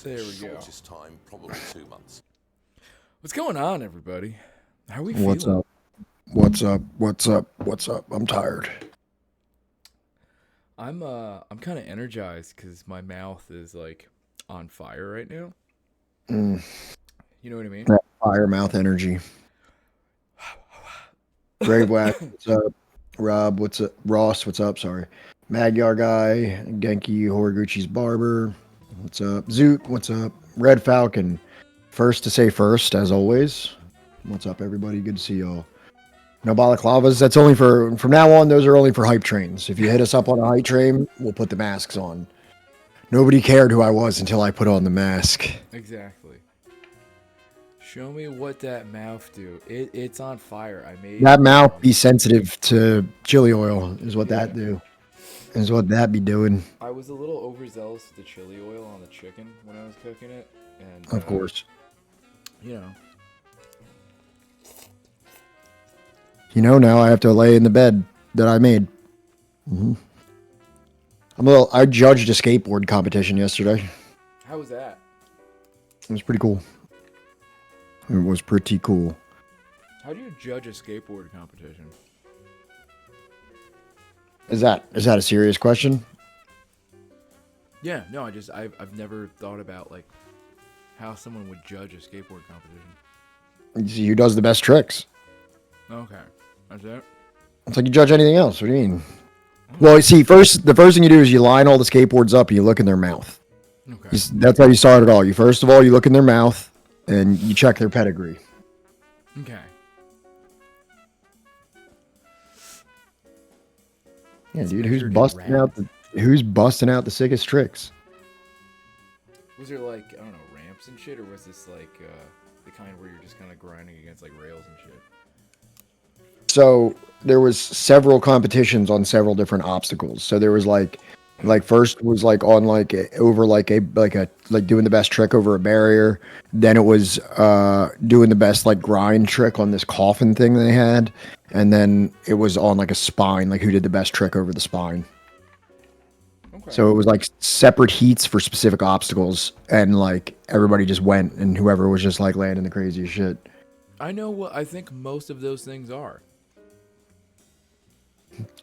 There we go. Shortest time, probably 2 months. What's going on, everybody? How are we What's feeling? up? What's up? What's up? What's up? I'm tired. I'm kind of energized because my mouth is like on fire right now. Mm, You know what I mean? that fire mouth energy. Brave Wax, what's up? Rob, what's up? Ross, what's up? Sorry. Magyar guy, Genki Horiguchi's barber. What's up? Zoot, what's up? Red Falcon, first to say first, as always. What's up, everybody? Good to see y'all. No balaclavas. That's only for from now on. Those are only for hype trains. If you hit us up on a hype train, we'll put the masks on. Nobody cared who I was until I put on the mask. Exactly. Show me what that mouth do. It's on fire. I made That mouth be sensitive to chili oil. Is what Yeah. that do. Is what that be doing. I was a little overzealous with the chili oil on the chicken when I was cooking it, and Of course. you know. You know, now I have to lay in the bed that I made. I judged a skateboard competition yesterday. How was that? It was pretty cool. It was pretty cool. How do you judge a skateboard competition? Is that a serious question? Yeah, no, I've never thought about like how someone would judge a skateboard competition. You see who does the best tricks. Okay, that's it. It's like you judge anything else. What do you mean? Well, you see, the first thing you do is you line all the skateboards up and you look in their mouth. Okay. That's how you start it all. First of all, you look in their mouth and you check their pedigree. Okay. Yeah, Let's dude, make who's sure to busting out the sickest tricks? Was there like, I don't know, ramps and shit, or was this like the kind where you're just kind of grinding against like rails and shit? So there was several competitions on several different obstacles. So there was like first was like on like over like doing the best trick over a barrier. Then it was doing the best like grind trick on this coffin thing they had, and then it was on like a spine, like who did the best trick over the spine. Okay. So it was like separate heats for specific obstacles, and like everybody just went, and whoever was just like landing the craziest shit. I know what I think most of those things are.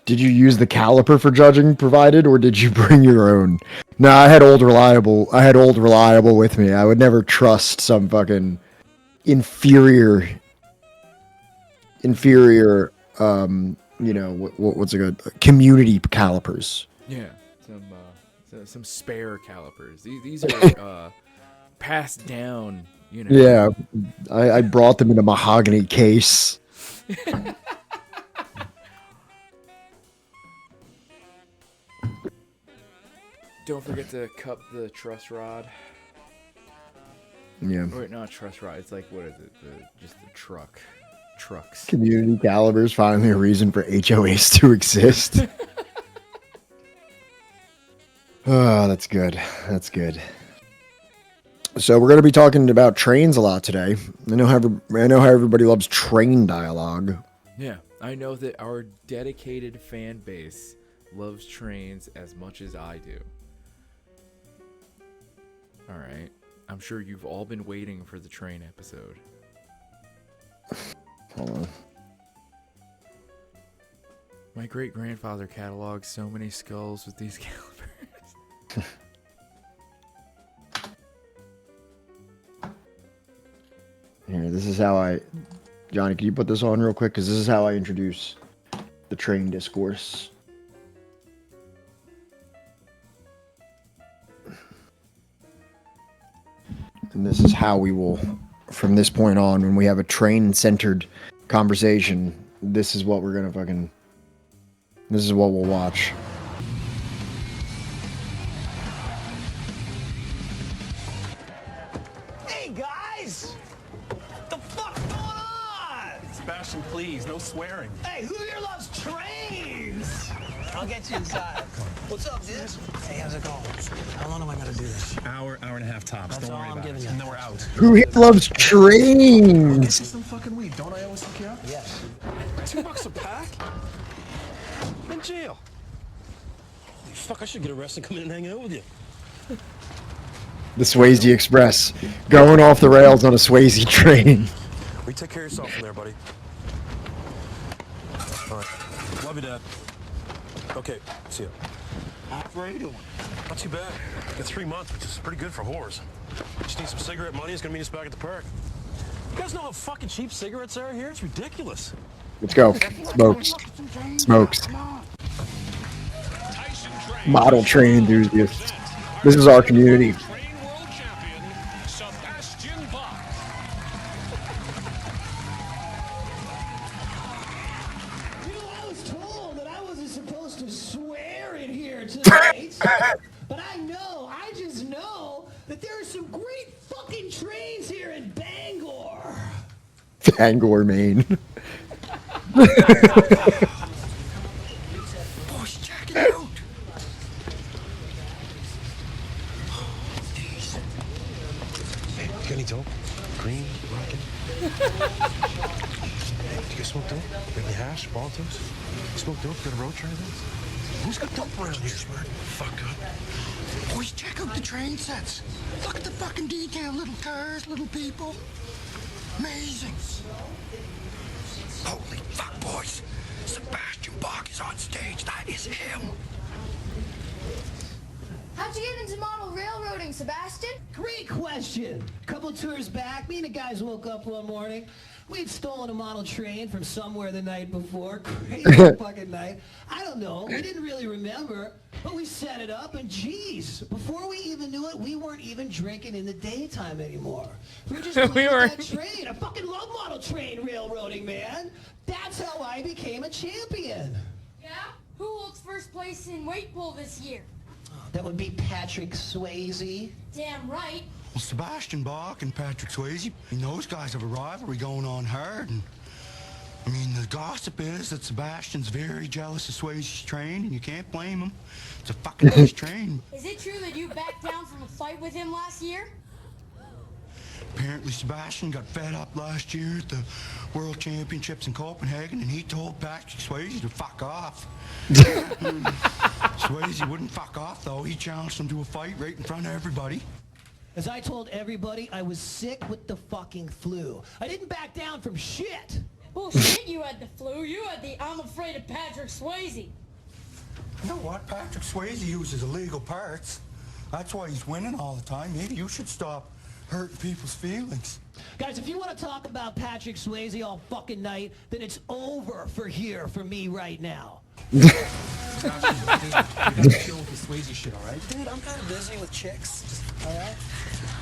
Did you use the caliper for judging provided, or did you bring your own? No, I had old reliable. With me. I would never trust some fucking inferior. What's a good community calipers? Yeah, some spare calipers. These are passed down. You know. Yeah, I brought them in a mahogany case. Don't forget to cup the truss rod. Yeah, Wait, not truss rod. It's like, what is it? Just the trucks. community calibers finally a reason for HOAs to exist. Oh, that's good. That's good. So we're going to be talking about trains a lot today. I know how everybody loves train dialogue. Yeah, I know that our dedicated fan base loves trains as much as I do. All right. I'm sure you've all been waiting for the train episode. Hold on. My great-grandfather cataloged so many skulls with these calipers. Here, this is how Johnny, can you put this on real quick? Because this is how I introduce the train discourse. And this is how we will, from this point on, when we have a train-centered conversation, this is what we're gonna this is what we'll watch. Hey guys! The fuck's going on? Sebastian, please, no swearing. Hey, who here loves trains? I'll get you inside. What's up, dude? Hey, how's it going? How long am I gonna do this? Hour and a half tops. That's Don't all worry I'm about giving it. you. And then we're out. Who here loves Get trains? you some fucking weed. Don't I always hook you up? Yes. $2 a pack? I'm in jail. Fuck, I should get arrested and come in and hang out with you. The Swayze Express. Going off the rails on a Swayze train. We take care of yourself from there, buddy. All right. Love you, Dad. Okay, see ya. How are you doing? Not too bad. Got 3 months, which is pretty good for whores. Just need some cigarette money. It's gonna meet us back at the park. You guys know how fucking cheap cigarettes are here? It's ridiculous. Let's go. Smokes. Smokes. Model train enthusiasts. This is our community. I was told that I wasn't supposed to swear in here tonight. But I just know that there are some great fucking trains here in Bangor. Bangor, Maine. Boys, check it out. Hey, you got any dope? Green, rockin'? Hey, do you guys smoke dope? Got any hash, baltos? Smoke dope? Got a road train? Who's got dope around here? Fuck up. Boys, check out the train sets. Look at the fucking detail. Little cars, little people. Amazing. Holy fuck, boys. Sebastian Bach is on stage. That is him. How'd you get into model railroading, Sebastian? Great question. Couple tours back, me and the guys woke up one morning. We had stolen a model train from somewhere the night before. Crazy fucking night. I don't know. We didn't really remember. But we set it up, and geez, before we even knew it, we weren't even drinking in the daytime anymore. We were just playing that train. I fucking love model train railroading, man. That's how I became a champion. Yeah? Who holds first place in weight pull this year? That would be Patrick Swayze. Damn right. Well, Sebastian Bach and Patrick Swayze, those guys have a rivalry going on hard. And I mean, the gossip is that Sebastian's very jealous of Swayze's train, and you can't blame him. It's a fucking nice train. Is it true that you backed down from a fight with him last year? Apparently, Sebastian got fed up last year at the World Championships in Copenhagen, and he told Patrick Swayze to fuck off. Swayze wouldn't fuck off, though. He challenged him to a fight right in front of everybody. As I told everybody, I was sick with the fucking flu. I didn't back down from shit. Bullshit, you had the flu. You had the I'm afraid of Patrick Swayze. You know what? Patrick Swayze uses illegal parts. That's why he's winning all the time. Maybe you should stop hurting people's feelings. Guys, if you want to talk about Patrick Swayze all fucking night, then it's over for me right now. Chill with the Swayze shit, all right? Dude, I'm kind of busy with chicks. All right?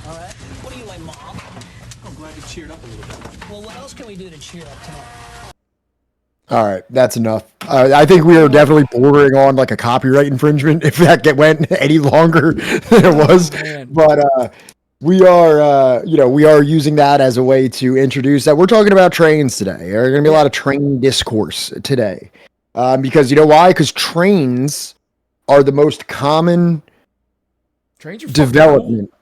All right? What are you, my mom? I'm glad you cheered up a little bit. Well, what else can we do to cheer up tonight? All right, that's enough. I think we are definitely bordering on like a copyright infringement if that went any longer than it was. But we are, we are using that as a way to introduce that. We're talking about trains today. There are going to be a lot of train discourse today. Because you know why? Because trains are the most common development.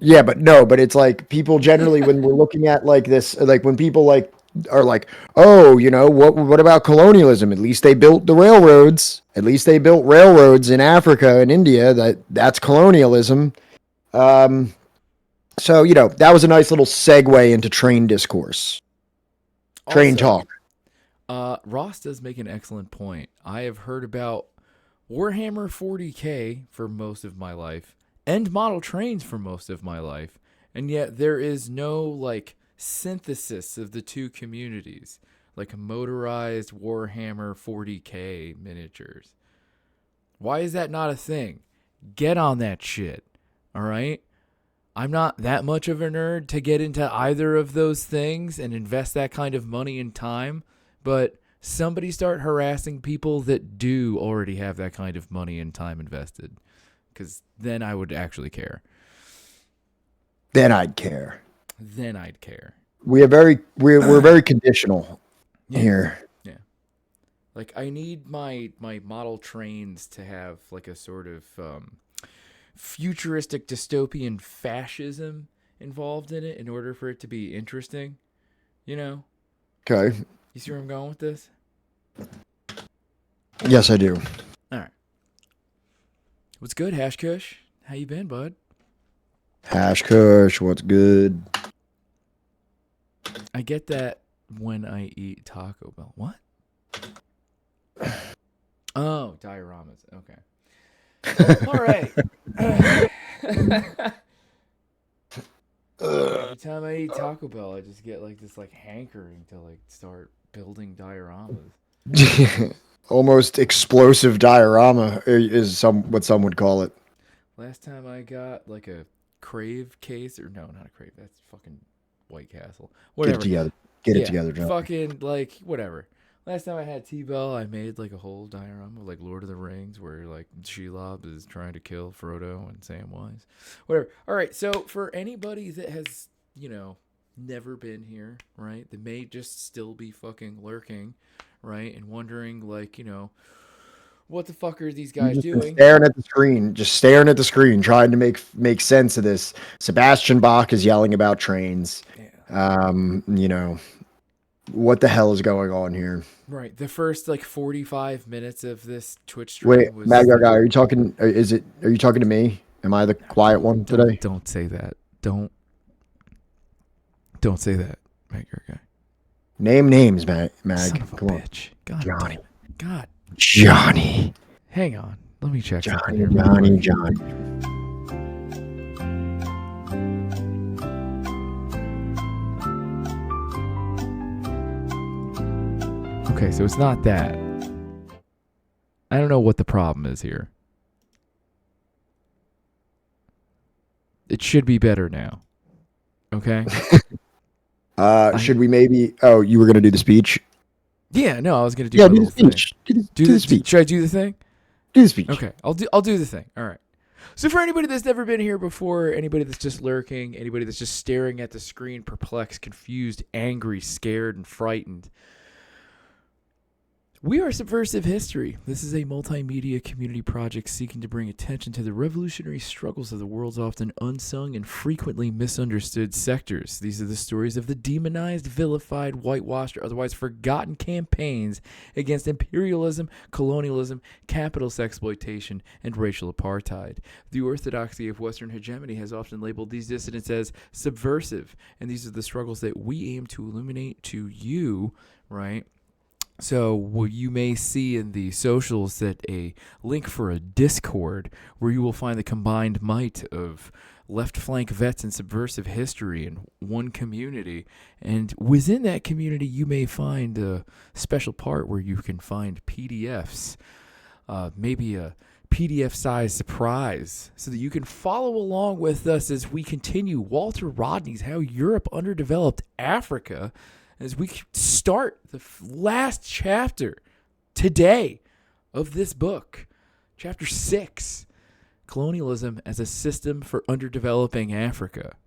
Yeah, but it's like people generally, when we're looking at like this, like when people like are like, oh, what about colonialism? At least they built the railroads. At least they built railroads in Africa and India. That's colonialism. So, that was a nice little segue into train discourse. Train talk. Ross does make an excellent point. I have heard about Warhammer 40K for most of my life and model trains for most of my life, and yet there is no like synthesis of the two communities, like motorized Warhammer 40K miniatures. Why is that not a thing? Get on that shit, all right? I'm not that much of a nerd to get into either of those things and invest that kind of money and time, but somebody start harassing people that do already have that kind of money and time invested, because then I would actually care. Then I'd care. We're very conditional here. Yeah. Like I need my model trains to have like a sort of futuristic dystopian fascism involved in it in order for it to be interesting. Okay. You see where I'm going with this? Yes, I do. All right. What's good, Hash Kush? How you been, bud? Hash Kush, what's good? I get that when I eat Taco Bell. What? Oh, dioramas. Okay. All right. Every time I eat Taco Bell, I just get like this like hankering to like start building dioramas. Almost explosive diorama is what some would call it. Last time I got like a Crave case, or no, not a Crave. That's fucking White Castle. Whatever. Get it together. Get it together, John. Fucking like whatever. Last time I had T-Bell, I made like a whole diorama of like Lord of the Rings where like Shelob is trying to kill Frodo and Samwise. Whatever. All right, so for anybody that has, never been here, right? That may just still be fucking lurking, right? And wondering like, what the fuck are these guys doing? Staring at the screen, trying to make sense of this. Sebastian Bach is yelling about trains. Yeah. What the hell is going on here? Right. The first like 45 minutes of this Twitch stream was. Mad guy, are you talking? Are you talking to me? Am I the quiet one today? Don't say that. Don't say that, Mad guy. Name names, Mag. Son of a Come bitch. on, God, Johnny. God. Johnny. Hang on. Let me check. Johnny. Okay, so it's not that. I don't know what the problem is here. It should be better now. Okay? Should we maybe... Oh, you were going to do the speech? Yeah, no, I was going to do do my the little thing. speech. Do the speech. Should I do the thing? Do the speech. Okay, I'll do the thing. All right. So for anybody that's never been here before, anybody that's just lurking, anybody that's just staring at the screen, perplexed, confused, angry, scared, and frightened, we are Subversive History. This is a multimedia community project seeking to bring attention to the revolutionary struggles of the world's often unsung and frequently misunderstood sectors. These are the stories of the demonized, vilified, whitewashed, or otherwise forgotten campaigns against imperialism, colonialism, capitalist exploitation, and racial apartheid. The orthodoxy of Western hegemony has often labeled these dissidents as subversive, and these are the struggles that we aim to illuminate to you, right? So you may see in the socials that a link for a Discord where you will find the combined might of left flank vets and subversive history in one community. And within that community, you may find a special part where you can find PDFs, maybe a PDF-sized surprise, so that you can follow along with us as we continue Walter Rodney's How Europe Underdeveloped Africa, as we start the last chapter today of this book, Chapter 6, Colonialism as a System for Underdeveloping Africa.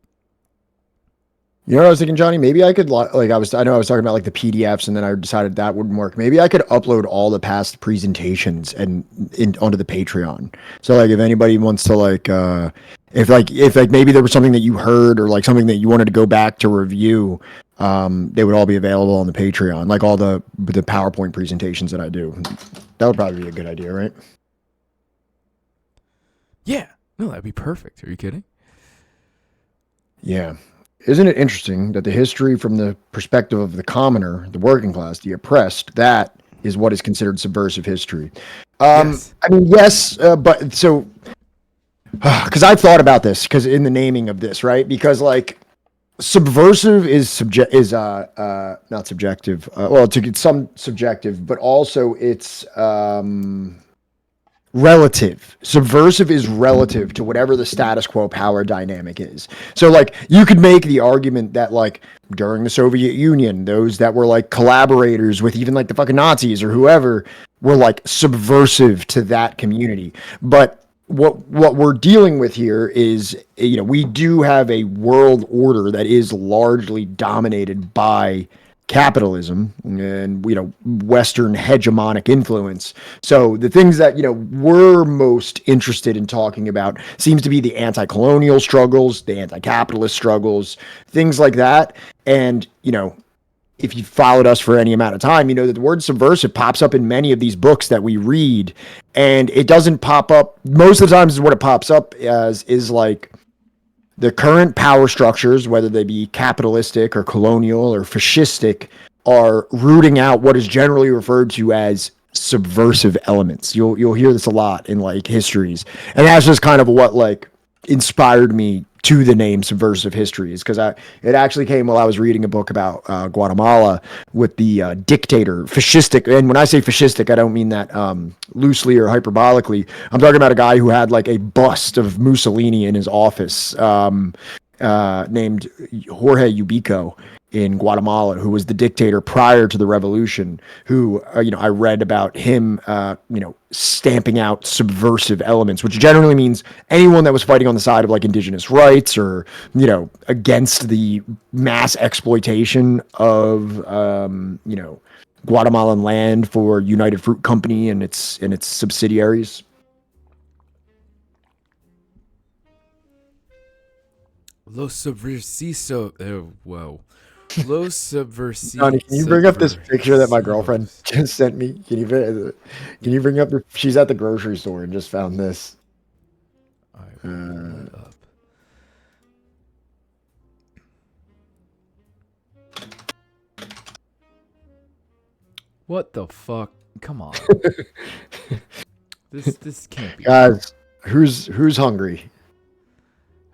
You know what I was thinking, Johnny? Maybe I could, I know I was talking about like the PDFs, and then I decided that wouldn't work. Maybe I could upload all the past presentations onto the Patreon. So like if anybody wants to if maybe there was something that you heard or like something that you wanted to go back to review, they would all be available on the Patreon, like all the PowerPoint presentations that I do. That would probably be a good idea, right? Yeah. No, that'd be perfect. Are you kidding? Yeah. Isn't it interesting that the history from the perspective of the commoner, the working class, the oppressed, that is what is considered subversive history? Yes. I mean, yes, but so... Because I've thought about this, because in the naming of this, right? Because like subversive is not subjective. Well, it's some subjective, but also it's relative. Subversive is relative to whatever the status quo power dynamic is. So like you could make the argument that like during the Soviet Union, those that were like collaborators with even like the fucking Nazis or whoever were like subversive to that community. But what we're dealing with here is, we do have a world order that is largely dominated by capitalism and, Western hegemonic influence. So the things that, we're most interested in talking about seems to be the anti-colonial struggles, the anti-capitalist struggles, things like that. And, if you followed us for any amount of time, you know that the word subversive pops up in many of these books that we read, and it doesn't pop up most of the times. What it pops up as is like the current power structures, whether they be capitalistic or colonial or fascistic, are rooting out what is generally referred to as subversive elements. You'll hear this a lot in like histories, and that's just kind of what like inspired me to the name Subversive History, is because it actually came while I was reading a book about Guatemala with the dictator, fascistic. And when I say fascistic, I don't mean that loosely or hyperbolically. I'm talking about a guy who had like a bust of Mussolini in his office, named Jorge Ubico in Guatemala, who was the dictator prior to the revolution, who, I read about him, stamping out subversive elements, which generally means anyone that was fighting on the side of like indigenous rights or, against the mass exploitation of, Guatemalan land for United Fruit Company and its subsidiaries. Los subversivo. Whoa. Los subversivo. Johnny, can you bring up this picture that my girlfriend just sent me? Can you bring up she's at the grocery store and just found this. I will pull it up. What the fuck? Come on. This can't be. Guys, who's hungry?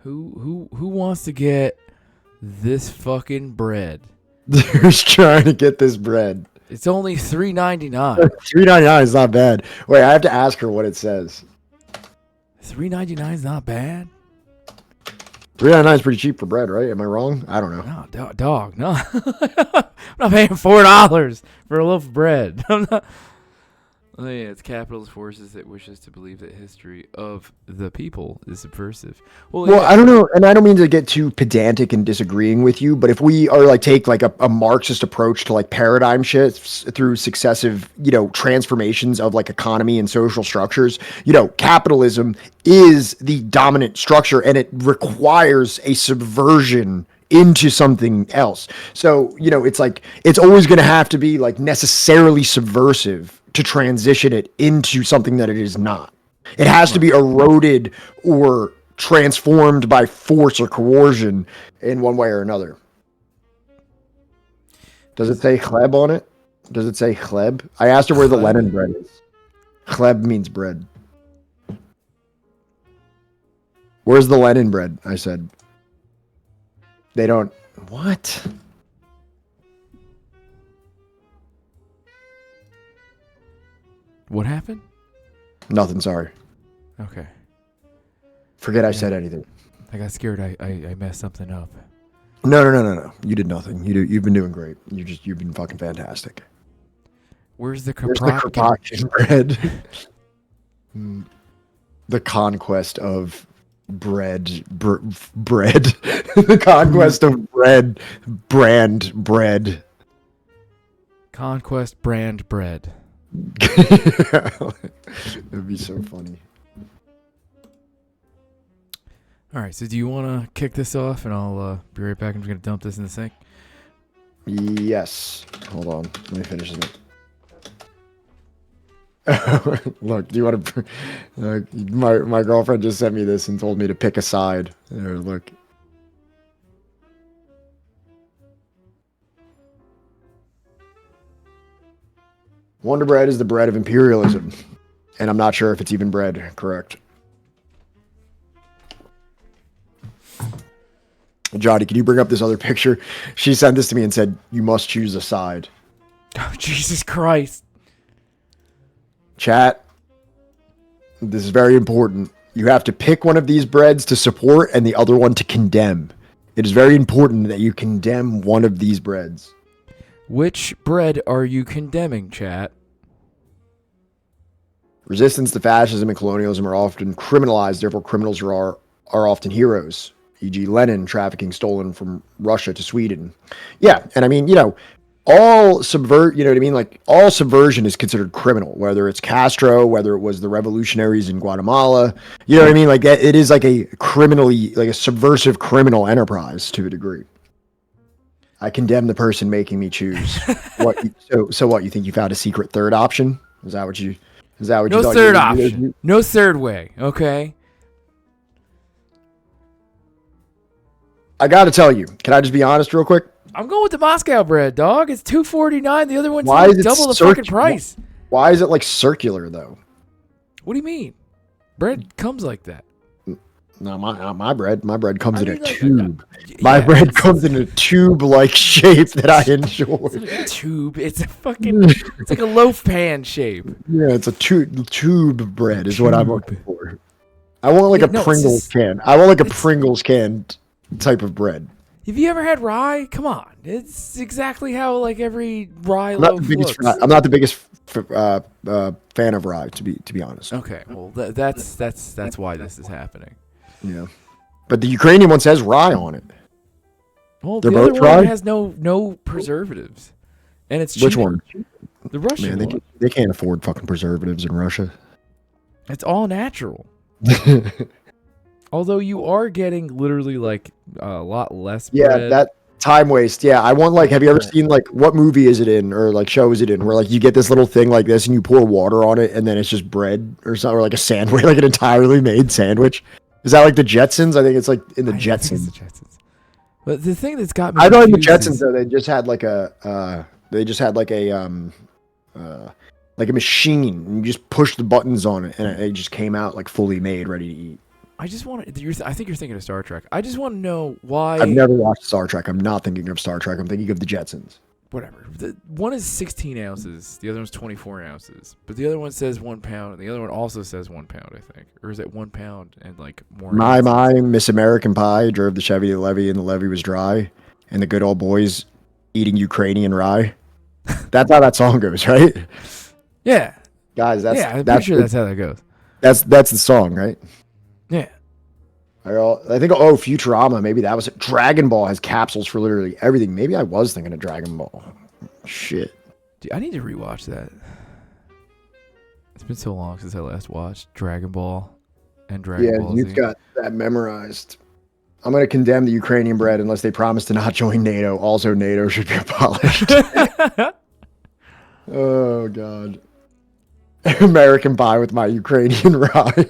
Who wants to get this fucking bread? Who's trying to get this bread? It's only $3.99. $3.99 is not bad. Wait, I have to ask her what it says. $3.99 is not bad. $3.99 is pretty cheap for bread, right? Am I wrong? I don't know. No, dog, no. I'm not paying $4 for a loaf of bread. I'm not. Oh, yeah, it's capitalist forces that wishes to believe that history of the people is subversive. Well, yeah. I don't know, and I don't mean to get too pedantic and disagreeing with you, but if we are like take like a Marxist approach to like paradigm shifts through successive, transformations of like economy and social structures, capitalism is the dominant structure and it requires a subversion into something else. So, it's like it's always going to have to be like necessarily subversive to transition it into something that it is not. It has to be eroded or transformed by force or coercion in one way or another. Does it say chleb on it? Does it say chleb? I asked her where the Lenin bread is. Chleb means bread. Where's the Lenin bread? I said. They don't. What? What happened? Nothing, sorry. Okay. Forget I said anything. I got scared. I messed something up. No. You did nothing. You've been doing great. You've been fucking fantastic. Where's the Kropotkin bread? The conquest of bread. Bread. The conquest of bread. Brand bread. Conquest brand bread. It'd be so funny. All right, so do you want to kick this off, and I'll be right back. I'm just gonna dump this in the sink. Yes. Hold on. Let me finish this. Look, do you want to? My girlfriend just sent me this and told me to pick a side. There, look. Wonder Bread is the bread of imperialism, and I'm not sure if it's even bread. Correct. Johnny, can you bring up this other picture? She sent this to me and said, you must choose a side. Oh, Jesus Christ. Chat, this is very important. You have to pick one of these breads to support and the other one to condemn. It is very important that you condemn one of these breads. Which bread are you condemning, chat? Resistance to fascism and colonialism are often criminalized, therefore criminals are often heroes. E.g. Lenin trafficking stolen from Russia to Sweden. Yeah, and I mean, all all subversion is considered criminal, whether it's Castro, whether it was the revolutionaries in Guatemala. You know what I mean? Like, it is like a subversive criminal enterprise to a degree. I condemn the person making me choose. So what, you think you found a secret third option? Is that what you thought? No third option. No third way, okay? I got to tell you, can I just be honest real quick? I'm going with the Moscow bread, dog. It's $2.49. The other one's Why like is it double the fucking price. Why is it like circular though? What do you mean? Bread comes like that. No, my bread comes in a mean, like, tube. My yeah, bread comes in a tube-like shape that I enjoy. It's like a tube. It's a fucking. It's like a loaf pan shape. Yeah, it's a tube bread is what I'm looking for. I want like a No, it's Pringles just- can. I want like a Pringles can type of bread. Have you ever had rye? Come on, it's exactly how like every rye I'm not loaf the biggest. looks. I'm not the biggest fan of rye, to be honest. Okay, well that's why this is happening. Yeah, but the Ukrainian one says rye on it. Well, They're the other both one rye? has no preservatives, and it's Which cheaper. one? The Russian Man, one. they can't afford fucking preservatives in Russia. It's all natural. Although you are getting literally like a lot less Yeah, bread. that time waste. Yeah, I want like. Have you ever seen like what movie is it in or like show is it in where like you get this little thing like this and you pour water on it and then it's just bread or something or like a sandwich, like an entirely made sandwich. Is that like the Jetsons? I think it's like in the I don't think it's Jetsons. the Jetsons. But the thing that's got me I know in the confused Jetsons is- though they just had like a machine and you just push the buttons on it and it just came out like fully made, ready to eat. I just want to. I think you're thinking of Star Trek. I just want to know why. I've never watched Star Trek. I'm not thinking of Star Trek. I'm thinking of the Jetsons. Whatever. The one is 16 ounces. The other one's 24 ounces. But the other one says 1 pound, and the other one also says 1 pound. I think, or is it 1 pound and like more? My Miss American Pie drove the Chevy to Levy and the levee was dry, and the good old boys eating Ukrainian rye. That's how that song goes, right? Yeah. Guys, that's I'm pretty sure that's how that goes. that's the song, right? Yeah. I think Futurama, maybe that was it. Dragon Ball has capsules for literally everything. Maybe I was thinking of Dragon Ball. Shit. Dude, I need to rewatch that. It's been so long since I last watched Dragon Ball and Dragon Ball Z. You've got that memorized. I'm going to condemn the Ukrainian bread unless they promise to not join NATO. Also, NATO should be abolished. Oh, God. American Pie with my Ukrainian rye.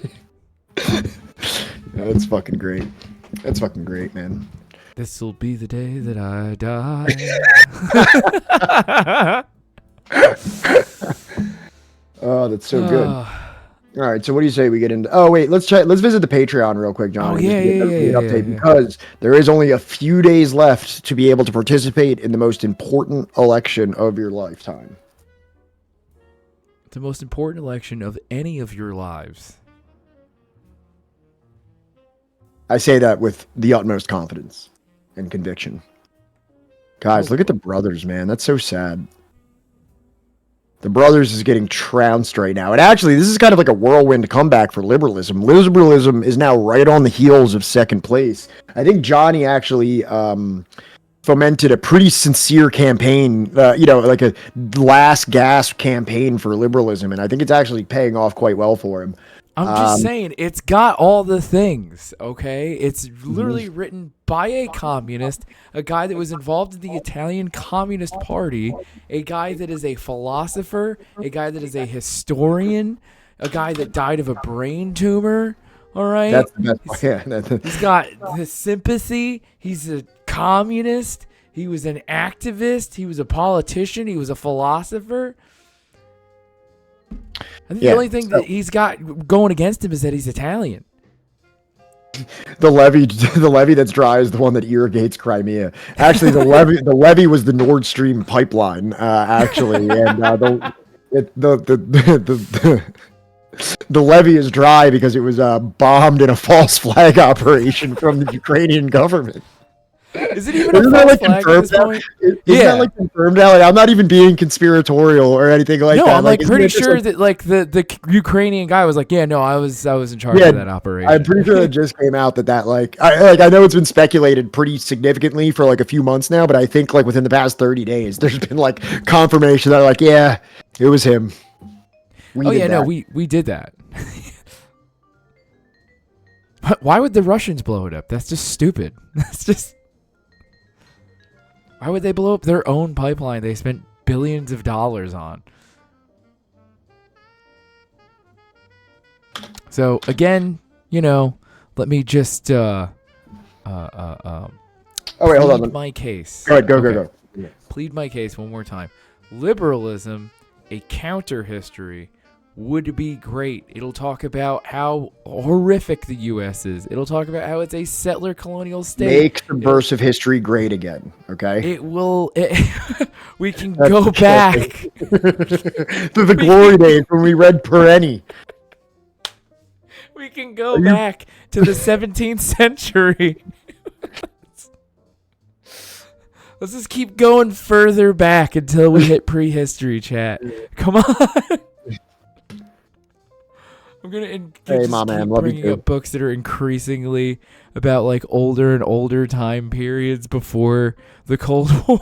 That's fucking great. That's fucking great, man. This'll be the day that I die. Oh, that's so good. All right, so what do you say we get into? Oh, wait, let's visit the Patreon real quick, John. Oh, and just yeah, get yeah, an yeah, update yeah. because there is only a few days left to be able to participate in the most important election of your lifetime. The most important election of any of your lives. I say that with the utmost confidence and conviction. Guys, look at the brothers, man. That's so sad. The brothers is getting trounced right now. And actually, this is kind of like a whirlwind comeback for liberalism. Liberalism is now right on the heels of second place. I think Johnny actually fomented a pretty sincere campaign, like a last gasp campaign for liberalism. And I think it's actually paying off quite well for him. I'm just saying, it's got all the things, okay? It's literally written by a communist, a guy that was involved in the Italian Communist Party, a guy that is a philosopher, a guy that is a historian, a guy that died of a brain tumor, all right? That's the best part. Yeah, He's got the sympathy. He's a communist. He was an activist. He was a politician. He was a philosopher. I think the only thing that he's got going against him is that he's Italian. the levee that's dry is the one that irrigates Crimea. Actually, the levee was the Nord Stream pipeline. Actually, and the levee is dry because it was bombed in a false flag operation from the Ukrainian government. Is it even a Isn't that false like flag at confirmed this now? point? Isn't Yeah. that like confirmed now? Like, I'm not even being conspiratorial or anything like No, that. I'm like isn't pretty it just, sure like- that like the Ukrainian guy was like, yeah, no, I was in charge Yeah, of that operation. I'm pretty sure it just came out that I know it's been speculated pretty significantly for like a few months now, but I think like within the past 30 days, there's been like confirmation that like, yeah, it was him. Oh yeah, no, we did that. Why would the Russians blow it up? That's just stupid. That's just. Why would they blow up their own pipeline they spent billions of dollars on? So again, let me just Oh wait, hold on. Plead my case. Go ahead. Go. Okay. Go. Plead my case one more time. Liberalism, a counter history, would be great. It'll talk about how horrific the U.S. is. It'll talk about how it's a settler colonial state. Make subversive history great again. Okay. It will. We can go back to the glory days when we read Perenni. We can go back to the 17th century. Let's just keep going further back until we hit prehistory, chat. Come on. I'm gonna keep bringing up books that are increasingly about like older and older time periods before the Cold War.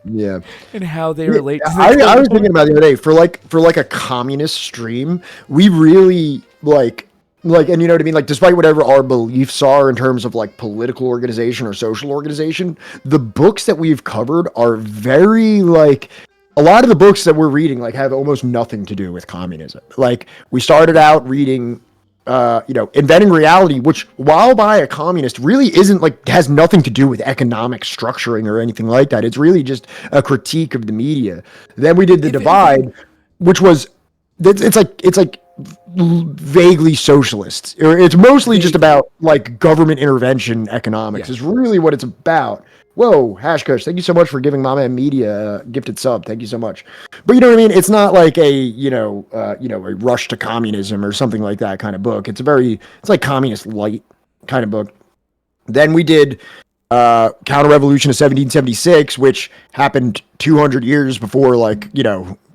Yeah, and how they relate to the I was thinking about the other day for like a communist stream, we really like, and you know what I mean? Like, despite whatever our beliefs are in terms of like political organization or social organization, the books that we've covered are very like, a lot of the books that we're reading like have almost nothing to do with communism. Like, we started out reading, Inventing Reality, which, while by a communist, really isn't like, has nothing to do with economic structuring or anything like that. It's really just a critique of the media. Then we did The Divide, which was, it's like vaguely socialist. It's mostly just about like government intervention economics is really what it's about. Whoa, Hashkush, thank you so much for giving Mama Media a gifted sub. Thank you so much. But you know what I mean? It's not like a rush to communism or something like that kind of book. It's like communist light kind of book. Then we did Counter-Revolution of 1776, which happened 200 years before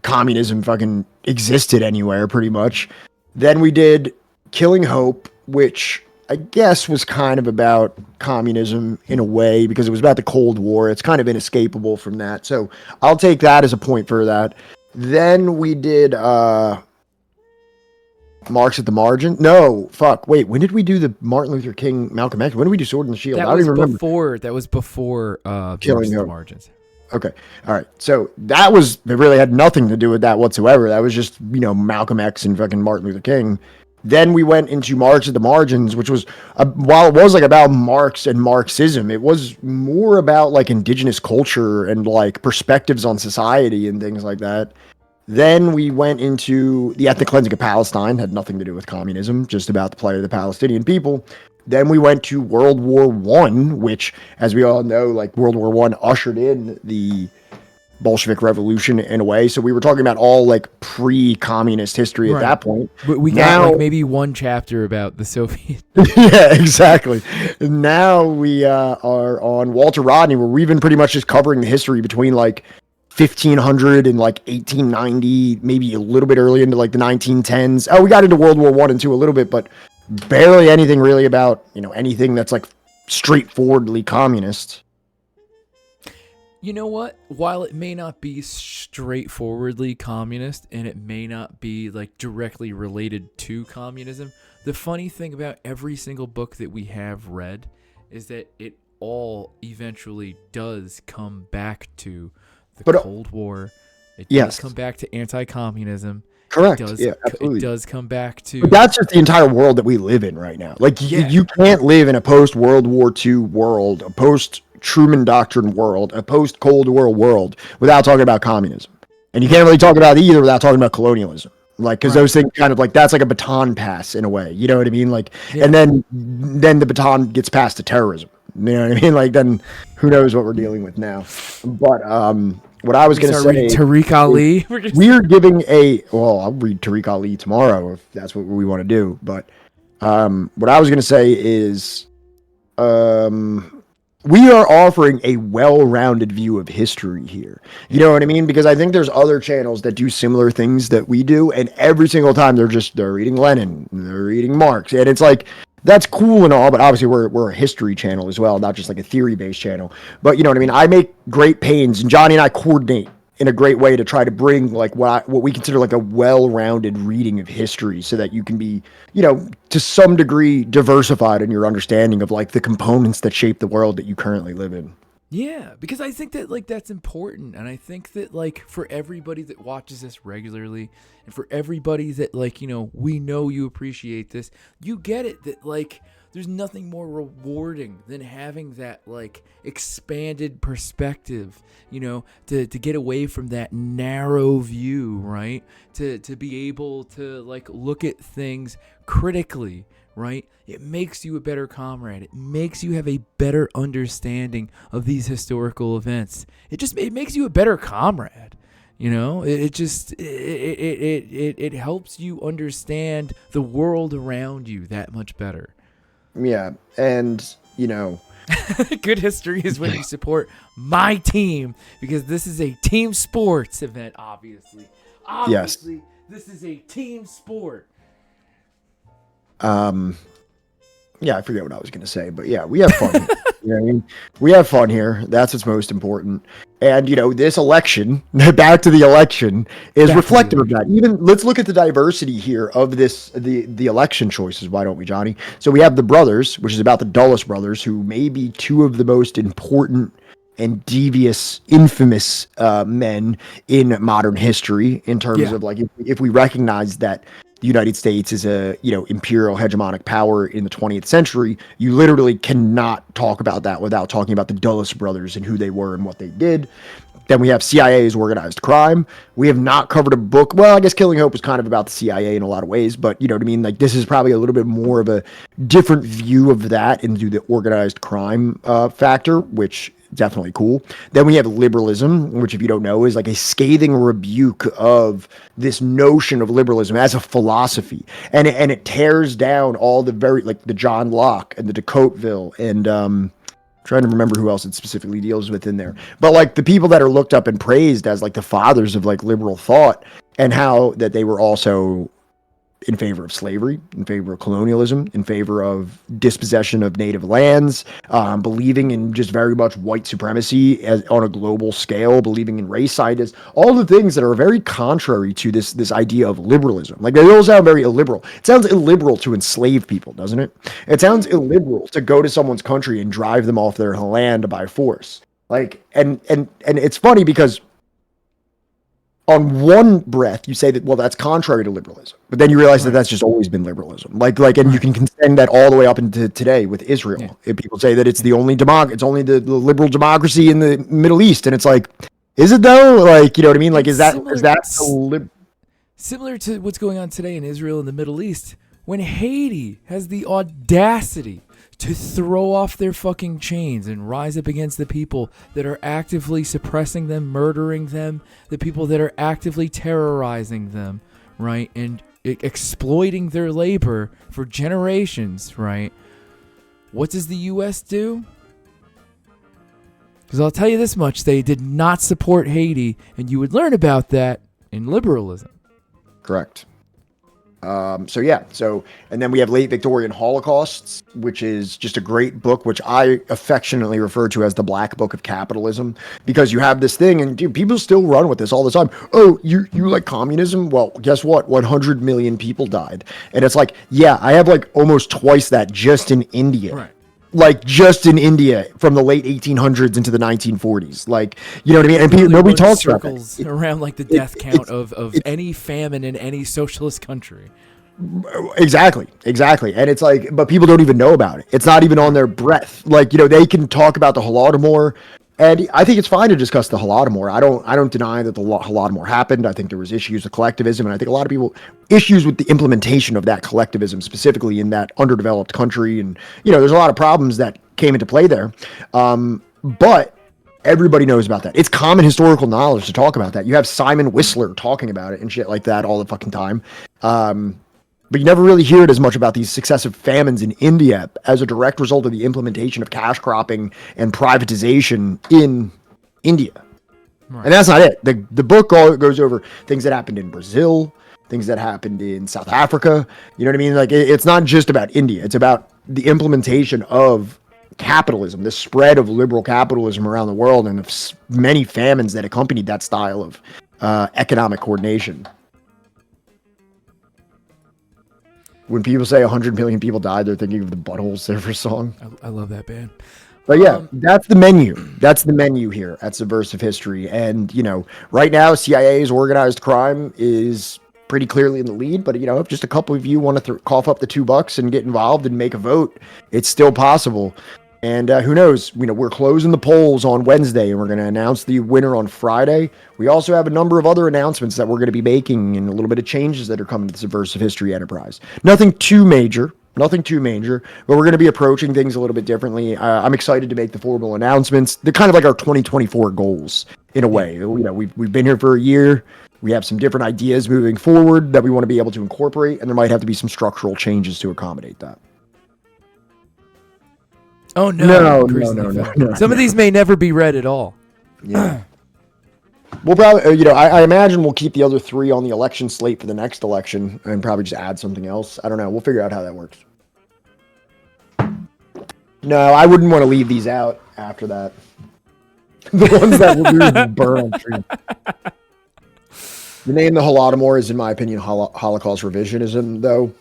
communism fucking existed anywhere pretty much. Then we did Killing Hope, which I guess was kind of about communism in a way because it was about the Cold War. It's kind of inescapable from that. So I'll take that as a point for that. Then we did Marx at the Margin. No, fuck. Wait, when did we do the Martin Luther King, Malcolm X? When did we do Sword and the Shield? I don't even remember. That was before Killing the Margins. Okay. All right. So it really had nothing to do with that whatsoever. That was just, Malcolm X and fucking Martin Luther King. Then we went into Marx at the Margins, which was, while it was like about Marx and Marxism, it was more about like indigenous culture and like perspectives on society and things like that. Then we went into The Ethnic Cleansing of Palestine, had nothing to do with communism, just about the plight of the Palestinian people. Then we went to World War I, which, as we all know, like World War I ushered in the Bolshevik Revolution in a way. So we were talking about all like pre-communist history at that point. But we got like maybe one chapter about the Soviet. Yeah, exactly. Now we are on Walter Rodney, where we've been pretty much just covering the history between like 1500 and like 1890, maybe a little bit early into like the 1910s. Oh, we got into World War I and II a little bit, but barely anything really about, anything that's like straightforwardly communist. You know what? While it may not be straightforwardly communist and it may not be like directly related to communism, the funny thing about every single book that we have read is that it all eventually does come back to the Cold War. It does come back to anti-communism. Correct. It does come back to... But that's just the entire world that we live in right now. Like, you can't live in a post-World War II world, a post-Truman Doctrine world, a post-Cold War world without talking about communism. And you can't really talk about it either without talking about colonialism. Like, because those things kind of like, that's like a baton pass in a way. You know what I mean? Like, and then the baton gets passed to terrorism. You know what I mean? Like, then who knows what we're dealing with now. But, what I was going to say, Tariq Ali. We're giving I'll read Tariq Ali tomorrow if that's what we want to do. But what I was going to say is we are offering a well-rounded view of history here. You know what I mean? Because I think there's other channels that do similar things that we do. And every single time they're reading Lenin, they're reading Marx. And it's like, that's cool and all, but obviously we're a history channel as well, not just like a theory-based channel. But you know what I mean? I make great pains, and Johnny and I coordinate in a great way to try to bring like what we consider like a well-rounded reading of history, so that you can be, to some degree diversified in your understanding of like the components that shape the world that you currently live in. Yeah, because I think that like that's important, and I think that like for everybody that watches this regularly, and for everybody that like we know you appreciate this, you get it that like There's nothing more rewarding than having that like expanded perspective, you know, to get away from that narrow view, right? To be able to like look at things critically, right? It makes you a better comrade. It makes you have a better understanding of these historical events. It makes you a better comrade. You know, it helps you understand the world around you that much better. Yeah, and you know, good history is when you support my team, because this is a team sports event. Obviously, this is a team sport. Yeah, I forget what I was going to say, but yeah, we have fun. You know what I mean? We have fun here. That's what's most important. And, you know, this election, back to the election, is reflective of that. Even, let's look at the diversity here of this, the election choices. Why don't we, Johnny? So we have the brothers, which is about the Dulles brothers, who may be two of the most important and devious, infamous men in modern history, in terms of like, if we recognize that the United States is a, you know, imperial hegemonic power in the 20th century, you literally cannot talk about that without talking about the Dulles brothers and who they were and what they did. Then we have CIA's organized crime. We have not covered a book. Well, I guess Killing Hope was kind of about the CIA in a lot of ways, but you know what I mean? Like, this is probably a little bit more of a different view of that into the organized crime factor, which definitely cool. Then we have liberalism, which, if you don't know, is like a scathing rebuke of this notion of liberalism as a philosophy, and it tears down all the very, like, the John Locke and the de Tocqueville and trying to remember who else it specifically deals with in there, but like the people that are looked up and praised as like the fathers of like liberal thought, and how that they were also in favor of slavery, in favor of colonialism, in favor of dispossession of native lands, believing in just very much white supremacy on a global scale, believing in race scientists, all the things that are very contrary to this idea of liberalism. Like, they all sound very illiberal. It sounds illiberal to enslave people, doesn't it? It sounds illiberal to go to someone's country and drive them off their land by force. Like, and it's funny because on one breath, you say that, well, that's contrary to liberalism, but then you realize that that's just always been liberalism. And you can extend that all the way up into today with Israel. Yeah. If people say that it's the only it's only the liberal democracy in the Middle East, and it's like, is it though? Like, you know what I mean? Like, is that similar to what's going on today in Israel and the Middle East, when Haiti has the audacity to throw off their fucking chains and rise up against the people that are actively suppressing them, murdering them, the people that are actively terrorizing them, right? And exploiting their labor for generations, right? What does the U.S. do? Because I'll tell you this much, they did not support Haiti, and you would learn about that in liberalism. Correct. And then we have Late Victorian Holocausts, which is just a great book, which I affectionately refer to as the Black Book of Capitalism, because you have this thing, and dude, people still run with this all the time. Oh, you like communism? Well, guess what? 100 million people died. And it's like, yeah, I have like almost twice that just in India. Right. Like, just in India from the late 1800s into the 1940s. Like, you know what I mean? And nobody talks about it. Around like the death count of any famine in any socialist country. Exactly. And it's like, but people don't even know about it. It's not even on their breath. Like, you know, they can talk about the Holodomor, and I think it's fine to discuss the Holodomor. I don't deny that the Holodomor happened. I think there was issues with collectivism, and I think a lot of people issues with the implementation of that collectivism, specifically in that underdeveloped country. And, you know, there's a lot of problems that came into play there. But everybody knows about that. It's common historical knowledge to talk about that. You have Simon Whistler talking about it and shit like that all the fucking time. But you never really hear it as much about these successive famines in India as a direct result of the implementation of cash cropping and privatization in India. Right. And that's not it. The book goes over things that happened in Brazil, things that happened in South Africa. You know what I mean? Like, it's not just about India. It's about the implementation of capitalism, the spread of liberal capitalism around the world, and the many famines that accompanied that style of economic coordination. When people say 100 million people died, they're thinking of the Butthole Surfer song. I love that band. But yeah, that's the menu. That's the menu here at Subversive History. And, you know, right now, CIA's organized crime is pretty clearly in the lead. But, if just a couple of you want to cough up the $2 and get involved and make a vote, it's still possible. And who knows? We're closing the polls on Wednesday, and we're going to announce the winner on Friday. We also have a number of other announcements that we're going to be making and a little bit of changes that are coming to the Subversive History enterprise. Nothing too major, but we're going to be approaching things a little bit differently. I'm excited to make the formal announcements. They're kind of like our 2024 goals in a way. We've been here for a year. We have some different ideas moving forward that we want to be able to incorporate, and there might have to be some structural changes to accommodate that. Oh no! No. Some of these may never be read at all. Yeah. We'll probably, I imagine we'll keep the other 3 on the election slate for the next election and probably just add something else. I don't know. We'll figure out how that works. No, I wouldn't want to leave these out after that. The ones that will lose burn on tree. The name the Holodomor is, in my opinion, Holocaust revisionism, though.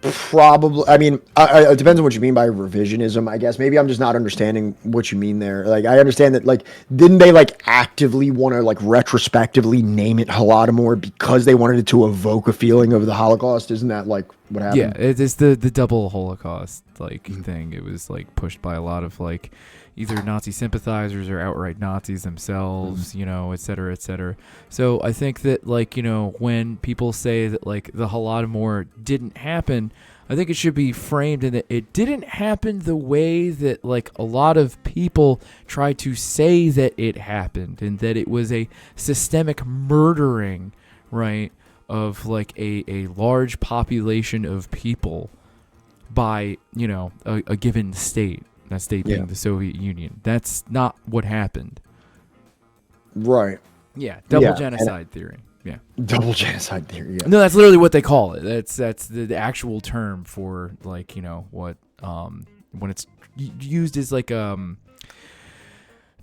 Probably. I mean, it depends on what you mean by revisionism, I guess. Maybe I'm just not understanding what you mean there. Like, I understand that, like, didn't they, like, actively want to, like, retrospectively name it Holodomor because they wanted it to evoke a feeling of the Holocaust? Isn't that, like, what happened? Yeah, it's the double Holocaust, like, thing. It was, like, pushed by a lot of, like, either Nazi sympathizers or outright Nazis themselves, et cetera, et cetera. So I think that, like, when people say that, like, the Holodomor didn't happen, I think it should be framed in that it didn't happen the way that, like, a lot of people try to say that it happened, and that it was a systemic murdering, right, of, like, a large population of people by, a given state. That state being the Soviet Union. That's not what happened. Right. Yeah, double genocide theory. Yeah. Double genocide theory, yeah. No, that's literally what they call it. That's the actual term for, like, what when it's used as, like, not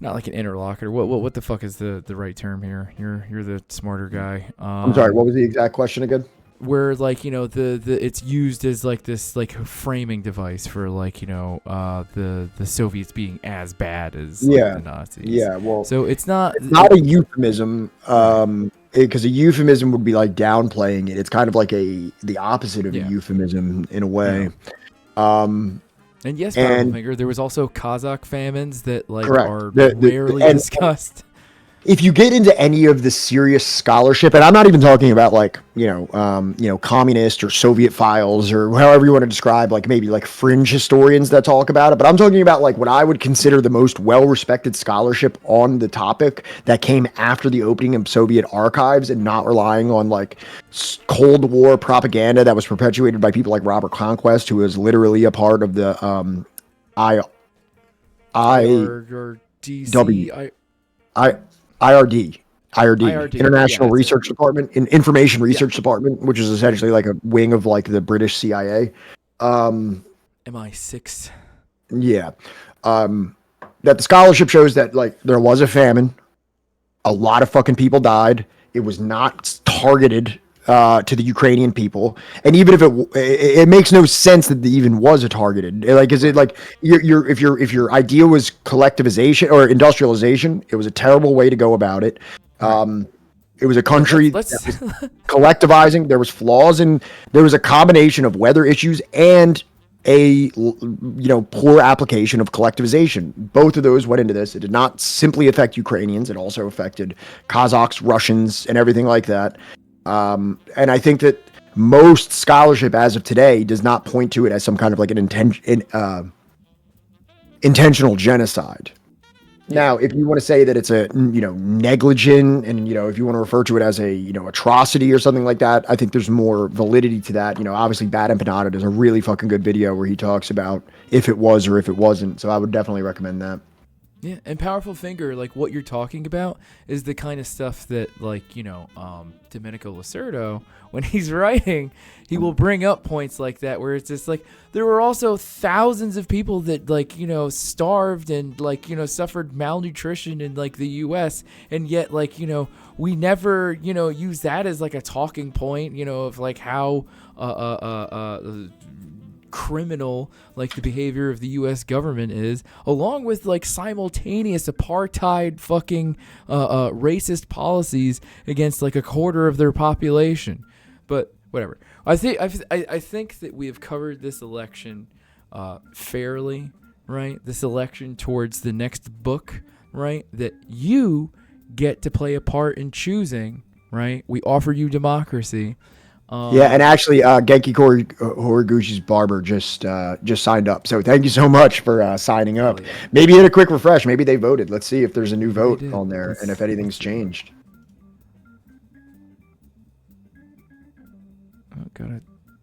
like an interlocutor. What the fuck is the right term here? You're the smarter guy. I'm sorry, what was the exact question again? Where, like, the it's used as, like, this, like, framing device for, like, the Soviets being as bad as, like, the Nazis. Yeah, well, so it's not a euphemism, because a euphemism would be like downplaying it. It's kind of like the opposite of a euphemism in a way. Yeah. And yes, Finger, there was also Kazakh famines that, like, are rarely discussed. If you get into any of the serious scholarship, and I'm not even talking about, like, communist or Soviet files or however you want to describe, like, maybe like fringe historians that talk about it, but I'm talking about, like, what I would consider the most well-respected scholarship on the topic that came after the opening of Soviet archives and not relying on, like, Cold War propaganda that was perpetuated by people like Robert Conquest, who was literally a part of the IRD, International Research Department, Information Research Department, which is essentially like a wing of, like, the British CIA. MI6. Yeah. That the scholarship shows that, like, there was a famine. A lot of fucking people died. It was not targeted to the Ukrainian people, and even if it makes no sense that there even was a targeted. Like, is it like if your idea was collectivization or industrialization, it was a terrible way to go about it. It was a country that was collectivizing. There was flaws, and there was a combination of weather issues and a poor application of collectivization. Both of those went into this. It did not simply affect Ukrainians; it also affected Kazakhs, Russians, and everything like that. And I think that most scholarship as of today does not point to it as some kind of, like, an intentional genocide. Now, if you want to say that it's a, negligent, and, if you want to refer to it as a, atrocity or something like that, I think there's more validity to that. Obviously Bad Empanada does a really fucking good video where he talks about if it was or if it wasn't. So I would definitely recommend that. Yeah, and Powerful Finger, like, what you're talking about is the kind of stuff that, like, Domenico Lacerdo, when he's writing, he will bring up points like that where it's just like, there were also thousands of people that, like, starved and, like, suffered malnutrition in, like, the U.S., and yet, like, we never, use that as, like, a talking point, of, like, how criminal like the behavior of the U.S. government is, along with like simultaneous apartheid fucking racist policies against like a quarter of their population. But whatever. I think that we have covered this election fairly, right? This election towards the next book, right? That you get to play a part in choosing, right? We offer you democracy. Yeah, and actually, Genki Horiguchi's barber just signed up. So thank you so much for signing up. Yeah. Maybe hit a quick refresh. Maybe they voted. Let's see if there's a new vote did. on there and if anything's changed. Oh, gotta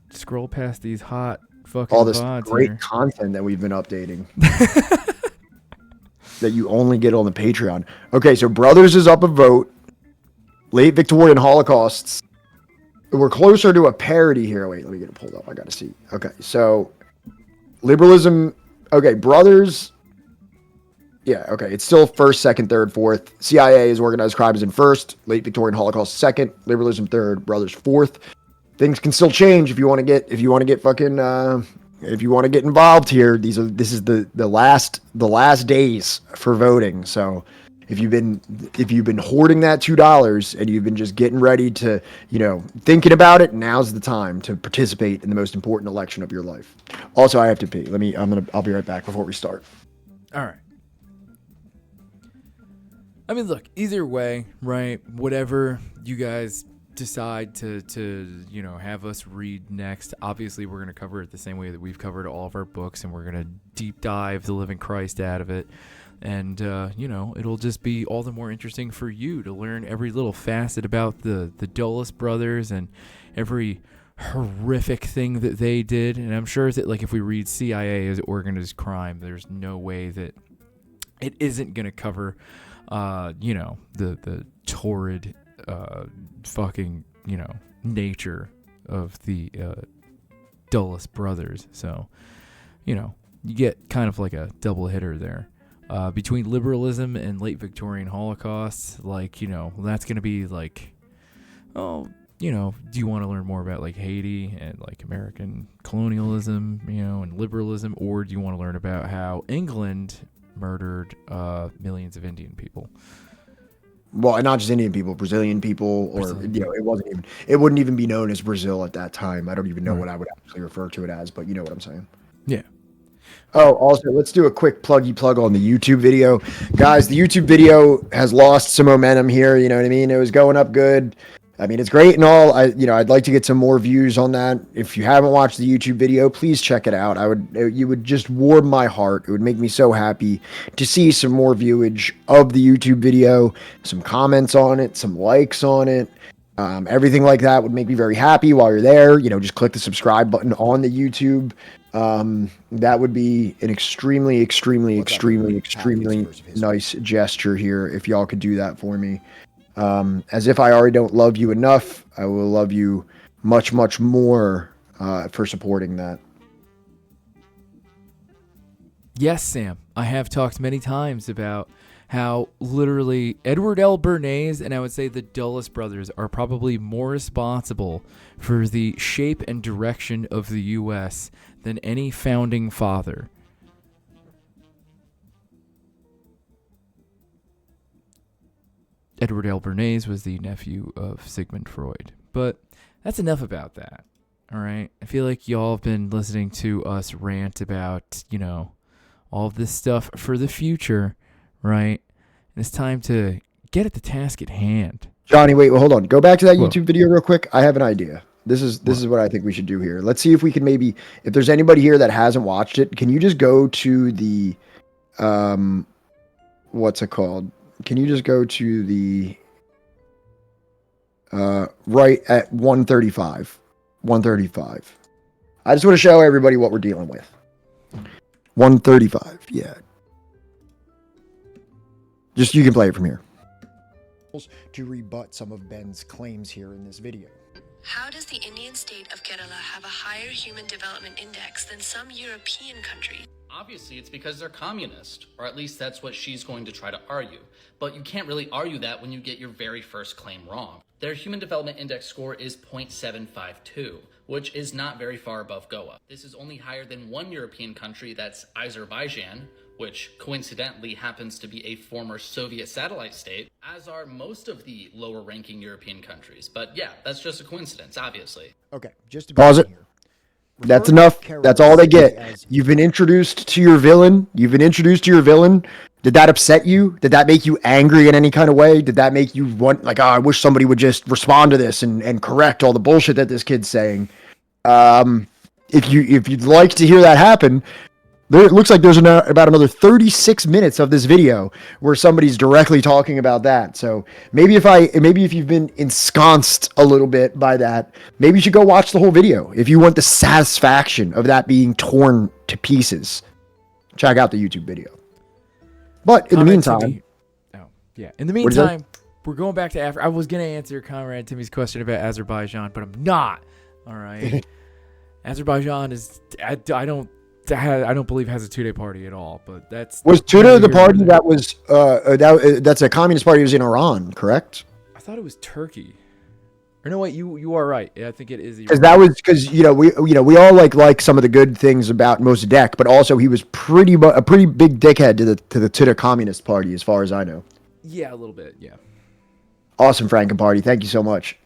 scroll past these hot fucking All this VODs great here. content that we've been updating that you only get on the Patreon. Okay, so Brothers is up a vote. Late Victorian Holocausts. We're closer to a parody here. Wait, let me get it pulled up. I gotta see. Okay, so liberalism. Okay, Brothers. Yeah, okay. It's still first, second, third, fourth. CIA is organized crimes in first. Late Victorian Holocaust second. Liberalism third. Brothers fourth. Things can still change if you want to get involved here. This is the last days for voting. So if you've been hoarding that $2 and you've been just getting ready to, thinking about it, now's the time to participate in the most important election of your life. Also, I have to pee. I'll be right back before we start. All right. I mean, look, either way, right? Whatever you guys decide to have us read next, obviously we're going to cover it the same way that we've covered all of our books, and we're going to deep dive the living Christ out of it. And, it'll just be all the more interesting for you to learn every little facet about the Dulles brothers and every horrific thing that they did. And I'm sure that, like, if we read CIA as organized crime, there's no way that it isn't going to cover, the torrid fucking, nature of the Dulles brothers. So, you get kind of like a double hitter there. Between liberalism and late Victorian Holocaust, that's going to be like, do you want to learn more about like Haiti and like American colonialism, and liberalism, or do you want to learn about how England murdered millions of Indian people? Well, and not just Indian people, Brazilian people, or it wouldn't even be known as Brazil at that time. I don't even know what I would actually refer to it as, but you know what I'm saying. Yeah. Oh, also, let's do a quick plug on the YouTube video. Guys, the YouTube video has lost some momentum here, you know what I mean? It was going up good. I mean, it's great and all. I'd like to get some more views on that. If you haven't watched the YouTube video, please check it out. You would just warm my heart. It would make me so happy to see some more viewage of the YouTube video, some comments on it, some likes on it. Everything like that would make me very happy. While you're there, just click the subscribe button on the YouTube. That would be an extremely nice gesture here if y'all could do that for me. As if I already don't love you enough, I will love you much, much more for supporting that. Yes, Sam. I have talked many times about how literally Edward L. Bernays and I would say the Dulles brothers are probably more responsible for the shape and direction of the U.S. than any founding father. Edward L. Bernays was the nephew of Sigmund Freud. But that's enough about that, all right? I feel like y'all have been listening to us rant about, all of this stuff for the future, right? And it's time to get at the task at hand. Johnny, wait, well, hold on. Go back to that YouTube video real quick. I have an idea. This is what I think we should do here. Let's see if we can maybe, if there's anybody here that hasn't watched it, can you just go to the, what's it called? Can you just go to the, right at 135? 135. I just want to show everybody what we're dealing with. 135, yeah. Just, you can play it from here. To rebut some of Ben's claims here in this video. How does the Indian state of Kerala have a higher human development index than some European countries? Obviously, it's because they're communist, or at least that's what she's going to try to argue. But you can't really argue that when you get your very first claim wrong. Their Human Development Index score is 0.752, which is not very far above Goa. This is only higher than one European country, that's Azerbaijan, which coincidentally happens to be a former Soviet satellite state, as are most of the lower-ranking European countries. But yeah, that's just a coincidence, obviously. Okay, just to pause it. That's enough. That's all they get. You've been introduced to your villain. Did that upset you? Did that make you angry in any kind of way? Did that make you want, like, oh, I wish somebody would just respond to this and correct all the bullshit that this kid's saying? If you'd like to hear that happen, it looks like there's about another 36 minutes of this video where somebody's directly talking about that. So maybe if you've been ensconced a little bit by that, maybe you should go watch the whole video. If you want the satisfaction of that being torn to pieces, check out the YouTube video. But in the meantime, we're going back to Africa. I was gonna answer Conrad Timmy's question about Azerbaijan, but I'm not. All right, Azerbaijan is I don't believe has a two-day party at all, but was Tuda the party that was that's a communist party was in Iran, correct? I thought it was Turkey. Or no, wait, you are right. Yeah, I think it is. Because we all like some of the good things about Mossadegh, but also he was a pretty big dickhead to the Tuda Communist Party, as far as I know. Yeah, a little bit. Yeah. Awesome, Frankenparty. Thank you so much.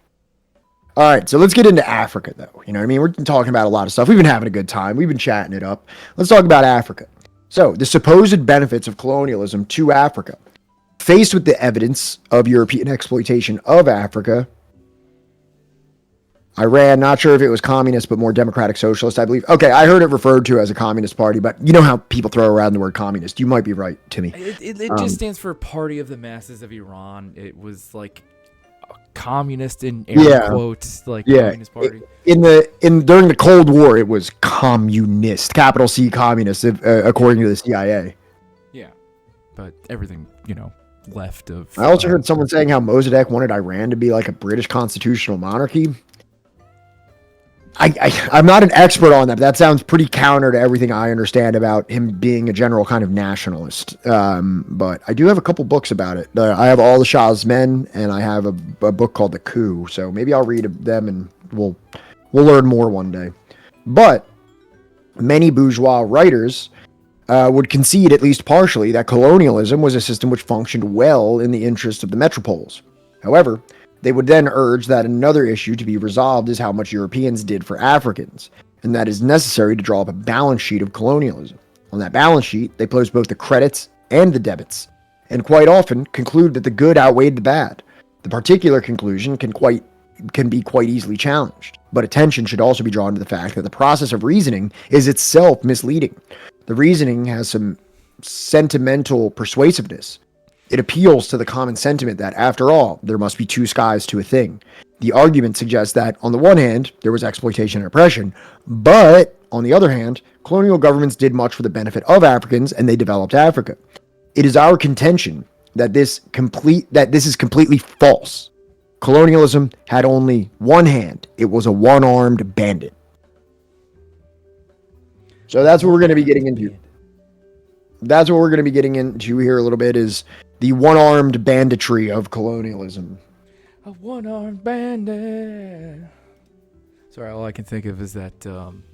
All right, so let's get into Africa, though. You know what I mean? We're talking about a lot of stuff. We've been having a good time. We've been chatting it up. Let's talk about Africa. So, the supposed benefits of colonialism to Africa. Faced with the evidence of European exploitation of Africa, Iran, not sure if it was communist, but more democratic socialist, I believe. Okay, I heard it referred to as a communist party, but you know how people throw around the word communist. You might be right, Timmy. It just stands for Party of the Masses of Iran. It was like communist in air quotes, Communist Party. During the Cold War, it was communist, capital C communist, according to the CIA. Yeah, but everything left of. I also heard someone saying how Mossadegh wanted Iran to be like a British constitutional monarchy. I'm not an expert on that, but that sounds pretty counter to everything I understand about him being a general kind of nationalist. But I do have a couple books about it. I have All the Shah's Men, and I have a book called The Coup. So maybe I'll read them, and we'll learn more one day. But many bourgeois writers would concede, at least partially, that colonialism was a system which functioned well in the interest of the metropoles. However, they would then urge that another issue to be resolved is how much Europeans did for Africans, and that is necessary to draw up a balance sheet of colonialism. On that balance sheet, they place both the credits and the debits, and quite often conclude that the good outweighed the bad. The particular conclusion can be quite easily challenged, but attention should also be drawn to the fact that the process of reasoning is itself misleading. The reasoning has some sentimental persuasiveness. It appeals to the common sentiment that, after all, there must be two skies to a thing. The argument suggests that, on the one hand, there was exploitation and oppression, but, on the other hand, colonial governments did much for the benefit of Africans, and they developed Africa. It is our contention that this is completely false. Colonialism had only one hand. It was a one-armed bandit. So that's what we're going to be getting into. That's what we're going to be getting into here a little bit, is the one-armed banditry of colonialism. A one-armed bandit. Sorry, all I can think of is that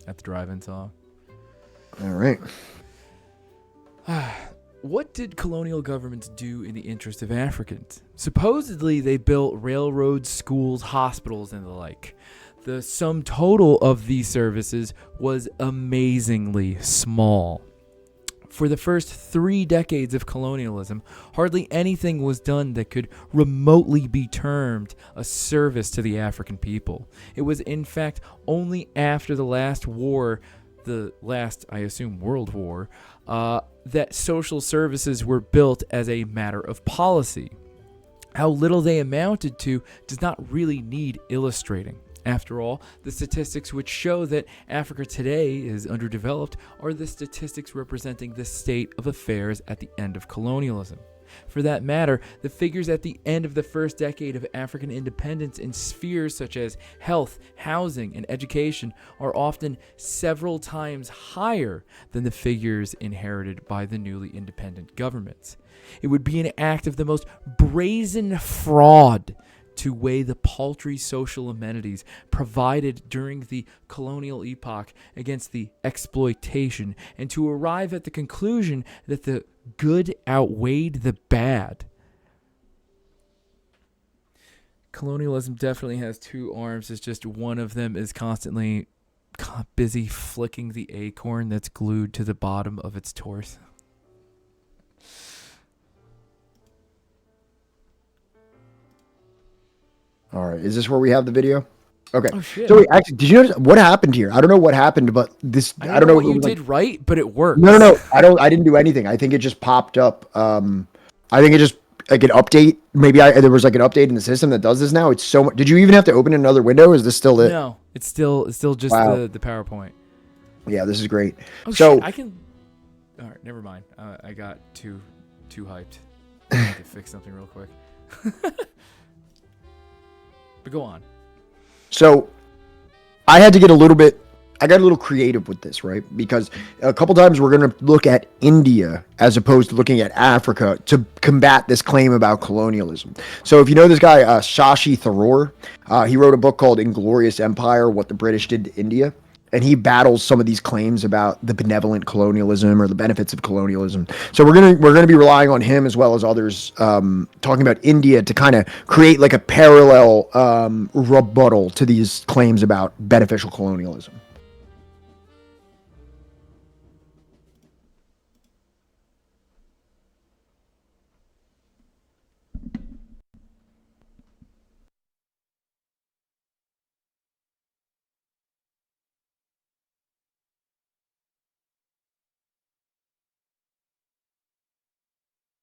at the drive-in song. All right. What did colonial governments do in the interest of Africans? Supposedly, they built railroads, schools, hospitals, and the like. The sum total of these services was amazingly small. For the first 3 decades of colonialism, hardly anything was done that could remotely be termed a service to the African people. It was, in fact, only after the last war, I assume, World War, that social services were built as a matter of policy. How little they amounted to does not really need illustrating. After all, the statistics which show that Africa today is underdeveloped are the statistics representing the state of affairs at the end of colonialism. For that matter, the figures at the end of the first decade of African independence in spheres such as health, housing, and education are often several times higher than the figures inherited by the newly independent governments. It would be an act of the most brazen fraud to weigh the paltry social amenities provided during the colonial epoch against the exploitation, and to arrive at the conclusion that the good outweighed the bad. Colonialism definitely has two arms. It's just one of them is constantly busy flicking the acorn that's glued to the bottom of its torso. All right, is this where we have the video? Okay. Oh, shit. So wait, actually, did you notice what happened here? I don't know what happened, but this I don't know what you like, did right, but it worked. No. I didn't do anything. I think it just popped up. I think it just like an update. Maybe there was like an update in the system that does this now. It's so much. Did you even have to open another window? Or is this still it? No, it's still just Wow. the PowerPoint. Yeah, this is great. Oh, so shit, I can. All right, never mind. I got too hyped. I need to fix something real quick. But go on. So I had to get I got a little creative with this, right? Because a couple times we're going to look at India as opposed to looking at Africa to combat this claim about colonialism. So if you know this guy, Shashi Tharoor, he wrote a book called Inglorious Empire, What the British Did to India. And he battles some of these claims about the benevolent colonialism or the benefits of colonialism. So we're gonna be relying on him as well as others talking about India to kind of create like a parallel rebuttal to these claims about beneficial colonialism.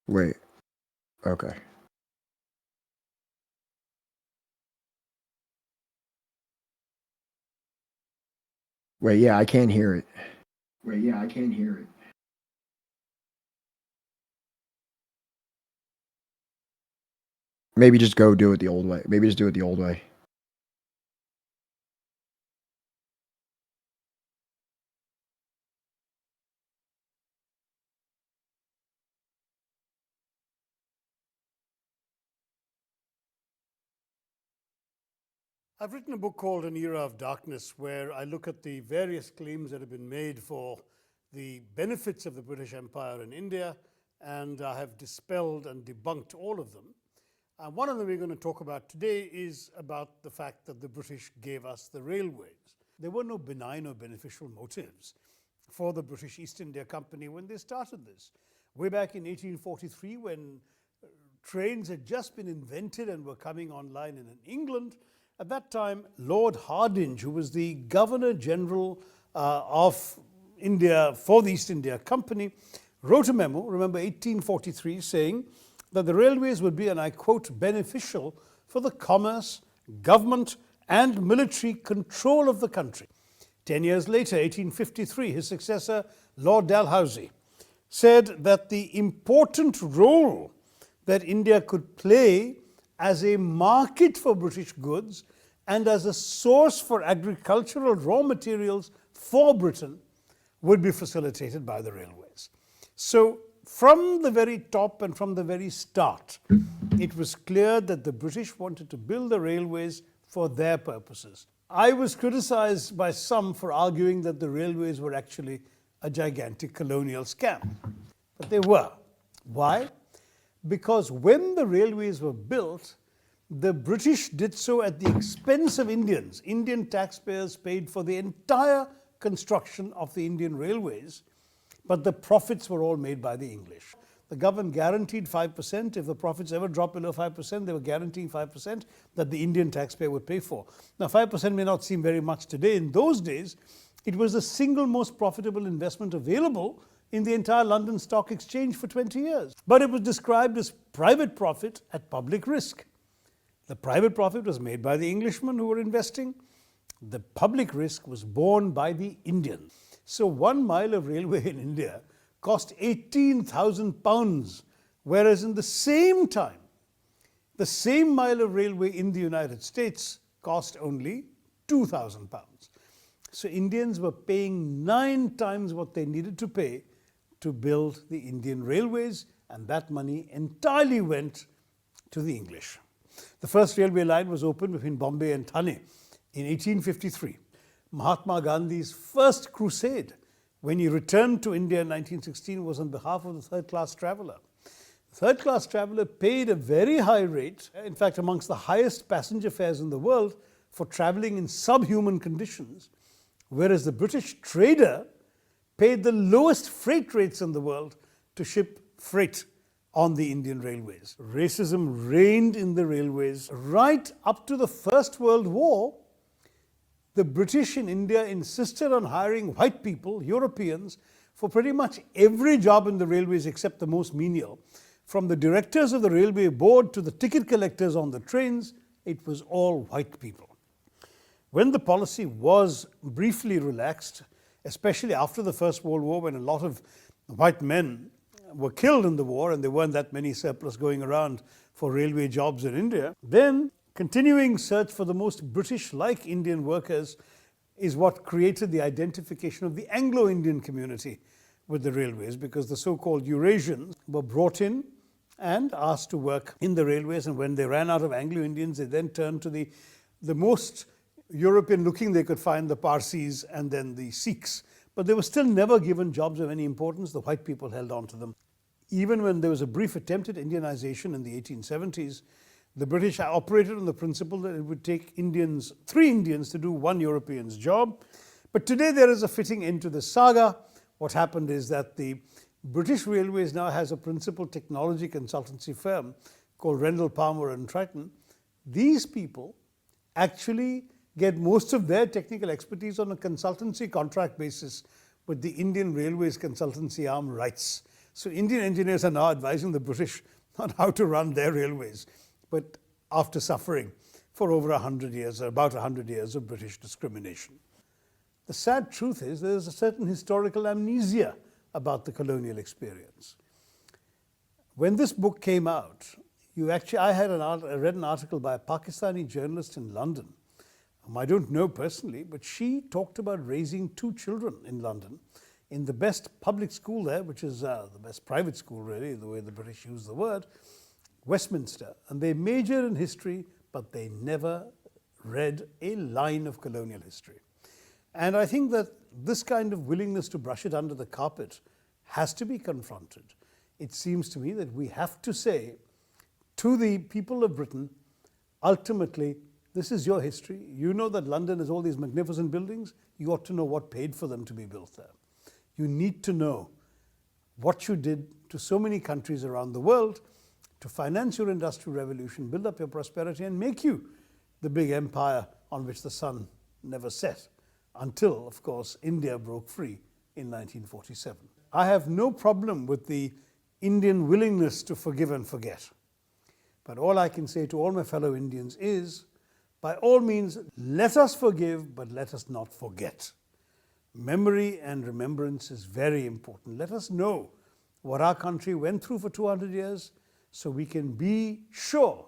Wait. Okay. Wait, yeah, I can't hear it. Maybe just go do it the old way. Maybe just do it the old way. I've written a book called An Era of Darkness, where I look at the various claims that have been made for the benefits of the British Empire in India, and I have dispelled and debunked all of them. One of them we're going to talk about today is about the fact that the British gave us the railways. There were no benign or beneficial motives for the British East India Company when they started this. Way back in 1843, when trains had just been invented and were coming online in England, at that time, Lord Hardinge, who was the Governor General of India for the East India Company, wrote a memo, remember 1843, saying that the railways would be, and I quote, beneficial for the commerce, government, and military control of the country. 10 years later, 1853, his successor, Lord Dalhousie, said that the important role that India could play as a market for British goods and as a source for agricultural raw materials for Britain would be facilitated by the railways. So from the very top and from the very start, it was clear that the British wanted to build the railways for their purposes. I was criticized by some for arguing that the railways were actually a gigantic colonial scam, but they were. Why? Because when the railways were built, the British did so at the expense of Indians. Indian taxpayers paid for the entire construction of the Indian railways, but the profits were all made by the English. The government guaranteed 5%. If the profits ever dropped below 5%, they were guaranteeing 5% that the Indian taxpayer would pay for. Now, 5% may not seem very much today. In those days, it was the single most profitable investment available in the entire London Stock Exchange for 20 years. But it was described as private profit at public risk. The private profit was made by the Englishmen who were investing. The public risk was borne by the Indians. So 1 mile of railway in India cost £18,000 Whereas in the same time, the same mile of railway in the United States cost only £2,000. So Indians were paying 9 times what they needed to pay to build the Indian railways, and that money entirely went to the English. The first railway line was opened between Bombay and Thane in 1853. Mahatma Gandhi's first crusade, when he returned to India in 1916, was on behalf of the third-class traveller. The third-class traveller paid a very high rate, in fact amongst the highest passenger fares in the world, for travelling in subhuman conditions, whereas the British trader paid the lowest freight rates in the world to ship freight on the Indian railways. Racism reigned in the railways right up to the First World War. The British in India insisted on hiring white people, Europeans, for pretty much every job in the railways except the most menial. From the directors of the railway board to the ticket collectors on the trains, it was all white people. When the policy was briefly relaxed, especially after the First World War, when a lot of white men were killed in the war and there weren't that many surplus going around for railway jobs in India, then continuing search for the most British-like Indian workers is what created the identification of the Anglo-Indian community with the railways, because the so-called Eurasians were brought in and asked to work in the railways, and when they ran out of Anglo-Indians, they then turned to the most European-looking they could find, the Parsis and then the Sikhs. But they were still never given jobs of any importance. The white people held on to them. Even when there was a brief attempt at Indianization in the 1870s, the British operated on the principle that it would take 3 Indians to do 1 European's job. But today there is a fitting end to the saga. What happened is that the British Railways now has a principal technology consultancy firm called Rendell Palmer and Triton. These people actually get most of their technical expertise on a consultancy contract basis with the Indian Railways consultancy arm RITES. So Indian engineers are now advising the British on how to run their railways, but after suffering for over 100 years, or about 100 years of British discrimination. The sad truth is there is a certain historical amnesia about the colonial experience. When this book came out, I read an article by a Pakistani journalist in London, whom I don't know personally, but she talked about raising 2 children in London in the best public school there, which is the best private school really, the way the British use the word, Westminster. And they majored in history, but they never read a line of colonial history. And I think that this kind of willingness to brush it under the carpet has to be confronted. It seems to me that we have to say to the people of Britain, ultimately, this is your history. You know that London has all these magnificent buildings. You ought to know what paid for them to be built there. You need to know what you did to so many countries around the world to finance your industrial revolution, build up your prosperity, and make you the big empire on which the sun never set, until, of course, India broke free in 1947. I have no problem with the Indian willingness to forgive and forget. But all I can say to all my fellow Indians is, by all means, let us forgive, but let us not forget. Memory and remembrance is very important. Let us know what our country went through for 200 years so we can be sure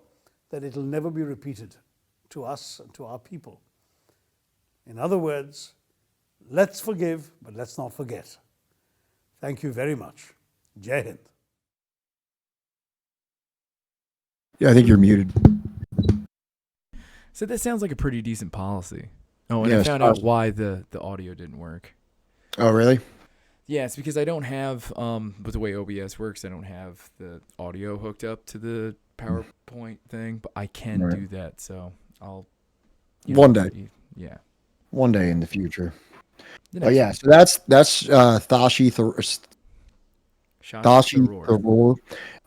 that it will never be repeated to us and to our people. In other words, let's forgive, but let's not forget. Thank you very much. Jai Hind. Yeah, I think you're muted. So that sounds like a pretty decent policy. Oh, and Yeah, I found out why the audio didn't work. Oh, really? Yeah, it's because I don't have, with the way OBS works, I don't have the audio hooked up to the PowerPoint thing, but I can Right. do that, so I'll... One day. Yeah. One day in the future. The But next yeah, one. so that's Thashi Shashi Tharoor.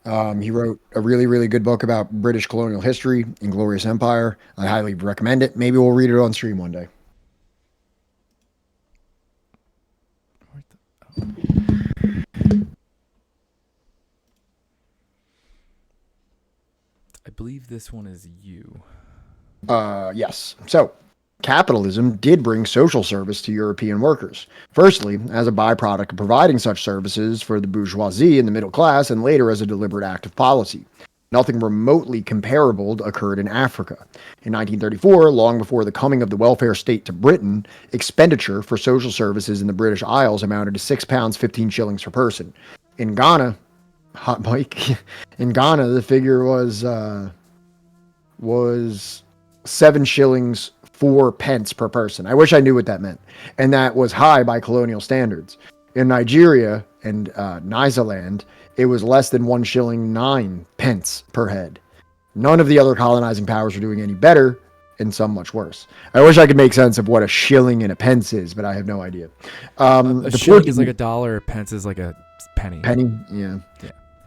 Tharoor. He wrote a really, really good book about British colonial history, Inglorious Empire. I highly recommend it. Maybe we'll read it on stream one day. I believe this one is you. Yes. So capitalism did bring social service to European workers. Firstly, as a byproduct of providing such services for the bourgeoisie and the middle class, and later as a deliberate act of policy. Nothing remotely comparable occurred in Africa. In 1934, long before the coming of the welfare state to Britain, expenditure for social services in the British Isles amounted to £6, 15 shillings per person. In Ghana, hot Mike, in Ghana, the figure was 7 shillings 4 pence per person. I wish I knew what that meant. And that was high by colonial standards. In Nigeria and Nyasaland, it was less than 1 shilling 9 pence per head. None of the other colonizing powers were doing any better, and some much worse. I wish I could make sense of what a shilling and a pence is, but I have no idea. A shilling is like $1, a pence is like a penny. Penny, yeah.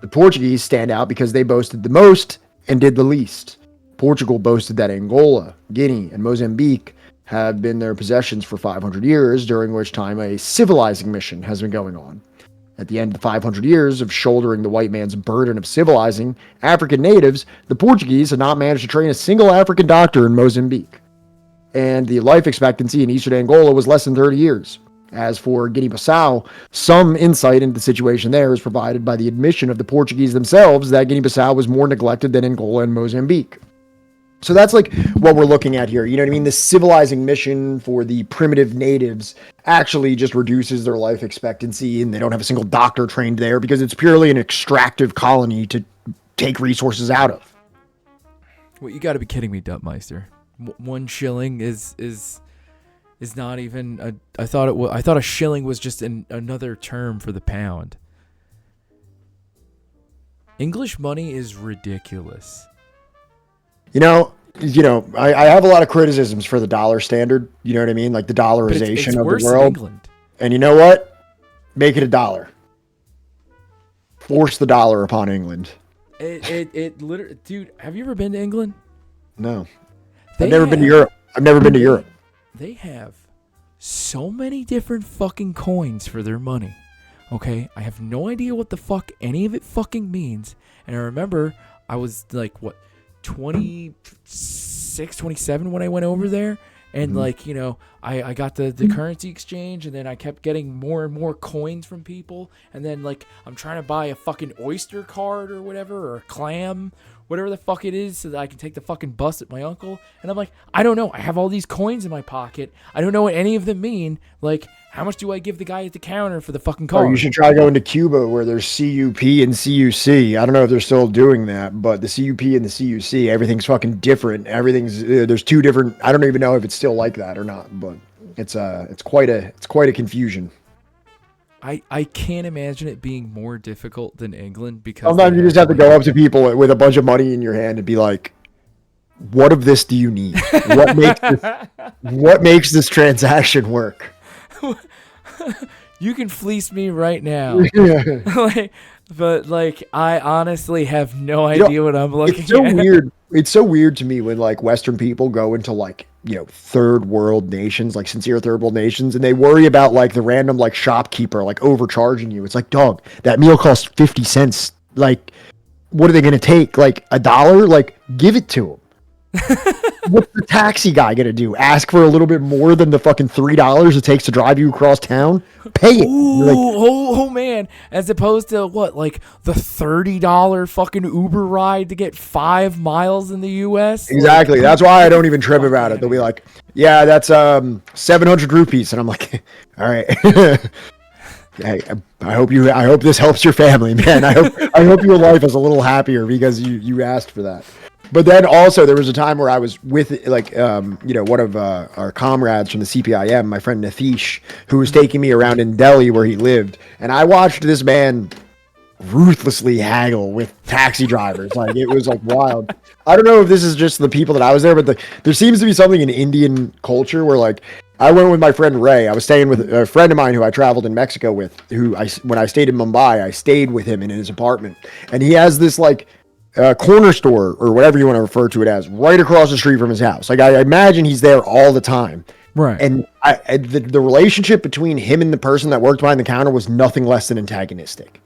The Portuguese stand out because they boasted the most and did the least. Portugal boasted that Angola, Guinea, and Mozambique have been their possessions for 500 years, during which time a civilizing mission has been going on. At the end of the 500 years of shouldering the white man's burden of civilizing African natives, the Portuguese had not managed to train a single African doctor in Mozambique. And the life expectancy in eastern Angola was less than 30 years. As for Guinea-Bissau, some insight into the situation there is provided by the admission of the Portuguese themselves that Guinea-Bissau was more neglected than Angola and Mozambique. So that's like what we're looking at here. You know what I mean? The civilizing mission for the primitive natives actually just reduces their life expectancy, and they don't have a single doctor trained there because it's purely an extractive colony to take resources out of. Well, you got to be kidding me, Dutmeister. 1 shilling is not even I thought a shilling was just another term for the pound. English money is ridiculous. You know, I have a lot of criticisms for the dollar standard. You know what I mean? Like the dollarization it's of worse the in world. England. And you know what? Make it $1. Force the dollar upon England. It literally, dude, have you ever been to England? No. I've never been to Europe. I've never been to Europe. They have so many different fucking coins for their money. Okay? I have no idea what the fuck any of it fucking means. And I remember I was like, 26, 27 when I went over there. And I got the currency exchange, and then I kept getting more and more coins from people. And then I'm trying to buy a fucking oyster card or whatever, or a clam, whatever the fuck it is, so that I can take the fucking bus at my uncle. And I'm like, I don't know. I have all these coins in my pocket. I don't know what any of them mean. How much do I give the guy at the counter for the fucking card? Oh, you should try going to Cuba where there's CUP and CUC. I don't know if they're still doing that, but the CUP and the CUC, everything's fucking different. Everything's there's 2 different. I don't even know if it's still like that or not, but it's quite a confusion. I can't imagine it being more difficult than England, because sometimes you just have to go up to people with a bunch of money in your hand and be like, "What of this do you need? What makes this transaction work?" You can fleece me right now. But I honestly have no idea what I'm looking at. Weird. It's so weird to me when Western people go into third world nations, sincere third world nations, and they worry about the random shopkeeper overcharging you. It's like, dog, that meal costs 50 cents. What are they gonna take? $1? Give it to them. What's the taxi guy gonna do? Ask for a little bit more than the fucking $3 it takes to drive you across town? Pay it. Oh man! As opposed to the $30 fucking Uber ride to get 5 miles in the U.S. Exactly. That's why I don't even trip about it. They'll be like, "Yeah, that's 700 rupees," and I'm like, "All right." Hey, I hope this helps your family, man. I hope your life is a little happier because you asked for that. But then also there was a time where I was with one of our comrades from the CPIM, my friend Nathish, who was taking me around in Delhi where he lived, and I watched this man ruthlessly haggle with taxi drivers. It was wild. I don't know if this is just the people that I was there, but there seems to be something in Indian culture where I went with my friend Ray. I was staying with a friend of mine who I traveled in Mexico with, when I stayed in Mumbai, I stayed with him in his apartment, and he has this corner store or whatever you want to refer to it as right across the street from his house. I imagine he's there all the time. Right. And the relationship between him and the person that worked behind the counter was nothing less than antagonistic.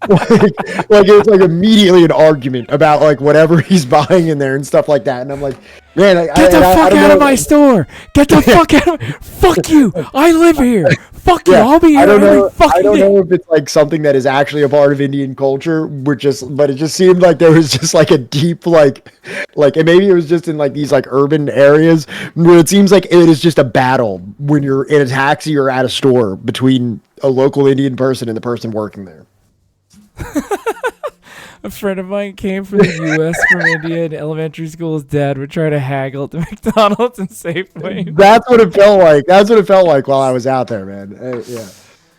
like it's like immediately an argument about like whatever he's buying in there and stuff like that. And I'm like, man, Get the fuck out of my store! Get the fuck out of fuck you! I live here! Fuck you! I'll be here every fucking I don't day. know if it's like something that is actually a part of Indian culture. But it just seemed like there was just like a deep and maybe it was just in like these like urban areas where it seems like it is just a battle when you're in a taxi or at a store between a local Indian person and the person working there. A friend of mine came from the U.S. from India in elementary school. His dad would try to haggle at the McDonald's and Safeway. That's what it felt like. That's what it felt like while I was out there, man. Yeah.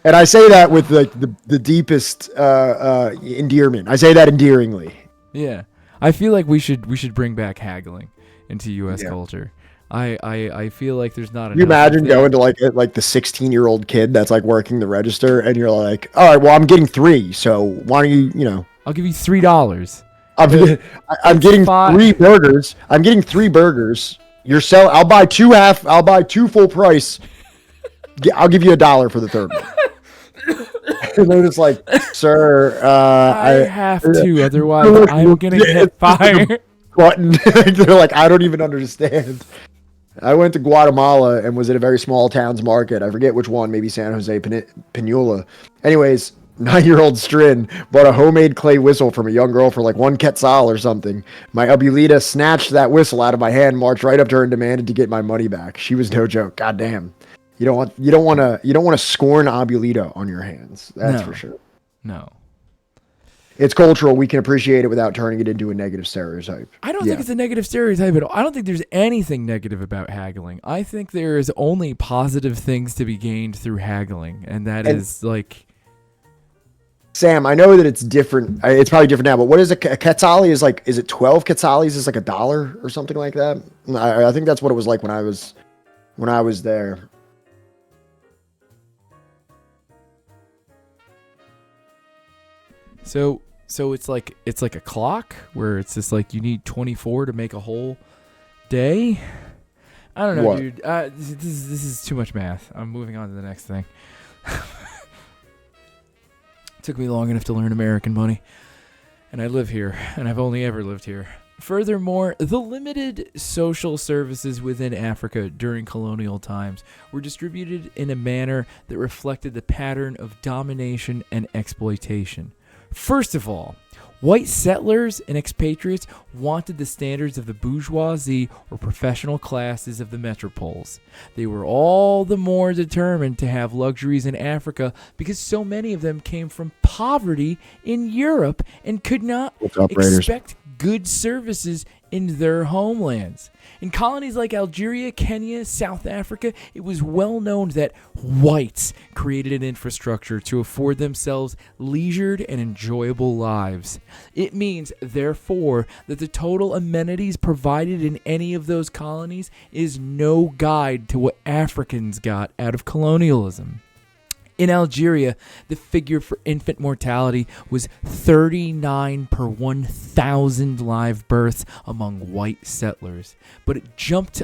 And I say that with like the deepest endearment. I say that endearingly. Yeah, I feel like we should bring back haggling into U.S. culture. I feel like there's not enough. You imagine going to like the 16-year-old kid that's like working the register, and you're like, all right, well, I'm getting 3, so why don't you I'll give you $3. I'm getting 3 burgers. I'm getting 3 burgers. I'll buy 2 I'll buy 2 full price. I'll give you $1 for the third one. And they're just like, sir, I have to, otherwise I'm gonna get fired. Button. They're like, I don't even understand. I went to Guatemala and was at a very small town's market. I forget which one, maybe San Jose Pinula. Anyways, 9-year-old Strin bought a homemade clay whistle from a young girl for like 1 quetzal or something. My abuelita snatched that whistle out of my hand, marched right up to her and demanded to get my money back. She was no joke. God damn. You don't want to scorn abuelita on your hands. That's for sure. No. It's cultural. We can appreciate it without turning it into a negative stereotype. I don't think it's a negative stereotype at all. I don't think there's anything negative about haggling. I think there is only positive things to be gained through haggling, and is like... Sam, I know that it's different. It's probably different now, but what is a quetzal? Is it 12 quetzales? Is like $1 or something like that? I think that's what it was like when I was there. So it's like a clock where it's just like you need 24 to make a whole day. I don't know, dude. This is too much math. I'm moving on to the next thing. Took me long enough to learn American money, and I live here, and I've only ever lived here. Furthermore, the limited social services within Africa during colonial times were distributed in a manner that reflected the pattern of domination and exploitation. First of all, white settlers and expatriates wanted the standards of the bourgeoisie or professional classes of the metropoles. They were all the more determined to have luxuries in Africa because so many of them came from poverty in Europe and could not expect good services in their homelands. In colonies like Algeria, Kenya, South Africa, it was well known that whites created an infrastructure to afford themselves leisured and enjoyable lives. It means, therefore, that the total amenities provided in any of those colonies is no guide to what Africans got out of colonialism. In Algeria, the figure for infant mortality was 39 per 1,000 live births among white settlers, but it jumped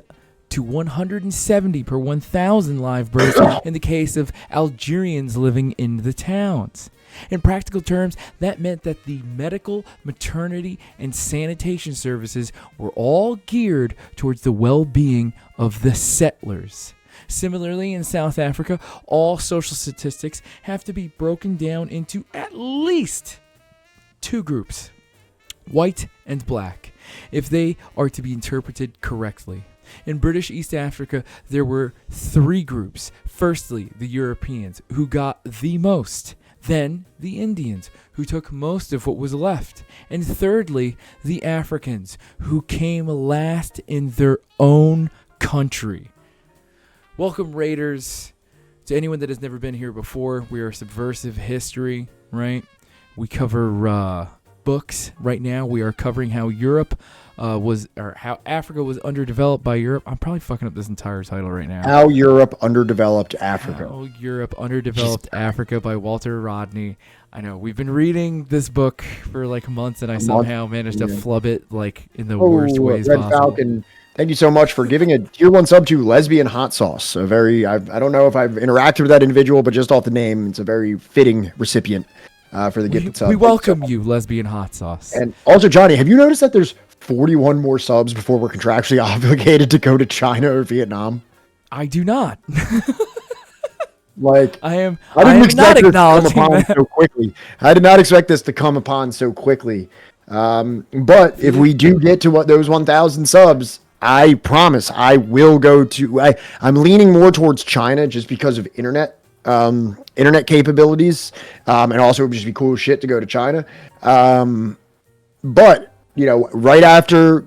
to 170 per 1,000 live births in the case of Algerians living in the towns. In practical terms, that meant that the medical, maternity, and sanitation services were all geared towards the well-being of the settlers. Similarly, in South Africa, all social statistics have to be broken down into at least 2 groups, white and black, if they are to be interpreted correctly. In British East Africa, there were 3 groups. Firstly, the Europeans, who got the most. Then, the Indians, who took most of what was left. And thirdly, the Africans, who came last in their own country. Welcome, Raiders. To anyone that has never been here before, we are Subversive History, right? We cover books. Right now, we are covering how how Africa was underdeveloped by Europe. I'm probably fucking up this entire title right now. How Europe Underdeveloped Africa. How Europe Underdeveloped Africa by Walter Rodney. I know, we've been reading this book for like months, and I somehow managed to flub it like in the worst ways Red possible. Falcon. Thank you so much for giving a tier 1 sub to Lesbian Hot Sauce. I don't know if I've interacted with that individual, but just off the name, it's a very fitting recipient. for the gifted sub. We welcome you, lesbian hot sauce. And also, Johnny, have you noticed that there's 41 more subs before we're contractually obligated to go to China or Vietnam? I do not. Like, I am not not expect this to come acknowledging upon that. so quickly. I did not expect this to come upon so quickly. But if we do get to those 1,000 subs, I promise I will go to. I'm leaning more towards China just because of internet capabilities, and also it would just be cool as shit to go to China. But you know, right after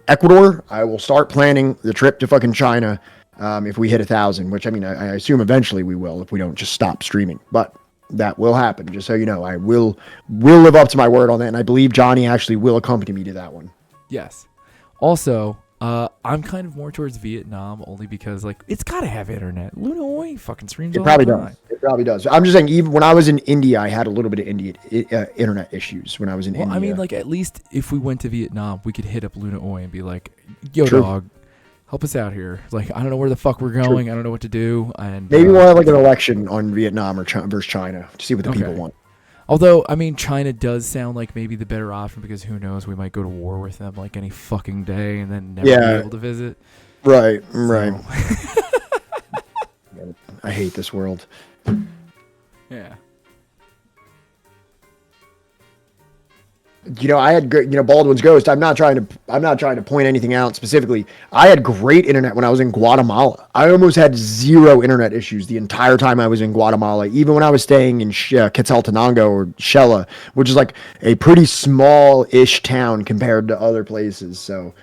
Ecuador, I will start planning the trip to fucking China. If we hit 1,000, which I mean, I assume eventually we will if we don't just stop streaming. But that will happen. Just so you know, I will live up to my word on that, and I believe Johnny actually will accompany me to that one. Yes. Also, I'm kind of more towards Vietnam only because like it's gotta have internet. Luna Oi fucking streams. It probably does. It probably does. I'm just saying, even when I was in India, I had a little bit of internet issues when I was in India. I mean, like at least if we went to Vietnam, we could hit up Luna Oi and be like, "Yo, True. dog, help us out here. Like, I don't know where the fuck we're going. I don't know what to do." And maybe we'll have like an election on Vietnam or versus China to see what the people want. Although, I mean, China does sound like maybe the better option because who knows, we might go to war with them like any fucking day and then never be able to visit. Right. I hate this world. Yeah. You know, I had great, Baldwin's Ghost. I'm not trying to point anything out specifically. I had great internet when I was in Guatemala. I almost had zero internet issues the entire time I was in Guatemala. Even when I was staying in Quetzaltenango or Shela, which is like a pretty small-ish town compared to other places. So,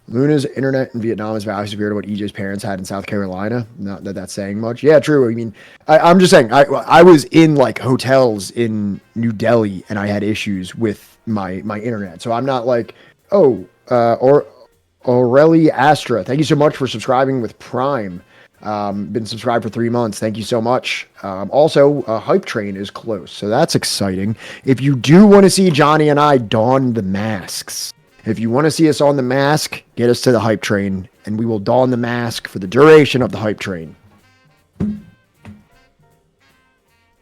Luna's internet in Vietnam is vastly superior to what EJ's parents had in South Carolina. Not that that's saying much. Yeah, true. I mean, I'm just saying, I was in like hotels in New Delhi and I had issues with my internet. So I'm not like, Aurelie Astra, thank you so much for subscribing with Prime. Been subscribed for 3 months. Thank you so much. Also, Hype Train is close, so that's exciting. If you do want to see Johnny and I don the masks, if you want to see us on the mask, get us to the Hype Train, and we will don the mask for the duration of the Hype Train.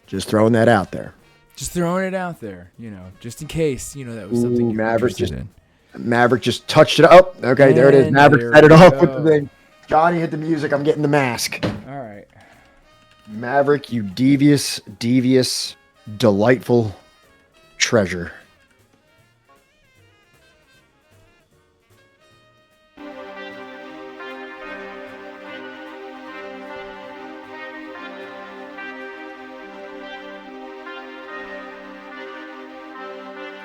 Just throwing that out there. Just throwing it out there, just in case, that was something you were interested in. Maverick just touched it up. Okay, there it is. Maverick set it off with the thing. Johnny hit the music. I'm getting the mask. All right. Maverick, you devious, delightful treasure.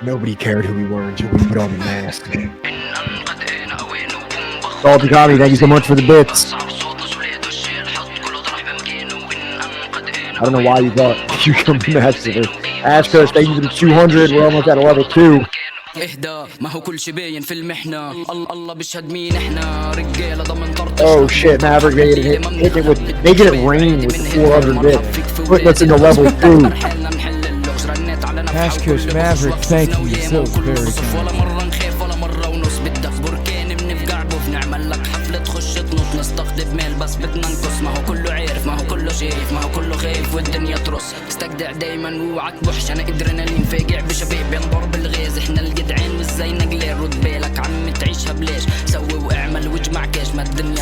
Nobody cared who we were until we put on the mask. Salty Comedy, thank you so much for the bits. I don't know why you thought you could match with her. Ash Coach, thank you for the 200. We're almost at a level 2. Oh shit, Maverick making it rain with 400 bits. Putting us into level 2. Ash Kush Maverick, thank you so very kind. بس بدنا نقص ما هو كله عارف ما هو كله شايف ما هو كله خايف والدنيا ترص استجدع دايما ووعك بوحش انا ادرينالين فاجع بشباب ينضرب الغاز احنا الجدعان والزينة قليل رد بالك عم تعيشها بلاش سوي واعمل واجمع كاش ما الدنيا I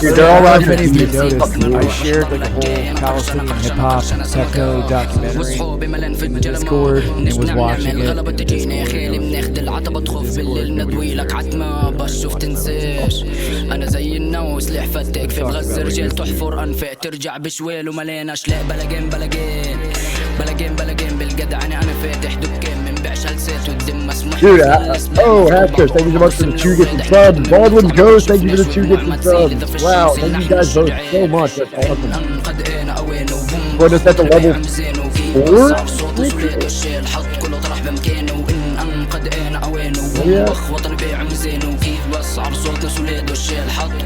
shared like a whole Palestinian hip-hop techno documentary in the Discord and was watching it in the Discord. بناخد العتبة تخوف بالليل ندوي لك عتمة بشوف تنساش انا زي النوس سلاح فتاك في بغزة رجال تحفر انفاق ترجع بشوال وملينا اشلاء بلاجين بالجدعنة انا فاتح دكان من بيعش هلسات والدم مسموح. Dude, Hatchers, thank you so much for the 2 gifted subs. Baldwin's Ghost, thank you for the 2 gifted subs. Wow, thank you guys both so much. That's awesome. Putting us at the level 4?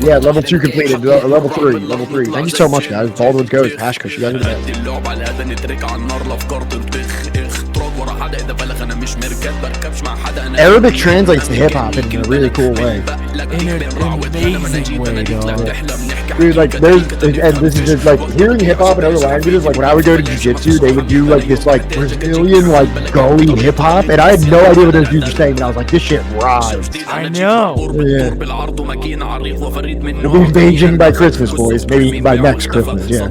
Yeah, level 2 completed. Level 3. Thank you so much, guys. Baldwin's Ghost, Hashkush, you guys are the best. Arabic translates to hip hop in a really cool way. In an amazing way, dog. Dude, like and this is just like hearing hip hop in other languages. Like when I would go to jiu-jitsu, they would do like this like Brazilian like gully hip hop, and I had no idea what those dudes were saying. And I was like, this shit rhymes. I know. Yeah. We'll be Beijing by Christmas, boys. Maybe by next Christmas. Yeah.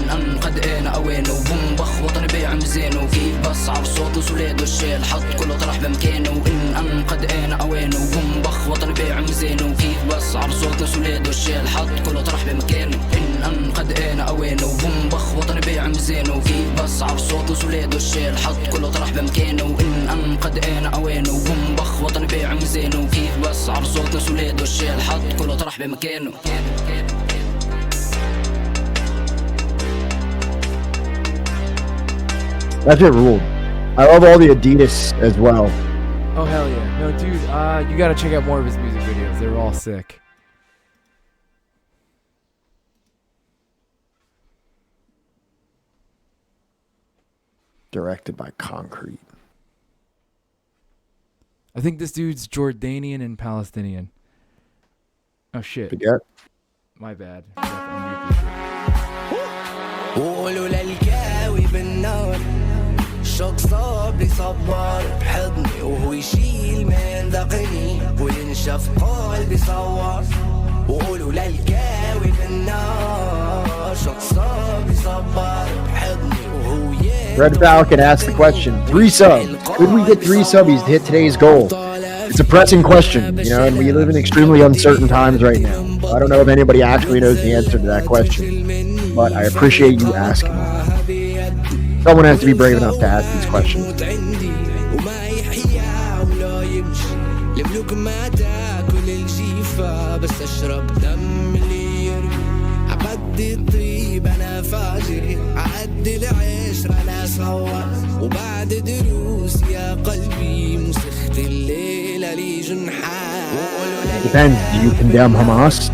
إن قد أنا أوانه وبنبخ وطني بيعم زينه وكيف بصعب صوت وسولاد والشيل حط كله طرح بمكانه إن قد أنا أوانه وبنبخ وطني بيعم زينه وكيف بصعب صوت وسولاد والشيل حط كله طرح بمكانه إن قد أنا أوانه وبنبخ وطني بيعم زينه وكيف بصعب صوت وسولاد والشيل حط كله طرح بمكانه إن قد أنا أوانه وبنبخ وطني بيعم زينه وكيف بصعب صوت وسولاد والشيل حط كله طرح بمكانه. That shit ruled. I love all the Adidas as well. Oh hell yeah. No, dude, you gotta check out more of his music videos. They're all sick. Directed by Concrete. I think this dude's Jordanian and Palestinian. Oh shit. Forget. My bad. قولوا للكاوي بالنار شوك صاب لي صبار بحضني وهو يشيل من ذقني وينشف قلبي صوار وقولوا للكاوي بالنار شوك صاب لي صبار بحضني وهو Red Falcon asked the question, 3 subs. Could we get 3 subbies to hit today's goal? It's a pressing question, you know, and we live in extremely uncertain times right now. I don't know if anybody actually knows the answer to that question, but I appreciate you asking. Someone has to be brave enough to ask these questions. وبعد دروس يا قلبي مسخت الليلة لي جنحان. Depends. Do you condemn Hamas?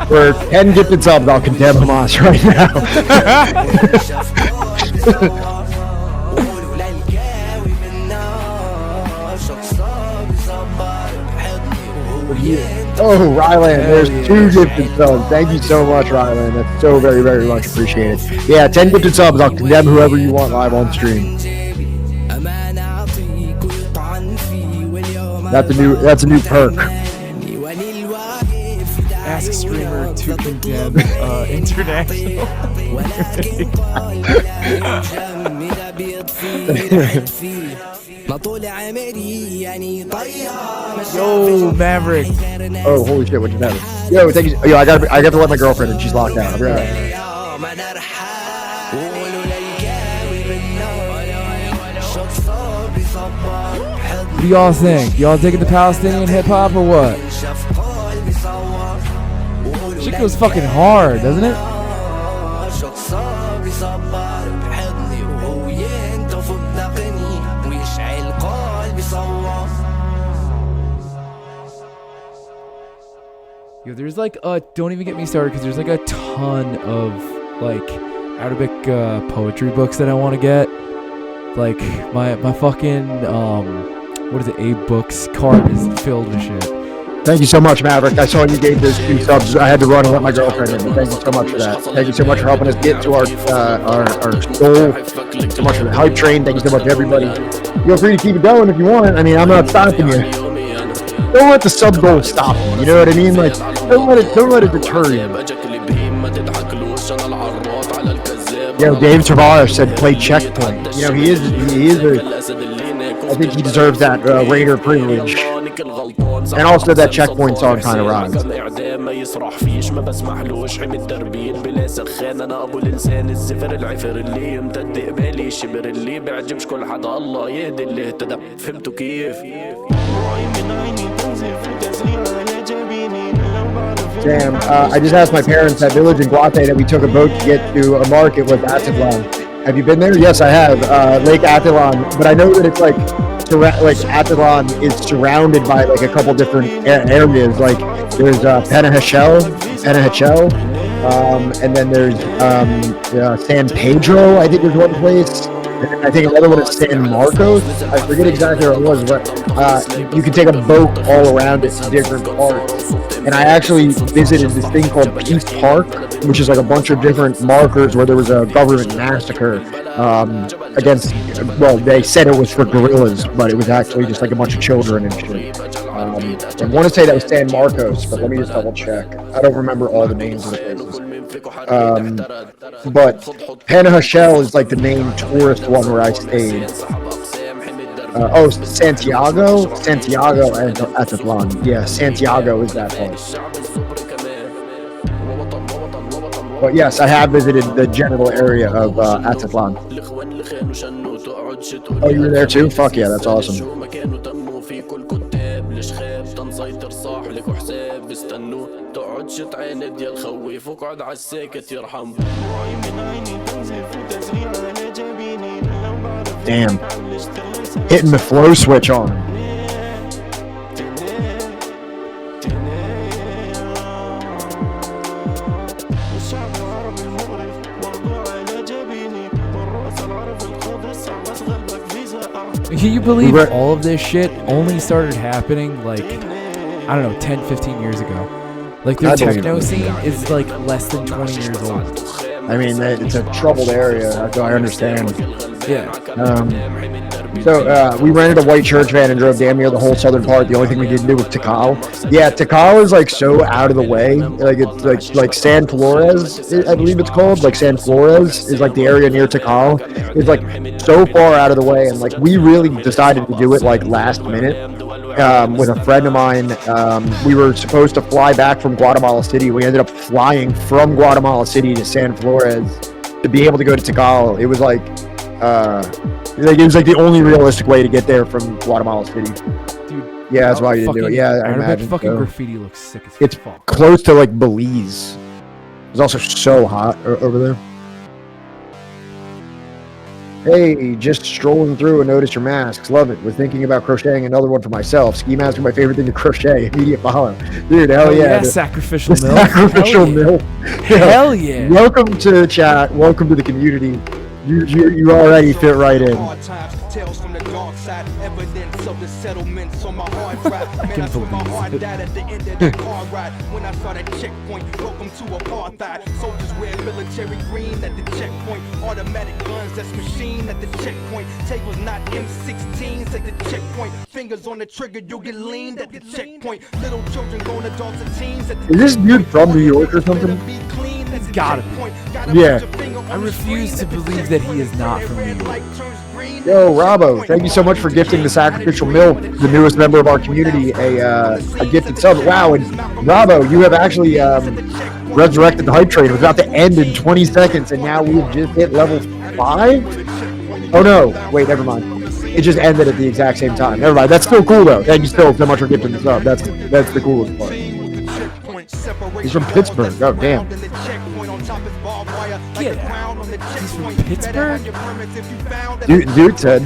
For 10 gifted subs, I'll condemn Hamas right now. Oh, Ryland, there's 2 gifted subs. Thank you so much, Ryland. That's so very, very much appreciated. Yeah, 10 gifted subs. I'll condemn whoever you want live on stream. That's a new perk. Ask streamer to condemn international. Yo, Maverick. Oh, holy shit! What just happened? Yo, thank you. Yo, I got to let my girlfriend in. She's locked out. I'll be right back. What do y'all think? Y'all taking the Palestinian hip hop or what? Shit goes fucking hard, doesn't it? Yo, there's like don't even get me started because there's like a ton of like Arabic poetry books that I want to get. Like my fucking what is it? Abe Books cart is filled with shit. Thank you so much, Maverick. I saw you gave those 2 subs. I had to run and let my girlfriend in, but thank you so much for that. Thank you so much for helping us get to our goal. Thank you so much for the hype train. Thank you so much, everybody. Feel free to keep it going if you want. I mean, I'm not stopping you. Don't let the sub goal stop you. You know what I mean? Like, don't let it deter you. Yo, Dave Tavares said play Checkpoint. You know, he is I think he deserves that Raider privilege. And also that Checkpoint song kind of rhymes. Damn, I just asked my parents that village in Guate that we took a boat to get to a market was acid line. Have you been there? Yes, I have. Lake Athlon, but I know that it's like Athlon is surrounded by like a couple different areas. Like there's Penahachel, and then there's San Pedro. I think there's one place. I think another one is San Marcos. I forget exactly where it was, but you can take a boat all around it to different parts. And I actually visited this thing called Peace Park, which is like a bunch of different markers where there was a government massacre against, well, they said it was for guerrillas, but it was actually just like a bunch of children and shit. I want to say that was San Marcos, but let me just double check. I don't remember all the names of the places. But Penahachel is like the main tourist one where I stayed. Santiago and Athlon. Yeah, Santiago is that place. But yes, I have visited the general area of Athlon. Oh, you were there too? Fuck yeah, that's awesome. Damn. Hitting the flow switch on. Can you believe all of this shit only started happening like, I don't know, 10, 15 years ago? Like the techno scene is like less than 20 years old. I mean, it's a troubled area, so I understand. Yeah. So we rented a white church van and drove damn near the whole southern part. The only thing we didn't do was Tikal. Yeah, Tikal is like so out of the way. Like it's like San Flores, I believe it's called. Like San Flores is like the area near Tikal. It's like so far out of the way, and like we really decided to do it like last minute. With a friend of mine, we were supposed to fly back from Guatemala City. We ended up flying from Guatemala City to San Flores to be able to go to Tikal. It was like it was like the only realistic way to get there from Guatemala City. Dude, yeah, that's why you didn't do it. Yeah, I imagine. Fucking so. Graffiti looks sick as It's fuck. close to like Belize. It's also so hot over there. Hey, just strolling through and noticed your masks. Love it. Was thinking about crocheting another one for myself. Ski masks are my favorite thing to crochet. Immediate follow. Dude, hell yeah. Sacrificial milk. Sacrificial milk. Hell yeah. Welcome to chat. Welcome to the community. You already fit right in. Tales from the dark side, evidence of the settlements on my hard drive. Man, I swear my heart died at the end of the car ride. When I saw that checkpoint, welcome to apartheid. Soldiers wear military green at the checkpoint. Automatic guns, that's machine at the checkpoint. Tables not M16s at the checkpoint. Fingers on the trigger, you'll get leaned at the checkpoint. Little children going adults and teens at the Is this dude from New York or something? He's gotta be. Yeah. I refuse to believe that he is not from New York. Yo, Robbo, thank you so much for gifting the sacrificial milk, the newest member of our community, a gifted sub. Wow, and Robbo, you have actually resurrected the hype train. It was about to end in 20 seconds, and now we've just hit level 5? Oh no, wait, never mind. It just ended at the exact same time. Never mind, that's still cool though. Thank you still so much for gifting the sub. That's the coolest part. He's from Pittsburgh, oh damn. Get out. He's from Pittsburgh? Dude said.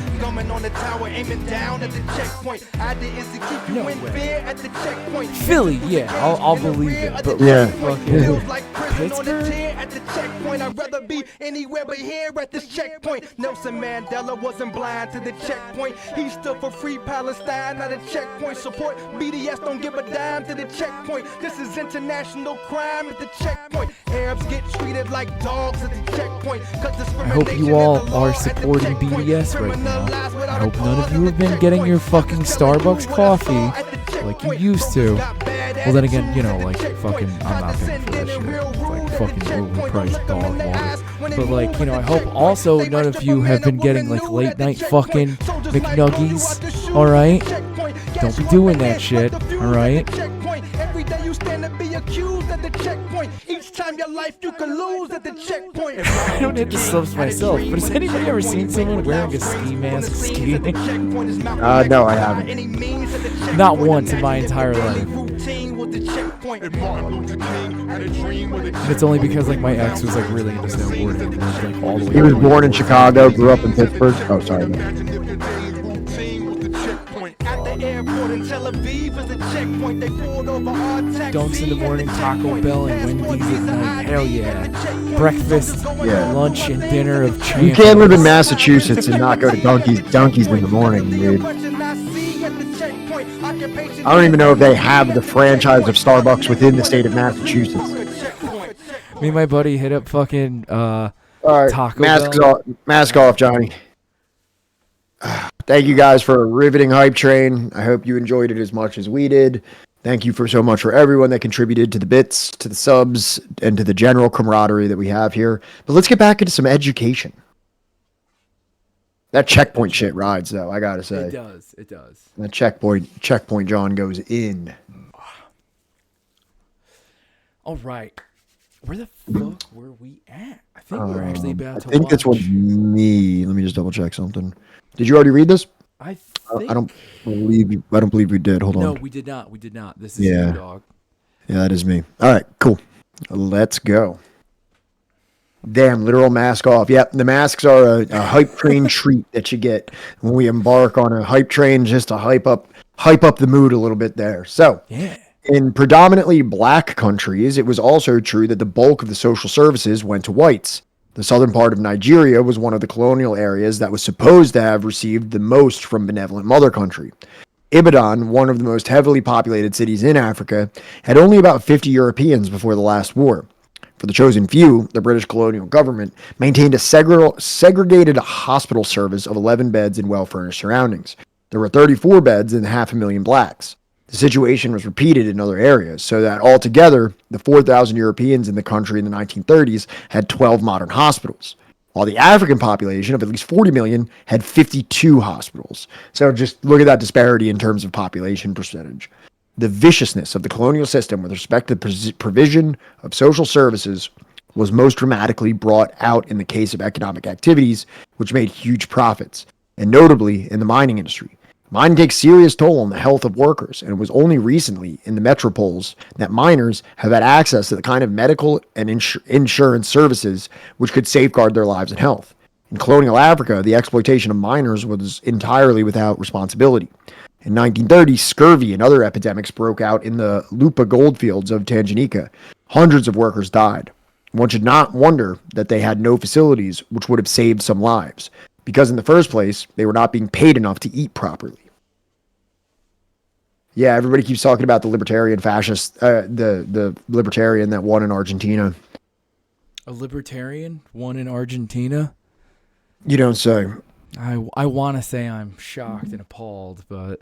No way. Philly, yeah, I'll believe it. But yeah. Pittsburgh? At the checkpoint, I'd rather be anywhere but here at this checkpoint. Nelson Mandela wasn't blind to the checkpoint. He stood for free Palestine, not a checkpoint. Support BDS, don't give a dime to the checkpoint. This is international crime at the checkpoint. Arabs get treated like dogs at the checkpoint. I hope you all are supporting BDS right now. I hope none of you have been getting your fucking Starbucks coffee like you used to. Well, then again, you know, like, fucking, I'm not paying for that shit. Like, fucking overpriced dog water. But, like, you know, I hope also none of you have been getting, like, late night fucking McNuggies, alright? Don't be doing that shit, alright? Every day you stand to be accused at the checkpoint. Each time your life you can lose at the checkpoint. I don't hit the subs myself, but has anybody ever seen someone wearing a ski mask skiing? No, I haven't. Not once in my entire life. was the checkpoint. And Martin Luther King had a dream with a And it's only because like my ex was like really into snowboarding and lived like all the way. He was born in Chicago, grew up in Pittsburgh. Oh, sorry. At the airport in Tel Aviv is a checkpoint. They pulled over our taxi. Dunks in the morning, Taco Bell, and Wendy's at night. Hell yeah. Breakfast, lunch, and dinner of champions. You can't live in Massachusetts and not go to Dunkies in the morning, dude. I don't even know if they have the franchise of Starbucks within the state of Massachusetts. Me and my buddy hit up fucking All right, Taco Bell. Mask off, Johnny. Thank you guys for a riveting hype train. I hope you enjoyed it as much as we did. Thank you so much for everyone that contributed to the bits, to the subs, and to the general camaraderie that we have here. But let's get back into some education. That checkpoint shit rides, though, I gotta say. It does. It does. That checkpoint John goes in. All right. Where the fuck were we at? I think we're actually about to I think watch. this one's me. Let me just double check something. Did you already read this? I don't believe we did. Hold on. No, we did not. We did not. This is Yeah. you, dog. Yeah, that is me. All right, cool. Let's go. Damn, literal mask off. Yep, the masks are a hype train treat that you get when we embark on a hype train just to hype up the mood a little bit there. So, yeah. In predominantly black countries, it was also true that the bulk of the social services went to whites. The southern part of Nigeria was one of the colonial areas that was supposed to have received the most from benevolent mother country. Ibadan, one of the most heavily populated cities in Africa, had only about 50 Europeans before the last war. For the chosen few, the British colonial government maintained a segregated hospital service of 11 beds in well-furnished surroundings. There were 34 beds and 500,000 blacks. The situation was repeated in other areas, so that altogether, the 4,000 Europeans in the country in the 1930s had 12 modern hospitals, while the African population of at least 40 million had 52 hospitals. So just look at that disparity in terms of population percentage. The viciousness of the colonial system with respect to the provision of social services was most dramatically brought out in the case of economic activities, which made huge profits, and notably in the mining industry. Mining takes serious toll on the health of workers, and it was only recently in the metropoles that miners have had access to the kind of medical and insurance services which could safeguard their lives and health. In colonial Africa, the exploitation of miners was entirely without responsibility. In 1930, scurvy and other epidemics broke out in the Lupa goldfields of Tanganyika. Hundreds of workers died. One should not wonder that they had no facilities which would have saved some lives, because in the first place, they were not being paid enough to eat properly. Yeah, everybody keeps talking about the libertarian fascist, the libertarian that won in Argentina. A libertarian won in Argentina? You don't say. I want to say I'm shocked and appalled, but...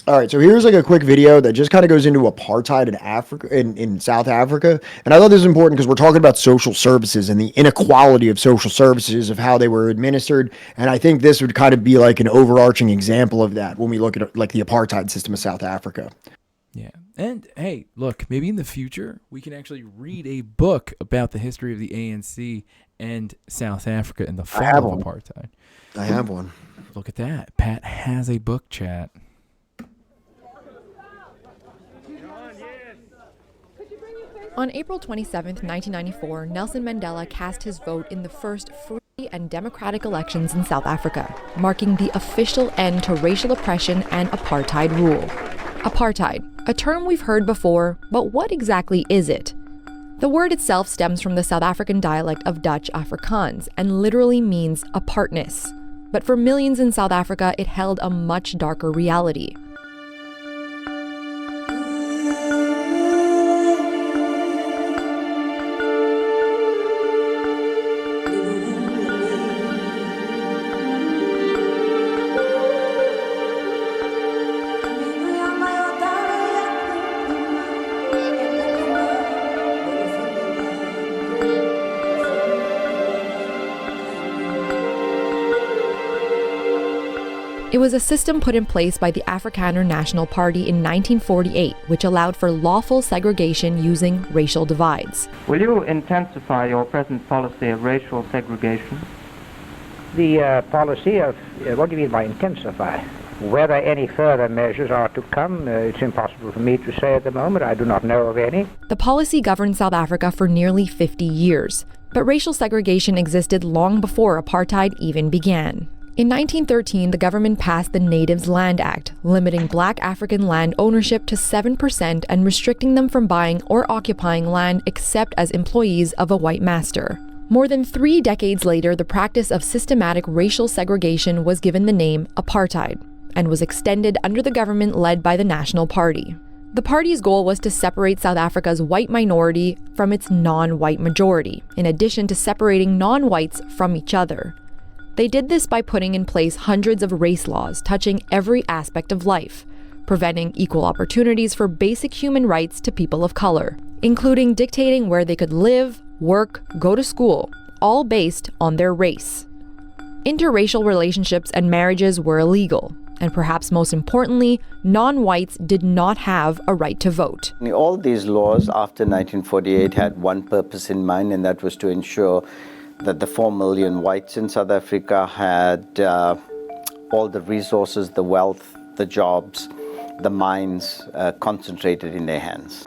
All right, so here's like a quick video that just kind of goes into apartheid in Africa, in South Africa. And I thought this is important because we're talking about social services and the inequality of social services, of how they were administered. And I think this would kind of be like an overarching example of that when we look at like the apartheid system of South Africa. Yeah. And hey, look, maybe in the future we can actually read a book about the history of the ANC and South Africa and the fall of apartheid. I have one. Look at that. Pat has a book, chat. On April 27, 1994, Nelson Mandela cast his vote in the first free and democratic elections in South Africa, marking the official end to racial oppression and apartheid rule. Apartheid, a term we've heard before, but what exactly is it? The word itself stems from the South African dialect of Dutch Afrikaans and literally means apartness. But for millions in South Africa, it held a much darker reality. It was a system put in place by the Afrikaner National Party in 1948, which allowed for lawful segregation using racial divides. Will you intensify your present policy of racial segregation? The policy of, what do you mean by intensify? Whether any further measures are to come, it's impossible for me to say at the moment. I do not know of any. The policy governed South Africa for nearly 50 years, but racial segregation existed long before apartheid even began. In 1913, the government passed the Natives Land Act, limiting black African land ownership to 7% and restricting them from buying or occupying land except as employees of a white master. More than 3 decades later, the practice of systematic racial segregation was given the name apartheid and was extended under the government led by the National Party. The party's goal was to separate South Africa's white minority from its non-white majority, in addition to separating non-whites from each other. They did this by putting in place hundreds of race laws touching every aspect of life, preventing equal opportunities for basic human rights to people of color, including dictating where they could live, work, go to school, all based on their race. Interracial relationships and marriages were illegal, and perhaps most importantly, non-whites did not have a right to vote. All these laws after 1948 had one purpose in mind, and that was to ensure that the 4 million whites in South Africa had all the resources, the wealth, the jobs, the mines concentrated in their hands.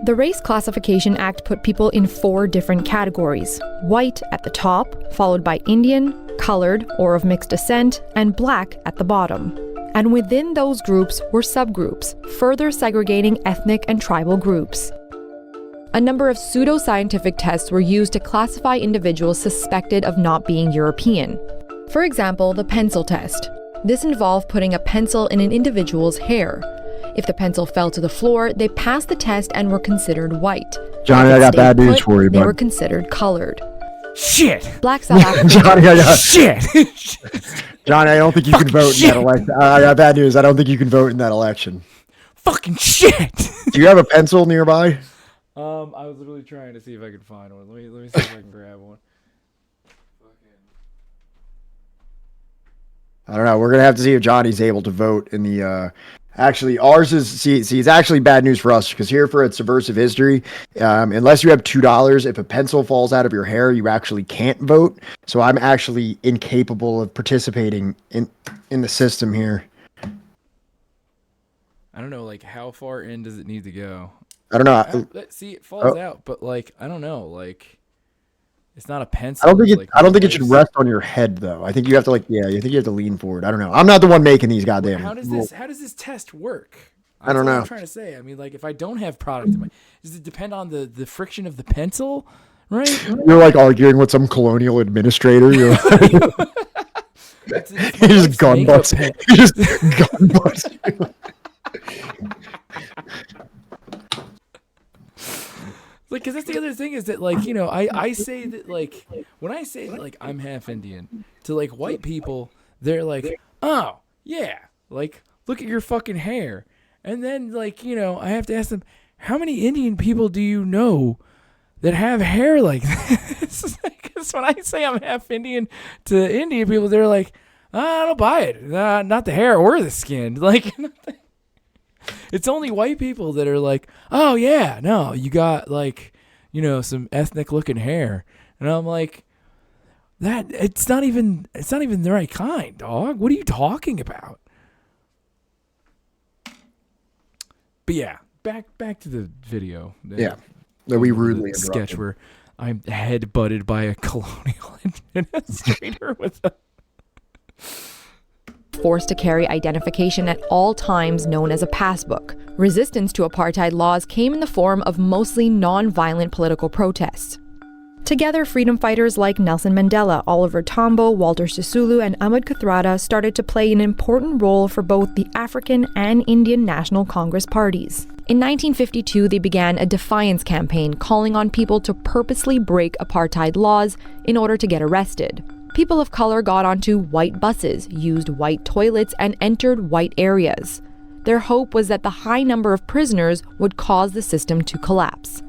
The Race Classification Act put people in 4 different categories: white at the top, followed by Indian, colored or of mixed descent, and black at the bottom. And within those groups were subgroups, further segregating ethnic and tribal groups. A number of pseudo-scientific tests were used to classify individuals suspected of not being European. For example, the pencil test. This involved putting a pencil in an individual's hair. If the pencil fell to the floor, they passed the test and were considered white. Johnny, I got bad news for you, They bud. were considered colored. Shit! Black South Africans. Johnny, I got Shit! Johnny, I don't think you can vote in that election. I got bad news. I don't think you can vote in that election. Fucking shit! Do you have a pencil nearby? I was literally trying to see if I could find one. Let me see if I can grab one. I don't know. We're gonna have to see if Johnny's able to vote in the. Actually, ours is see. It's actually bad news for us because here for at Subversive History, unless you have $2, if a pencil falls out of your hair, you actually can't vote. So I'm actually incapable of participating in the system here. I don't know, like how far in does it need to go? I don't know. See, it falls out, but like I don't know, like it's not a pencil. I don't think it. Like, I don't think it should rest on your head though. I think you have to I think you have to lean forward. I don't know. I'm not the one making these goddamn. How does this test work? I don't That's what know. I'm trying to say. I mean, like if I don't have product in my, does it depend on the friction of the pencil? Right? You're like arguing with some colonial administrator. You're it's you just gun butts. You just gun butts. Like, because that's the other thing is that, like, you know, I say that, like, when I say that, like, I'm half Indian, to, like, white people, they're like, oh, yeah, like, look at your fucking hair. And then, like, you know, I have to ask them, how many Indian people do you know that have hair like this? Because when I say I'm half Indian to Indian people, they're like, I don't buy it. Not the hair or the skin. Like, it's only white people that are like, oh yeah, no, you got like, you know, some ethnic looking hair. And I'm like, that it's not even the right kind, dog. What are you talking about? But yeah, back to the video. Yeah. That we rudely sketch where I'm head-butted by a colonial administrator with a forced to carry identification at all times known as a passbook. Resistance to apartheid laws came in the form of mostly non-violent political protests. Together, freedom fighters like Nelson Mandela, Oliver Tambo, Walter Sisulu, and Ahmed Kathrada started to play an important role for both the African and Indian National Congress parties. In 1952, they began a defiance campaign calling on people to purposely break apartheid laws in order to get arrested. People of color got onto white buses, used white toilets, and entered white areas. Their hope was that the high number of prisoners would cause the system to collapse.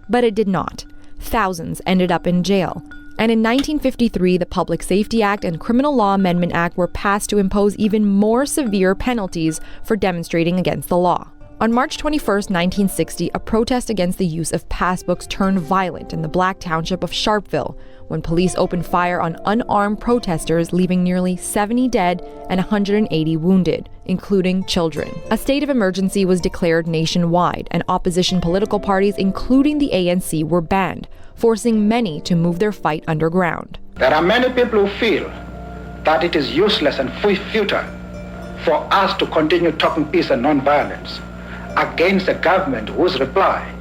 But it did not. Thousands ended up in jail. And in 1953, the Public Safety Act and Criminal Law Amendment Act were passed to impose even more severe penalties for demonstrating against the law. On March 21, 1960, a protest against the use of passbooks turned violent in the black township of Sharpeville when police opened fire on unarmed protesters, leaving nearly 70 dead and 180 wounded, including children. A state of emergency was declared nationwide, and opposition political parties, including the ANC, were banned, forcing many to move their fight underground. There are many people who feel that it is useless and futile for us to continue talking peace and non-violence against a government whose reply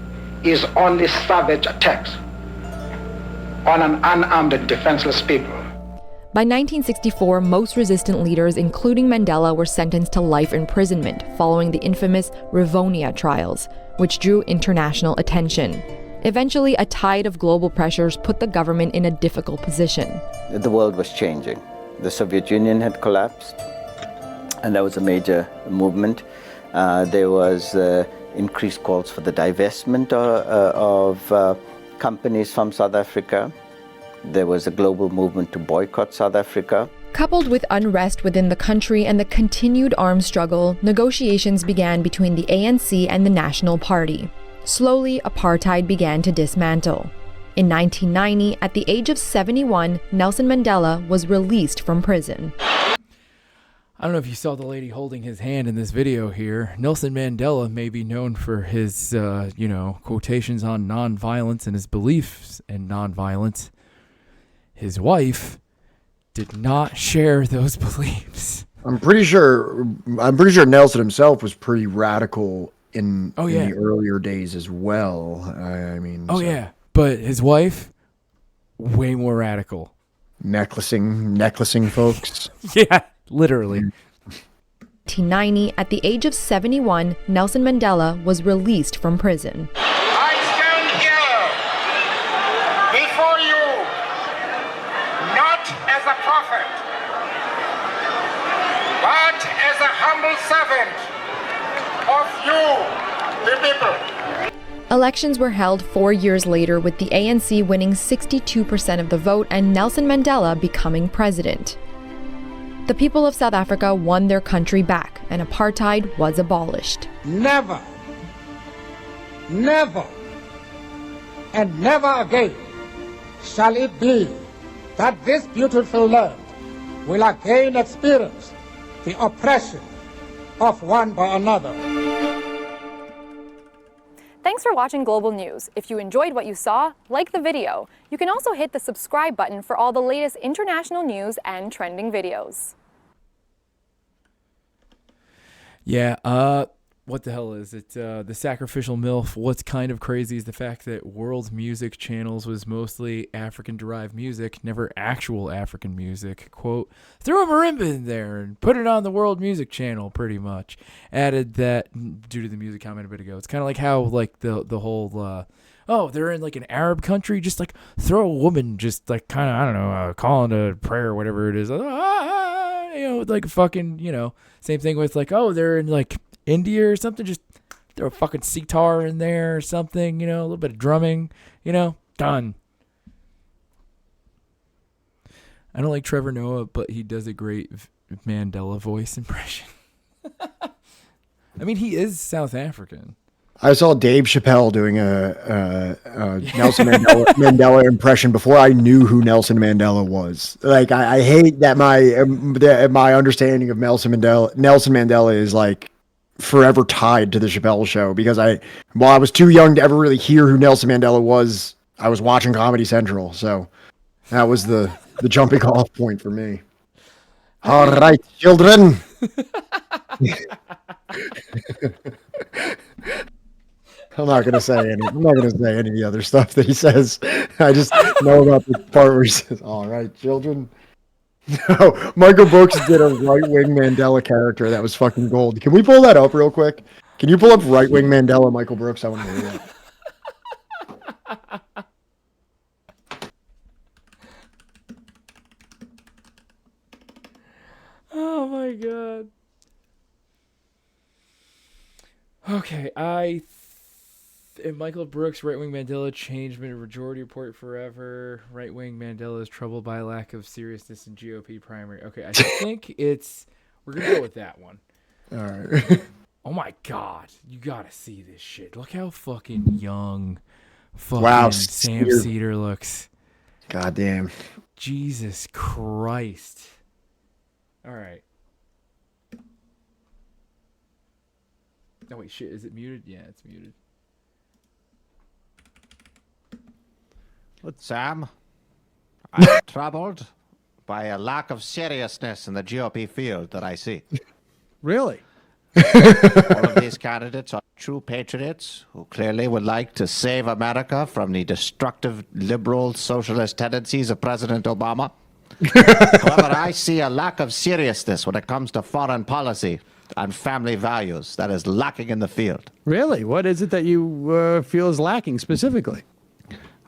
is only savage attacks on an unarmed and defenseless people. By 1964, most resistant leaders, including Mandela, were sentenced to life imprisonment following the infamous Rivonia trials, which drew international attention. Eventually, a tide of global pressures put the government in a difficult position. The world was changing. The Soviet Union had collapsed, and that was a major movement. There was increased calls for the divestment of companies from South Africa. There was a global movement to boycott South Africa. Coupled with unrest within the country and the continued armed struggle, negotiations began between the ANC and the National Party. Slowly, apartheid began to dismantle. In 1990, at the age of 71, Nelson Mandela was released from prison. I don't know if you saw the lady holding his hand in this video here. Nelson Mandela may be known for his, quotations on nonviolence and his beliefs in nonviolence. His wife did not share those beliefs. I'm pretty sure Nelson himself was pretty radical in the earlier days as well. But his wife, way more radical. Necklacing folks. Yeah, literally. 1990, at the age of 71, Nelson Mandela was released from prison. I stand here before you not as a prophet, but as a humble servant of you, the people. Elections were held 4 years later, with the ANC winning 62% of the vote and Nelson Mandela becoming president. The people of South Africa won their country back, and apartheid was abolished. Never, never, and never again shall it be that this beautiful land will again experience the oppression of one by another. Thanks for watching Global News. If you enjoyed what you saw, like the video. You can also hit the subscribe button for all the latest international news and trending videos. Yeah, what the hell is it? The Sacrificial MILF. What's kind of crazy is the fact that World Music Channels was mostly African-derived music, never actual African music. Quote, threw a marimba in there and put it on the World Music Channel, pretty much. Added that, due to the music comment a bit ago, it's kind of like how, like, the whole, they're in, like, an Arab country, just, like, throw a woman, just, like, kind of, I don't know, calling a prayer or whatever it is. Like, fucking, same thing with, like, they're in, like, India or something, just throw a fucking sitar in there or something, a little bit of drumming, done. I don't like Trevor Noah, but he does a great Mandela voice impression. I mean, he is South African. I saw Dave Chappelle doing a Nelson Mandela impression before I knew who Nelson Mandela was. Like, I hate that my understanding of Nelson Mandela is like forever tied to the Chappelle Show, because while I was too young to ever really hear who Nelson Mandela was, I was watching Comedy Central, so that was the jumping off point for me. All right, children. I'm not gonna say any of the other stuff that he says. I just know about the part where he says, "All right, children." No, Michael Brooks did a right-wing Mandela character that was fucking gold. Can we pull that up real quick? Can you pull up right-wing Mandela Michael Brooks? I want to hear that. Oh my god. Okay, Michael Brooks, right-wing Mandela, changed majority report forever. Right-wing Mandela is troubled by lack of seriousness in GOP primary. Okay, I think we're going to go with that one. All right. Oh my god, you got to see this shit. Look how fucking young Sam Cedar looks. Goddamn. Jesus Christ. All right. Oh wait, shit, is it muted? Yeah, it's muted. Sam, I'm troubled by a lack of seriousness in the GOP field that I see. Really? All of these candidates are true patriots who clearly would like to save America from the destructive liberal socialist tendencies of President Obama. However, I see a lack of seriousness when it comes to foreign policy and family values that is lacking in the field. Really? What is it that you feel is lacking specifically?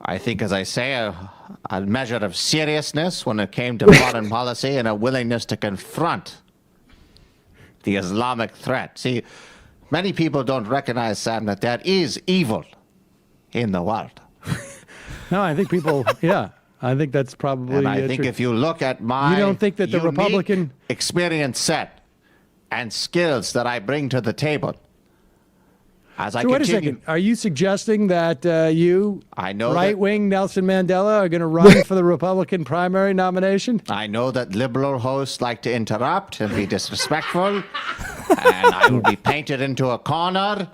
I think, as I say, a measure of seriousness when it came to foreign policy and a willingness to confront the Islamic threat. See, many people don't recognize, Sam, that there is evil in the world. No, I think people, yeah, I think that's probably And I think true. if you look at my You don't think that the unique Republican experience set and skills that I bring to the table, as I So wait a continue... second. Are you suggesting that you, I know that- right-wing Nelson Mandela, are going to run for the Republican primary nomination? I know that liberal hosts like to interrupt and be disrespectful, and I will be painted into a corner.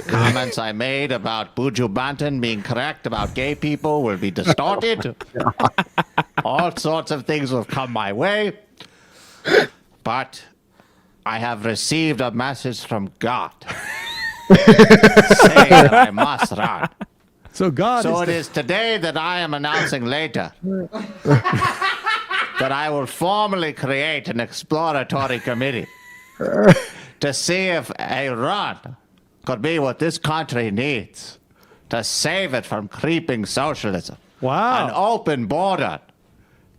Comments I made about Buju Banton being correct about gay people will be distorted. All sorts of things will come my way. But I have received a message from God saying that I must run. So God So is it is today that I am announcing later that I will formally create an exploratory committee to see if a run could be what this country needs to save it from creeping socialism. Wow. An open border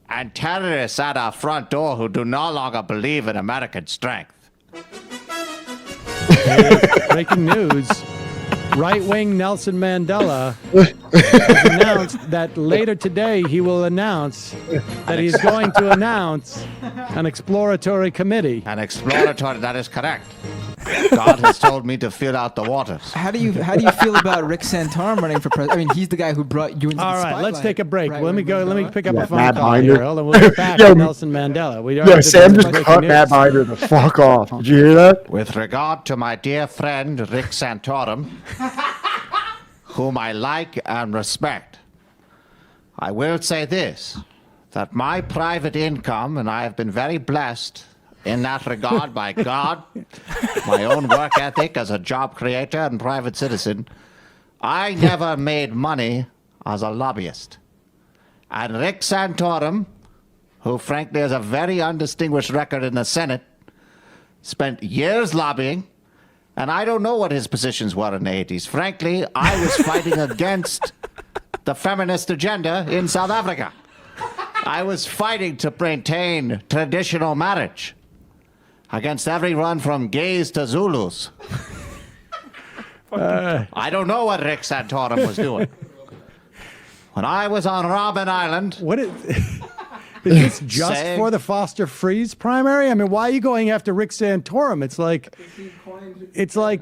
and terrorists at our front door who do no longer believe in American strength. Breaking news. Right-wing Nelson Mandela has announced that later today he will announce that he's going to announce an exploratory committee. An exploratory, that is correct. God has told me to fill out the waters. How do you feel about Rick Santorum running for president? I mean, he's the guy who brought you into All the right, spotlight. let's take a break. Right, Let me pick up a phone Matt call Binder. here. Hold on, we'll get back Yo, to Nelson Mandela. We already Yo, did Sam this just breaking cut news. Matt Binder the fuck off. Did you hear that? With regard to my dear friend Rick Santorum, whom I like and respect, I will say this, that my private income, and I have been very blessed in that regard by God, my own work ethic as a job creator and private citizen, I never made money as a lobbyist. And Rick Santorum, who frankly has a very undistinguished record in the Senate, spent years lobbying, and I don't know what his positions were in the 80s. Frankly, I was fighting against the feminist agenda in South Africa. I was fighting to maintain traditional marriage against everyone from gays to Zulus. I don't know what Rick Santorum was doing. When I was on Robben Island... What is this just for the Foster Freeze primary? I mean, why are you going after Rick Santorum? It's like,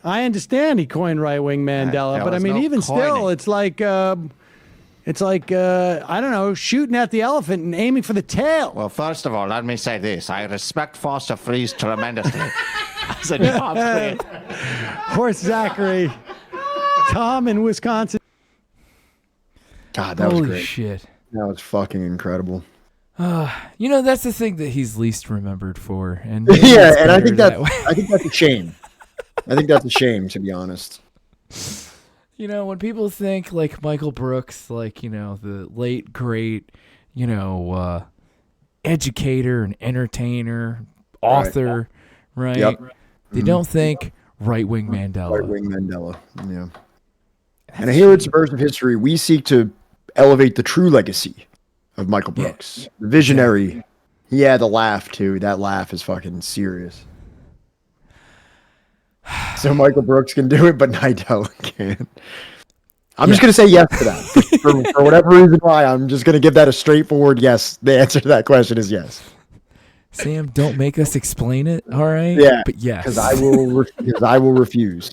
I understand he coined right-wing Mandela, but I mean, even still, it's like, I don't know, shooting at the elephant and aiming for the tail. Well, first of all, let me say this. I respect Foster Freeze tremendously as a job creator. Horse Zachary, Tom in Wisconsin. God, that was Holy great. shit. That was fucking incredible. That's the thing that he's least remembered for. And Yeah, and I better think that way. I think that's a shame. I think that's a shame, to be honest. When people think like Michael Brooks, like, the late, great, educator and entertainer, author, right? Yep. They don't think right-wing Mandela. Right-wing Mandela, yeah. And here at Subversive History, we seek to elevate the true legacy of Michael Brooks. The visionary. Yeah, the laugh, too. That laugh is fucking serious. So Michael Brooks can do it, but Nidell can't. I'm just going to say yes to that. For whatever reason why, I'm just going to give that a straightforward yes. The answer to that question is yes. Sam, don't make us explain it, all right? Yeah, but yes. Because I will refuse.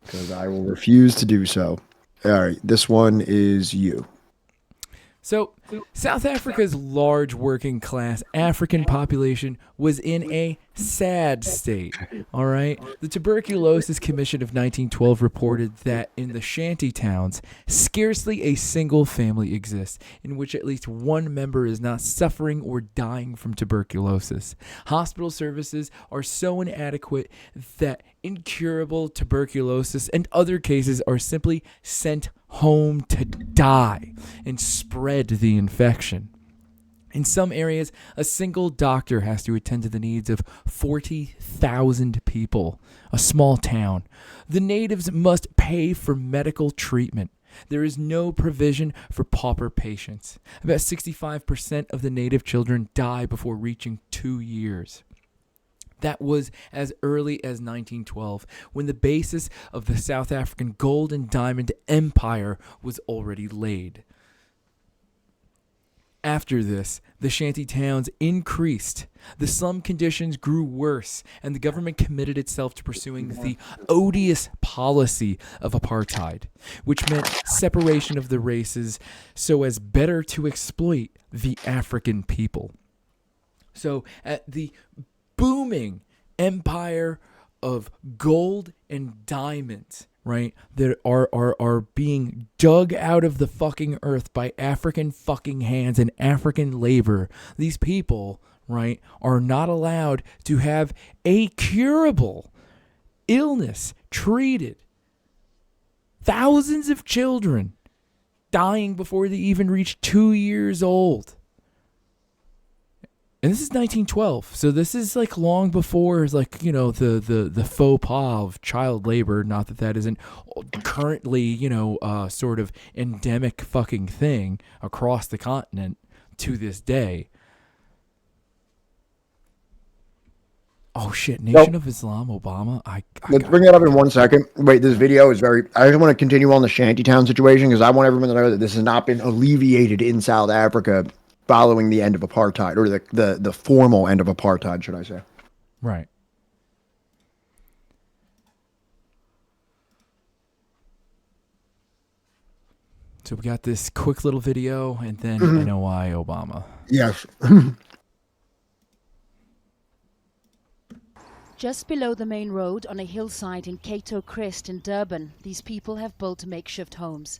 Because I will refuse to do so. All right, this one is you. So, South Africa's large working class African population was in a sad state, all right? The Tuberculosis Commission of 1912 reported that in the shanty towns, scarcely a single family exists in which at least one member is not suffering or dying from tuberculosis. Hospital services are so inadequate that incurable tuberculosis and other cases are simply sent home to die and spread the infection. In some areas, a single doctor has to attend to the needs of 40,000 people, a small town. The natives must pay for medical treatment. There is no provision for pauper patients. About 65% of the native children die before reaching 2 years. That was as early as 1912, when the basis of the South African gold and diamond empire was already laid. After this, the shanty towns increased, the slum conditions grew worse, and the government committed itself to pursuing the odious policy of apartheid, which meant separation of the races so as better to exploit the African people. So at the booming empire of gold and diamonds, right, that are being dug out of the fucking earth by African fucking hands and African labor, these people, right, are not allowed to have a curable illness treated. Thousands of children dying before they even reach 2 years old. And this is 1912, so this is like long before, like, you know, the faux pas of child labor. Not that that isn't currently, you know, sort of endemic fucking thing across the continent to this day. Oh shit, Nation of Islam, Obama. Let's bring that up in 1 second. Wait, this video is very. I just want to continue on the shantytown situation because I want everyone to know that this has not been alleviated in South Africa following the end of apartheid, or the formal end of apartheid, should I say. Right. So we got this quick little video, and then I know why Obama. Yes. Just below the main road on a hillside in Cato Crest in Durban, these people have built makeshift homes.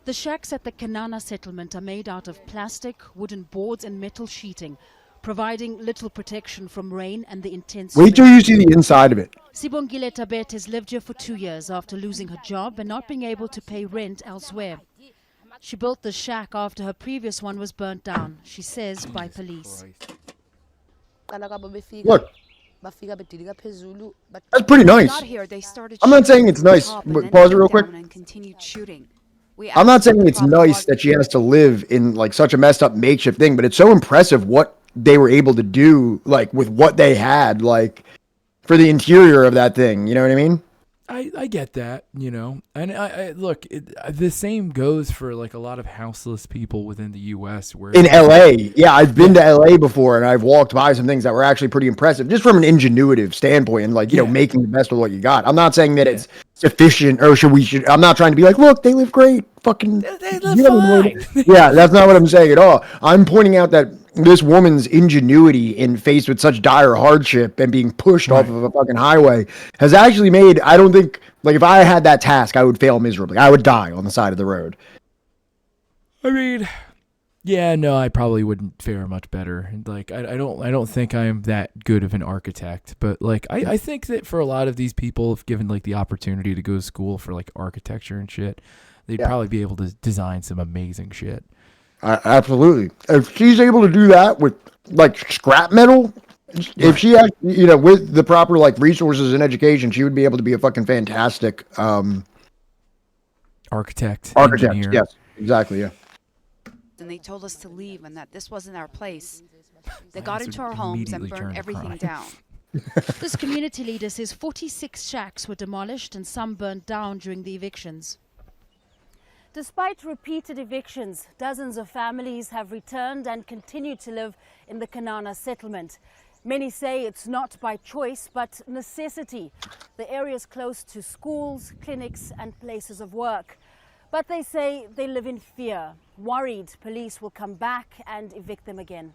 The shacks at the Kanana settlement are made out of plastic, wooden boards and metal sheeting, providing little protection from rain and the intense Wait till you see the inside of it. Sibongile Tabet has lived here for 2 years after losing her job and not being able to pay rent elsewhere. She built the shack after her previous one was burnt down, she says, by police. Look. That's pretty nice. I'm not saying it's nice. Pause it real quick. I'm not saying it's nice that she has to live in like such a messed up makeshift thing, but it's so impressive what they were able to do, like with what they had, like for the interior of that thing. You know what I mean? I get that, you know, and I look, the same goes for like a lot of houseless people within the U.S. where in L.A. Yeah, I've been to L.A. before, and I've walked by some things that were actually pretty impressive, just from an ingenuitive standpoint, and like, you know, making the best of what you got. I'm not saying that it's sufficient, or I'm not trying to be like, look, they live great, fucking. They live fine. Yeah, that's not what I'm saying at all. I'm pointing out that this woman's ingenuity in faced with such dire hardship and being pushed off of a fucking highway has actually made, I don't think, like if I had that task, I would fail miserably. I would die on the side of the road. I mean, yeah, no, I probably wouldn't fare much better. Like, I don't think I'm that good of an architect, but like, I think that for a lot of these people, if given like the opportunity to go to school for like architecture and shit, they'd probably be able to design some amazing shit. Absolutely. If she's able to do that with like scrap metal, if she had, you know, with the proper like resources and education, she would be able to be a fucking fantastic architect. Engineer. Yes, exactly. Yeah. And they told us to leave and that this wasn't our place. They got into our homes and burned everything down. This community leader says 46 shacks were demolished and some burned down during the evictions. Despite repeated evictions, dozens of families have returned and continue to live in the Kanana settlement. Many say it's not by choice, but necessity. The area is close to schools, clinics, and places of work. But they say they live in fear, worried police will come back and evict them again.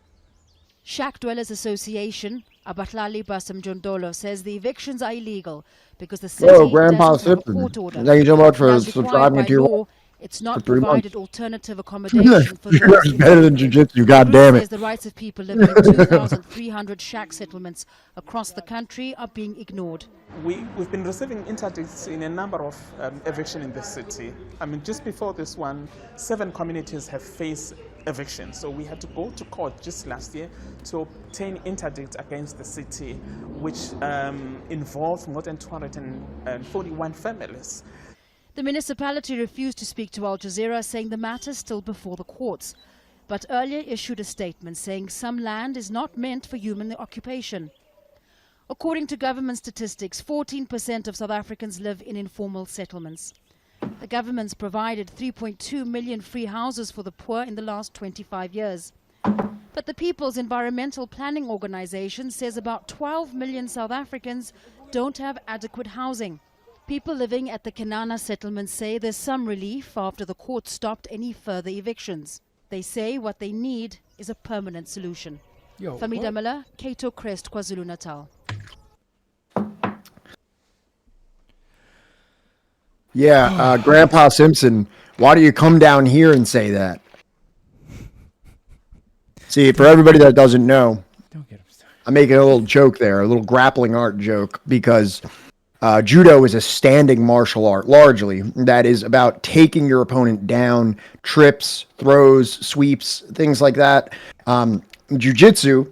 Shack Dwellers Association, Abahlali Basam Jondolo, says the evictions are illegal because the city Whoa, Grandpa doesn't have a Simpson. court order. Thank you so much for As required subscribing by to your law, it's not for 3 months. provided alternative accommodation for Judo's those better than evicted. jiu-jitsu, The god group damn it. says the rights of people living in 2,300 shack settlements across the country are being ignored. We've been receiving interdicts in a number of eviction in the city. I mean, just before this one, 7 communities have faced eviction. So we had to go to court just last year to obtain interdict against the city, which involved more than 241 families. The municipality refused to speak to Al Jazeera, saying the matter is still before the courts, but earlier issued a statement saying some land is not meant for human occupation. According to government statistics, 14% of South Africans live in informal settlements. The government's provided 3.2 million free houses for the poor in the last 25 years. But the People's Environmental Planning Organization says about 12 million South Africans don't have adequate housing. People living at the Kanana settlement say there's some relief after the court stopped any further evictions. They say what they need is a permanent solution. Famida Miller, Cato Crest, KwaZulu-Natal. Yeah, Grandpa Simpson, why do you come down here and say that? See, for everybody that doesn't know, I'm making a little joke there, a little grappling art joke, because judo is a standing martial art, largely, that is about taking your opponent down, trips, throws, sweeps, things like that. Jiu-jitsu,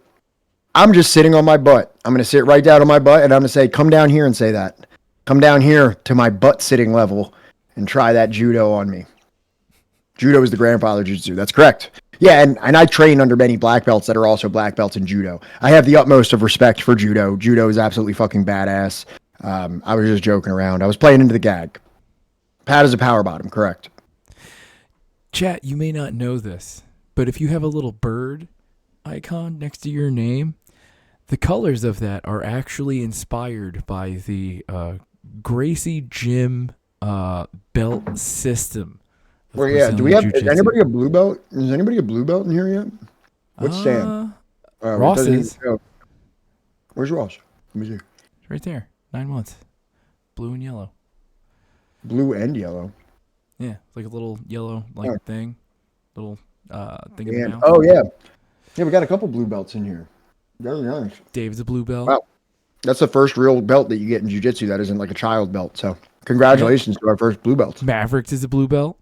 I'm just sitting on my butt. I'm going to sit right down on my butt, and I'm going to say, come down here and say that. Come down here to my butt-sitting level and try that judo on me. Judo is the grandfather jiu-jitsu. That's correct. Yeah, and I train under many black belts that are also black belts in judo. I have the utmost of respect for judo. Judo is absolutely fucking badass. I was just joking around. I was playing into the gag. Pat is a power bottom, correct. Chat, you may not know this, but if you have a little bird icon next to your name, the colors of that are actually inspired by the Gracie Gym belt system. Well, yeah. Do we have? Is anybody a blue belt? Is anybody a blue belt in here yet? What's Sam? Ross is. Where's Ross? Let me see. It's right there. 9 months. Blue and yellow. Blue and yellow. Yeah, like a little yellow thing, little thing in the mouth. Oh yeah, yeah. We got a couple blue belts in here. Very nice. Dave's a blue belt. Wow, that's the first real belt that you get in jiu-jitsu that isn't like a child belt. So congratulations to our first blue belt. Mavericks is a blue belt.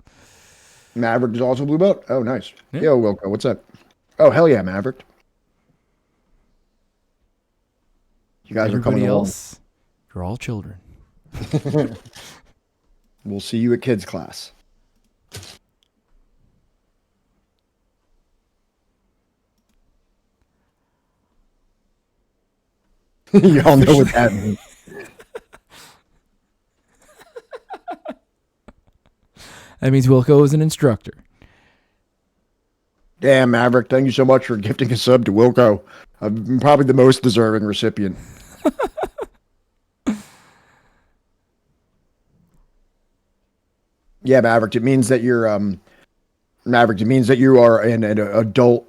Maverick is also a blue belt. Oh, nice. Yeah. Yo, Wilco, what's up? Oh, hell yeah, Maverick. You guys are coming else. You're all children. We'll see you at kids class. Y'all know what that means. That means Wilco is an instructor. Damn, Maverick, thank you so much for gifting a sub to Wilco. I'm probably the most deserving recipient. Yeah, Maverick, it means that you're Maverick, it means that you are in an adult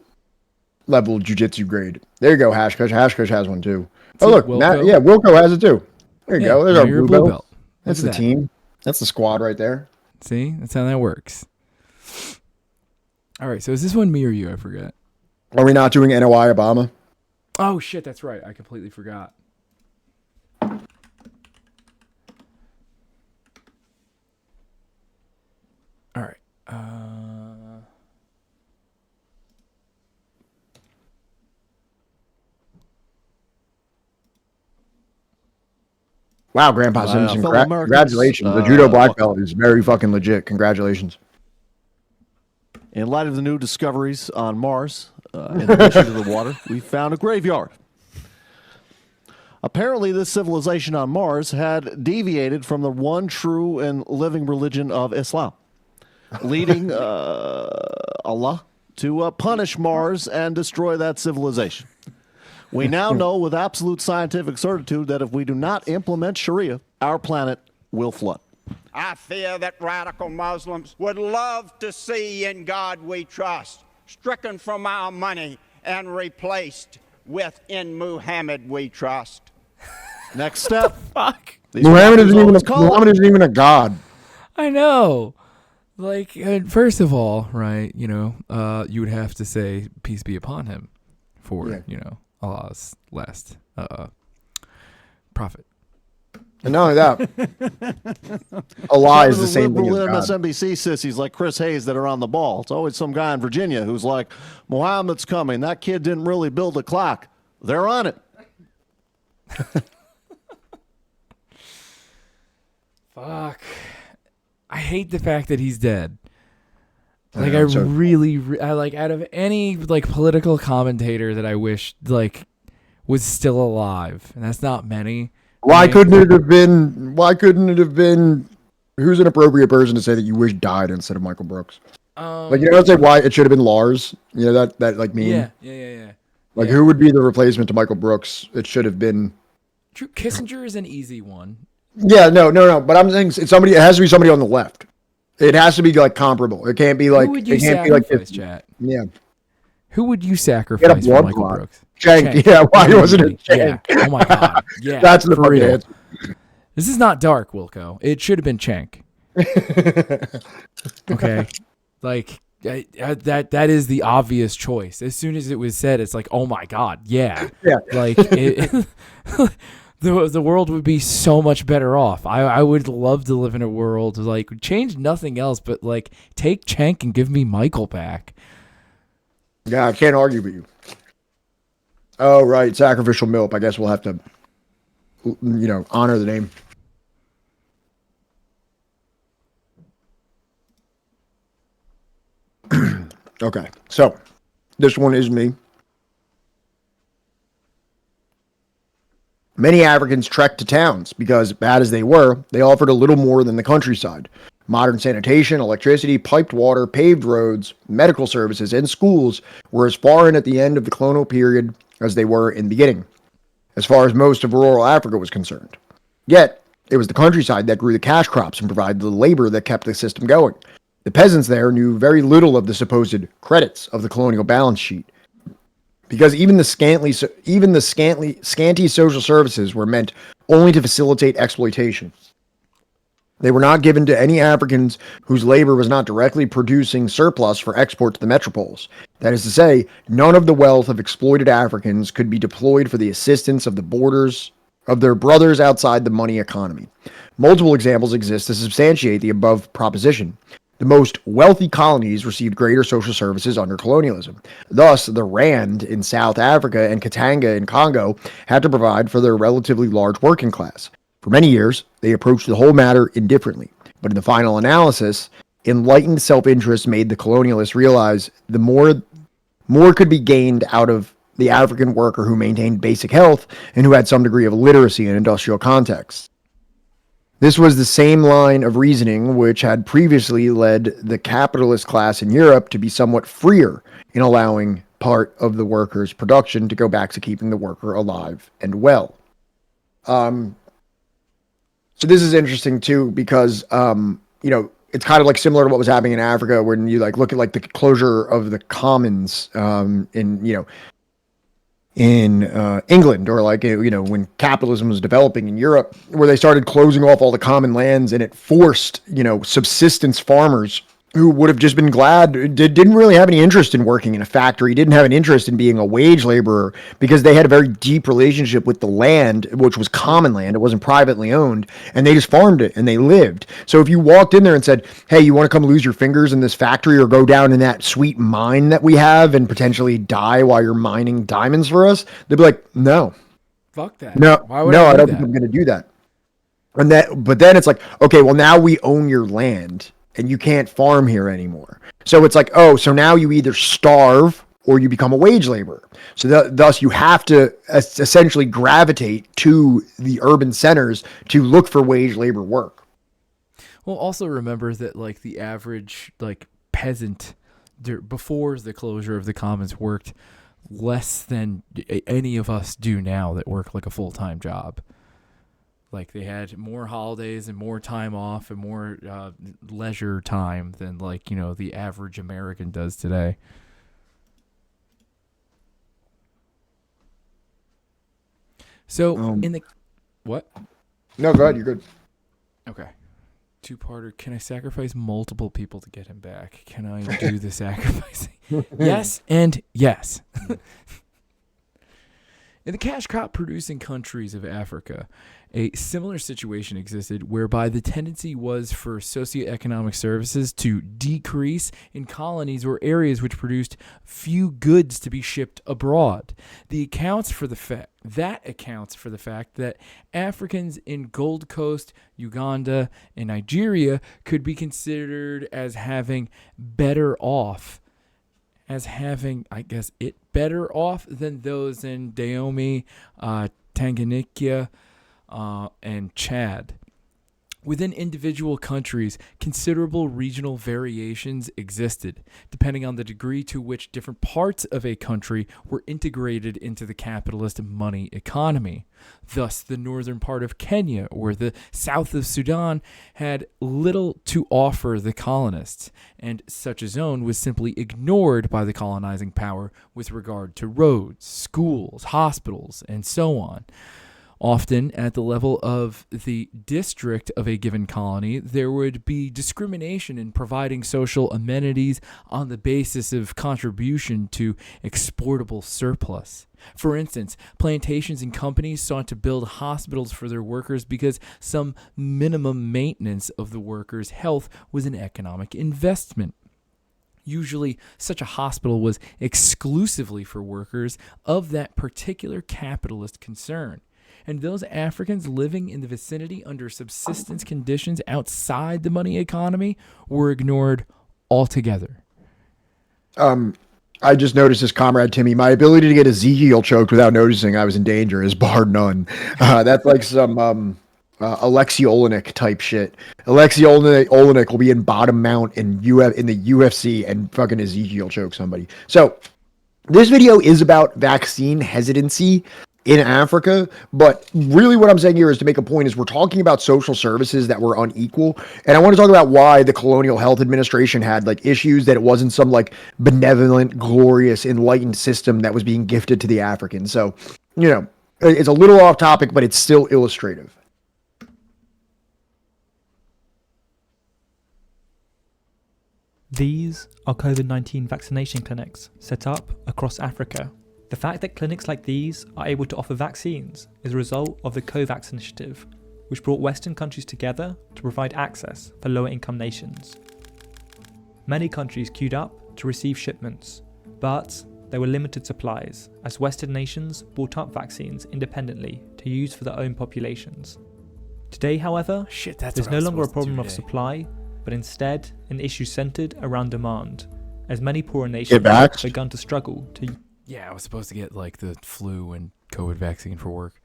level jiu-jitsu grade. There you go, Hashkush. Hashkush has one too. Oh look, Wilco has it too. There you go. There's our blue belt. That's the team. That's the squad right there. See, that's how that works. All right, so is this one me or you? I forget. Are we not doing NOI Obama? Oh shit, that's right. I completely forgot. All right. Wow, Grandpa Simpson. Congratulations. The judo black belt is very fucking legit. Congratulations. In light of the new discoveries on Mars, in addition to the water, we found a graveyard. Apparently, this civilization on Mars had deviated from the one true and living religion of Islam, leading Allah to punish Mars and destroy that civilization. We now know with absolute scientific certitude that if we do not implement Sharia, our planet will flood. I fear that radical Muslims would love to see In God We Trust stricken from our money and replaced with In Muhammad We Trust. Next step. Fuck. Muhammad isn't even a god. I know. Like, first of all, right, you know, you would have to say peace be upon him for, you know, Allah's last prophet. And not only that, Allah is the same thing as God. MSNBC sissies like Chris Hayes that are on the ball. It's always some guy in Virginia who's like, Muhammad's coming. That kid didn't really build a clock. They're on it. Fuck. I hate the fact that he's dead. Like, I like, out of any, like, political commentator that I wish, like, was still alive, and that's not many. Why couldn't it have been, who's an appropriate person to say that you wish died instead of Michael Brooks? Like, you know, I'd say why it should have been Lars. You know, that like meme? Yeah. Like, who would be the replacement to Michael Brooks? It should have been... True, Kissinger is an easy one. Yeah, no. But I'm saying it's somebody. It has to be somebody on the left. It has to be like comparable. It can't be like. Who would you it can't sacrifice, be like chat? Yeah. Who would you sacrifice for Michael Brooks? Cenk. Yeah. Why wasn't it Cenk? Yeah. Oh my god. Yeah. That's the for fucking real. answer. This is not dark, Wilco. It should have been Cenk. Okay. Like that is the obvious choice. As soon as it was said, it's like, oh my god, yeah. Yeah. Like the world would be so much better off. I would love to live in a world like change nothing else, but like take Cenk and give me Michael back. Yeah, I can't argue with you. Oh right, sacrificial milk. I guess we'll have to, you know, honor the name. Okay, so this one is me. Many Africans trekked to towns because, bad as they were, they offered a little more than the countryside. Modern sanitation, electricity, piped water, paved roads, medical services, and schools were as far in at the end of the colonial period as they were in the beginning, as far as most of rural Africa was concerned. Yet, it was the countryside that grew the cash crops and provided the labor that kept the system going. The peasants there knew very little of the supposed credits of the colonial balance sheet, because even the scanty social services were meant only to facilitate exploitation. They were not given to any Africans whose labor was not directly producing surplus for export to the metropoles. That is to say, none of the wealth of exploited Africans could be deployed for the assistance of their brothers outside the money economy. Multiple examples exist to substantiate the above proposition. The most wealthy colonies received greater social services under colonialism. Thus, the Rand in South Africa and Katanga in Congo had to provide for their relatively large working class. For many years, they approached the whole matter indifferently. But in the final analysis, enlightened self-interest made the colonialists realize the more could be gained out of the African worker who maintained basic health and who had some degree of literacy in industrial contexts. This was the same line of reasoning which had previously led the capitalist class in Europe to be somewhat freer in allowing part of the worker's production to go back to keeping the worker alive and well. So this is interesting too because you know, it's kind of like similar to what was happening in Africa when you like look at like the closure of the commons in England, or like, you know, when capitalism was developing in Europe, where they started closing off all the common lands, and it forced, you know, subsistence farmers who would have just been glad, didn't really have any interest in working in a factory, didn't have an interest in being a wage laborer, because they had a very deep relationship with the land, which was common land. It wasn't privately owned, and they just farmed it and they lived. So if you walked in there and said, hey, you want to come lose your fingers in this factory or go down in that sweet mine that we have and potentially die while you're mining diamonds for us, they'd be like, no. Fuck that. No, Why would I do don't that? think I'm going to do that. But then it's like, okay, well, now we own your land and you can't farm here anymore. So it's like, oh, so now you either starve or you become a wage laborer. So thus you have to essentially gravitate to the urban centers to look for wage labor work. Well, also remember that like the average like peasant before the closure of the commons worked less than any of us do now that work like a full-time job. Like they had more holidays and more time off and more leisure time than like, you know, the average American does today. So in the what? No, go ahead. You're good. Okay. Two-parter. Can I sacrifice multiple people to get him back? Can I do the sacrificing? Yes and yes. In the cash crop producing countries of Africa, a similar situation existed whereby the tendency was for socioeconomic services to decrease in colonies or areas which produced few goods to be shipped abroad. That accounts for the fact that Africans in Gold Coast, Uganda, and Nigeria could be considered as having better off better off than those in Dahomey, Tanganyika, and Chad. Within individual countries, considerable regional variations existed, depending on the degree to which different parts of a country were integrated into the capitalist money economy. Thus, the northern part of Kenya or the south of Sudan had little to offer the colonists, and such a zone was simply ignored by the colonizing power with regard to roads, schools, hospitals, and so on. Often, at the level of the district of a given colony, there would be discrimination in providing social amenities on the basis of contribution to exportable surplus. For instance, plantations and companies sought to build hospitals for their workers because some minimum maintenance of the workers' health was an economic investment. Usually, such a hospital was exclusively for workers of that particular capitalist concern. And those Africans living in the vicinity under subsistence conditions outside the money economy were ignored altogether. I just noticed this, Comrade Timmy. My ability to get Ezekiel choked without noticing I was in danger is bar none. That's like some Alexei Olenek type shit. Alexei Olenek will be in bottom mount in the UFC and fucking Ezekiel choke somebody. So this video is about vaccine hesitancy in Africa, but really what I'm saying here is to make a point is we're talking about social services that were unequal, and I want to talk about why the Colonial Health Administration had like issues, that it wasn't some like benevolent, glorious, enlightened system that was being gifted to the Africans. So, you know, it's a little off topic, but it's still illustrative. These are COVID-19 vaccination clinics set up across Africa. The fact that clinics like these are able to offer vaccines is a result of the COVAX initiative, which brought Western countries together to provide access for lower income nations. Many countries queued up to receive shipments, but there were limited supplies as Western nations bought up vaccines independently to use for their own populations. Today, however, there's no longer a problem of supply, but instead an issue centered around demand, as many poorer nations have begun to struggle to Yeah, I was supposed to get like the flu and COVID vaccine for work.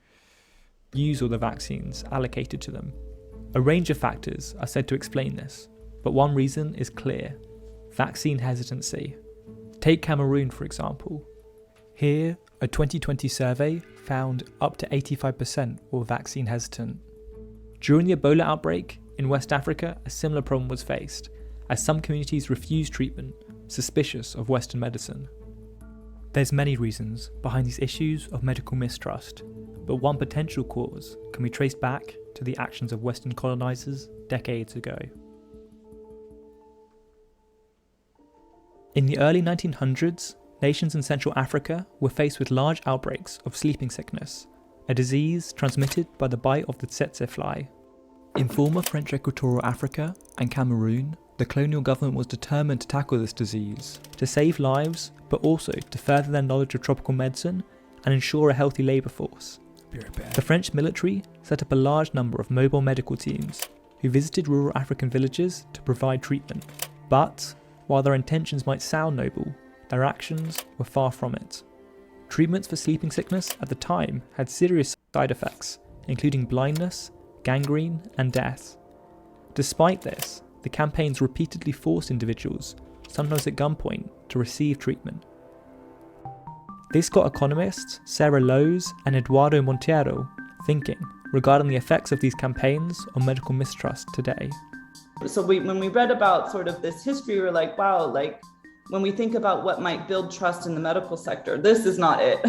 Use all the vaccines allocated to them. A range of factors are said to explain this, but one reason is clear: vaccine hesitancy. Take Cameroon, for example. Here, a 2020 survey found up to 85% were vaccine hesitant. During the Ebola outbreak in West Africa, a similar problem was faced, as some communities refused treatment, suspicious of Western medicine. There's many reasons behind these issues of medical mistrust, but one potential cause can be traced back to the actions of Western colonizers decades ago. In the early 1900s, nations in Central Africa were faced with large outbreaks of sleeping sickness, a disease transmitted by the bite of the tsetse fly. In former French Equatorial Africa and Cameroon, the colonial government was determined to tackle this disease, to save lives, but also to further their knowledge of tropical medicine and ensure a healthy labour force. The French military set up a large number of mobile medical teams who visited rural African villages to provide treatment. But, while their intentions might sound noble, their actions were far from it. Treatments for sleeping sickness at the time had serious side effects, including blindness, gangrene, and death. Despite this, the campaigns repeatedly forced individuals, sometimes at gunpoint, to receive treatment. This got economists Sarah Lowes and Eduardo Monteiro thinking regarding the effects of these campaigns on medical mistrust today. So when we read about sort of this history, we were like, wow, like when we think about what might build trust in the medical sector, this is not it.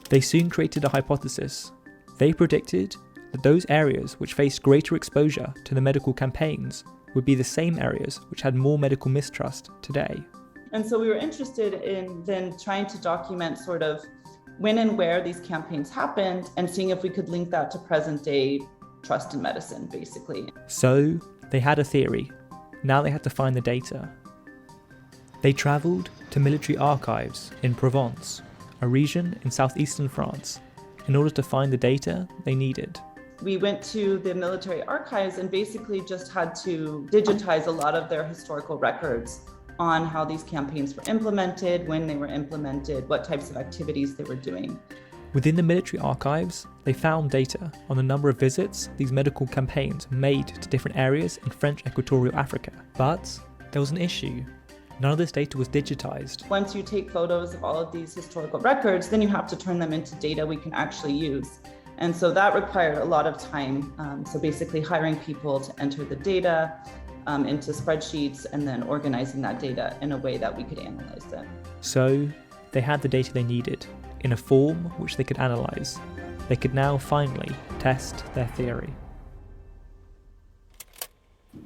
They soon created a hypothesis. They predicted that those areas which faced greater exposure to the medical campaigns would be the same areas which had more medical mistrust today. And so we were interested in then trying to document sort of when and where these campaigns happened and seeing if we could link that to present day trust in medicine, basically. So they had a theory. Now they had to find the data. They travelled to military archives in Provence, a region in southeastern France, in order to find the data they needed. We went to the military archives and basically just had to digitize a lot of their historical records on how these campaigns were implemented, when they were implemented, what types of activities they were doing. Within the military archives, they found data on the number of visits these medical campaigns made to different areas in French Equatorial Africa. But there was an issue. None of this data was digitized. Once you take photos of all of these historical records, then you have to turn them into data we can actually use. And so that required a lot of time. So basically hiring people to enter the data into spreadsheets and then organizing that data in a way that we could analyze them. So they had the data they needed in a form which they could analyze. They could now finally test their theory.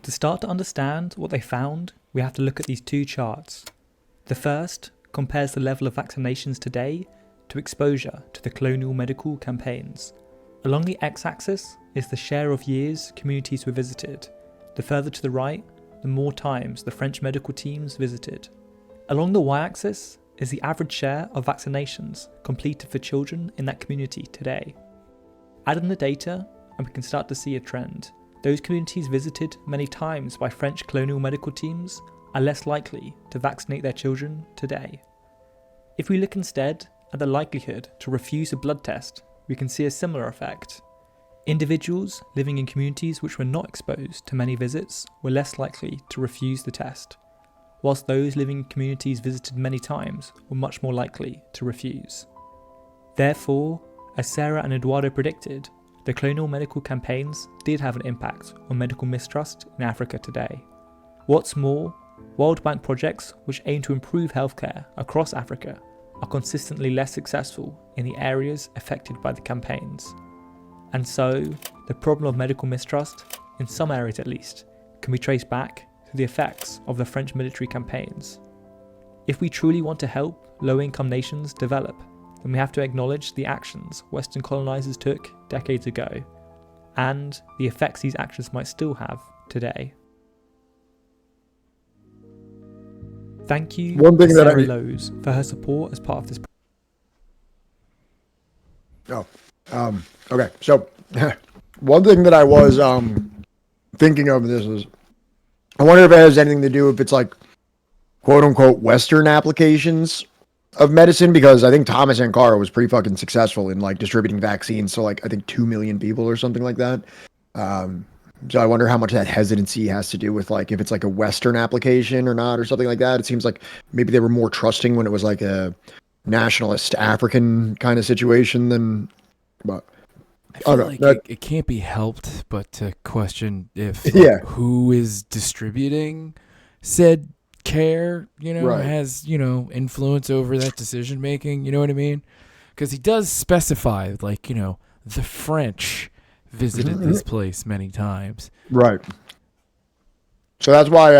To start to understand what they found, we have to look at these two charts. The first compares the level of vaccinations today to exposure to the colonial medical campaigns. Along the x-axis is the share of years communities were visited. The further to the right, the more times the French medical teams visited. Along the y-axis is the average share of vaccinations completed for children in that community today. Add in the data and we can start to see a trend. Those communities visited many times by French colonial medical teams are less likely to vaccinate their children today. If we look instead at the likelihood to refuse a blood test, we can see a similar effect. Individuals living in communities which were not exposed to many visits were less likely to refuse the test, whilst those living in communities visited many times were much more likely to refuse. Therefore, as Sarah and Eduardo predicted, the colonial medical campaigns did have an impact on medical mistrust in Africa today. What's more, World Bank projects which aim to improve healthcare across Africa are consistently less successful in the areas affected by the campaigns. And so, the problem of medical mistrust, in some areas at least, can be traced back to the effects of the French military campaigns. If we truly want to help low-income nations develop, then we have to acknowledge the actions Western colonizers took decades ago, and the effects these actions might still have today. Thank you to Sarah Lowe's for her support as part of this. Okay. So one thing that I was thinking of this is, I wonder if it has anything to do if it's like quote unquote Western applications of medicine, because I think Thomas Sankara was pretty fucking successful in like distributing vaccines to like I think 2 million people or something like that. So I wonder how much that hesitancy has to do with like if it's like a Western application or not or something like that. It seems like maybe they were more trusting when it was like a nationalist African kind of situation than. But I feel like it can't be helped but to question if who is distributing said care, has, influence over that decision making. You know what I mean? Because he does specify, like, the French visited this place many times. Right. So that's why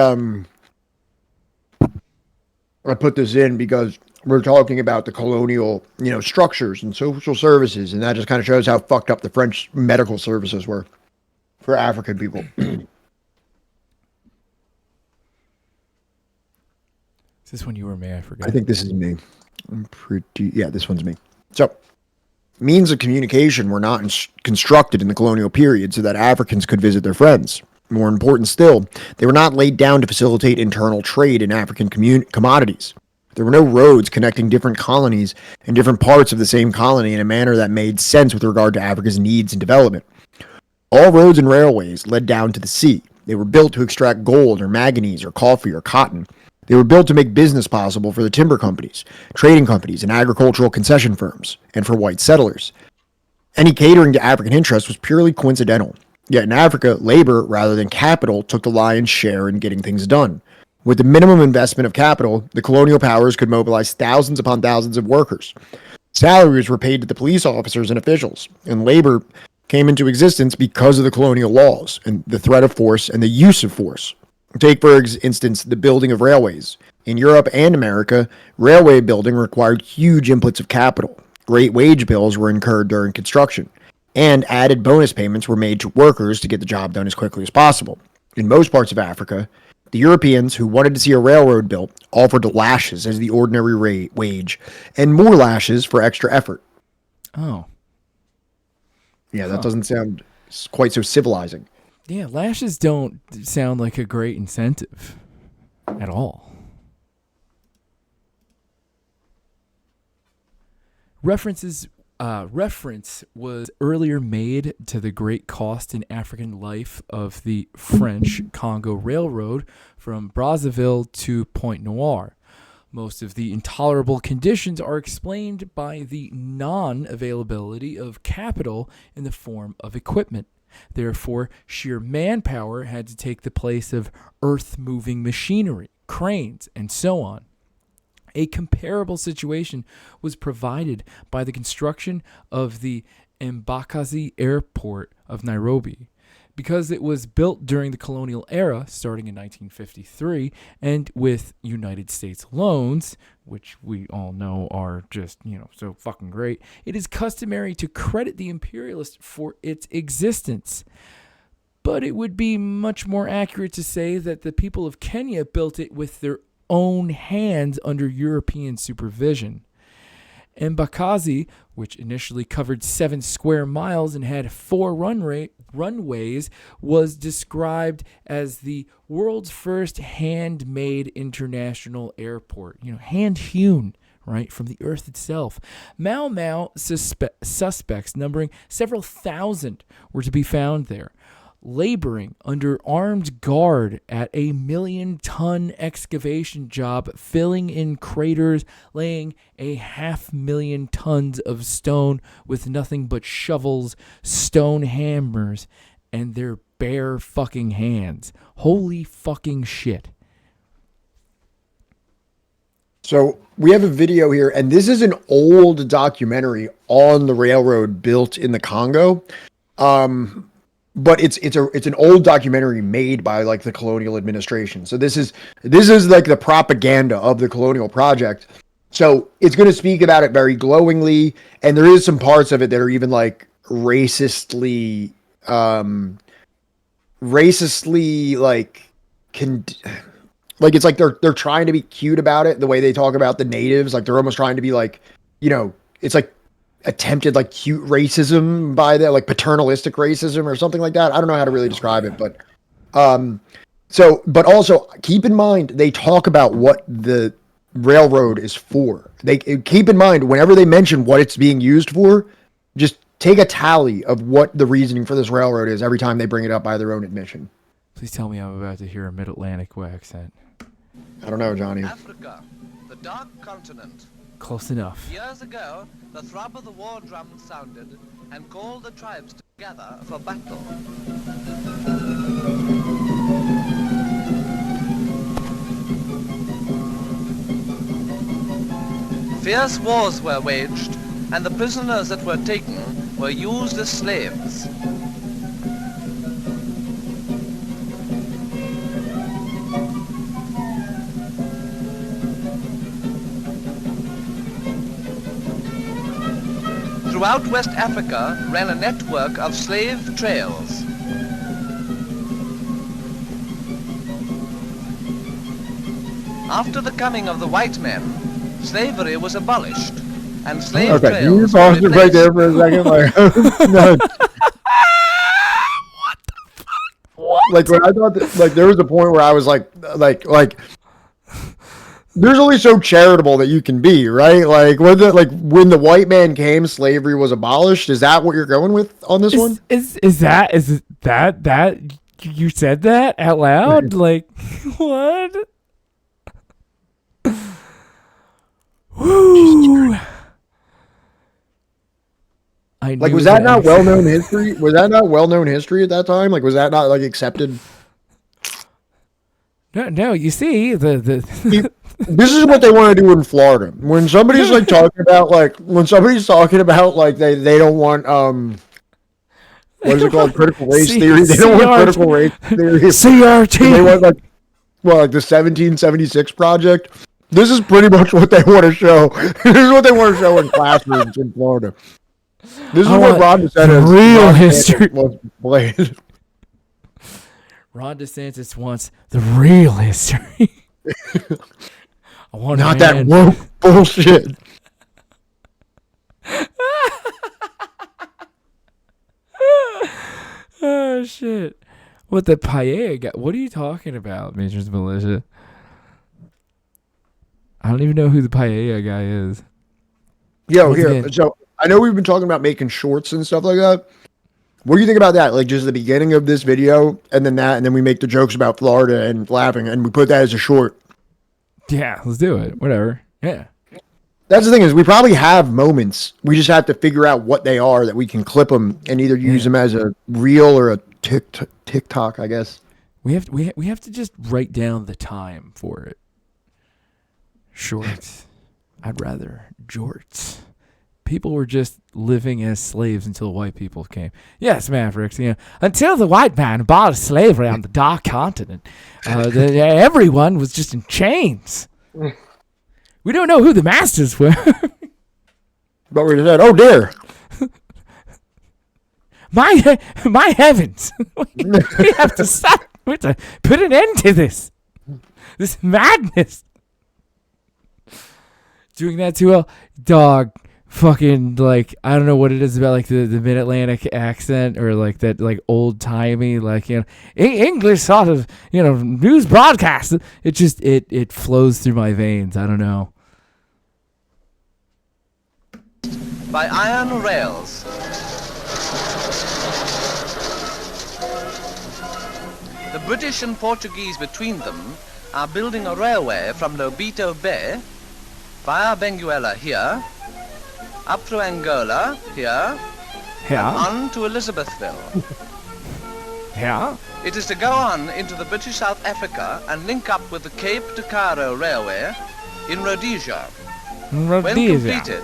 I put this in, because we're talking about the colonial, structures and social services, and that just kind of shows how fucked up the French medical services were for African people. Is this one you or me? I forgot. I think this is me. This one's me. So, means of communication were not constructed in the colonial period so that Africans could visit their friends. More important still, they were not laid down to facilitate internal trade in African commodities. There were no roads connecting different colonies and different parts of the same colony in a manner that made sense with regard to Africa's needs and development. All roads and railways led down to the sea. They were built to extract gold or manganese or coffee or cotton. They were built to make business possible for the timber companies, trading companies, and agricultural concession firms, and for white settlers. Any catering to African interests was purely coincidental. Yet in Africa, labor rather than capital took the lion's share in getting things done. With the minimum investment of capital, the colonial powers could mobilize thousands upon thousands of workers. Salaries were paid to the police officers and officials, and labor came into existence because of the colonial laws and the threat of force and the use of force. Take, for instance, the building of railways. In Europe and America, railway building required huge inputs of capital. Great wage bills were incurred during construction, and added bonus payments were made to workers to get the job done as quickly as possible. In most parts of Africa, the Europeans who wanted to see a railroad built offered lashes as the ordinary wage, and more lashes for extra effort. Oh. Yeah, that doesn't sound quite so civilizing. Yeah, lashes don't sound like a great incentive at all. Reference was earlier made to the great cost in African life of the French Congo Railroad from Brazzaville to Pointe Noire. Most of the intolerable conditions are explained by the non-availability of capital in the form of equipment. Therefore, sheer manpower had to take the place of earth-moving machinery, cranes, and so on. A comparable situation was provided by the construction of the Mbakazi Airport of Nairobi. Because it was built during the colonial era, starting in 1953, and with United States loans, which we all know are just, so fucking great, it is customary to credit the imperialists for its existence. But it would be much more accurate to say that the people of Kenya built it with their own hands under European supervision. Mbakazi, which initially covered 7 square miles and had 4 runways, was described as the world's first handmade international airport. Hand-hewn, right, from the earth itself. Mau suspects numbering several thousand were to be found there, laboring under armed guard at a 1 million-ton excavation job, filling in craters, laying 500,000 tons of stone with nothing but shovels, stone hammers, and their bare fucking hands. Holy fucking shit. So we have a video here, and this is an old documentary on the railroad built in the Congo. But it's an old documentary made by like the colonial administration. So this is like the propaganda of the colonial project. So it's going to speak about it very glowingly, and there is some parts of it that are even like racistly like it's like they're trying to be cute about it. The way they talk about the natives, like they're almost trying to be like, it's like attempted like cute racism by that, like paternalistic racism or something like that. I don't know how to really describe it, but but also keep in mind they talk about what the railroad is for. They keep in mind whenever they mention what it's being used for, just take a tally of what the reasoning for this railroad is every time they bring it up by their own admission. Please tell me I'm about to hear a mid-Atlantic accent. I don't know, Johnny. Africa, the dark continent. Close enough. Years ago, the throb of the war drum sounded and called the tribes together for battle. Fierce wars were waged, and the prisoners that were taken were used as slaves. Throughout West Africa ran a network of slave trails. After the coming of the white men, slavery was abolished, and slave Can you trails pause were it right there for a second? Like, no. What? Like when I thought that, like there was a point where I was like there's only so charitable that you can be, right? Like when the white man came, slavery was abolished. Is that what you're going with on this one? Is that you said that out loud? Like what? Woo. Like, was that not well-known history? Was that not well-known history at that time? Like, was that not like accepted? No. You see, this is what they want to do in Florida. When somebody's like talking about like they don't want what is it called, critical race theory? They don't want critical race theory. CRT. They want like the 1776 project. This is pretty much what they want to show. This is what they want to show in classrooms in Florida. This is what Ron DeSantis real history was played. Ron DeSantis wants the real history. I want not that woke bullshit. Oh shit! What the paella guy? What are you talking about, Major's Militia? I don't even know who the paella guy is. So I know we've been talking about making shorts and stuff like that. What do you think about that? Like just the beginning of this video and then we make the jokes about Florida and laughing and we put that as a short. Yeah, let's do it. Whatever. Yeah. That's the thing is we probably have moments. We just have to figure out what they are that we can clip them and either use them as a reel or a TikTok, I guess. We have to just write down the time for it. Shorts. I'd rather jorts. People were just living as slaves until white people came. Yes, Mavericks. Until the white man abolished slavery on the dark continent, everyone was just in chains. We don't know who the masters were. But we said, "Oh dear, my heavens! we have to stop. We have to put an end to this madness." Doing that to a dog. Fucking like I don't know what it is about like the mid-Atlantic accent or like that like old-timey like English sort of news broadcast. It just it flows through my veins. I don't know. By iron rails. The British and Portuguese between them are building a railway from Lobito Bay via Benguela here, up through Angola, here, and on to Elizabethville. Yeah. It is to go on into the British South Africa and link up with the Cape to Cairo Railway in Rhodesia. When completed,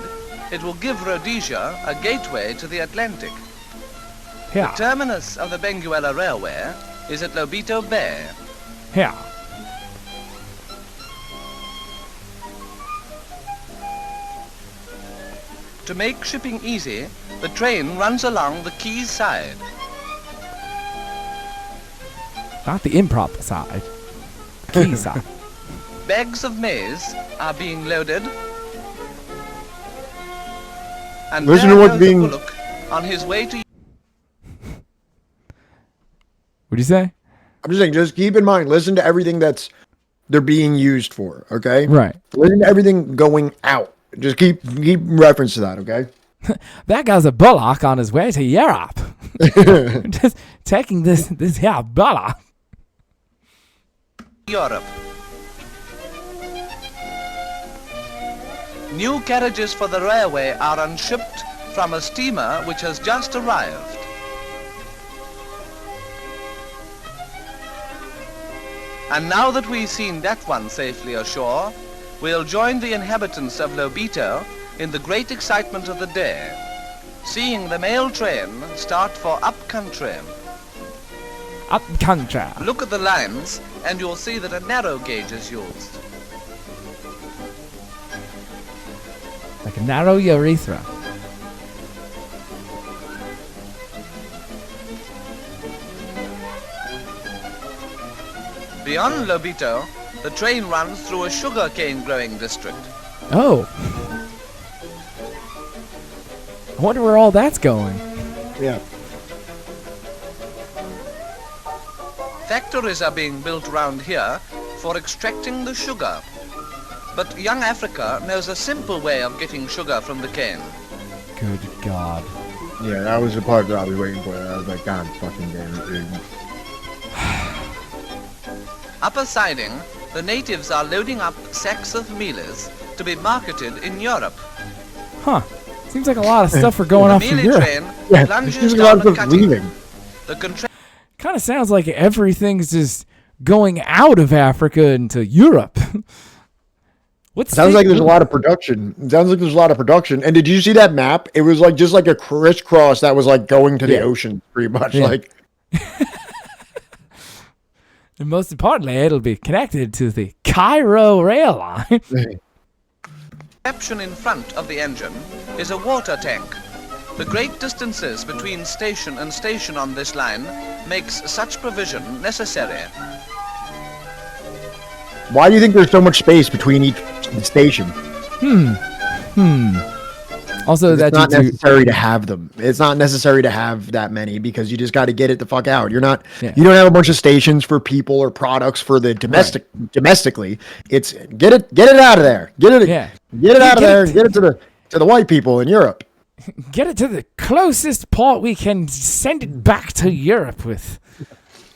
it will give Rhodesia a gateway to the Atlantic. The terminus of the Benguela Railway is at Lobito Bay. Yeah. To make shipping easy, the train runs along the quay side. Not the improper side. Quay side. Bags of maize are being loaded. And listen to what's being bullock on his way to. What'd you say? I'm just saying, just keep in mind, listen to everything they're being used for, okay? Right. Listen to everything going out. Just keep reference to that, okay? That guy's a bullock on his way to Europe. Just taking this here bullock. Europe. New carriages for the railway are unshipped from a steamer which has just arrived. And now that we've seen that one safely ashore, we'll join the inhabitants of Lobito in the great excitement of the day, seeing the mail train start for up-country. Up-country. Look at the lines and you'll see that a narrow gauge is used. Like a narrow urethra. Beyond Lobito, the train runs through a sugar-cane growing district. Oh. I wonder where all that's going. Yeah. Factories are being built around here for extracting the sugar. But young Africa knows a simple way of getting sugar from the cane. Good God. Yeah, that was the part that I was waiting for. I was like, God fucking damn it, dude. Upper siding, the natives are loading up sacks of mealies to be marketed in Europe. Huh. Seems like a lot of stuff are going off for Mealy Europe. train Yeah, plunges there's a lot of down the stuff cutting. leaving. The Kind of sounds like everything's just going out of Africa into Europe. Sounds like there's a lot of production. It sounds like there's a lot of production. And did you see that map? It was like just like a crisscross that was like going to the ocean, pretty much. Yeah. Like, And most importantly, it'll be connected to the Cairo rail line. reception in front of the engine is a water tank. The great distances between station and station on this line makes such provision necessary. why do you think there's so much space between each station? Also, It's that not dude- necessary to have them. It's not necessary to have that many because you just got to get it the fuck out. You're not. Yeah. You don't have a bunch of stations for people or products for the domestically. It's get it out of there. Get it out of there. And get it to the white people in Europe. Get it to the closest port we can send it back to Europe with.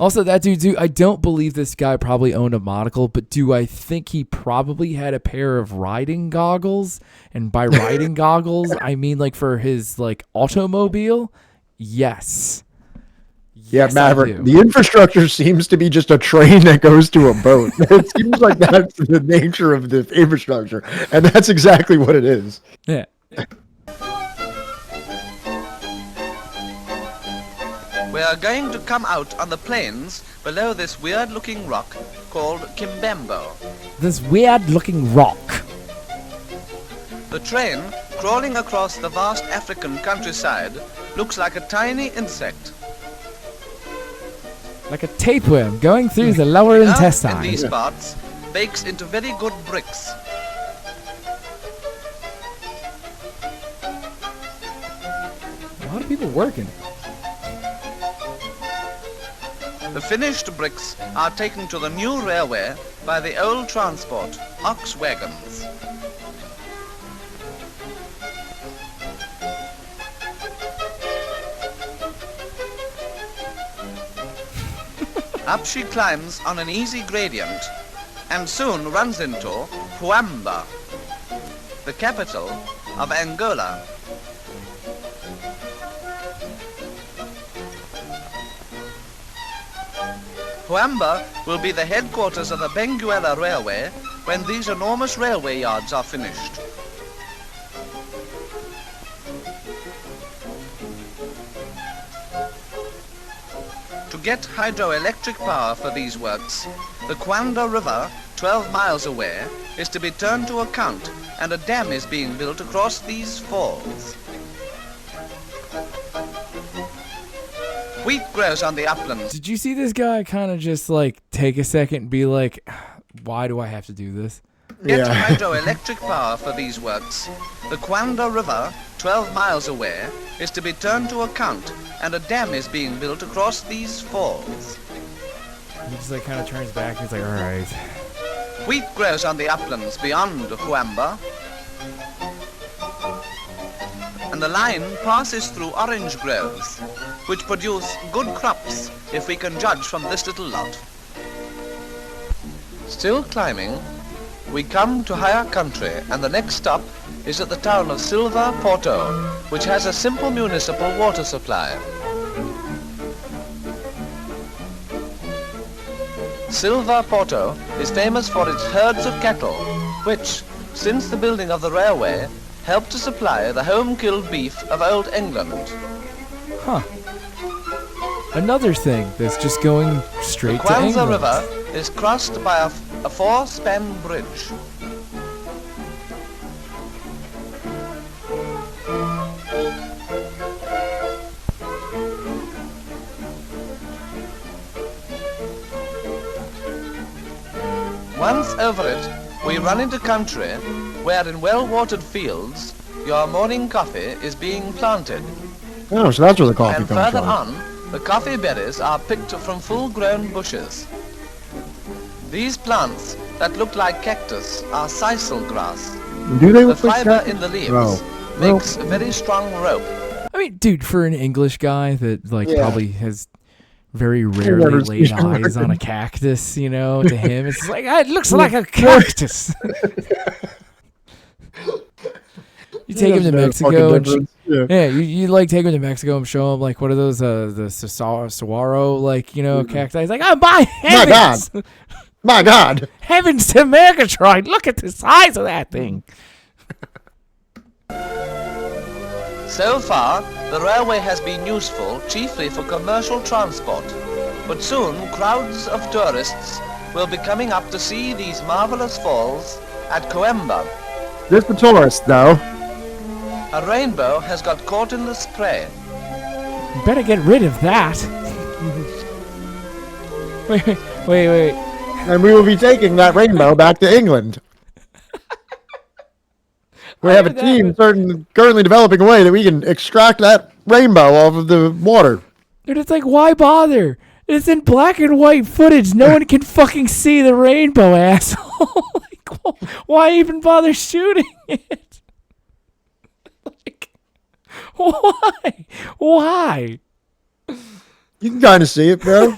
Also, that dude, I don't believe this guy probably owned a monocle, but do I think he probably had a pair of riding goggles? And by riding goggles, I mean like for his like automobile? Yes. Yeah, Yes, I Maverick. do. The infrastructure seems to be just a train that goes to a boat. It seems like that's the nature of the infrastructure, and that's exactly what it is. Yeah. We are going to come out on the plains below this weird-looking rock called Kimbembo. This weird-looking rock. The train, crawling across the vast African countryside, looks like a tiny insect. Like a tapeworm going through the lower The earth intestine. in these parts bakes into very good bricks. A lot of people working. The finished bricks are taken to the new railway by the old transport, ox wagons. Up she climbs on an easy gradient and soon runs into Huamba, the capital of Angola. Huamba will be the headquarters of the Benguela Railway when these enormous railway yards are finished. To get hydroelectric power for these works, the Kwanda River, 12 miles away, is to be turned to account, and a dam is being built across these falls. Wheat grows on the uplands. Did you see this guy kind of just like take a second and be like, why do I have to do this? Get hydroelectric power for these works. The Kwanda River, 12 miles away, is to be turned to account, and a dam is being built across these falls. He just like kind of turns back and he's like, all right. Wheat grows on the uplands beyond Huamba, and the line passes through orange groves, which produce good crops if we can judge from this little lot. Still climbing, we come to higher country, and the next stop is at the town of Silva Porto, which has a simple municipal water supply. Silva Porto is famous for its herds of cattle, which, since the building of the railway, help to supply the home-killed beef of Old England. Huh. Another thing that's just going straight The to Kwanzaa England. River is crossed by a four-span bridge. Once over it, we run into country where in well-watered fields your morning coffee is being planted. Oh, so that's where the coffee And comes further from. on, the coffee berries are picked from full-grown bushes. These plants that look like cactus are sisal grass. Do they The look like fiber cactus? in the leaves Oh. makes a very strong rope. I mean, dude, for an English guy that like Yeah. probably has very rarely never laid seen eyes on a one. cactus, you know, to him it's like, "Ah, it looks like a cactus." You take him to Mexico and yeah. you like take him to Mexico and show him like what are those the saguaro like, you know, cacti. He's like, oh my heavens, my God, heavens to Megatron! Look at the size of that thing. So far, the railway has been useful chiefly for commercial transport, but soon crowds of tourists will be coming up to see these marvelous falls at Coimbra. Just the tourists, though. A rainbow has got caught in the spray. You better get rid of that. wait. And we will be taking that rainbow back to England. We have a team currently developing a way that we can extract that rainbow off of the water. Dude, it's like, why bother? It's in black and white footage. No one can fucking see the rainbow, asshole. Like, why even bother shooting it? Like, why? You can kind of see it, bro.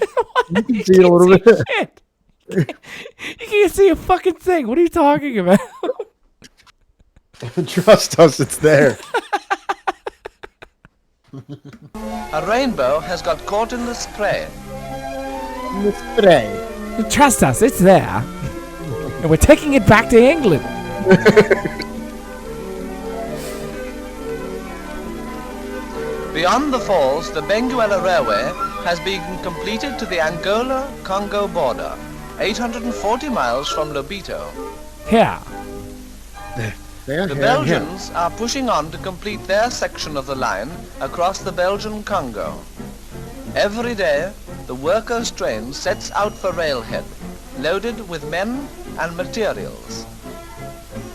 You can see it a little bit. You can't see a fucking thing. What are you talking about? Trust us, it's there. A rainbow has got caught in the spray. Trust us, it's there. And we're taking it back to England. Beyond the falls, the Benguela Railway has been completed to the Angola-Congo border, 840 miles from Lobito. Yeah. The Belgians are pushing on to complete their section of the line across the Belgian Congo. Every day, the workers' train sets out for Railhead, loaded with men and materials.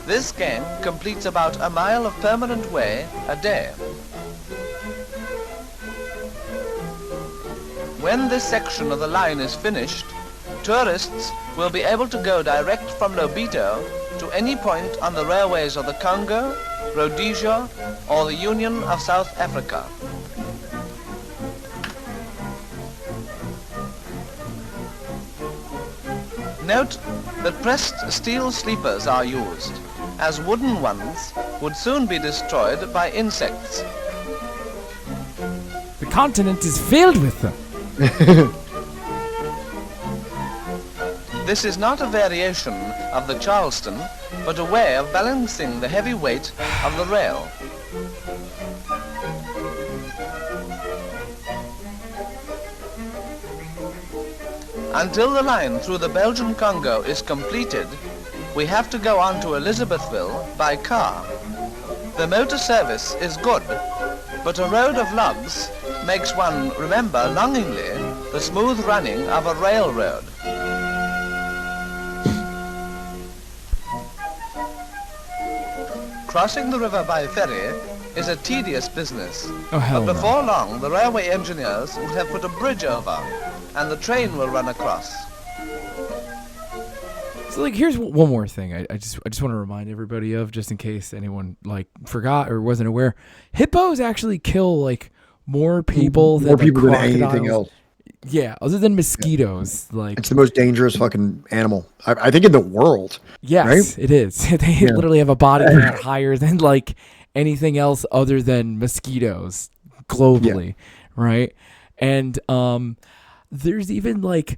This gang completes about a mile of permanent way a day. When this section of the line is finished, tourists will be able to go direct from Lobito to any point on the railways of the Congo, Rhodesia, or the Union of South Africa. Note that pressed steel sleepers are used, as wooden ones would soon be destroyed by insects. The continent is filled with them. This is not a variation of the Charleston, but a way of balancing the heavy weight of the rail. Until the line through the Belgian Congo is completed, we have to go on to Elizabethville by car. The motor service is good, but a road of logs makes one remember longingly the smooth running of a railroad. Crossing the river by ferry is a tedious business. Oh, hell but no. before long, the railway engineers will have put a bridge over, and the train will run across. So, like, here's one more thing I just want to remind everybody of, just in case anyone, like, forgot or wasn't aware. Hippos actually kill, like, more people than anything else. Yeah, other than mosquitoes. Like, it's the most dangerous fucking animal, I think, in the world. Yes, right? It is. They literally have a body count higher than, like, anything else other than mosquitoes globally, right? And there's even, like,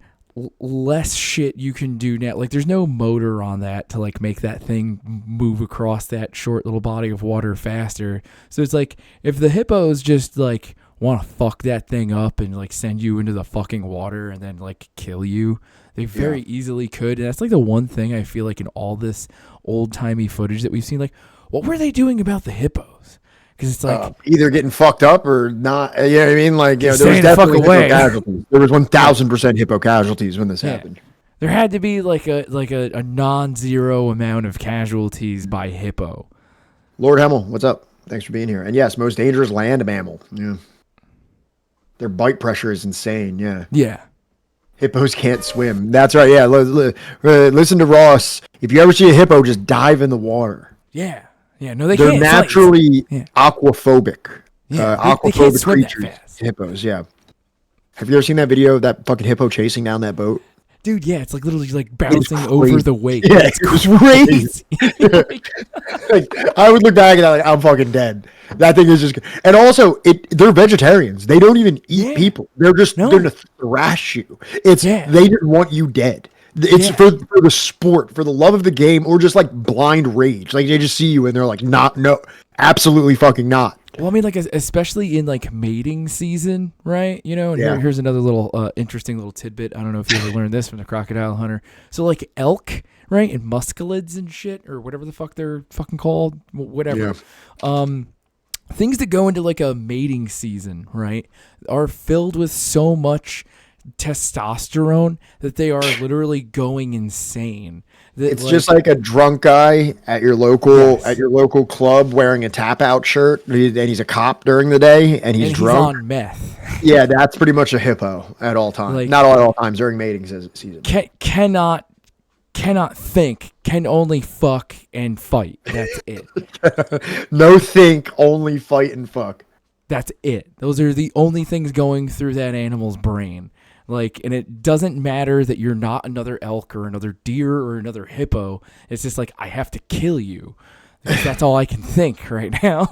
less shit you can do now. Like, there's no motor on that to, like, make that thing move across that short little body of water faster. So it's like, if the hippos just, like, want to fuck that thing up and, like, send you into the fucking water and then, like, kill you, they very easily could. And that's, like, the one thing I feel like in all this old-timey footage that we've seen, like, what were they doing about the hippos? Because it's like either getting fucked up or not. You know what I mean? Like, you know, there was definitely definitely hippo casualties. There was 1,000% hippo casualties when this happened. There had to be like a non-zero amount of casualties by hippo. Lord Hemmel, what's up? Thanks for being here. And yes, most dangerous land mammal. Yeah. Their bite pressure is insane. Yeah. Yeah. Hippos can't swim. That's right. Yeah. Listen to Ross. If you ever see a hippo, just dive in the water. Yeah. Yeah, no, they're can't. They're naturally aquaphobic. Yeah, aquaphobic they can't swim creatures. Hippos, yeah. Have you ever seen that video of that fucking hippo chasing down that boat? Dude, yeah, it's like literally like bouncing over the wake. Yeah, It's crazy. Like, I would look back at that like I'm fucking dead. That thing is just, and also they're vegetarians. They don't even eat people. They're just they're gonna thrash you. They just want you dead. It's for the sport, for the love of the game, or just like blind rage. Like they just see you and they're like, no, absolutely fucking not. Well, I mean, like, especially in, like, mating season, right? You know, and here's another little interesting little tidbit. I don't know if you ever learned this from the crocodile hunter. So, like, elk, right, and muscelids and shit, or whatever the fuck they're fucking called, whatever. Yeah. Things that go into, like, a mating season, right, are filled with so much testosterone that they are literally going insane. It's like, just like a drunk guy at your local club wearing a tap out shirt, and he's a cop during the day, and he's drunk. He's on meth. Yeah, that's pretty much a hippo at all times. Like, not at all times during mating season. Cannot think, can only fuck and fight. That's it. No think, only fight and fuck. That's it. Those are the only things going through that animal's brain. Like, and it doesn't matter that you're not another elk or another deer or another hippo. It's just like, I have to kill you. That's all I can think right now.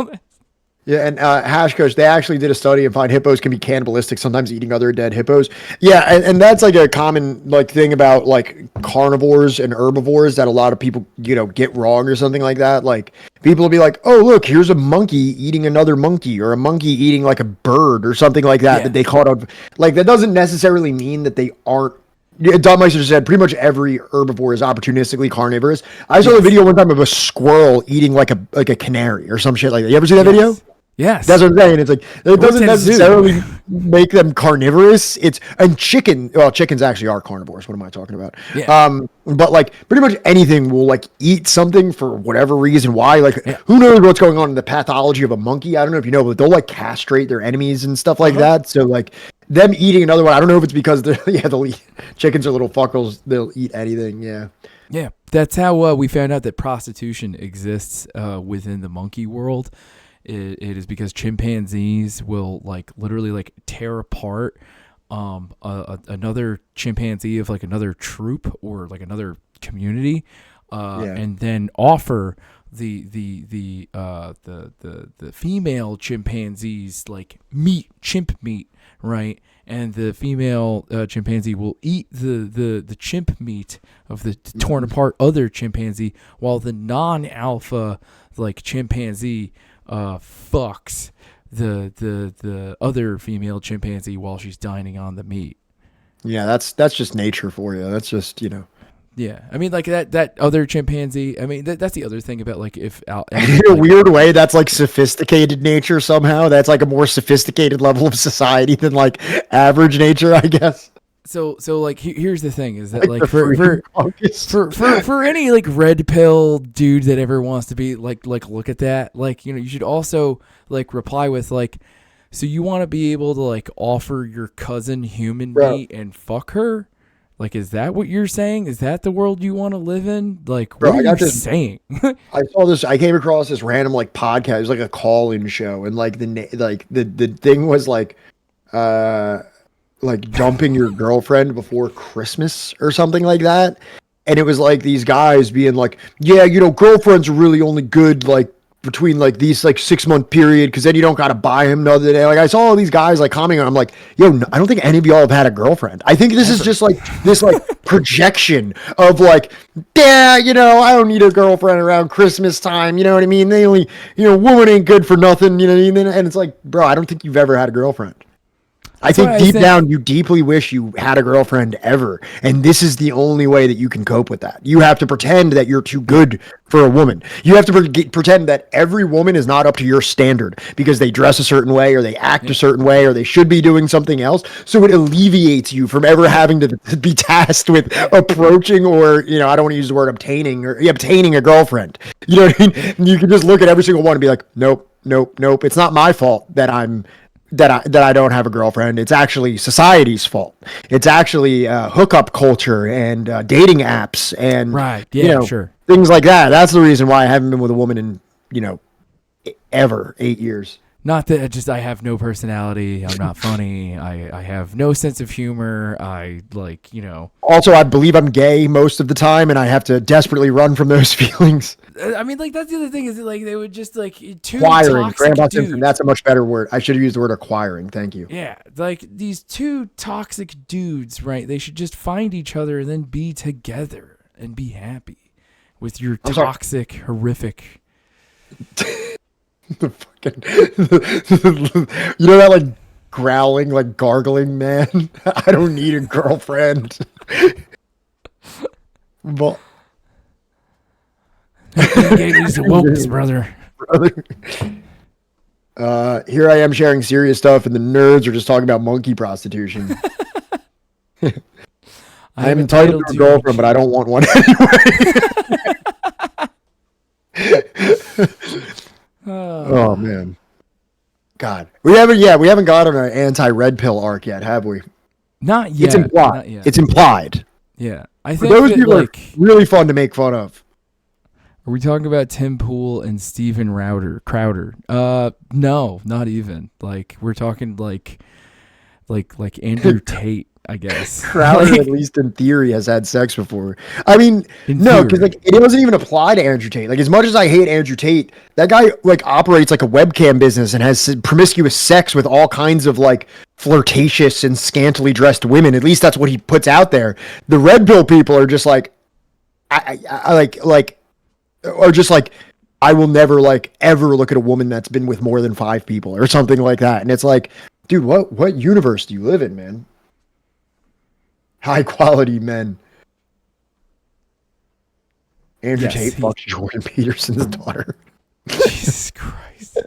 Yeah, and Hash Coach, they actually did a study and find hippos can be cannibalistic, sometimes eating other dead hippos. Yeah, and that's like a common like thing about like carnivores and herbivores that a lot of people, get wrong or something like that. Like people will be like, oh, look, here's a monkey eating another monkey, or a monkey eating like a bird or something like that that they caught up. Like that doesn't necessarily mean that they aren't. Don Meister said pretty much every herbivore is opportunistically carnivorous. I saw a video one time of a squirrel eating like a canary or some shit like that. You ever see that video? Yes. That's what I'm saying. It's like, it doesn't necessarily make them carnivorous. Chickens actually are carnivores. What am I talking about? Yeah. But like pretty much anything will like eat something for whatever reason. Why? Like who knows what's going on in the pathology of a monkey? I don't know if you know, but they'll like castrate their enemies and stuff like that. So like them eating another one, I don't know if it's because they'll eat, chickens are little fuckers. They'll eat anything. Yeah. Yeah. That's how we found out that prostitution exists within the monkey world. It is because chimpanzees will like literally like tear apart another chimpanzee of like another troop or like another community, and then offer the female chimpanzees like chimp meat, right? And the female chimpanzee will eat the chimp meat of the torn apart other chimpanzee, while the non-alpha like chimpanzee fucks the other female chimpanzee while she's dining on the meat. Yeah, that's just nature for you. That's just Yeah, I mean, like that other chimpanzee. I mean, that's the other thing about like if in a weird way, that's like sophisticated nature somehow. That's like a more sophisticated level of society than like average nature, I guess. So like here's the thing is that like for any like red pill dude that ever wants to be like look at that, like you should also like reply with like, so you want to be able to like offer your cousin human meat and fuck her? Like, is that what you're saying? Is that the world you want to live in? Like, what are you saying? I saw this. I came across this random like podcast. It was like a call-in show, and like the thing was like dumping your girlfriend before Christmas or something like that. And it was like these guys being like, yeah, girlfriends are really only good like between like these like 6-month period, because then you don't gotta buy him the other day. Like I saw all these guys like commenting on, I'm like, yo, no, I don't think any of y'all have had a girlfriend. I think this is just like this like projection of like, yeah, I don't need a girlfriend around Christmas time. You know what I mean? They only, woman ain't good for nothing. You know what I mean? And it's like, bro, I don't think you've ever had a girlfriend. I think deep down, you deeply wish you had a girlfriend ever. And this is the only way that you can cope with that. You have to pretend that you're too good for a woman. You have to pretend that every woman is not up to your standard because they dress a certain way or they act a certain way or they should be doing something else. So it alleviates you from ever having to be tasked with approaching or, I don't want to use the word obtaining a girlfriend. You know what I mean? You can just look at every single one and be like, nope. It's not my fault that I don't have a girlfriend. It's actually society's fault. It's actually hookup culture and dating apps and things like that. That's the reason why I haven't been with a woman in ever 8 years. Not that I have no personality. I'm not funny. I have no sense of humor. I Also, I believe I'm gay most of the time, and I have to desperately run from those feelings. I mean, like, that's the other thing is like they would just like two Acquiring, toxic Grandpa dudes. Simpson, that's a much better word. I should have used the word acquiring. Thank you. Yeah, like these two toxic dudes, right? They should just find each other and then be together and be happy with your toxic, horrific. The fucking, you know that like growling, like gargling man. I don't need a girlfriend. But Gately's the wokes, brother. Here I am sharing serious stuff, and the nerds are just talking about monkey prostitution. I'm entitled to a girlfriend, but I don't want one anyway. Oh man, God, we haven't got on an anti-red pill arc yet, have we? Not yet. It's implied. Not yet. It's implied. Yeah, I think those that, people like, are really fun to make fun of. Are we talking about Tim Pool and Steven Crowder? No, not even. Like, we're talking like Andrew Tate, I guess. Crowder, at least in theory, has had sex before. I mean, no, because like it doesn't even apply to Andrew Tate. Like, as much as I hate Andrew Tate, that guy like operates like a webcam business and has promiscuous sex with all kinds of like flirtatious and scantily dressed women. At least that's what he puts out there. The red pill people are just like, or just like, I will never like ever look at a woman that's been with more than 5 people or something like that. And it's like, dude, what universe do you live in, man? High quality men. Andrew Tate fucks Jordan Peterson's daughter. Jesus Christ.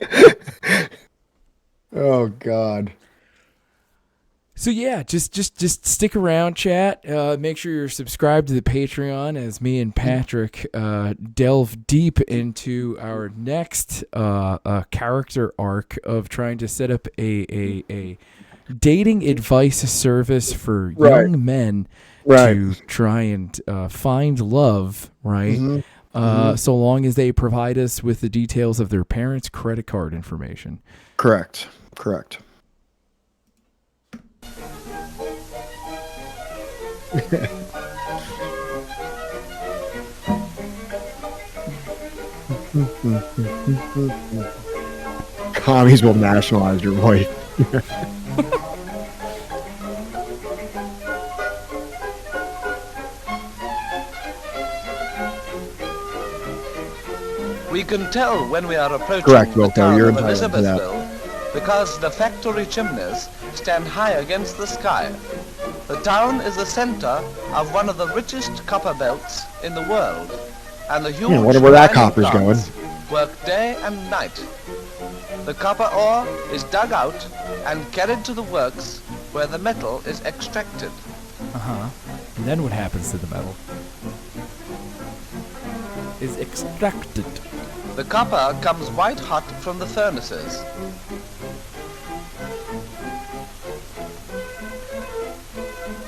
Oh God. So yeah, just stick around, chat. Make sure you're subscribed to the Patreon as me and Patrick delve deep into our next character arc of trying to set up a dating advice service for young men to try and find love, right? So long as they provide us with the details of their parents' credit card information. Correct. Commies will nationalize your wife. We can tell when we are approaching Correct, the Wilco, town you're of entitled to that. Elizabethville because the factory chimneys stand high against the sky. The town is the center of one of the richest copper belts in the world, and the huge I wonder where that mining copper's going. plants work day and night. The copper ore is dug out and carried to the works where the metal is extracted. And then what happens to the metal? Is extracted. The copper comes white hot from the furnaces.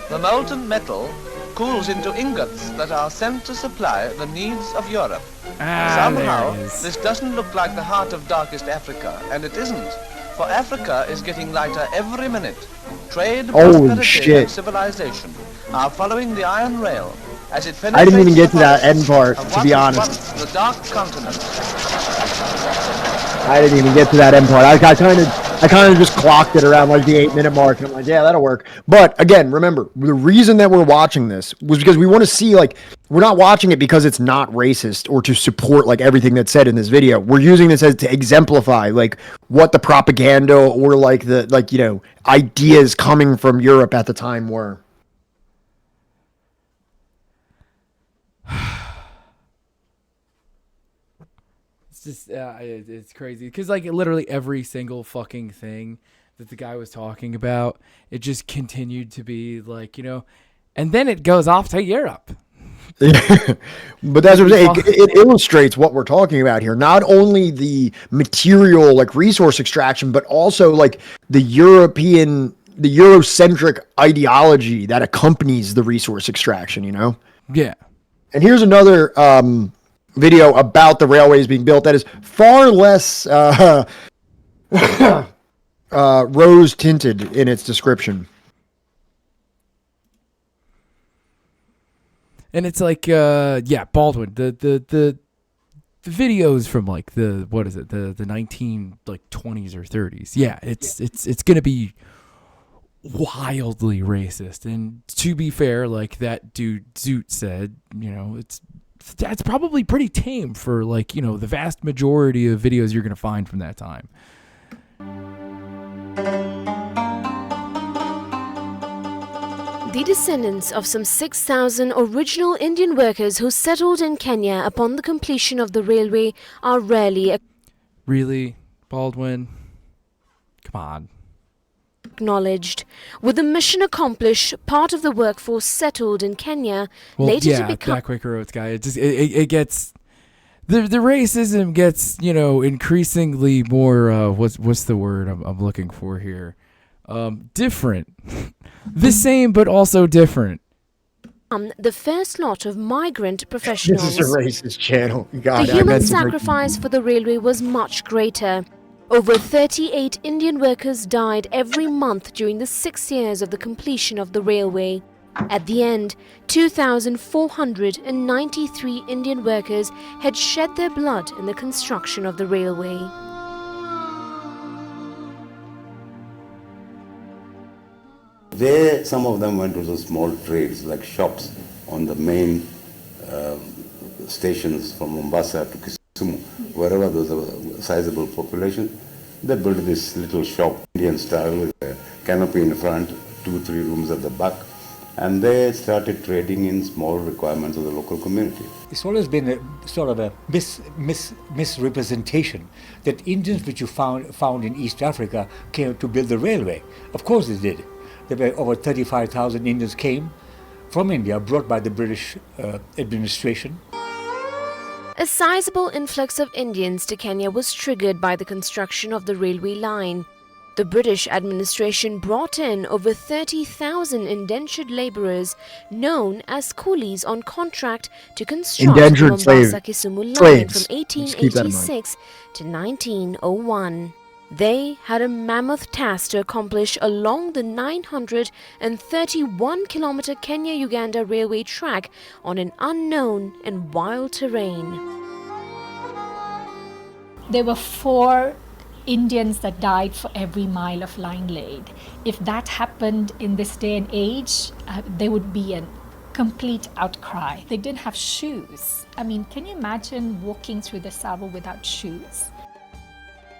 The molten metal cools into ingots that are sent to supply the needs of Europe. Somehow, there it is. this doesn't look like the heart of darkest Africa, and it isn't. For Africa is getting lighter every minute. Trade, Holy prosperity, shit. and civilization are following the iron rail as it I didn't even penetrates get to the that forests end part, of to what be was honest. once the dark continent. I didn't even get to that end part. I kind of just clocked it around like the 8-minute mark, and I'm like, yeah, that'll work. But again, remember, the reason that we're watching this was because we want to see, like, we're not watching it because it's not racist or to support like everything that's said in this video. We're using this as to exemplify like what the propaganda or like the ideas coming from Europe at the time were. Just it's crazy because like literally every single fucking thing that the guy was talking about, it just continued to be like, and then it goes off to Europe. But that's what I'm saying. It illustrates what we're talking about here. Not only the material like resource extraction, but also like the Eurocentric ideology that accompanies the resource extraction, Yeah. And here's another video about the railways being built that is far less Rose tinted in its description. And it's like, Baldwin, the videos from like the 1920s or 30s. Yeah, it's gonna be wildly racist. And to be fair, like that dude Zoot said, that's probably pretty tame for like, the vast majority of videos you're gonna find from that time. The descendants of some 6,000 original Indian workers who settled in Kenya upon the completion of the railway are rarely Really, Baldwin? Come on. acknowledged. With the mission accomplished, part of the workforce settled in Kenya, later to become... that Quaker Oats guy, it gets... The racism gets, increasingly more, what's the word I'm looking for here? Different. The same, but also different. The first lot of migrant professionals. This is a racist channel. God, the human sacrifice for the railway was much greater. Over 38 Indian workers died every month during the 6 years of the completion of the railway. At the end, 2,493 Indian workers had shed their blood in the construction of the railway. They, some of them went to the small trades like shops on the main stations from Mombasa to Kisumu, wherever there was a sizable population. They built this little shop, Indian style, with a canopy in front, 2-3 rooms at the back, and they started trading in small requirements of the local community. It's always been a sort of a misrepresentation that Indians which you found in East Africa came to build the railway. Of course they did. There were over 35,000 Indians came from India, brought by the British administration. A sizable influx of Indians to Kenya was triggered by the construction of the railway line. The British administration brought in over 30,000 indentured labourers known as coolies on contract to construct the Mombasa-Kisumu line from 1886 to 1901. They had a mammoth task to accomplish along the 931-kilometre Kenya-Uganda railway track on an unknown and wild terrain. There were 4 Indians that died for every mile of line laid. If that happened in this day and age, there would be a complete outcry. They didn't have shoes. I mean, can you imagine walking through the Savo without shoes?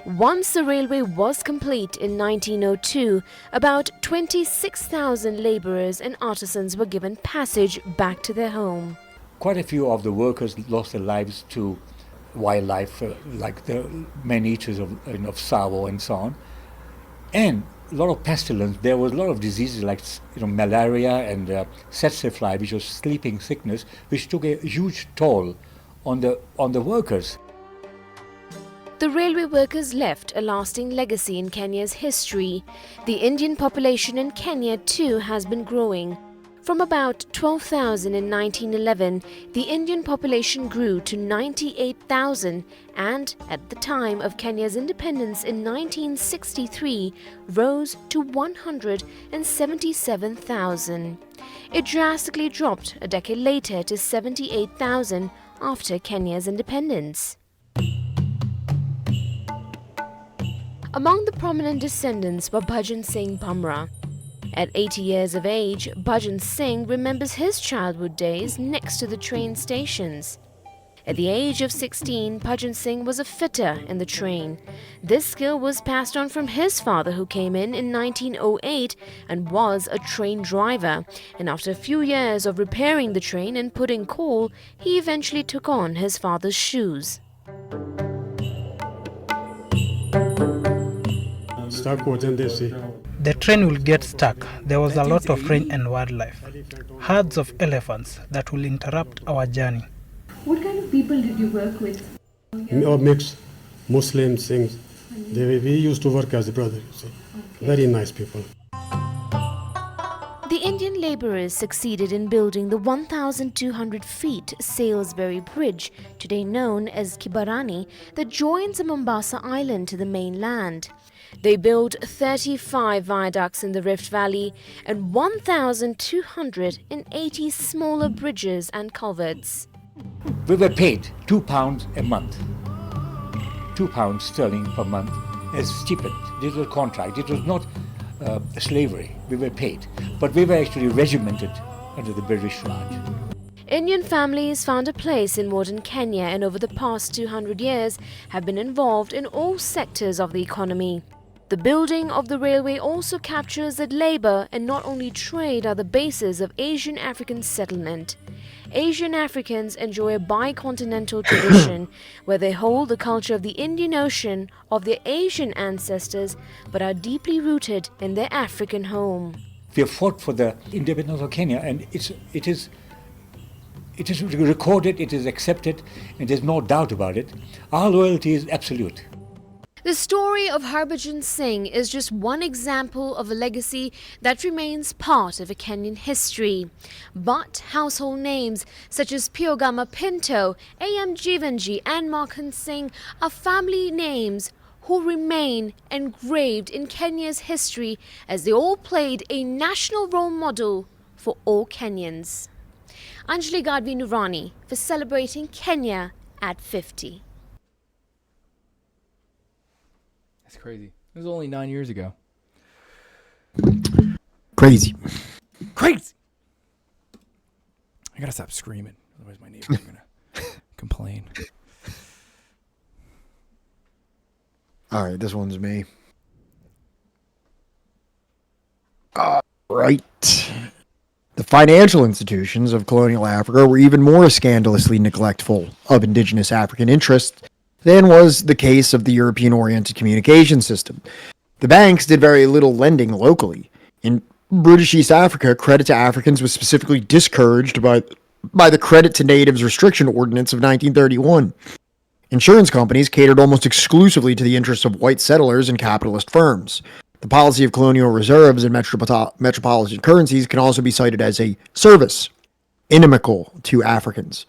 Once the railway was complete in 1902, about 26,000 labourers and artisans were given passage back to their home. Quite a few of the workers lost their lives to wildlife, like the man-eaters of Savo and so on. And a lot of pestilence. There was a lot of diseases like malaria and tsetse fly, which was sleeping sickness, which took a huge toll on the workers. The railway workers left a lasting legacy in Kenya's history. The Indian population in Kenya too has been growing. From about 12,000 in 1911, the Indian population grew to 98,000 and, at the time of Kenya's independence in 1963, rose to 177,000. It drastically dropped a decade later to 78,000 after Kenya's independence. Among the prominent descendants were Bhajan Singh Bhamra. At 80 years of age, Bhajan Singh remembers his childhood days next to the train stations. At the age of 16, Bhajan Singh was a fitter in the train. This skill was passed on from his father, who came in 1908 and was a train driver. And after a few years of repairing the train and putting coal, he eventually took on his father's shoes. The train will get stuck. There was a lot of rain and wildlife. Herds of elephants that will interrupt our journey. What kind of people did you work with? Mixed Muslims, things. We used to work as a brother. Very nice people. The Indian laborers succeeded in building the 1,200 feet Salisbury Bridge, today known as Kibarani, that joins Mombasa Island to the mainland. They built 35 viaducts in the Rift Valley and 1,280 smaller bridges and culverts. We were paid £2 a month, £2 sterling per month as stipend. This was a contract. It was not slavery. We were paid, but we were actually regimented under the British Raj. Indian families found a place in modern Kenya and over the past 200 years have been involved in all sectors of the economy. The building of the railway also captures that labor and not only trade are the basis of Asian African settlement. Asian Africans enjoy a bicontinental tradition where they hold the culture of the Indian Ocean of their Asian ancestors but are deeply rooted in their African home. We have fought for the independence of Kenya, and it is recorded, it is accepted, and there's no doubt about it. Our loyalty is absolute. The story of Harbhajan Singh is just one example of a legacy that remains part of a Kenyan history. But household names such as Piogama Pinto, A.M. Jivanji and Markan Singh are family names who remain engraved in Kenya's history as they all played a national role model for all Kenyans. Anjali Gadvi Nurani for celebrating Kenya at 50. That's crazy. It was only 9 years ago. Crazy. Crazy! I gotta stop screaming. Otherwise my neighbors are gonna complain. All right, this one's me. All right. The financial institutions of colonial Africa were even more scandalously neglectful of indigenous African interests than was the case of the European-oriented communication system. The banks did very little lending locally. In British East Africa, credit to Africans was specifically discouraged by the Credit to Natives Restriction Ordinance of 1931. Insurance companies catered almost exclusively to the interests of white settlers and capitalist firms. The policy of colonial reserves and metropolitan currencies can also be cited as a service inimical to Africans.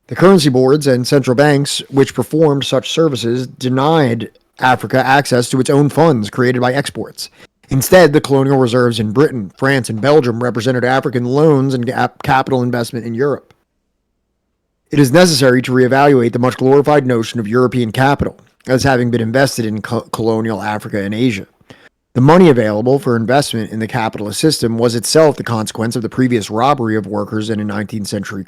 The currency boards and central banks which performed such services denied Africa access to its own funds created by exports. Instead, the colonial reserves in Britain, France, and Belgium represented African loans and capital investment in Europe. It is necessary to reevaluate the much glorified notion of European capital as having been invested in colonial Africa and Asia. The money available for investment in the capitalist system was itself the consequence of the previous robbery of workers in a 19th century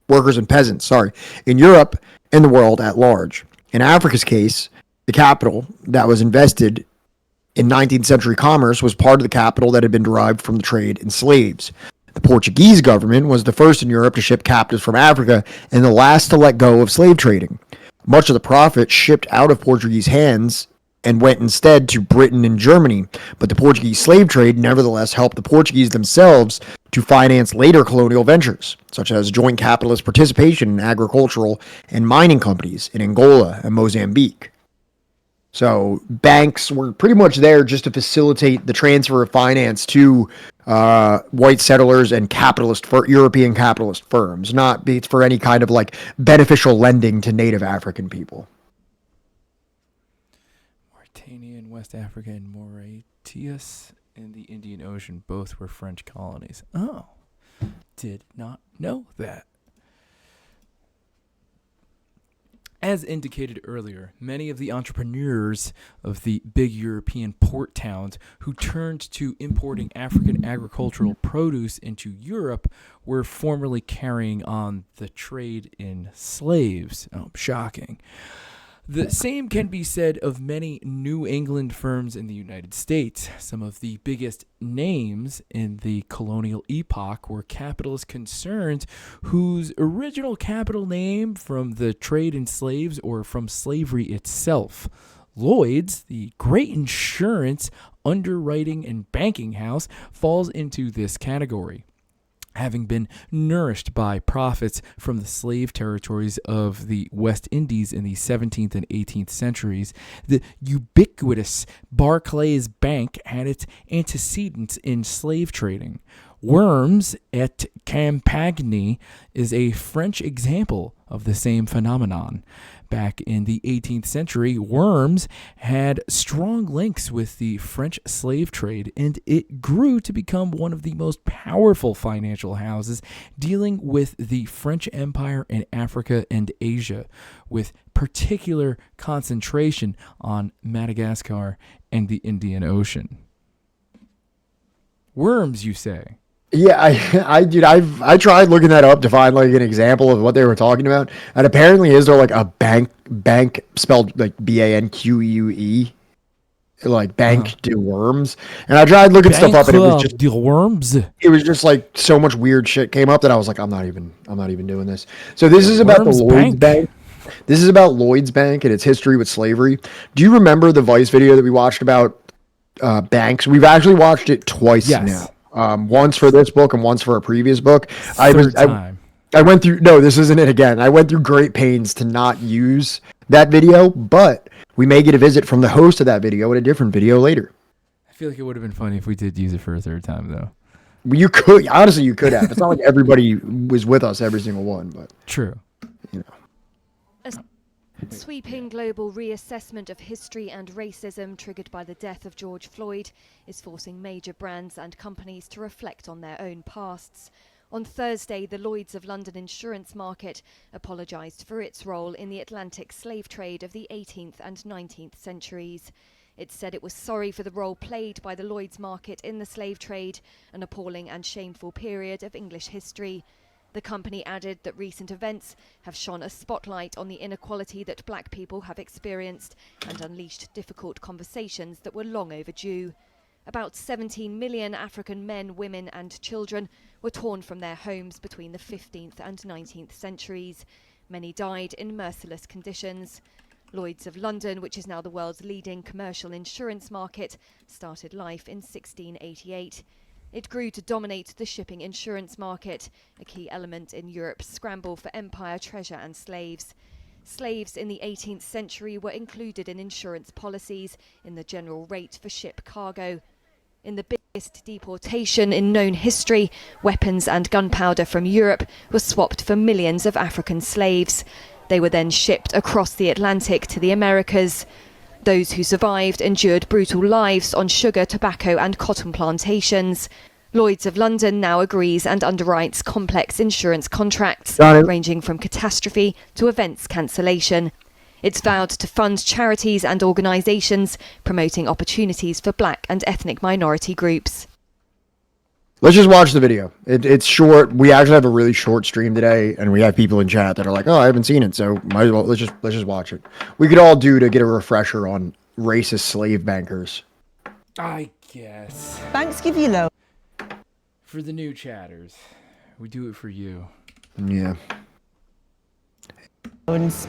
workers and peasants, in Europe and the world at large. In Africa's case, the capital that was invested in 19th century commerce was part of the capital that had been derived from the trade in slaves. The Portuguese government was the first in Europe to ship captives from Africa and the last to let go of slave trading. Much of the profit shipped out of Portuguese hands and went instead to Britain and Germany, but the Portuguese slave trade nevertheless helped the Portuguese themselves to finance later colonial ventures, such as joint capitalist participation in agricultural and mining companies in Angola and Mozambique. So banks were pretty much there just to facilitate the transfer of finance to white settlers and European capitalist firms, not for any kind of beneficial lending to native African people. Mauritania in West Africa and Mauritius in the Indian Ocean both were French colonies. Oh, did not know that. As indicated earlier, many of the entrepreneurs of the big European port towns who turned to importing African agricultural produce into Europe were formerly carrying on the trade in slaves. Oh, shocking. The same can be said of many New England firms in the United States. Some of the biggest names in the colonial epoch were capitalist concerns whose original capital name from the trade in slaves or from slavery itself. Lloyd's, the great insurance, underwriting, and banking house, falls into this category. Having been nourished by profits from the slave territories of the West Indies in the 17th and 18th centuries, the ubiquitous Barclays Bank had its antecedents in slave trading. Worms et Campagny is a French example of the same phenomenon. Back in the 18th century, Worms had strong links with the French slave trade, and it grew to become one of the most powerful financial houses dealing with the French Empire in Africa and Asia, with particular concentration on Madagascar and the Indian Ocean. Worms, you say? Yeah, I tried looking that up to find like an example of what they were talking about, and apparently is there like a bank spelled like BANQUE, like Bank de Worms, and I tried looking stuff up, and it was just de Worms. It was just like so much weird shit came up that I was like, I'm not even doing this. So this is about the Lloyd's Bank. This is about Lloyd's Bank and its history with slavery. Do you remember the Vice video that we watched about banks? We've actually watched it twice now. Once for this book and once for a previous book. I went through, no, this isn't it again. I went through great pains to not use that video, but we may get a visit from the host of that video in a different video later. I feel like it would have been funny if we did use it for a third time, though. You could, honestly, you could have. It's not like everybody was with us every single one, but. True. You know. A sweeping global reassessment of history and racism triggered by the death of George Floyd is forcing major brands and companies to reflect on their own pasts. On Thursday, the Lloyd's of London insurance market apologised for its role in the Atlantic slave trade of the 18th and 19th centuries. It said it was sorry for the role played by the Lloyd's market in the slave trade, an appalling and shameful period of English history. The company added that recent events have shone a spotlight on the inequality that black people have experienced and unleashed difficult conversations that were long overdue. About 17 million African men, women and children were torn from their homes between the 15th and 19th centuries. Many died in merciless conditions. Lloyd's of London, which is now the world's leading commercial insurance market, started life in 1688. It grew to dominate the shipping insurance market, a key element in Europe's scramble for empire, treasure and slaves. Slaves in the 18th century were included in insurance policies in the general rate for ship cargo. In the biggest deportation in known history, weapons and gunpowder from Europe were swapped for millions of African slaves. They were then shipped across the Atlantic to the Americas. Those who survived endured brutal lives on sugar, tobacco and cotton plantations. Lloyd's of London now agrees and underwrites complex insurance contracts, ranging from catastrophe to events cancellation. It's vowed to fund charities and organisations promoting opportunities for black and ethnic minority groups. Let's just watch the video. It's short. We actually have a really short stream today, and we have people in chat that are like, "Oh, I haven't seen it, so might as well let's just watch it." We could all do to get a refresher on racist slave bankers. I guess. Banks give you loans. For the new chatters, we do it for you. Yeah. Banks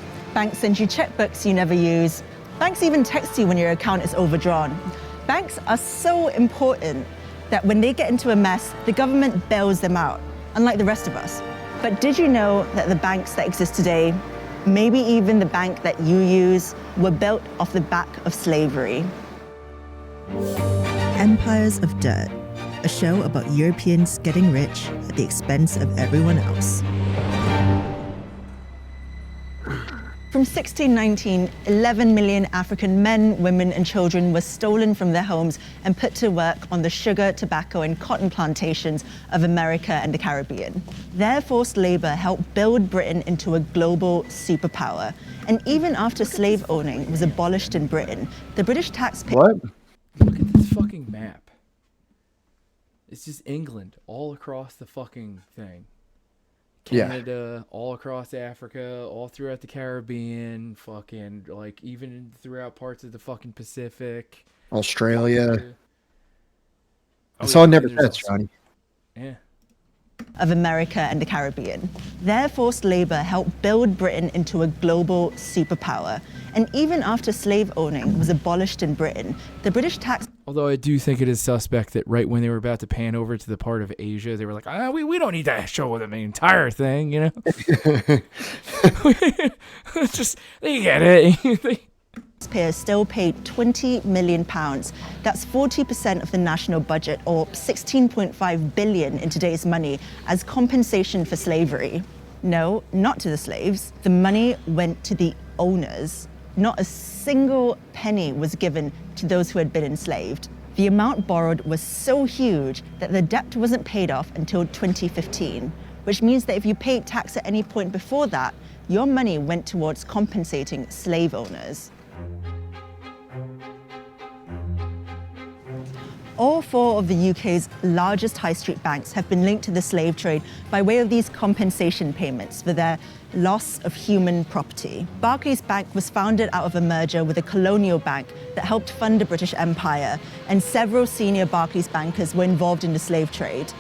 send you checkbooks you never use. Banks even text you when your account is overdrawn. Banks are so important that when they get into a mess, the government bails them out, unlike the rest of us. But did you know that the banks that exist today, maybe even the bank that you use, were built off the back of slavery? Empires of Dirt, a show about Europeans getting rich at the expense of everyone else. From 1619, 11 million African men, women and children were stolen from their homes and put to work on the sugar, tobacco and cotton plantations of America and the Caribbean. Their forced labor helped build Britain into a global superpower. And even after slave owning was abolished in Britain, the British taxpayer... What? Look at this fucking map. It's just England all across the fucking thing. Canada, all across Africa, all throughout the Caribbean, fucking, like, even throughout parts of the fucking Pacific. Australia. It's all never said, Johnny. Yeah. Of America and the Caribbean. Their forced labor helped build Britain into a global superpower. And even after slave owning was abolished in Britain, the British tax... Although I do think it is suspect that right when they were about to pan over to the part of Asia, they were like, we don't need to show them the entire thing, you know? Just, they get it. Taxpayers still paid £20 million. That's 40% of the national budget, or $16.5 billion in today's money, as compensation for slavery. No, not to the slaves. The money went to the owners. Not a single penny was given to those who had been enslaved. The amount borrowed was so huge that the debt wasn't paid off until 2015, which means that if you paid tax at any point before that, your money went towards compensating slave owners. All four of the UK's largest high street banks have been linked to the slave trade by way of these compensation payments for their loss of human property. Barclays Bank was founded out of a merger with a colonial bank that helped fund the British Empire, and several senior Barclays bankers were involved in the slave trade.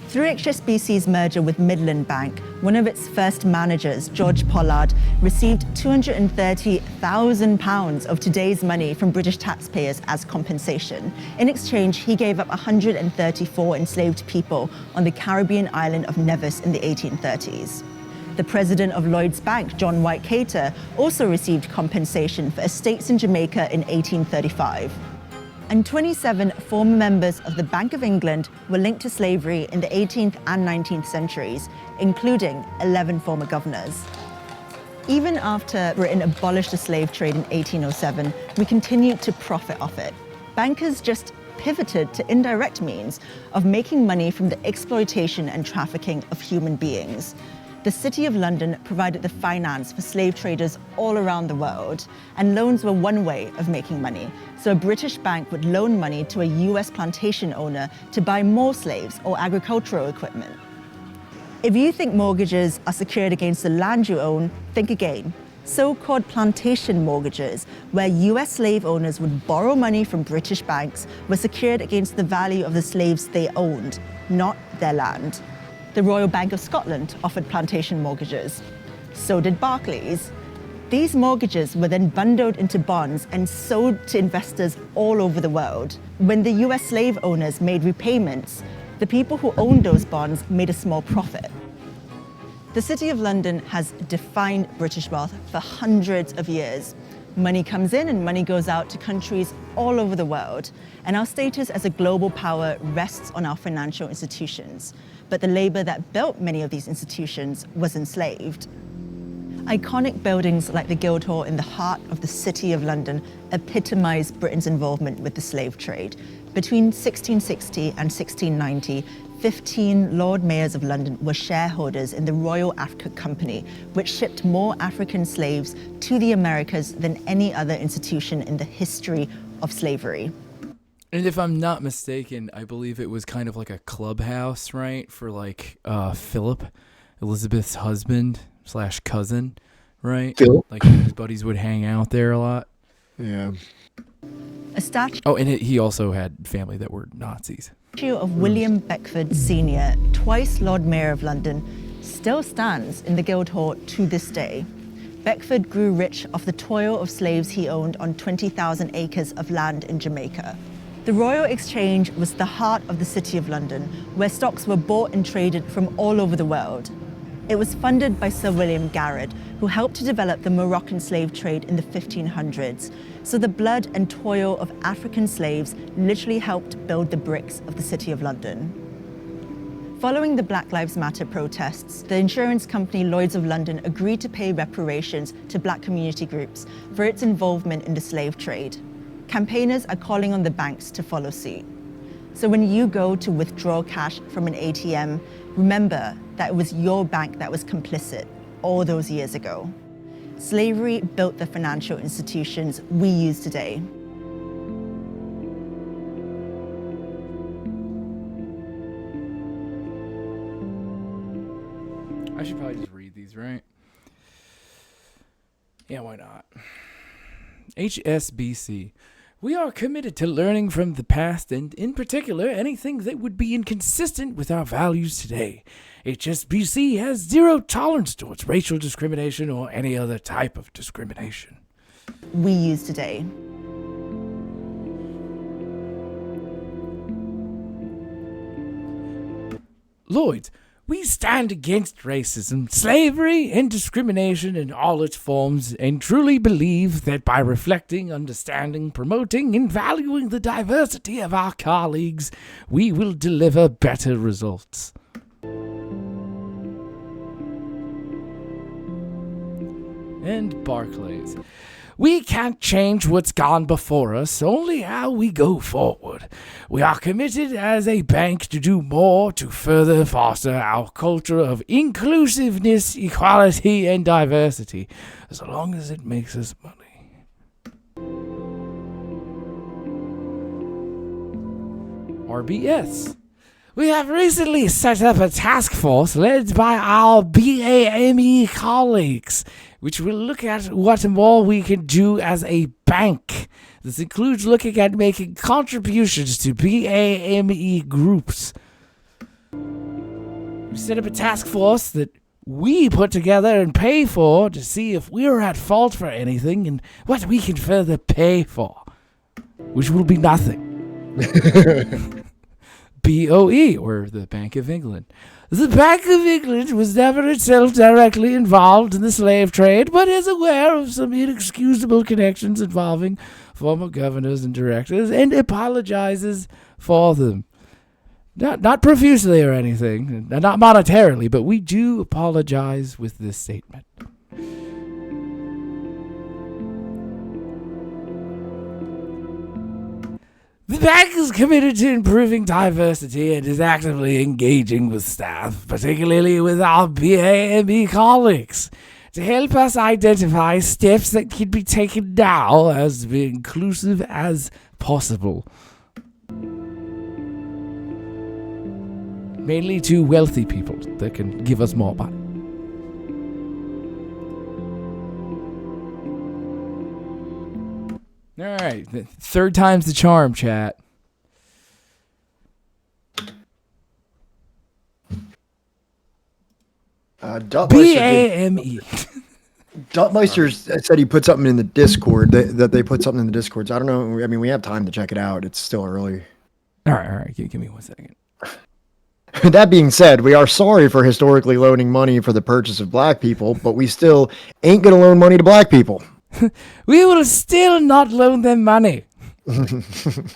Through HSBC's merger with Midland Bank, one of its first managers, George Pollard, received £230,000 of today's money from British taxpayers as compensation. In exchange, he gave up 134 enslaved people on the Caribbean island of Nevis in the 1830s. The president of Lloyds Bank, John White Cater, also received compensation for estates in Jamaica in 1835. And 27 former members of the Bank of England were linked to slavery in the 18th and 19th centuries, including 11 former governors. Even after Britain abolished the slave trade in 1807, we continued to profit off it. Bankers just pivoted to indirect means of making money from the exploitation and trafficking of human beings. The City of London provided the finance for slave traders all around the world, and loans were one way of making money. So a British bank would loan money to a US plantation owner to buy more slaves or agricultural equipment. If you think mortgages are secured against the land you own, think again. So-called plantation mortgages, where US slave owners would borrow money from British banks, were secured against the value of the slaves they owned, not their land. The Royal Bank of Scotland offered plantation mortgages. So did Barclays. These mortgages were then bundled into bonds and sold to investors all over the world. When the US slave owners made repayments, the people who owned those bonds made a small profit. The City of London has defined British wealth for hundreds of years. Money comes in and money goes out to countries all over the world, and our status as a global power rests on our financial institutions. But the labor that built many of these institutions was enslaved. Iconic buildings like the Guildhall in the heart of the City of London epitomise Britain's involvement with the slave trade. Between 1660 and 1690, 15 Lord Mayors of London were shareholders in the Royal Africa Company, which shipped more African slaves to the Americas than any other institution in the history of slavery. And if I'm not mistaken, I believe it was kind of like a clubhouse, right? For like Philip, Elizabeth's husband / cousin, right? Phil. Like his buddies would hang out there a lot. Yeah. A statue. Oh, and he also had family that were Nazis. Statue of William Beckford Sr., twice Lord Mayor of London, still stands in the Guildhall to this day. Beckford grew rich off the toil of slaves he owned on 20,000 acres of land in Jamaica. The Royal Exchange was the heart of the City of London, where stocks were bought and traded from all over the world. It was funded by Sir William Garrard, who helped to develop the Moroccan slave trade in the 1500s. So the blood and toil of African slaves literally helped build the bricks of the City of London. Following the Black Lives Matter protests, the insurance company Lloyds of London agreed to pay reparations to black community groups for its involvement in the slave trade. Campaigners are calling on the banks to follow suit. So when you go to withdraw cash from an ATM, remember that it was your bank that was complicit all those years ago. Slavery built the financial institutions we use today. I should probably just read these, right? Yeah, why not? HSBC. We are committed to learning from the past and, in particular, anything that would be inconsistent with our values today. HSBC has zero tolerance towards racial discrimination or any other type of discrimination. We use today. Lloyds, We stand against racism, slavery, and discrimination in all its forms, and truly believe that by reflecting, understanding, promoting, and valuing the diversity of our colleagues, we will deliver better results. And Barclays. We can't change what's gone before us, only how we go forward. We are committed as a bank to do more to further foster our culture of inclusiveness, equality, and diversity, as long as it makes us money. RBS. We have recently set up a task force led by our BAME colleagues, which will look at what more we can do as a bank. This includes looking at making contributions to BAME groups. We set up a task force that we put together and pay for to see if we're at fault for anything and what we can further pay for, which will be nothing. BOE, or the Bank of England. The Bank of England was never itself directly involved in the slave trade, but is aware of some inexcusable connections involving former governors and directors, and apologizes for them. Not profusely or anything, not monetarily, but we do apologize with this statement. The bank is committed to improving diversity and is actively engaging with staff, particularly with our BAME colleagues, to help us identify steps that can be taken now as to be inclusive as possible. Mainly to wealthy people that can give us more money. All right, third time's the charm, chat. BAME. Duttmeister said he put something in the Discord, that they put something in the Discord. So I don't know. I mean, we have time to check it out. It's still early. All right. Give me 1 second. That being said, we are sorry for historically loaning money for the purchase of black people, but we still ain't going to loan money to black people. We will still not loan them money.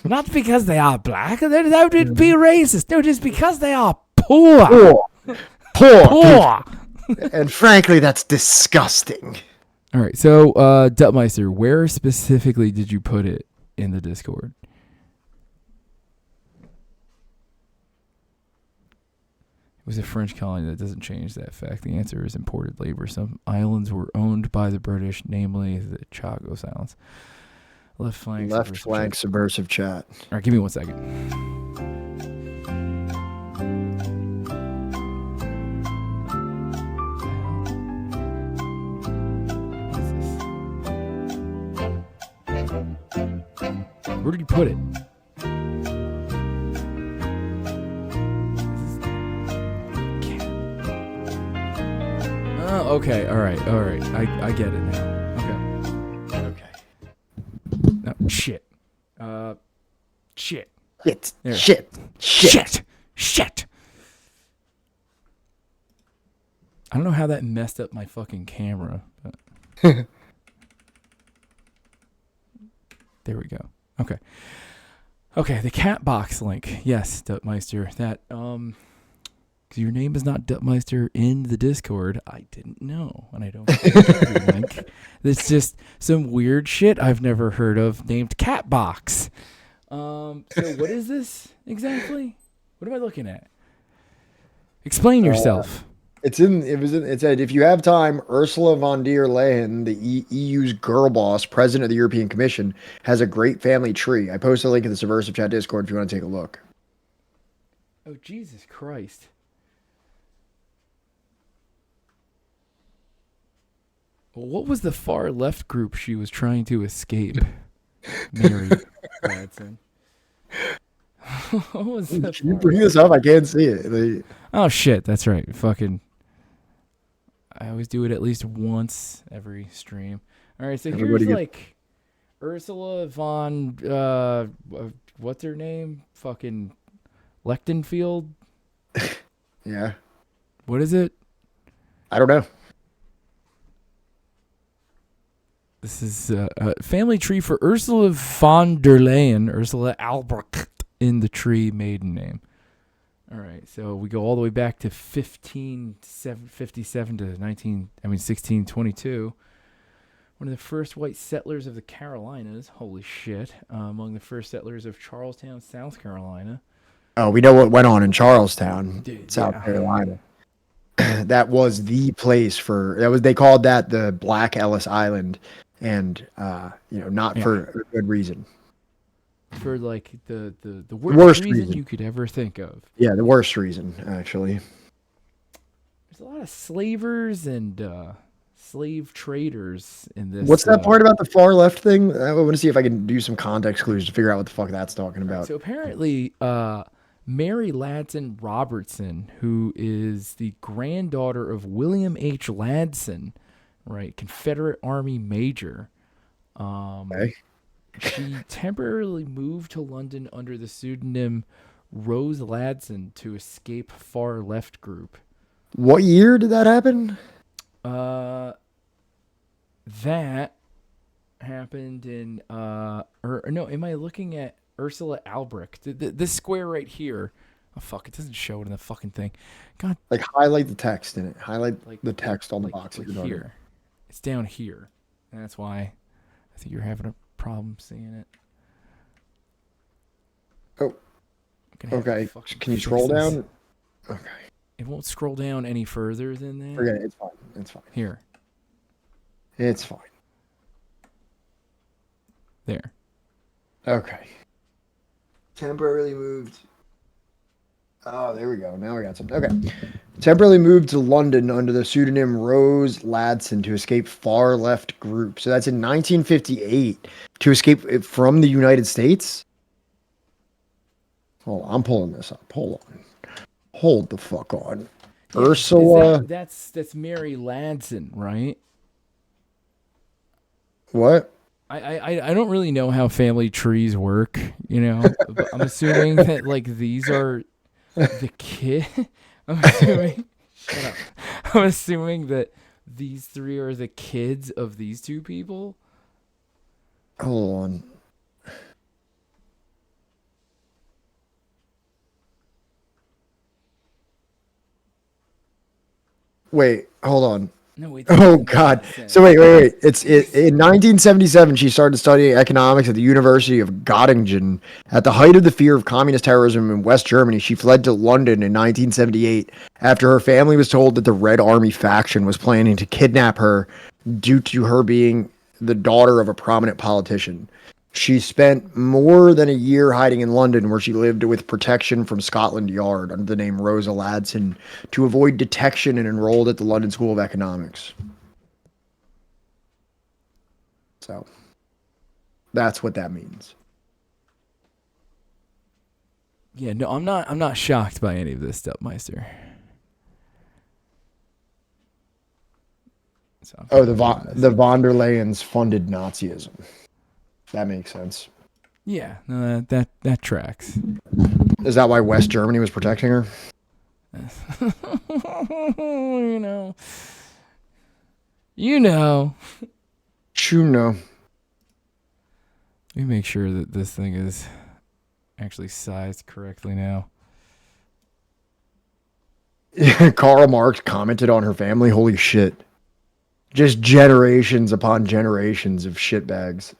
Not because they are black. That would be racist. No, just because they are poor. Poor. And frankly, that's disgusting. All right, so Duttmeister, where specifically did you put it in the Discord? It was a French colony. That doesn't change that fact. The answer is imported labor. Some islands were owned by the British, namely the Chagos Islands. Left flank subversive chat. All right, give me 1 second. Where did you put it? Oh, okay. All right. I get it now. Okay. No, shit. Shit. There. Shit. I don't know how that messed up my fucking camera, but there we go. Okay, the cat box link. Yes, Duttmeister. That because your name is not Duttmeister in the Discord. I didn't know, and I don't have link. It's just some weird shit I've never heard of named cat box. So what is this exactly? What am I looking at? Explain yourself. It said, if you have time, Ursula von der Leyen, the EU's girl boss, president of the European Commission, has a great family tree. I posted a link in the Subversive Chat Discord if you want to take a look. Oh, Jesus Christ. Well, what was the far left group she was trying to escape? Mary Bradson. What was that? Can you bring this up? I can't see it. Oh, shit. That's right. Fucking... I always do it at least once every stream. All right, so here's like Ursula von what's her name? Fucking Lechtenfield. Yeah. What is it? I don't know. This is a family tree for Ursula von der Leyen, Ursula Albrecht in the tree maiden name. All right, so we go all the way back to 1557 to 1622. One of the first white settlers of the Carolinas. Holy shit. Among the first settlers of Charlestown, South Carolina. Oh, we know what went on in Charlestown, South yeah. Carolina. That was the place they called that the Black Ellis Island, and not for a good reason. For like the worst reason reason you could ever think of. Yeah, the worst reason, actually. There's a lot of slavers and slave traders in this. What's that part about the far left thing? I want to see if I can do some context clues to figure out what the fuck that's talking about. So apparently, Mary Ladson Robertson, who is the granddaughter of William H. Ladson, right, Confederate Army major. Okay. She temporarily moved to London under the pseudonym Rose Ladson to escape far left group. What year did that happen? That happened in am I looking at Ursula Albrecht? This square right here. Oh fuck, it doesn't show it in the fucking thing. God, like highlight the text in it. Highlight the text on the box that you're here. talking. It's down here. And that's why I think you're having a problem seeing it. Oh. Okay. Can you scroll down? Okay. It won't scroll down any further than that. Forget it. It's fine. It's fine. Here. It's fine. There. Okay. Temporarily moved. Oh, there we go. Now we got something. Okay. Temporarily moved to London under the pseudonym Rose Ladson to escape far left group. So that's in 1958 to escape from the United States. Hold on, I'm pulling this up. Hold on. Hold the fuck on. Yeah, Ursula. That's Mary Ladson, right? What? I don't really know how family trees work, but I'm assuming that like these are the kid. I'm assuming. Shut up. I'm assuming that these three are the kids of these two people. Hold on. Wait, hold on. No, wait. Oh God. So wait. It's in 1977. She started studying economics at the University of Göttingen. At the height of the fear of communist terrorism in West Germany, she fled to London in 1978 after her family was told that the Red Army faction was planning to kidnap her due to her being the daughter of a prominent politician. She spent more than a year hiding in London, where she lived with protection from Scotland Yard under the name Rosa Ladson to avoid detection, and enrolled at the London School of Economics. So that's what that means. Yeah, no, I'm not shocked by any of this stuff, Meister. Oh, the von der Leyens funded Nazism. That makes sense. Yeah, no, that tracks. Is that why West Germany was protecting her? You know. You know. Let me make sure that this thing is actually sized correctly now. Karl Marx commented on her family. Holy shit. Just generations upon generations of shitbags.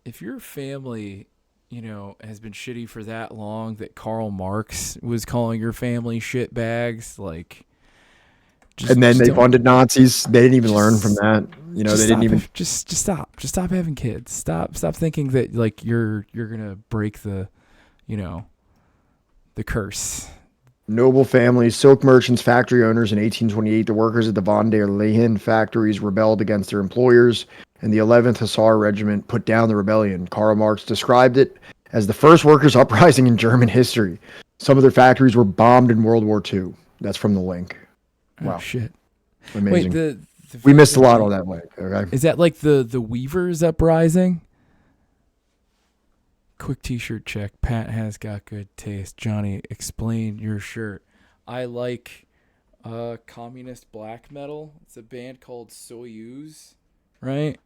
If your family, has been shitty for that long that Karl Marx was calling your family shitbags, like... and then they funded Nazis. They didn't even learn from that. They didn't even... Just stop. Just stop having kids. Stop thinking that, like, you're gonna break the, the curse. Noble families, silk merchants, factory owners in 1828, the workers at the von der Leyen factories rebelled against their employers, and the 11th Hussar Regiment put down the rebellion. Karl Marx described it as the first workers' uprising in German history. Some of their factories were bombed in World War II. That's from the link. Wow. Oh, shit. Amazing. Wait, we missed a lot on that link. Okay. Is that like the Weavers uprising? Quick t-shirt check. Pat has got good taste. Johnny, explain your shirt. I like communist black metal. It's a band called Soyuz, right?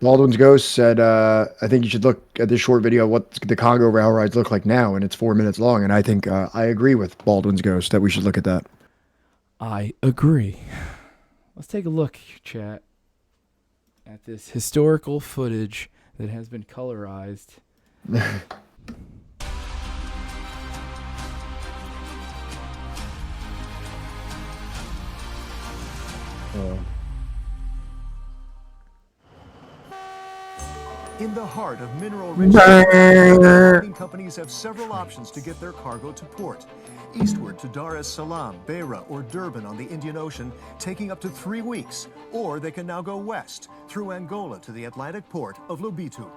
Baldwin's Ghost said, I think you should look at this short video of what the Congo rail rides look like now, and it's 4 minutes long. And I think I agree with Baldwin's Ghost that we should look at that. I agree. Let's take a look, chat, at this historical footage that has been colorized. In the heart of mineral-rich mining companies have several options to get their cargo to port. Eastward to Dar es Salaam, Beira, or Durban on the Indian Ocean, taking up to 3 weeks. Or they can now go west, through Angola to the Atlantic port of Lobito.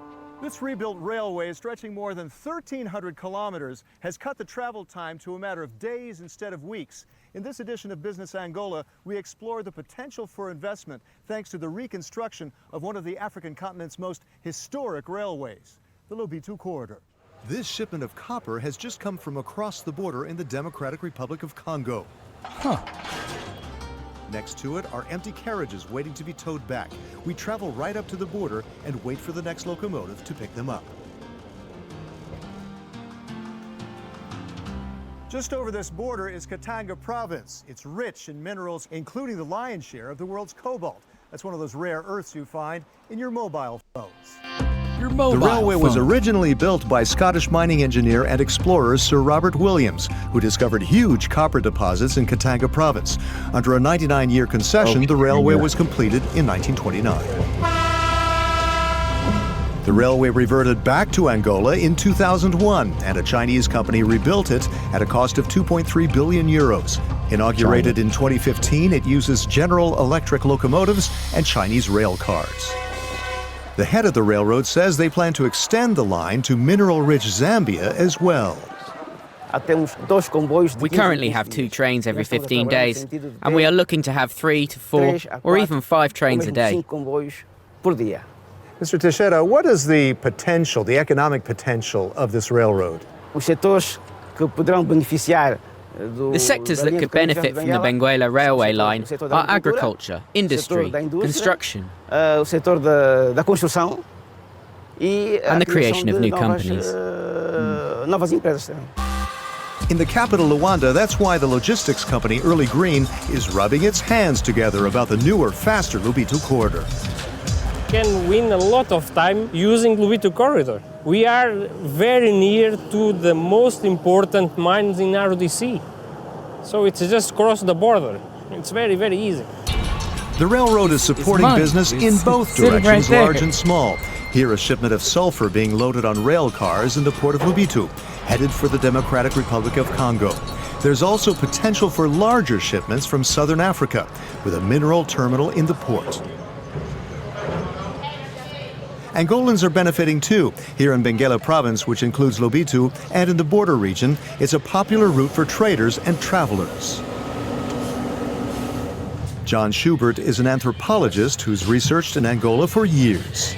This rebuilt railway, stretching more than 1,300 kilometers, has cut the travel time to a matter of days instead of weeks. In this edition of Business Angola, we explore the potential for investment thanks to the reconstruction of one of the African continent's most historic railways, the Lobito Corridor. This shipment of copper has just come from across the border in the Democratic Republic of Congo. Next to it are empty carriages waiting to be towed back. We travel right up to the border and wait for the next locomotive to pick them up. Just over this border is Katanga province. It's rich in minerals, including the lion's share of the world's cobalt. That's one of those rare earths you find in your mobile phones. The railway was originally built by Scottish mining engineer and explorer Sir Robert Williams, who discovered huge copper deposits in Katanga province. Under a 99-year concession, the railway was completed in 1929. The railway reverted back to Angola in 2001, and a Chinese company rebuilt it at a cost of 2.3 billion euros. Inaugurated in 2015, it uses General Electric locomotives and Chinese rail cars. The head of the railroad says they plan to extend the line to mineral-rich Zambia as well. We currently have 2 trains every 15 days, and we are looking to have 3 to 4 or even 5 trains a day. Mr. Teixeira, what is the potential, the economic potential of this railroad? The sectors that could benefit from the Benguela railway line are agriculture, industry, construction, and the creation of new companies. In the capital, Luanda, that's why the logistics company Early Green is rubbing its hands together about the newer, faster Lobito Corridor. Can win a lot of time using Lobito Corridor. We are very near to the most important mines in RDC. So it's just cross the border. It's very, very easy. The railroad is supporting business in both directions, large and small. Here, a shipment of sulfur being loaded on rail cars in the port of Lobito, headed for the Democratic Republic of Congo. There's also potential for larger shipments from southern Africa, with a mineral terminal in the port. Angolans are benefiting too. Here in Benguela province, which includes Lobito, and in the border region, it's a popular route for traders and travelers. John Schubert is an anthropologist who's researched in Angola for years.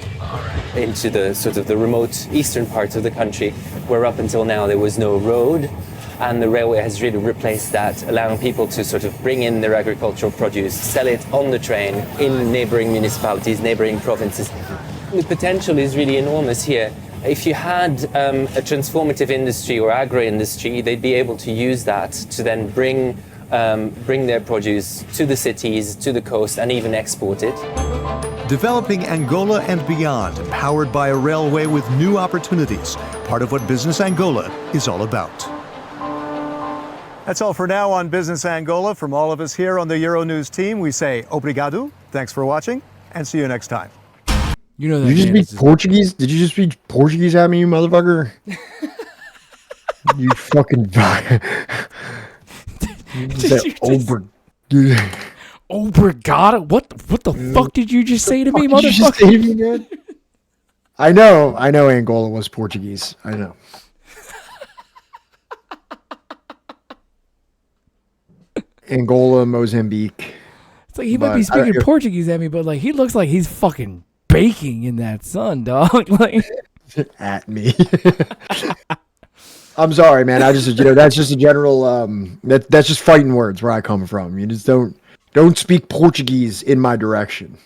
Into the sort of the remote eastern parts of the country, where up until now there was no road, and the railway has really replaced that, allowing people to sort of bring in their agricultural produce, sell it on the train in neighboring municipalities, neighboring provinces. The potential is really enormous here. If you had a transformative industry or agro-industry, they'd be able to use that to then bring their produce to the cities, to the coast, and even export it. Developing Angola and beyond, powered by a railway with new opportunities, part of what Business Angola is all about. That's all for now on Business Angola. From all of us here on the Euronews team, we say obrigado, thanks for watching, and see you next time. You know that. Did you just speak Portuguese? Did you just speak Portuguese at me, you motherfucker? You fucking. Obrigado? What the fuck did you just say to me, motherfucker? I know Angola was Portuguese. I know. Angola, Mozambique. It's like he might be speaking Portuguese at me, but like he looks like he's fucking baking in that sun, dog. Like at me. I'm sorry, man. I just, that's just a general, that's just fighting words where I come from. You just don't speak Portuguese in my direction.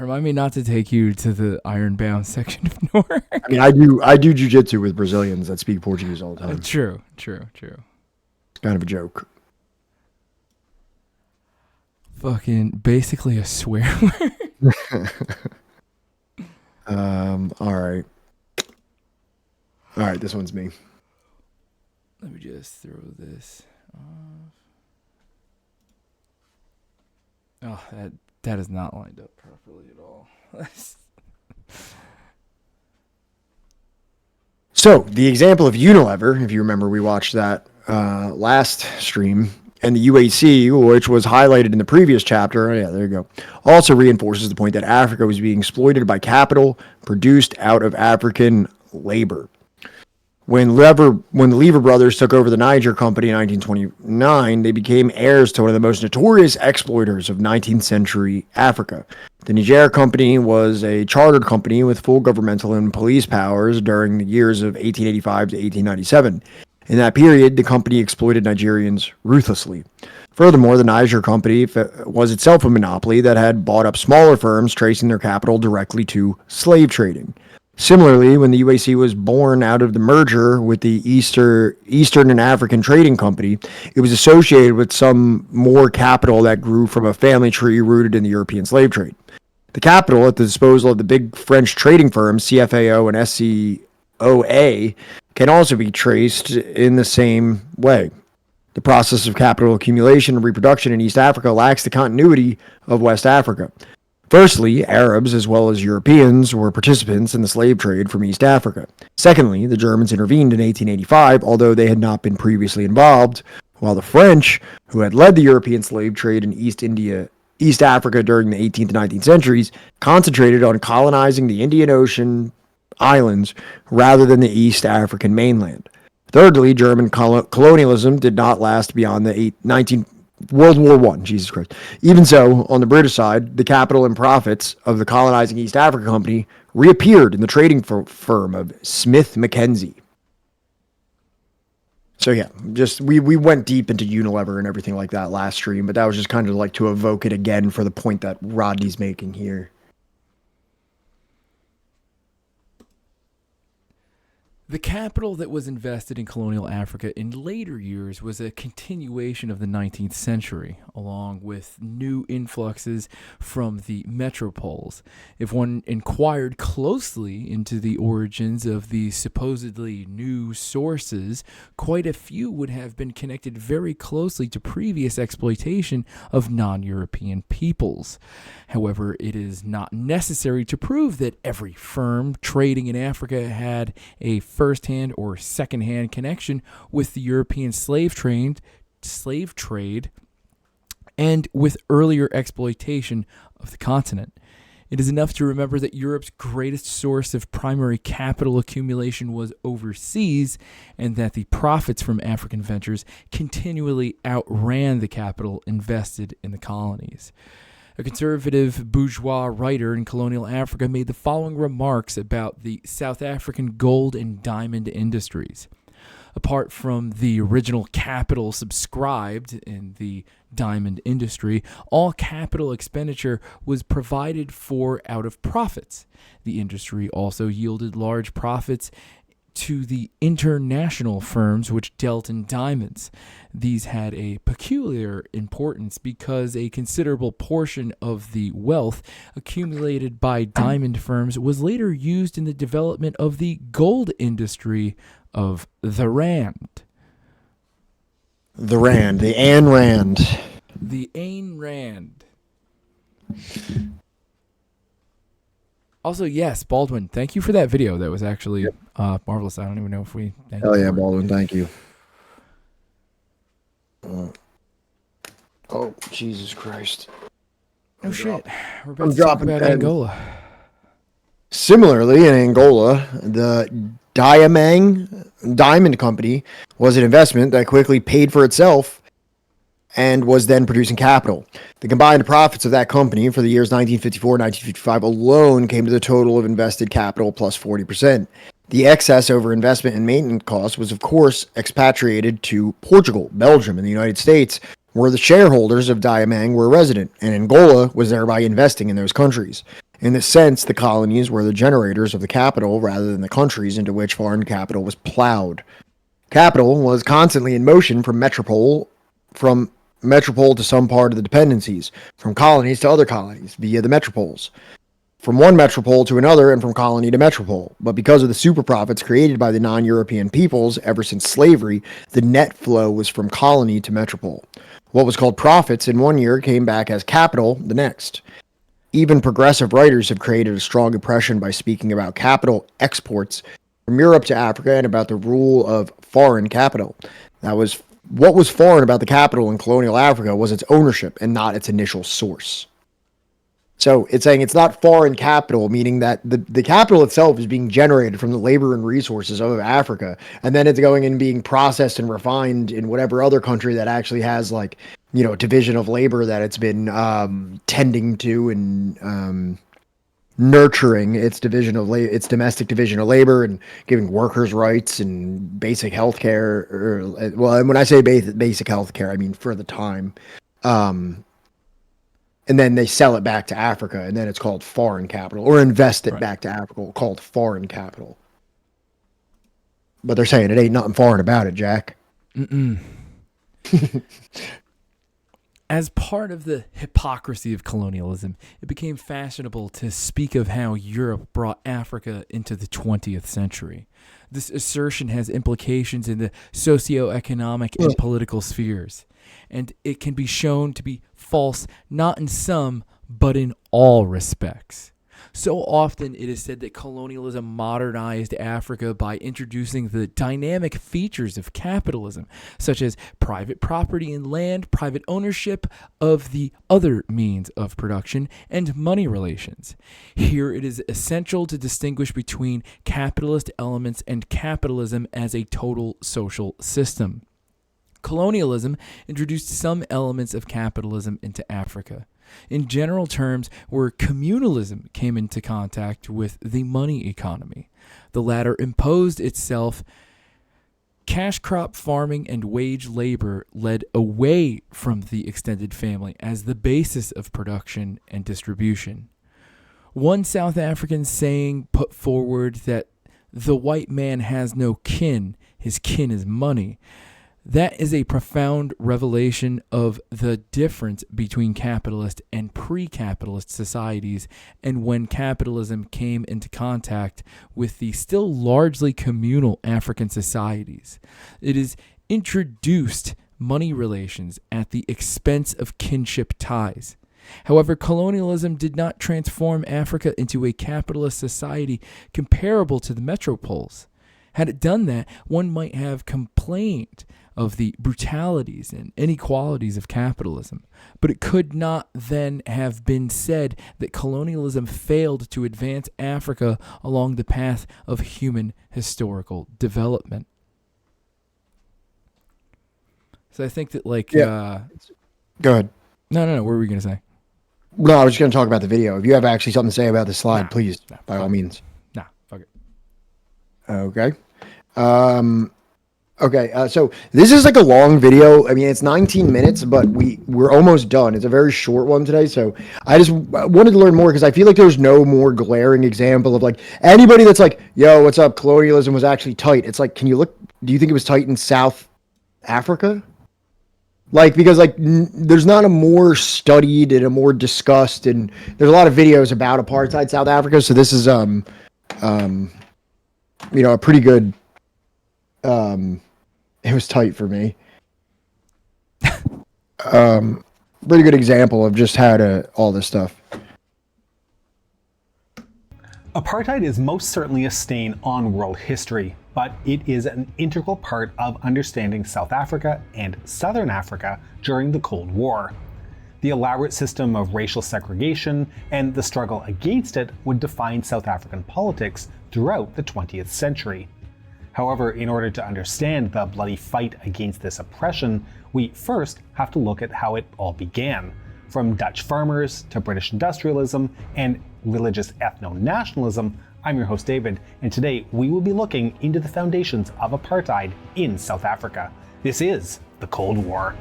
Remind me not to take you to the ironbound section of Newark. I mean, I do jujitsu with Brazilians that speak Portuguese all the time. True. It's kind of a joke. Fucking basically a swear word. All right, this one's me. Let me just throw this off. Oh, that is not lined up properly at all. So, the example of Unilever, if you remember, we watched that last stream, and the UAC, which was highlighted in the previous chapter, yeah, there you go, also reinforces the point that Africa was being exploited by capital produced out of African labor. When the Lever brothers took over the Niger Company in 1929, they became heirs to one of the most notorious exploiters of 19th century Africa. The Niger Company was a chartered company with full governmental and police powers during the years of 1885 to 1897. In that period, the company exploited Nigerians ruthlessly. Furthermore, the Niger Company was itself a monopoly that had bought up smaller firms tracing their capital directly to slave trading. Similarly, when the UAC was born out of the merger with the Eastern and African Trading Company, it was associated with some more capital that grew from a family tree rooted in the European slave trade. The capital at the disposal of the big French trading firms CFAO and SCOA can also be traced in the same way. The process of capital accumulation and reproduction in East Africa lacks the continuity of West Africa. Firstly, Arabs as well as Europeans were participants in the slave trade from East Africa. Secondly, the Germans intervened in 1885, although they had not been previously involved, while the French, who had led the European slave trade in East Africa during the 18th and 19th centuries, concentrated on colonizing the Indian Ocean islands rather than the East African mainland. Thirdly, German colonialism did not last beyond the World War I, Jesus Christ. Even so, on the British side, the capital and profits of the colonizing East Africa Company reappeared in the trading firm of Smith Mackenzie. So yeah, just we went deep into Unilever and everything like that last stream, but that was just kind of like to evoke it again for the point that Rodney's making here. The capital that was invested in colonial Africa in later years was a continuation of the 19th century, along with new influxes from the metropoles. If one inquired closely into the origins of the supposedly new sources, quite a few would have been connected very closely to previous exploitation of non-European peoples. However, it is not necessary to prove that every firm trading in Africa had a first-hand or second-hand connection with the European slave trade and with earlier exploitation of the continent. It is enough to remember that Europe's greatest source of primary capital accumulation was overseas, and that the profits from African ventures continually outran the capital invested in the colonies. A conservative bourgeois writer in colonial Africa made the following remarks about the South African gold and diamond industries. Apart from the original capital subscribed in the diamond industry, all capital expenditure was provided for out of profits. The industry also yielded large profits to the international firms which dealt in diamonds. These had a peculiar importance because a considerable portion of the wealth accumulated by diamond firms was later used in the development of the gold industry of the Rand. The Rand, the Ayn Rand. The Ayn Rand. Also, yes, Baldwin, thank you for that video. That was actually marvelous. I don't even know if we... Hell yeah, Baldwin, thank you. Oh, Jesus Christ. Oh, shit. We're about to talk about Angola. Similarly, in Angola, the Diamond Company was an investment that quickly paid for itself and was then producing capital. The combined profits of that company for the years 1954 and 1955 alone came to the total of invested capital plus 40%. The excess over investment and maintenance costs was, of course, expatriated to Portugal, Belgium, and the United States, where the shareholders of Diamang were resident, and Angola was thereby investing in those countries. In this sense, the colonies were the generators of the capital rather than the countries into which foreign capital was plowed. Capital was constantly in motion from metropole to some part of the dependencies, from colonies to other colonies via the metropoles, from one metropole to another, and from colony to metropole. But because of the super profits created by the non-European peoples ever since slavery, the net flow was from colony to metropole. What was called profits in one year came back as capital the next. Even progressive writers have created a strong impression by speaking about capital exports from Europe to Africa and about the rule of foreign capital. What was foreign about the capital in colonial Africa was its ownership and not its initial source. So it's saying it's not foreign capital, meaning that the capital itself is being generated from the labor and resources of Africa, and then it's going and being processed and refined in whatever other country that actually has, like, you know, division of labor that it's been tending to and nurturing its its domestic division of labor and giving workers' rights and basic health care. Well, and when I say basic health care, I mean for the time. And then they sell it back to Africa, and then it's called foreign capital, or invest it back to Africa, called foreign capital. But they're saying it ain't nothing foreign about it, Jack. As part of the hypocrisy of colonialism, it became fashionable to speak of how Europe brought Africa into the 20th century. This assertion has implications in the socio-economic and political spheres, and it can be shown to be false not in some, but in all respects. So often it is said that colonialism modernized Africa by introducing the dynamic features of capitalism, such as private property in land, private ownership of the other means of production, and money relations. Here it is essential to distinguish between capitalist elements and capitalism as a total social system. Colonialism introduced some elements of capitalism into Africa. In general terms, where communalism came into contact with the money economy. The latter imposed itself. Cash crop farming and wage labor led away from the extended family as the basis of production and distribution. One South African saying put forward that the white man has no kin, his kin is money. That is a profound revelation of the difference between capitalist and pre-capitalist societies, and when capitalism came into contact with the still largely communal African societies. It has introduced money relations at the expense of kinship ties. However, colonialism did not transform Africa into a capitalist society comparable to the metropoles. Had it done that, one might have complained of the brutalities and inequalities of capitalism, but it could not then have been said that colonialism failed to advance Africa along the path of human historical development. So I think that, like, Go ahead. No, what were we going to say? No, I was just going to talk about the video. If you have actually something to say about this slide, please, by all means. Fuck it. Okay. So this is like a long video. I mean, it's 19 minutes, but we're almost done. It's a very short one today. So I just wanted to learn more because I feel like there's no more glaring example of, like, anybody that's like, yo, what's up? Colonialism was actually tight. It's like, can you look, do you think it was tight in South Africa? Like, because, like, there's not a more studied and a more discussed, and there's a lot of videos about apartheid South Africa. So this is, a pretty good, it was tight for me. Pretty good example of just how to all this stuff. Apartheid is most certainly a stain on world history, but it is an integral part of understanding South Africa and Southern Africa during the Cold War. The elaborate system of racial segregation and the struggle against it would define South African politics throughout the 20th century. However, in order to understand the bloody fight against this oppression, we first have to look at how it all began. From Dutch farmers to British industrialism and religious ethno-nationalism, I'm your host David, and today we will be looking into the foundations of apartheid in South Africa. This is the Cold War.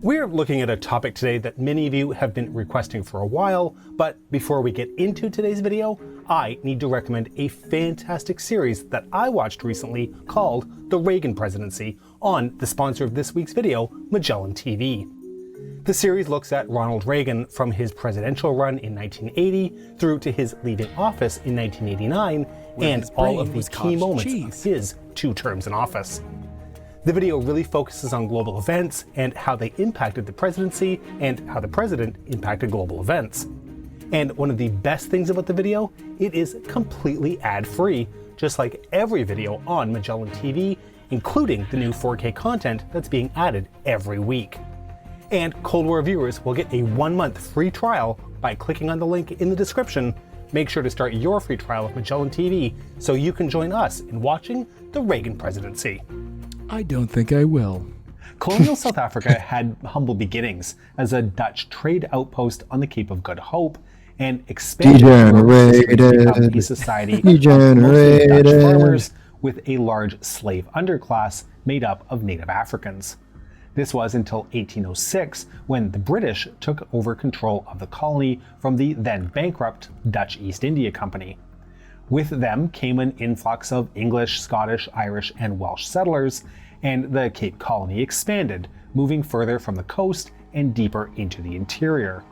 We're looking at a topic today that many of you have been requesting for a while, but before we get into today's video, I need to recommend a fantastic series that I watched recently called The Reagan Presidency on the sponsor of this week's video, Magellan TV. The series looks at Ronald Reagan from his presidential run in 1980 through to his leaving office in 1989 and all of the key moments of his 2 terms in office. The video really focuses on global events and how they impacted the presidency and how the president impacted global events. And one of the best things about the video, it is completely ad-free, just like every video on Magellan TV, including the new 4K content that's being added every week. And Cold War viewers will get a 1-month free trial by clicking on the link in the description. Make sure to start your free trial of Magellan TV so you can join us in watching the Reagan presidency. I don't think I will. Colonial South Africa had humble beginnings as a Dutch trade outpost on the Cape of Good Hope and expanded to become a society of mostly Dutch farmers with a large slave underclass made up of native Africans. This was until 1806 when the British took over control of the colony from the then bankrupt Dutch East India Company. With them came an influx of English, Scottish, Irish, and Welsh settlers, and the Cape Colony expanded, moving further from the coast and deeper into the interior.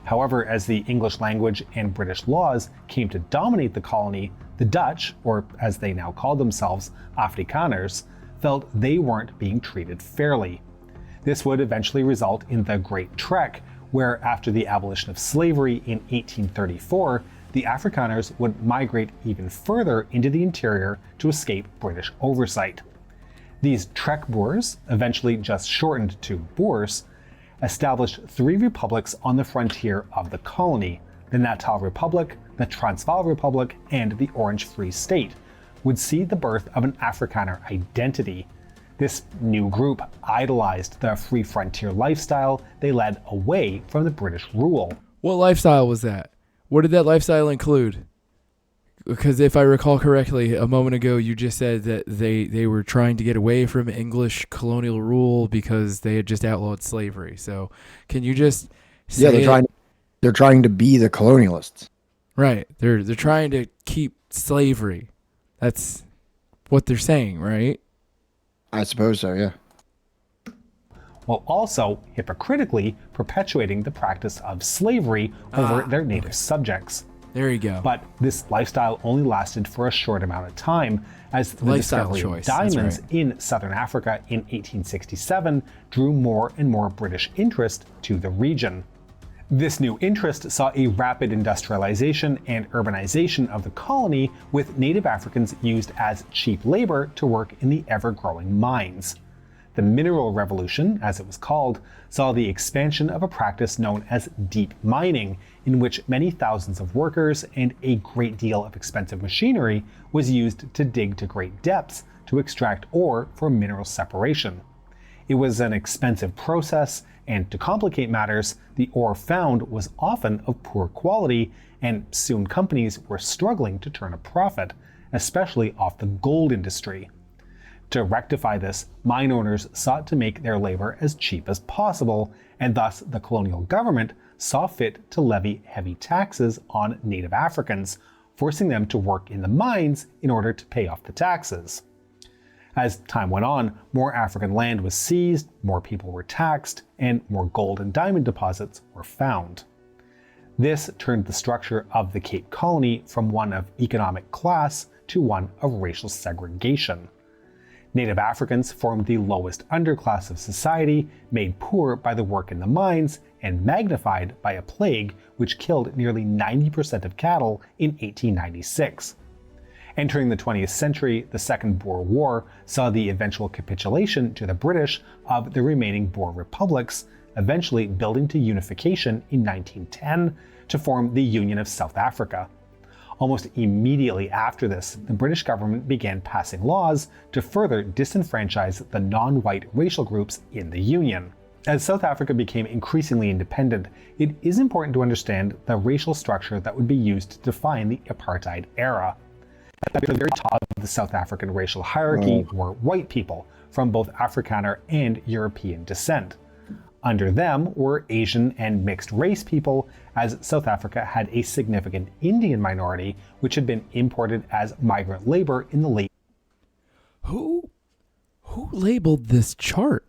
However, as the English language and British laws came to dominate the colony, the Dutch, or as they now called themselves, Afrikaners, felt they weren't being treated fairly. This would eventually result in the Great Trek, where after the abolition of slavery in 1834, the Afrikaners would migrate even further into the interior to escape British oversight. These Trek Boers, eventually just shortened to Boers, established 3 republics on the frontier of the colony. The Natal Republic, the Transvaal Republic, and the Orange Free State would see the birth of an Afrikaner identity. This new group idolized the free frontier lifestyle they led away from the British rule. What lifestyle was that? What did that lifestyle include? Because if I recall correctly, a moment ago you just said that they were trying to get away from English colonial rule because they had just outlawed slavery. So can you just say they're trying to be the colonialists. Right. They're trying to keep slavery. That's what they're saying, right? I suppose so, yeah. While also hypocritically perpetuating the practice of slavery over their native subjects. There you go. But this lifestyle only lasted for a short amount of time, as the discovery of diamonds in southern Africa in 1867 drew more and more British interest to the region. This new interest saw a rapid industrialization and urbanization of the colony, with native Africans used as cheap labor to work in the ever-growing mines. The Mineral Revolution, as it was called, saw the expansion of a practice known as deep mining, in which many thousands of workers and a great deal of expensive machinery was used to dig to great depths to extract ore for mineral separation. It was an expensive process, and to complicate matters, the ore found was often of poor quality, and soon companies were struggling to turn a profit, especially off the gold industry. To rectify this, mine owners sought to make their labor as cheap as possible, and thus the colonial government saw fit to levy heavy taxes on native Africans, forcing them to work in the mines in order to pay off the taxes. As time went on, more African land was seized, more people were taxed, and more gold and diamond deposits were found. This turned the structure of the Cape Colony from one of economic class to one of racial segregation. Native Africans formed the lowest underclass of society, made poor by the work in the mines, and magnified by a plague which killed nearly 90% of cattle in 1896. Entering the 20th century, the Second Boer War saw the eventual capitulation to the British of the remaining Boer republics, eventually building to unification in 1910 to form the Union of South Africa. Almost immediately after this, the British government began passing laws to further disenfranchise the non-white racial groups in the Union. As South Africa became increasingly independent, it is important to understand the racial structure that would be used to define the apartheid era. At the very top of the South African racial hierarchy were white people from both Afrikaner and European descent. Under them were Asian and mixed race people, as South Africa had a significant Indian minority which had been imported as migrant labor in the late. Who labeled this chart?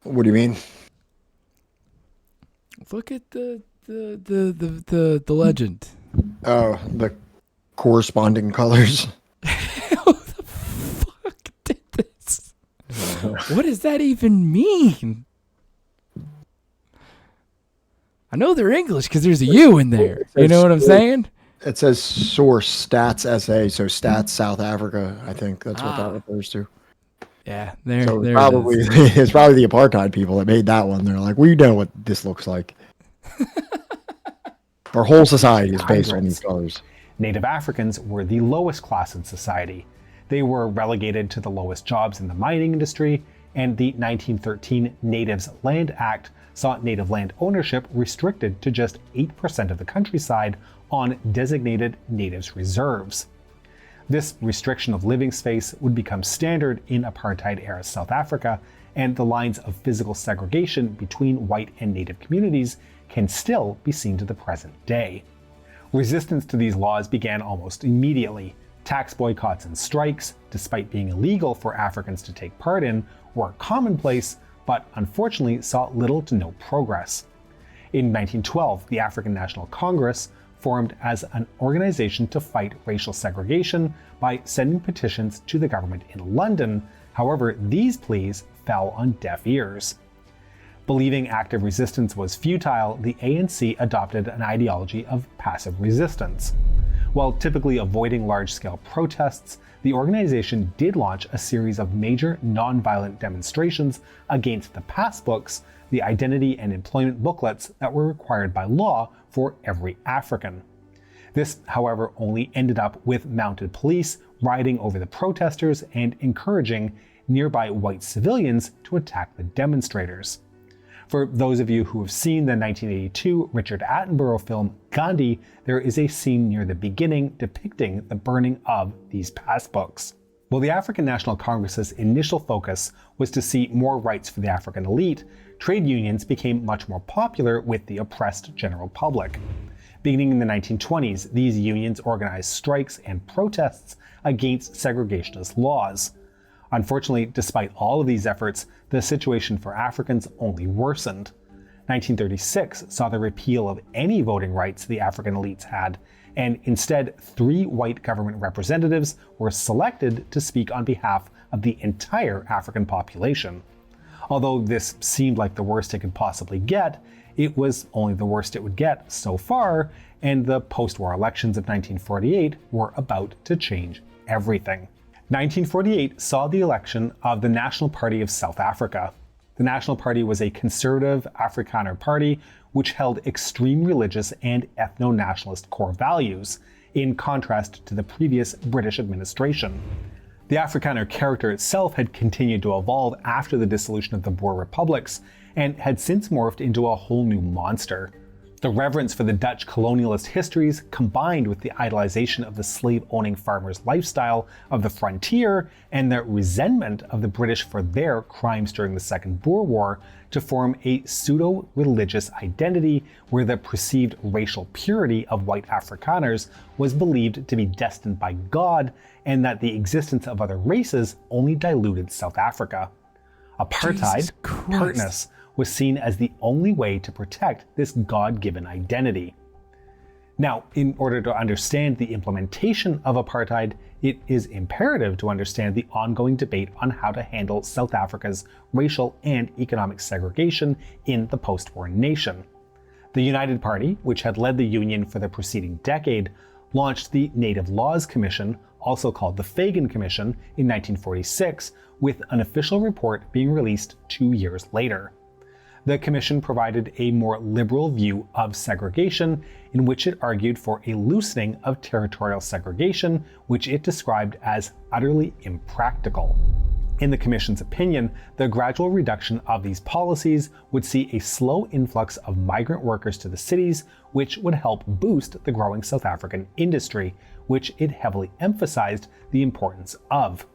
What do you mean? Look at the legend. Oh, the corresponding colors. Who the fuck did this? What does that even mean? I know they're English because there's a U in there. You know what I'm saying? It says source stats SA, so stats South Africa. I think that's what that refers to. Yeah, there. So there probably it is. it's probably the apartheid people that made that one. They're like, we know what this looks like. Our whole society is based on these colors. Native Africans were the lowest class in society. They were relegated to the lowest jobs in the mining industry, and the 1913 Natives Land Act saw native land ownership restricted to just 8% of the countryside on designated natives reserves. This restriction of living space would become standard in apartheid-era South Africa, and the lines of physical segregation between white and native communities can still be seen to the present day. Resistance to these laws began almost immediately. Tax boycotts and strikes, despite being illegal for Africans to take part in, were commonplace, but unfortunately saw little to no progress. In 1912, the African National Congress formed as an organization to fight racial segregation by sending petitions to the government in London. However, these pleas fell on deaf ears. Believing active resistance was futile, the ANC adopted an ideology of passive resistance. While typically avoiding large-scale protests, the organization did launch a series of major non-violent demonstrations against the passbooks, the identity and employment booklets that were required by law for every African. This, however, only ended up with mounted police riding over the protesters and encouraging nearby white civilians to attack the demonstrators. For those of you who have seen the 1982 Richard Attenborough film Gandhi, there is a scene near the beginning depicting the burning of these passbooks. While the African National Congress's initial focus was to see more rights for the African elite, trade unions became much more popular with the oppressed general public. Beginning in the 1920s, these unions organized strikes and protests against segregationist laws. Unfortunately, despite all of these efforts, the situation for Africans only worsened. 1936 saw the repeal of any voting rights the African elites had, and instead 3 white government representatives were selected to speak on behalf of the entire African population. Although this seemed like the worst it could possibly get, it was only the worst it would get so far, and the post-war elections of 1948 were about to change everything. 1948 saw the election of the National Party of South Africa. The National Party was a conservative Afrikaner party which held extreme religious and ethno-nationalist core values, in contrast to the previous British administration. The Afrikaner character itself had continued to evolve after the dissolution of the Boer republics, and had since morphed into a whole new monster. The reverence for the Dutch colonialist histories, combined with the idolization of the slave-owning farmers' lifestyle of the frontier, and the resentment of the British for their crimes during the Second Boer War, to form a pseudo-religious identity where the perceived racial purity of white Afrikaners was believed to be destined by God, and that the existence of other races only diluted South Africa. Apartheid, partness, was seen as the only way to protect this God-given identity. Now, in order to understand the implementation of apartheid, it is imperative to understand the ongoing debate on how to handle South Africa's racial and economic segregation in the post-war nation. The United Party, which had led the Union for the preceding decade, launched the Native Laws Commission, also called the Fagan Commission, in 1946, with an official report being released 2 years later. The commission provided a more liberal view of segregation, in which it argued for a loosening of territorial segregation, which it described as utterly impractical. In the Commission's opinion, the gradual reduction of these policies would see a slow influx of migrant workers to the cities, which would help boost the growing South African industry, which it heavily emphasized the importance of.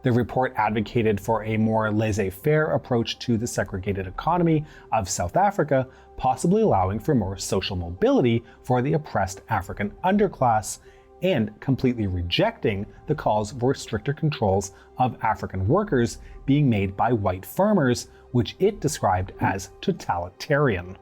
The report advocated for a more laissez-faire approach to the segregated economy of South Africa, possibly allowing for more social mobility for the oppressed African underclass, and completely rejecting the calls for stricter controls of African workers being made by white farmers, which it described as totalitarian.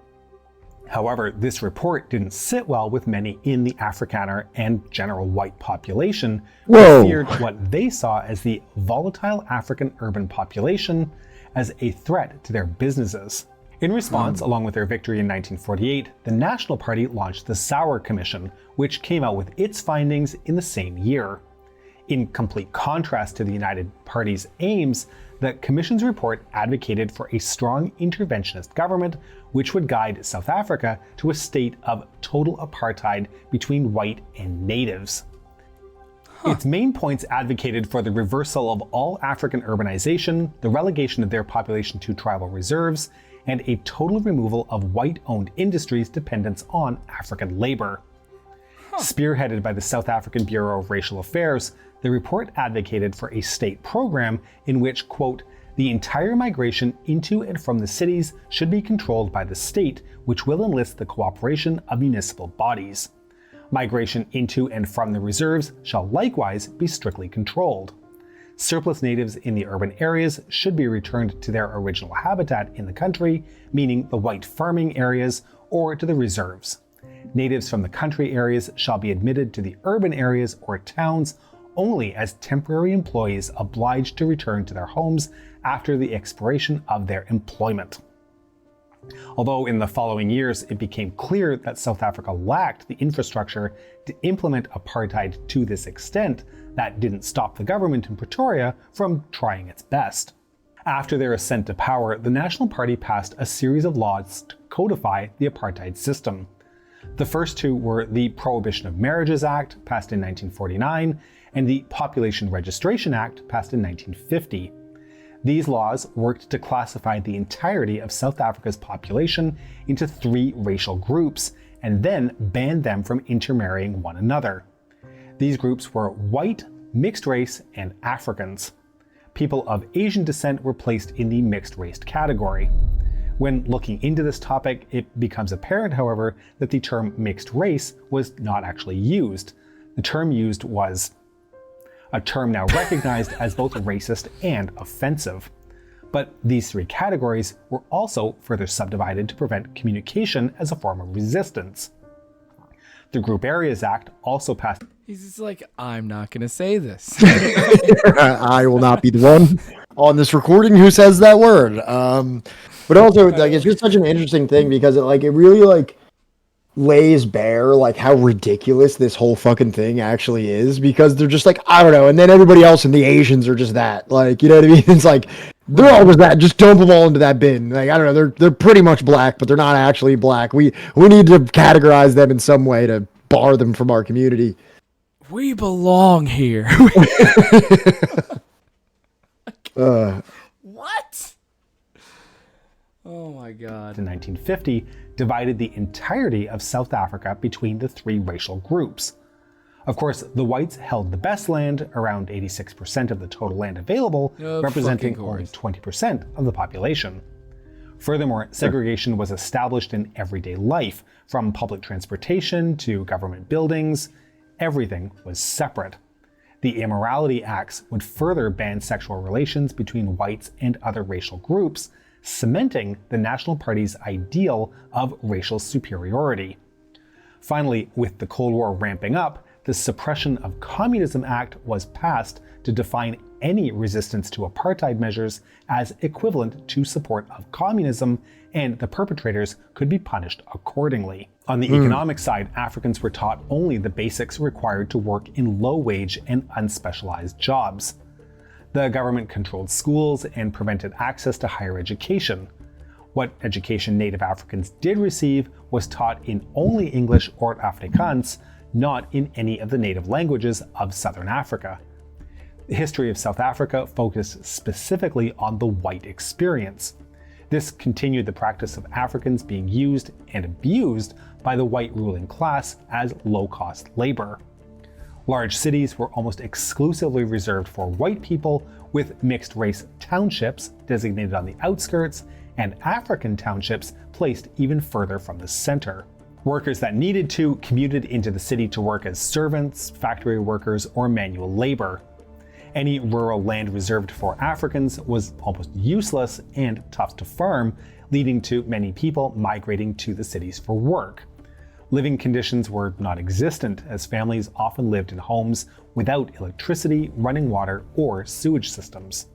However, this report didn't sit well with many in the Afrikaner and general white population, who feared what they saw as the volatile African urban population as a threat to their businesses. In response, along with their victory in 1948, the National Party launched the Sauer Commission, which came out with its findings in the same year. In complete contrast to the United Party's aims, the Commission's report advocated for a strong interventionist government which would guide South Africa to a state of total apartheid between white and natives. Its main points advocated for the reversal of all African urbanization, the relegation of their population to tribal reserves, and a total removal of white-owned industries' dependence on African labor. Spearheaded by the South African Bureau of Racial Affairs, the report advocated for a state program in which, quote, the entire migration into and from the cities should be controlled by the state, which will enlist the cooperation of municipal bodies. Migration into and from the reserves shall likewise be strictly controlled. Surplus natives in the urban areas should be returned to their original habitat in the country, meaning the white farming areas, or to the reserves. Natives from the country areas shall be admitted to the urban areas or towns only as temporary employees obliged to return to their homes after the expiration of their employment. Although in the following years it became clear that South Africa lacked the infrastructure to implement apartheid to this extent, that didn't stop the government in Pretoria from trying its best. After their ascent to power, the National Party passed a series of laws to codify the apartheid system. The first two were the Prohibition of Marriages Act, passed in 1949, and the Population Registration Act, passed in 1950. These laws worked to classify the entirety of South Africa's population into 3 racial groups, and then banned them from intermarrying one another. These groups were white, mixed race, and Africans. People of Asian descent were placed in the mixed race category. When looking into this topic, it becomes apparent, however, that the term mixed race was not actually used. The term used was a term now recognized as both racist and offensive. But these 3 categories were also further subdivided to prevent communication as a form of resistance. The Group Areas Act also passed. He's just like, I'm not going to say this. I will not be the one on this recording who says that word. But also, like, it's just such an interesting thing because it really lays bare how ridiculous this whole fucking thing actually is, because they're just like, I don't know, and then everybody else and the Asians are just that, you know what I mean? It's like they're all just that, just dump them all into that bin. I don't know, they're pretty much black, but they're not actually black. We need to categorize them in some way to bar them from our community. We belong here. What? Oh my God. In 1950, divided the entirety of South Africa between the 3 racial groups. Of course, the whites held the best land, around 86% of the total land available, representing only 20% of the population. Furthermore, segregation was established in everyday life, from public transportation to government buildings. Everything was separate. The Immorality Acts would further ban sexual relations between whites and other racial groups, cementing the National Party's ideal of racial superiority. Finally, with the Cold War ramping up, the Suppression of Communism Act was passed to define any resistance to apartheid measures as equivalent to support of communism, and the perpetrators could be punished accordingly. On the economic side, Africans were taught only the basics required to work in low-wage and unspecialized jobs. The government controlled schools and prevented access to higher education. What education Native Africans did receive was taught in only English or Afrikaans, not in any of the native languages of Southern Africa. The history of South Africa focused specifically on the white experience. This continued the practice of Africans being used and abused by the white ruling class as low-cost labor. Large cities were almost exclusively reserved for white people, with mixed-race townships designated on the outskirts and African townships placed even further from the center. Workers that needed to commuted into the city to work as servants, factory workers, or manual labor. Any rural land reserved for Africans was almost useless and tough to farm, leading to many people migrating to the cities for work. Living conditions were non-existent, as families often lived in homes without electricity, running water, or sewage systems.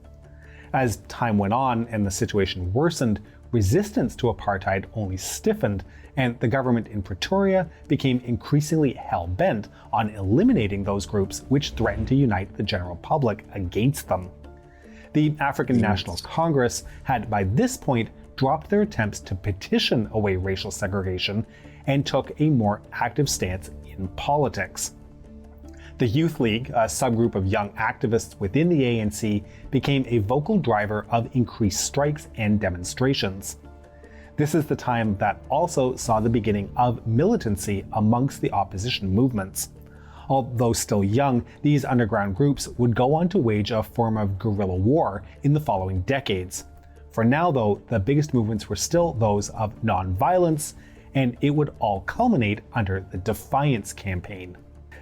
As time went on and the situation worsened, resistance to apartheid only stiffened, and the government in Pretoria became increasingly hell-bent on eliminating those groups which threatened to unite the general public against them. The African National Congress had by this point dropped their attempts to petition away racial segregation and took a more active stance in politics. The Youth League, a subgroup of young activists within the ANC, became a vocal driver of increased strikes and demonstrations. This is the time that also saw the beginning of militancy amongst the opposition movements. Although still young, these underground groups would go on to wage a form of guerrilla war in the following decades. For now, though, the biggest movements were still those of non-violence, and it would all culminate under the Defiance Campaign.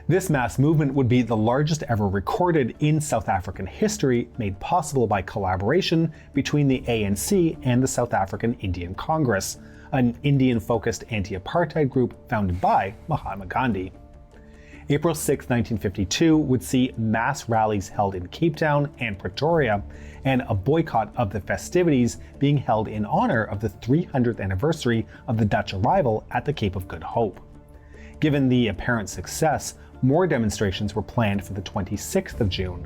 This mass movement would be the largest ever recorded in South African history, made possible by collaboration between the ANC and the South African Indian Congress, an Indian-focused anti-apartheid group founded by Mahatma Gandhi. April 6, 1952 would see mass rallies held in Cape Town and Pretoria, and a boycott of the festivities being held in honor of the 300th anniversary of the Dutch arrival at the Cape of Good Hope. Given the apparent success, more demonstrations were planned for the 26th of June.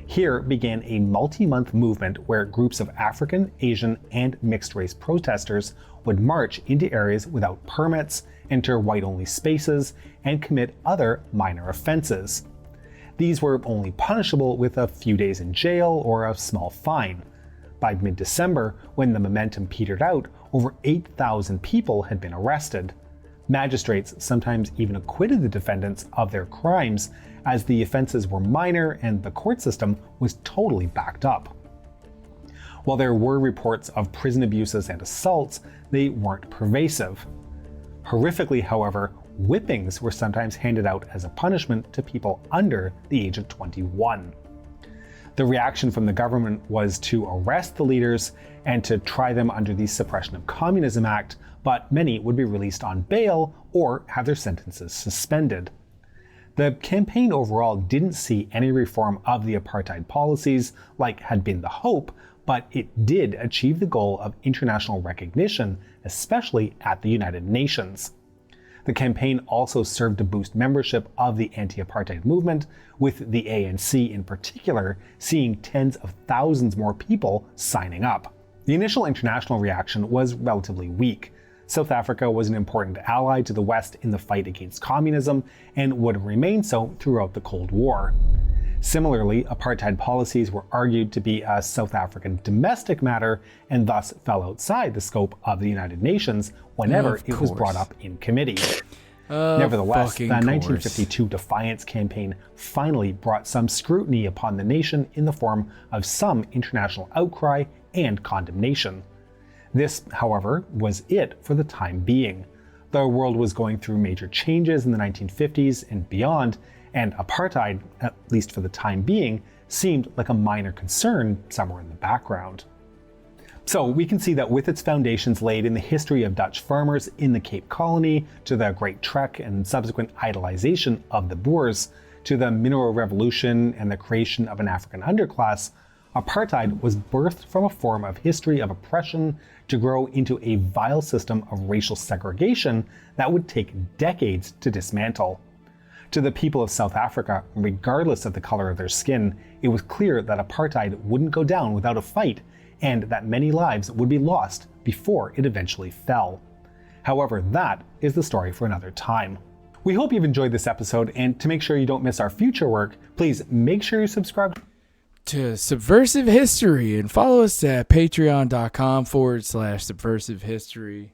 Here began a multi-month movement where groups of African, Asian, and mixed-race protesters would march into areas without permits, enter white-only spaces, and commit other minor offenses. These were only punishable with a few days in jail or a small fine. By mid-December, when the momentum petered out, over 8,000 people had been arrested. Magistrates sometimes even acquitted the defendants of their crimes, as the offenses were minor and the court system was totally backed up. While there were reports of prison abuses and assaults, they weren't pervasive. Horrifically, however, whippings were sometimes handed out as a punishment to people under the age of 21. The reaction from the government was to arrest the leaders and to try them under the Suppression of Communism Act, but many would be released on bail or have their sentences suspended. The campaign overall didn't see any reform of the apartheid policies like had been the hope, but it did achieve the goal of international recognition, especially at the United Nations. The campaign also served to boost membership of the anti-apartheid movement, with the ANC in particular seeing tens of thousands more people signing up. The initial international reaction was relatively weak. South Africa was an important ally to the West in the fight against communism and would remain so throughout the Cold War. Similarly, apartheid policies were argued to be a South African domestic matter and thus fell outside the scope of the United Nations whenever it was brought up in committee. Nevertheless, the 1952 Defiance Campaign finally brought some scrutiny upon the nation in the form of some international outcry and condemnation. This, however, was it for the time being. The world was going through major changes in the 1950s and beyond, and apartheid, at least for the time being, seemed like a minor concern somewhere in the background. So we can see that with its foundations laid in the history of Dutch farmers in the Cape Colony, to the Great Trek and subsequent idolization of the Boers, to the Mineral Revolution and the creation of an African underclass, apartheid was birthed from a form of history of oppression to grow into a vile system of racial segregation that would take decades to dismantle. To the people of South Africa, regardless of the color of their skin, it was clear that apartheid wouldn't go down without a fight, and that many lives would be lost before it eventually fell. However, that is the story for another time. We hope you've enjoyed this episode, and to make sure you don't miss our future work, please make sure you subscribe. to Subversive History and follow us at patreon.com/Subversive History.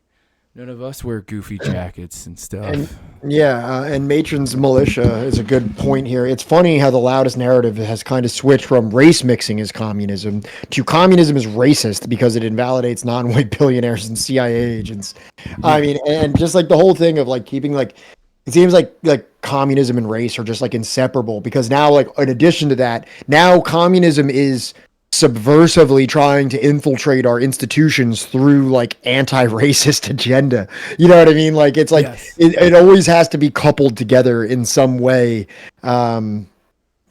None of us wear goofy jackets and stuff. And Matron's Militia is a good point here. It's funny how the loudest narrative has kind of switched from race mixing is communism to communism is racist because it invalidates non-white billionaires and CIA agents. I mean, and just like the whole thing of like keeping like, it seems like communism and race are just like inseparable because now like in addition to that, now communism is subversively trying to infiltrate our institutions through like anti-racist agenda. You know what I mean? Like it's like it always has to be coupled together in some way,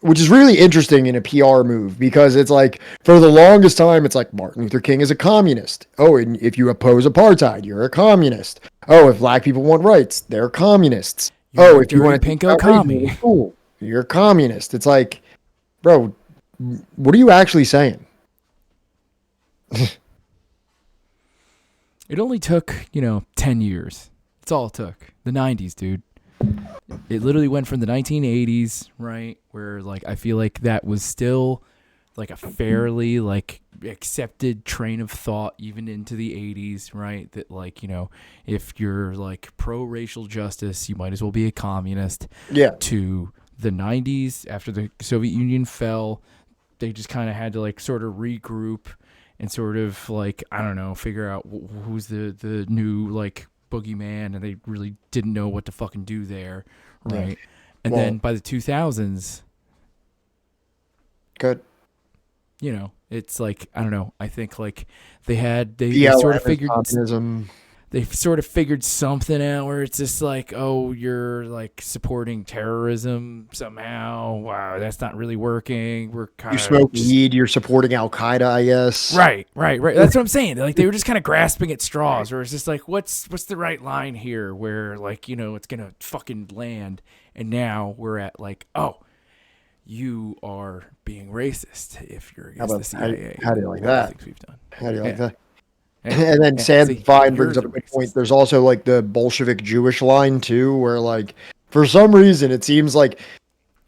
which is really interesting in a PR move because it's like for the longest time it's like Martin Luther King is a communist. Oh, and if you oppose apartheid, you're a communist. Oh, if black people want rights, they're communists. If you want to pinko commie, cool, you're a communist. It's like, bro, what are you actually saying? It only took, 10 years. That's all it took. The 90s, dude. It literally went from the 1980s, right, where, like, I feel like that was still, like, a fairly, like, accepted train of thought even into the 80s, right, that, like, if you're, like, pro-racial justice, you might as well be a communist. Yeah. To the 90s, after the Soviet Union fell, they just kind of had to like sort of regroup and sort of like, I don't know, figure out who's the new like boogeyman, and they really didn't know what to fucking do there, right? Yeah. And then by the 2000s, good. It's like, I don't know, I think like they sort of figured communism. They sort of figured something out where it's just like, oh, you're like supporting terrorism somehow. Wow, that's not really working. We're kind of you smoke weed, you're supporting Al Qaeda, I guess. Right. That's what I'm saying. Like they were just kind of grasping at straws, where it's just like, what's the right line here, where like it's gonna fucking land. And now we're at like, oh, you are being racist if you're against the CIA. How do you like that? We've done. How do you like that? And then Sam Fine brings up a good point. There's also like the Bolshevik Jewish line too, where like for some reason it seems like,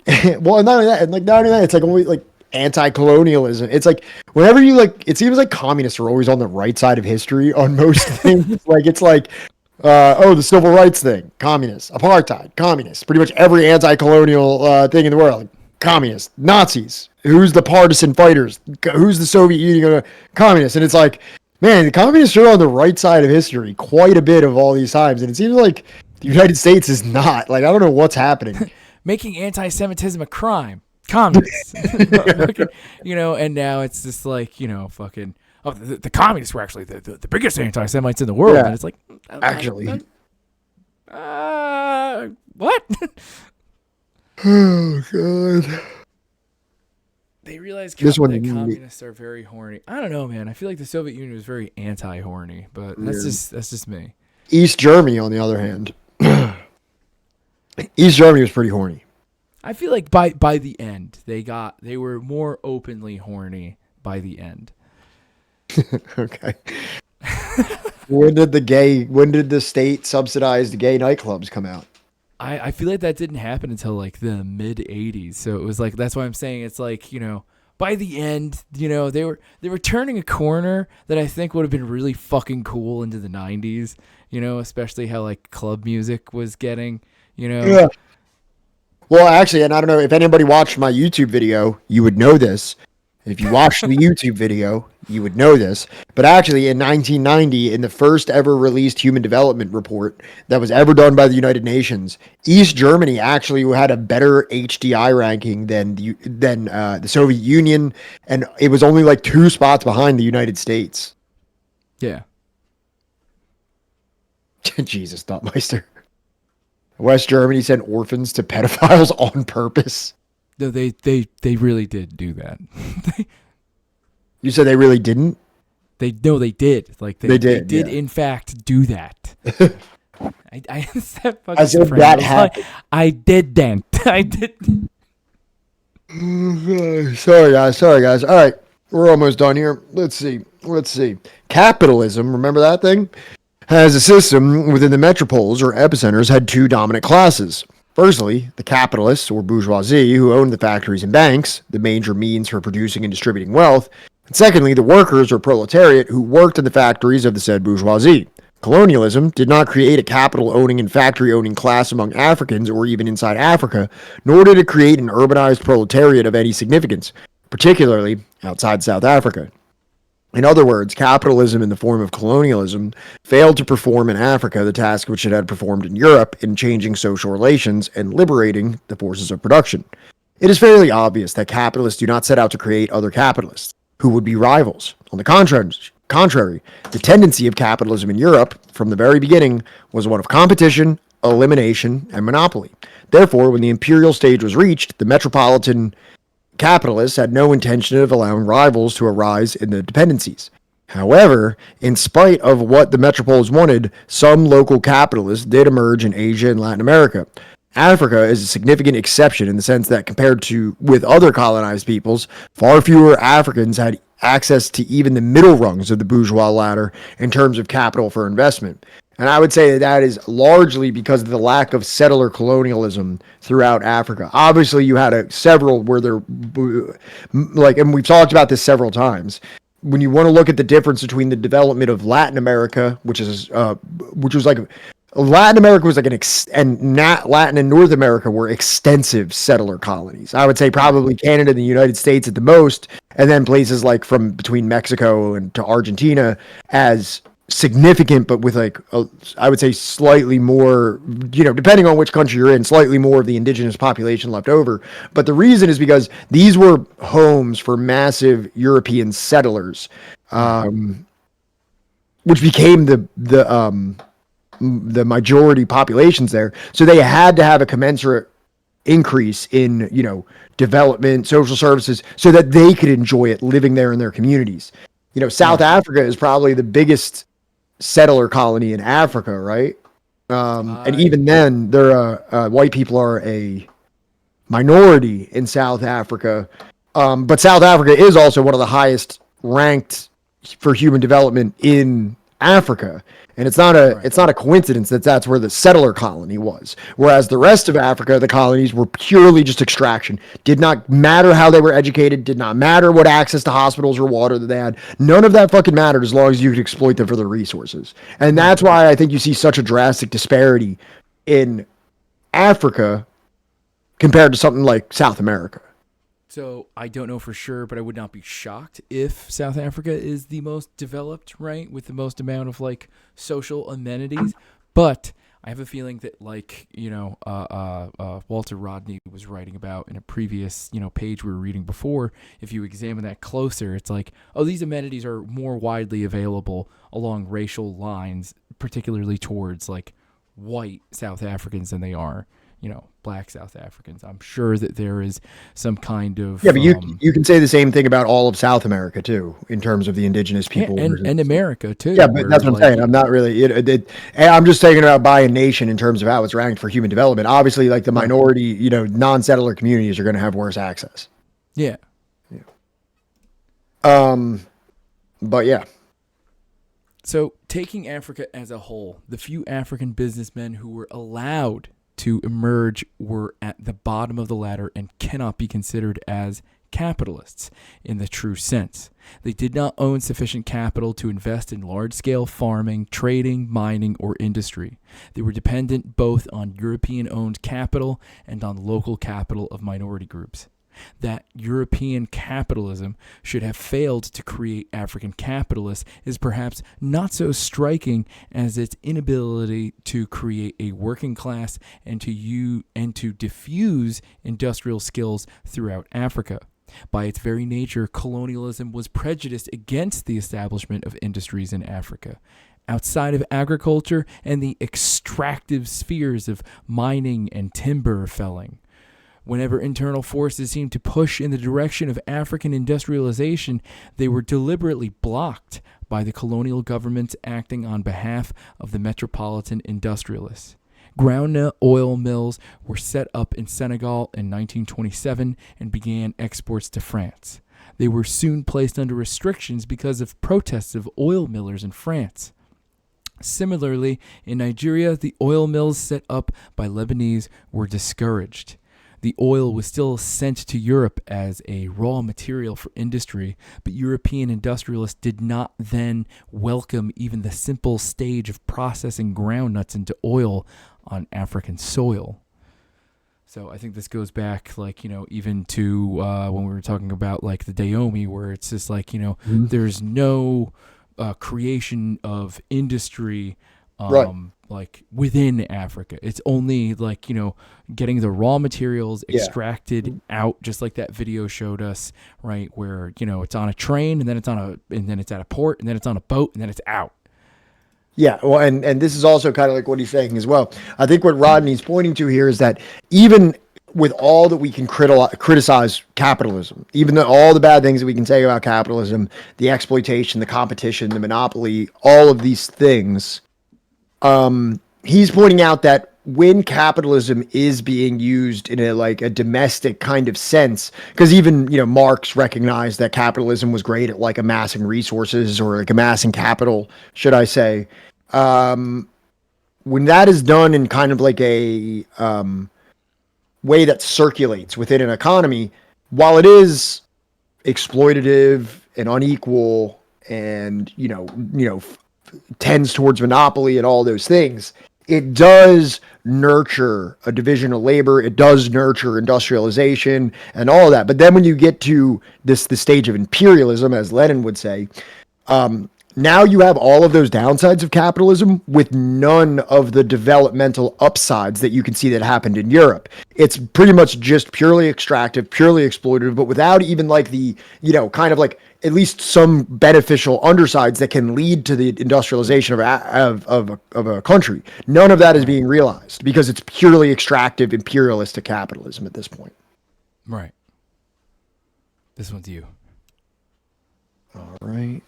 well, not only that, and like not only that, it's like only like anti-colonialism. It's like whenever you like, it seems like communists are always on the right side of history on most things. Like it's like, the civil rights thing, communists, apartheid, communists, pretty much every anti-colonial thing in the world, like, communists, Nazis. Who's the partisan fighters? Who's the Soviet Union? Communists, and it's like. Man, the communists are on the right side of history quite a bit of all these times, and it seems like the United States is not. Like, I don't know what's happening. Making anti-Semitism a crime. Communists. And now it's just like, fucking, oh, the communists were actually the biggest anti-Semites in the world. Yeah. And it's like, actually. What? Oh, God. They realize that communists are very horny. I don't know, man. I feel like the Soviet Union was very anti-horny, but that's just me. East Germany, on the other hand, East Germany was pretty horny. I feel like by the end, they were more openly horny by the end. Okay. When did the state subsidized gay nightclubs come out? I feel like that didn't happen until like the mid 80s. So it was like, that's why I'm saying it's like, by the end, they were turning a corner that I think would have been really fucking cool into the 90s, especially how like club music was getting, Yeah. Well, actually, and I don't know if anybody watched my YouTube video, you would know this. If you watched the YouTube video, you would know this. But actually, in 1990, in the first ever released Human Development Report that was ever done by the United Nations, East Germany actually had a better HDI ranking than the Soviet Union, and it was only like 2 spots behind the United States. Yeah. Jesus, Duttmeister. West Germany sent orphans to pedophiles on purpose. No, they really did do that. You said they really didn't? They did. Like they did in fact do that. I said that happened. I didn't. I didn't. Sorry guys. All right, we're almost done here. Let's see. Capitalism, remember that thing? Has a system within the metropoles or epicenters had 2 dominant classes. Firstly, the capitalists or bourgeoisie who owned the factories and banks, the major means for producing and distributing wealth. And secondly, the workers or proletariat who worked in the factories of the said bourgeoisie. Colonialism did not create a capital-owning and factory-owning class among Africans or even inside Africa, nor did it create an urbanized proletariat of any significance, particularly outside South Africa. In other words, capitalism in the form of colonialism failed to perform in Africa the task which it had performed in Europe in changing social relations and liberating the forces of production. It is fairly obvious that capitalists do not set out to create other capitalists, who would be rivals. On the contrary, the tendency of capitalism in Europe from the very beginning was one of competition, elimination, and monopoly. Therefore, when the imperial stage was reached, the metropolitan capitalists had no intention of allowing rivals to arise in the dependencies. However, in spite of what the metropoles wanted, some local capitalists did emerge in Asia and Latin America. Africa is a significant exception in the sense that compared to with other colonized peoples, far fewer Africans had access to even the middle rungs of the bourgeois ladder in terms of capital for investment. And I would say that is largely because of the lack of settler colonialism throughout Africa. Obviously, you had several where there, and we've talked about this several times. When you want to look at the difference between the development of Latin America, which was like Latin America was like Latin and North America were extensive settler colonies. I would say probably Canada and the United States at the most, and then places like from between Mexico and to Argentina as significant, but with I would say slightly more, depending on which country you're in, slightly more of the indigenous population left over. But the reason is because these were homes for massive European settlers, which became the majority populations there. So they had to have a commensurate increase in, development, social services, so that they could enjoy it living there in their communities. South Africa is probably the biggest settler colony in Africa, right? And even then, white people are a minority in South Africa. But South Africa is also one of the highest ranked for human development in Africa. And it's not a coincidence that that's where the settler colony was. Whereas the rest of Africa, the colonies were purely just extraction. Did not matter how they were educated, did not matter what access to hospitals or water that they had. None of that fucking mattered as long as you could exploit them for their resources. And that's why I think you see such a drastic disparity in Africa compared to something like South America. So I don't know for sure, but I would not be shocked if South Africa is the most developed, right, with the most amount of social amenities. But I have a feeling that Walter Rodney was writing about in a previous page we were reading before. If you examine that closer, it's like, oh, these amenities are more widely available along racial lines, particularly towards white South Africans than they are black South Africans. I'm sure that there is some kind of... Yeah, but you can say the same thing about all of South America, too, in terms of the indigenous people. And America, too. Yeah, but that's what I'm saying. I'm not really... I'm just talking about by a nation in terms of how it's ranked for human development. Obviously, the minority, non-settler communities are going to have worse access. Yeah. But yeah. So, taking Africa as a whole, the few African businessmen who were allowed to emerge were at the bottom of the ladder and cannot be considered as capitalists in the true sense. They did not own sufficient capital to invest in large-scale farming, trading, mining, or industry. They were dependent both on European-owned capital and on local capital of minority groups. That European capitalism should have failed to create African capitalists is perhaps not so striking as its inability to create a working class and to diffuse industrial skills throughout Africa. By its very nature, colonialism was prejudiced against the establishment of industries in Africa. Outside of agriculture and the extractive spheres of mining and timber felling. Whenever internal forces seemed to push in the direction of African industrialization, they were deliberately blocked by the colonial governments acting on behalf of the metropolitan industrialists. Ground oil mills were set up in Senegal in 1927 and began exports to France. They were soon placed under restrictions because of protests of oil millers in France. Similarly, in Nigeria, the oil mills set up by Lebanese were discouraged. The oil was still sent to Europe as a raw material for industry, but European industrialists did not then welcome even the simple stage of processing groundnuts into oil on African soil. So I think this goes back, like, even to when we were talking about, like, the Dahomey, where it's just like, there's no creation of industry like within Africa. It's only like, getting the raw materials extracted out, just like that video showed us, right? Where, it's on a train, and then it's at a port, and then it's on a boat, and then it's out. Yeah, well, and this is also kind of like what he's saying as well. I think what Rodney's pointing to here is that even with all that we can criticize capitalism, even all the bad things that we can say about capitalism, the exploitation, the competition, the monopoly, all of these things, he's pointing out that when capitalism is being used in a domestic kind of sense, because even, Marx recognized that capitalism was great at like amassing resources, or like amassing capital, should I say. When that is done in kind of like a way that circulates within an economy, while it is exploitative and unequal and, tends towards monopoly and all those things, it does nurture a division of labor. It does nurture industrialization and all of that. But then when you get to the stage of imperialism, as Lenin would say, now you have all of those downsides of capitalism with none of the developmental upsides that you can see that happened in Europe. It's pretty much just purely extractive, purely exploitative, but without even like the, kind of like at least some beneficial undersides that can lead to the industrialization of a country. None of that is being realized because it's purely extractive, imperialistic capitalism at this point. Right. This one's you. All right.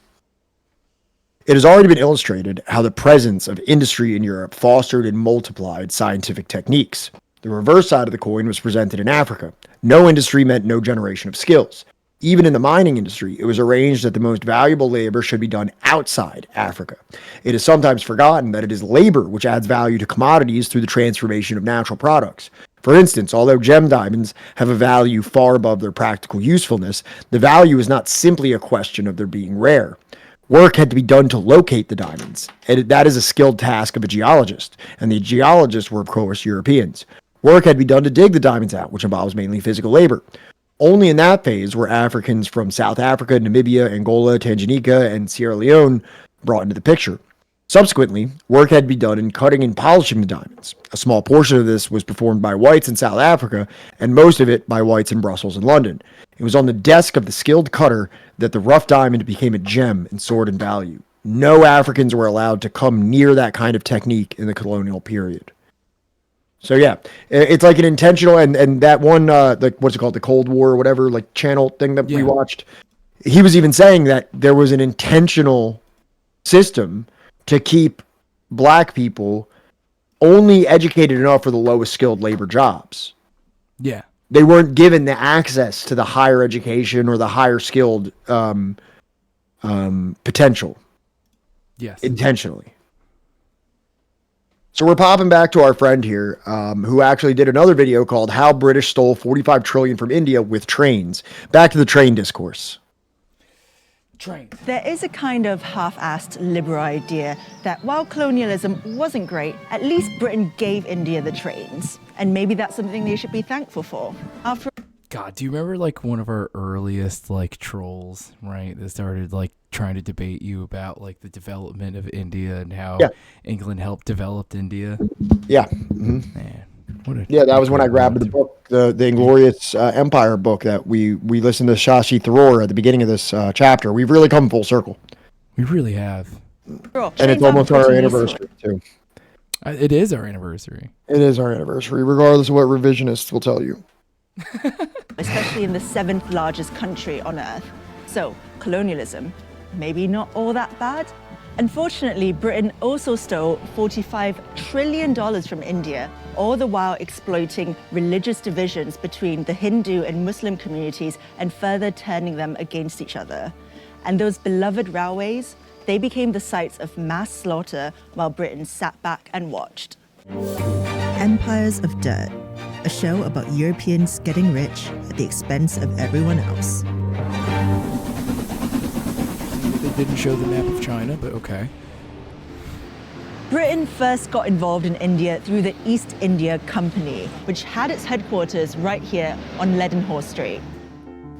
It has already been illustrated how the presence of industry in Europe fostered and multiplied scientific techniques. The reverse side of the coin was presented in Africa. No industry meant no generation of skills. Even in the mining industry, it was arranged that the most valuable labor should be done outside Africa. It is sometimes forgotten that it is labor which adds value to commodities through the transformation of natural products. For instance, although gem diamonds have a value far above their practical usefulness, the value is not simply a question of their being rare. Work had to be done to locate the diamonds, and that is a skilled task of a geologist, and the geologists were, of course, Europeans. Work had to be done to dig the diamonds out, which involves mainly physical labor. Only in that phase were Africans from South Africa, Namibia, Angola, Tanganyika, and Sierra Leone brought into the picture. Subsequently, work had to be done in cutting and polishing the diamonds. A small portion of this was performed by whites in South Africa, and most of it by whites in Brussels and London. It was on the desk of the skilled cutter that the rough diamond became a gem and soared in value. No Africans were allowed to come near that kind of technique in the colonial period. So yeah, it's like an intentional, and that one, like, what's it called, the Cold War or whatever, like channel thing that we watched, he was even saying that there was an intentional system to keep black people only educated enough for the lowest skilled labor jobs. Yeah. They weren't given the access to the higher education or the higher skilled potential. Yes. Intentionally. So we're popping back to our friend here, who actually did another video called How British Stole 45 Trillion from India with Trains. Back to the train discourse. Train. There is a kind of half-assed liberal idea that while colonialism wasn't great, at least Britain gave India the trains. And maybe that's something they should be thankful for. God, do you remember like one of our earliest like trolls, right? That started like trying to debate you about like the development of India and how England helped develop India. Yeah. Mm-hmm. Man. That was when I grabbed the book, the Inglorious Empire book that we listened to Shashi Tharoor at the beginning of this chapter. We've really come full circle. We really have. And it's almost our anniversary too. It is our anniversary. It is our anniversary, regardless of what revisionists will tell you. Especially in the 7th largest country on earth. So, colonialism, maybe not all that bad. Unfortunately, Britain also stole $45 trillion from India, all the while exploiting religious divisions between the Hindu and Muslim communities and further turning them against each other. And those beloved railways, They became the sites of mass slaughter while Britain sat back and watched. Empires of Dirt, a show about Europeans getting rich at the expense of everyone else. They didn't show the map of China, but okay. Britain first got involved in India through the East India Company, which had its headquarters right here on Leadenhall Street.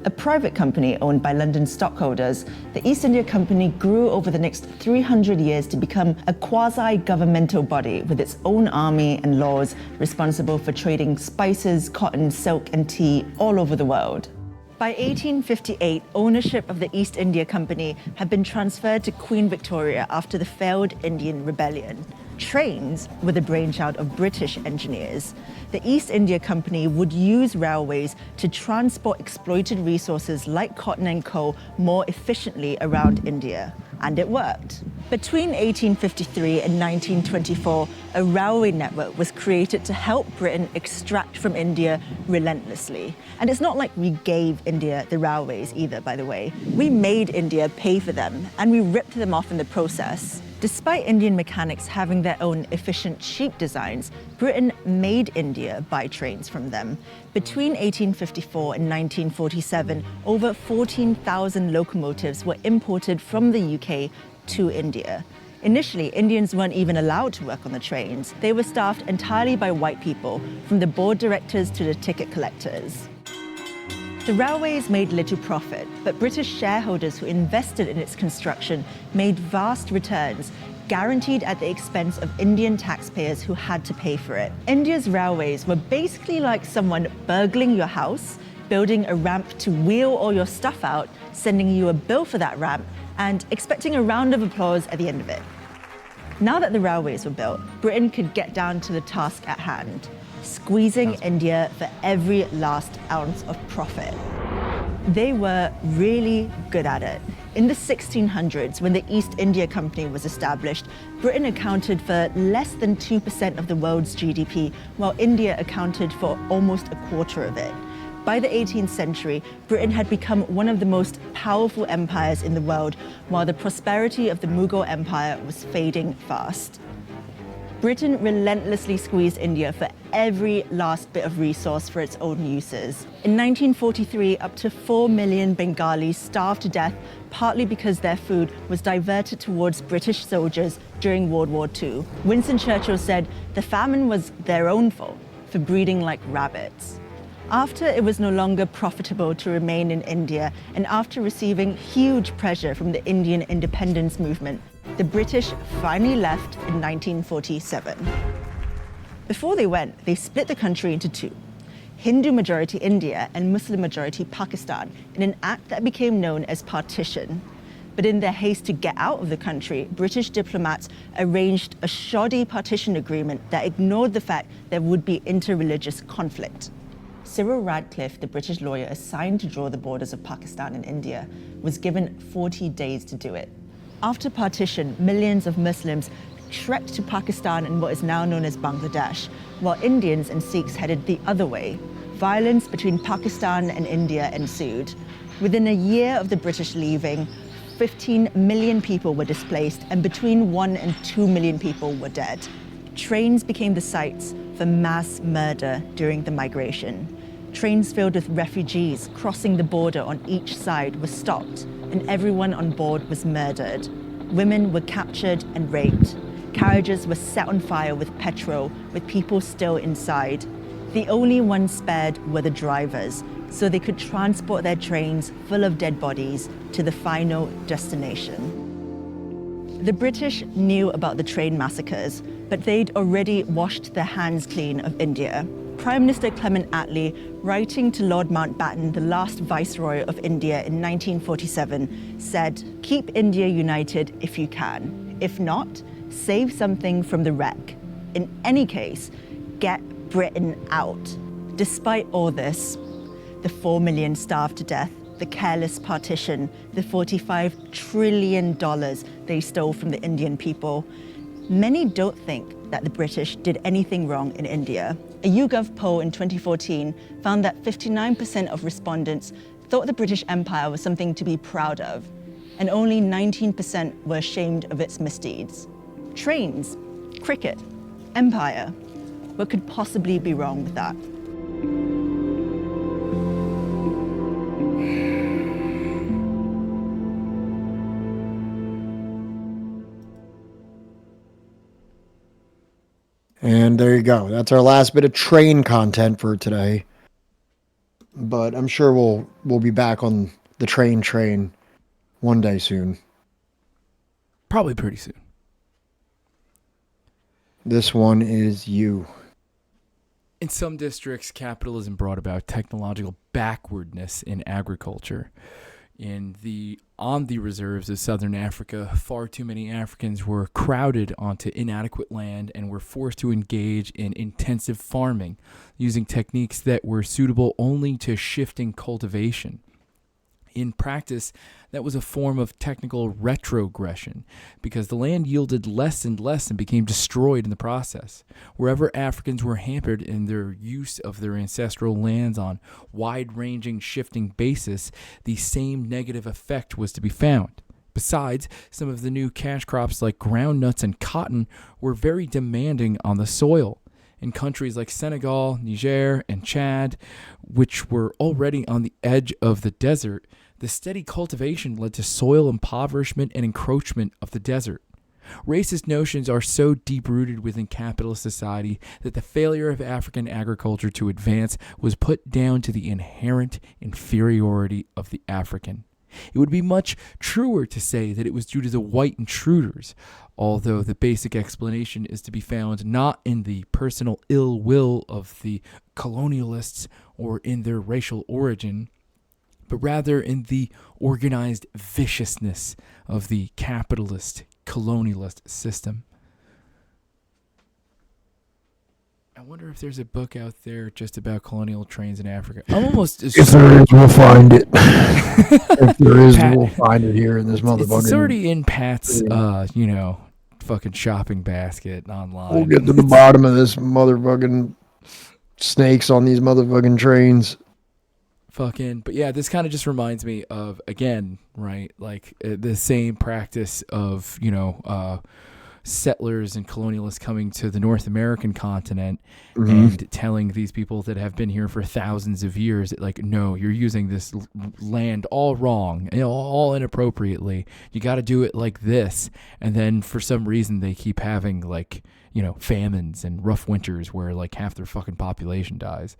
A private company owned by London stockholders, the East India Company grew over the next 300 years to become a quasi-governmental body with its own army and laws responsible for trading spices, cotton, silk, and tea all over the world. By 1858, ownership of the East India Company had been transferred to Queen Victoria after the failed Indian Rebellion. Trains were the brainchild of British engineers. The East India Company would use railways to transport exploited resources like cotton and coal more efficiently around India. And it worked. Between 1853 and 1924, a railway network was created to help Britain extract from India relentlessly. And it's not like we gave India the railways either, by the way. We made India pay for them, and we ripped them off in the process. Despite Indian mechanics having their own efficient, cheap designs, Britain made India buy trains from them. Between 1854 and 1947, over 14,000 locomotives were imported from the UK to India. Initially, Indians weren't even allowed to work on the trains. They were staffed entirely by white people, from the board directors to the ticket collectors. The railways made little profit, but British shareholders who invested in its construction made vast returns, guaranteed at the expense of Indian taxpayers who had to pay for it. India's railways were basically like someone burgling your house, building a ramp to wheel all your stuff out, sending you a bill for that ramp, and expecting a round of applause at the end of it. Now that the railways were built, Britain could get down to the task at hand, squeezing India for every last ounce of profit. They were really good at it. In the 1600s, when the East India Company was established, Britain accounted for less than 2% of the world's GDP, while India accounted for almost a quarter of it. By the 18th century, Britain had become one of the most powerful empires in the world, while the prosperity of the Mughal Empire was fading fast. Britain relentlessly squeezed India for every last bit of resource for its own uses. In 1943, up to 4 million Bengalis starved to death, partly because their food was diverted towards British soldiers during World War II. Winston Churchill said the famine was their own fault for breeding like rabbits. After it was no longer profitable to remain in India, and after receiving huge pressure from the Indian independence movement, the British finally left in 1947. Before they went, they split the country into two, Hindu-majority India and Muslim-majority Pakistan, in an act that became known as partition. But in their haste to get out of the country, British diplomats arranged a shoddy partition agreement that ignored the fact there would be interreligious conflict. Cyril Radcliffe, the British lawyer assigned to draw the borders of Pakistan and India, was given 40 days to do it. After partition, millions of Muslims trekked to Pakistan and what is now known as Bangladesh, while Indians and Sikhs headed the other way. Violence between Pakistan and India ensued. Within a year of the British leaving, 15 million people were displaced, and between 1 and 2 million people were dead. Trains became the sites for mass murder during the migration. Trains filled with refugees crossing the border on each side were stopped, and everyone on board was murdered. Women were captured and raped. Carriages were set on fire with petrol, with people still inside. The only ones spared were the drivers, so they could transport their trains full of dead bodies to the final destination. The British knew about the train massacres, but they'd already washed their hands clean of India. Prime Minister Clement Attlee, writing to Lord Mountbatten, the last Viceroy of India in 1947, said, "Keep India united if you can. If not, save something from the wreck. In any case, get Britain out." Despite all this, the 4 million starved to death, the careless partition, the $45 trillion they stole from the Indian people, many don't think that the British did anything wrong in India. A YouGov poll in 2014 found that 59% of respondents thought the British Empire was something to be proud of. and only 19% were ashamed of its misdeeds. Trains, cricket, empire. What could possibly be wrong with that? And there you go. That's our last bit of train content for today. But I'm sure we'll be back on the train one day soon. Probably pretty soon. This one is you. In some districts, capitalism brought about technological backwardness in agriculture. On the reserves of southern Africa, far too many Africans were crowded onto inadequate land and were forced to engage in intensive farming, using techniques that were suitable only to shifting cultivation. In practice, that was a form of technical retrogression because the land yielded less and less and became destroyed in the process. Wherever Africans were hampered in their use of their ancestral lands on wide-ranging shifting basis, the same negative effect was to be found. Besides, some of the new cash crops like groundnuts and cotton were very demanding on the soil. In countries like Senegal, Niger, and Chad, which were already on the edge of the desert, the steady cultivation led to soil impoverishment and encroachment of the desert. Racist notions are so deep-rooted within capitalist society that the failure of African agriculture to advance was put down to the inherent inferiority of the African. It would be much truer to say that it was due to the white intruders, although the basic explanation is to be found not in the personal ill will of the colonialists or in their racial origin, but rather in the organized viciousness of the capitalist colonialist system. I wonder if there's a book out there just about colonial trains in Africa. I'm almost if there is, we'll find it. If there is, we'll find it here in this motherfucker. It's already in Pat's, fucking shopping basket online. We'll get to the bottom of this motherfucking snakes on these motherfucking trains. But yeah, this kind of just reminds me of, again, right, like the same practice of, settlers and colonialists coming to the North American continent and telling these people that have been here for thousands of years that, like, no, you're using this land all wrong, all inappropriately. You got to do it like this. And then for some reason they keep having, like, famines and rough winters where, like, half their fucking population dies.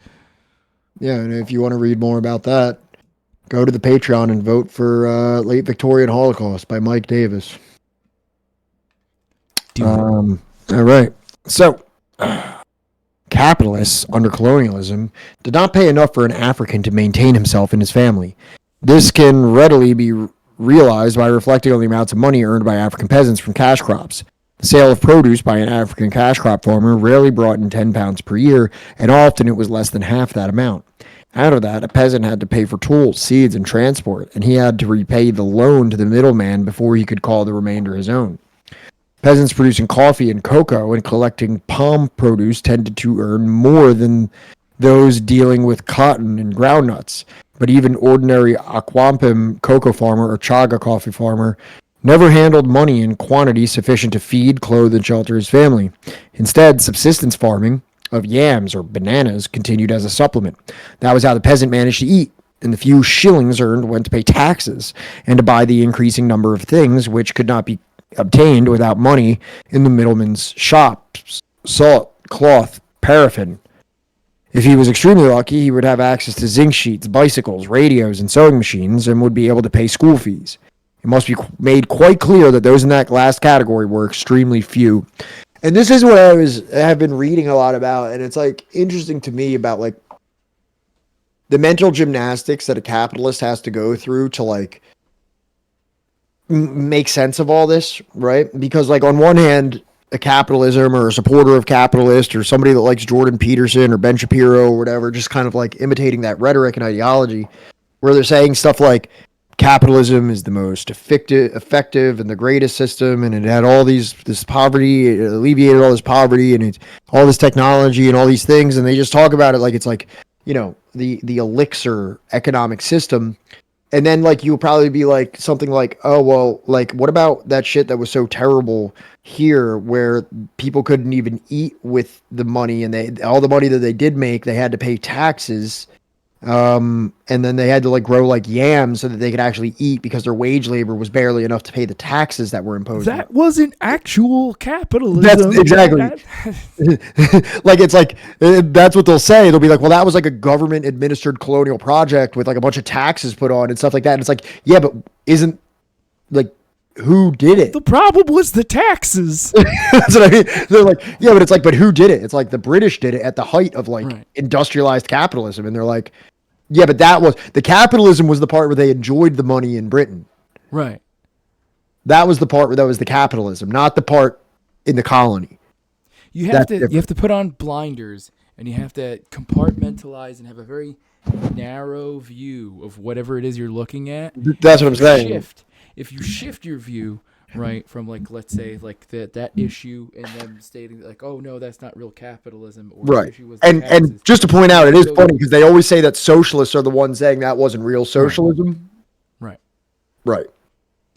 Yeah, and if you want to read more about that, go to the Patreon and vote for Late Victorian Holocaust by Mike Davis. All right. So, capitalists under colonialism did not pay enough for an African to maintain himself and his family. This can readily be realized by reflecting on the amounts of money earned by African peasants from cash crops. The sale of produce by an African cash crop farmer rarely brought in 10 pounds per year, and often it was less than half that amount. Out of that, a peasant had to pay for tools, seeds, and transport, and he had to repay the loan to the middleman before he could call the remainder his own. Peasants producing coffee and cocoa and collecting palm produce tended to earn more than those dealing with cotton and groundnuts, but even ordinary Akwampim cocoa farmer or Chaga coffee farmer never handled money in quantity sufficient to feed, clothe, and shelter his family. Instead, subsistence farming of yams or bananas continued as a supplement. That was how the peasant managed to eat, and the few shillings earned went to pay taxes and to buy the increasing number of things which could not be obtained without money in the middleman's shops: salt, cloth, paraffin. If he was extremely lucky, he would have access to zinc sheets, bicycles, radios, and sewing machines, and would be able to pay school fees. It must be made quite clear that those in that last category were extremely few. And this is what I have been reading a lot about, and it's like interesting to me about like the mental gymnastics that a capitalist has to go through to like make sense of all this, right? Because like on one hand, a capitalism or a supporter of capitalist or somebody that likes Jordan Peterson or Ben Shapiro or whatever, just kind of like imitating that rhetoric and ideology where they're saying stuff like capitalism is the most effective and the greatest system, and it had all this poverty, it alleviated all this poverty, and it's all this technology and all these things, and they just talk about it like it's like, the elixir economic system. And then like you'll probably be like something like, oh well, like what about that shit that was so terrible here where people couldn't even eat with the money, and they all the money that they did make, they had to pay taxes. And then they had to like grow like yams so that they could actually eat because their wage labor was barely enough to pay the taxes that were imposed. That wasn't actual capitalism. That's exactly like it's like that's what they'll say. They'll be like, well, that was like a government administered colonial project with like a bunch of taxes put on and stuff like that. And it's like, yeah, but isn't like who did it? The problem was the taxes. That's what I mean. They're like, yeah, but it's like, but who did it? It's like the British did it at the height of like industrialized capitalism. And they're like, yeah, but that was the capitalism was the part where they enjoyed the money in Britain. Right. That was the part where that was the capitalism, not the part in the colony. You have to put on blinders and you have to compartmentalize and have a very narrow view of whatever it is you're looking at. That's what I'm saying. If you shift your view, right, from like, let's say like that issue and them stating like, oh no, that's not real capitalism, or right. The issue was and just to point out, it is funny because they always say that socialists are the ones saying that wasn't real socialism. Right. Right.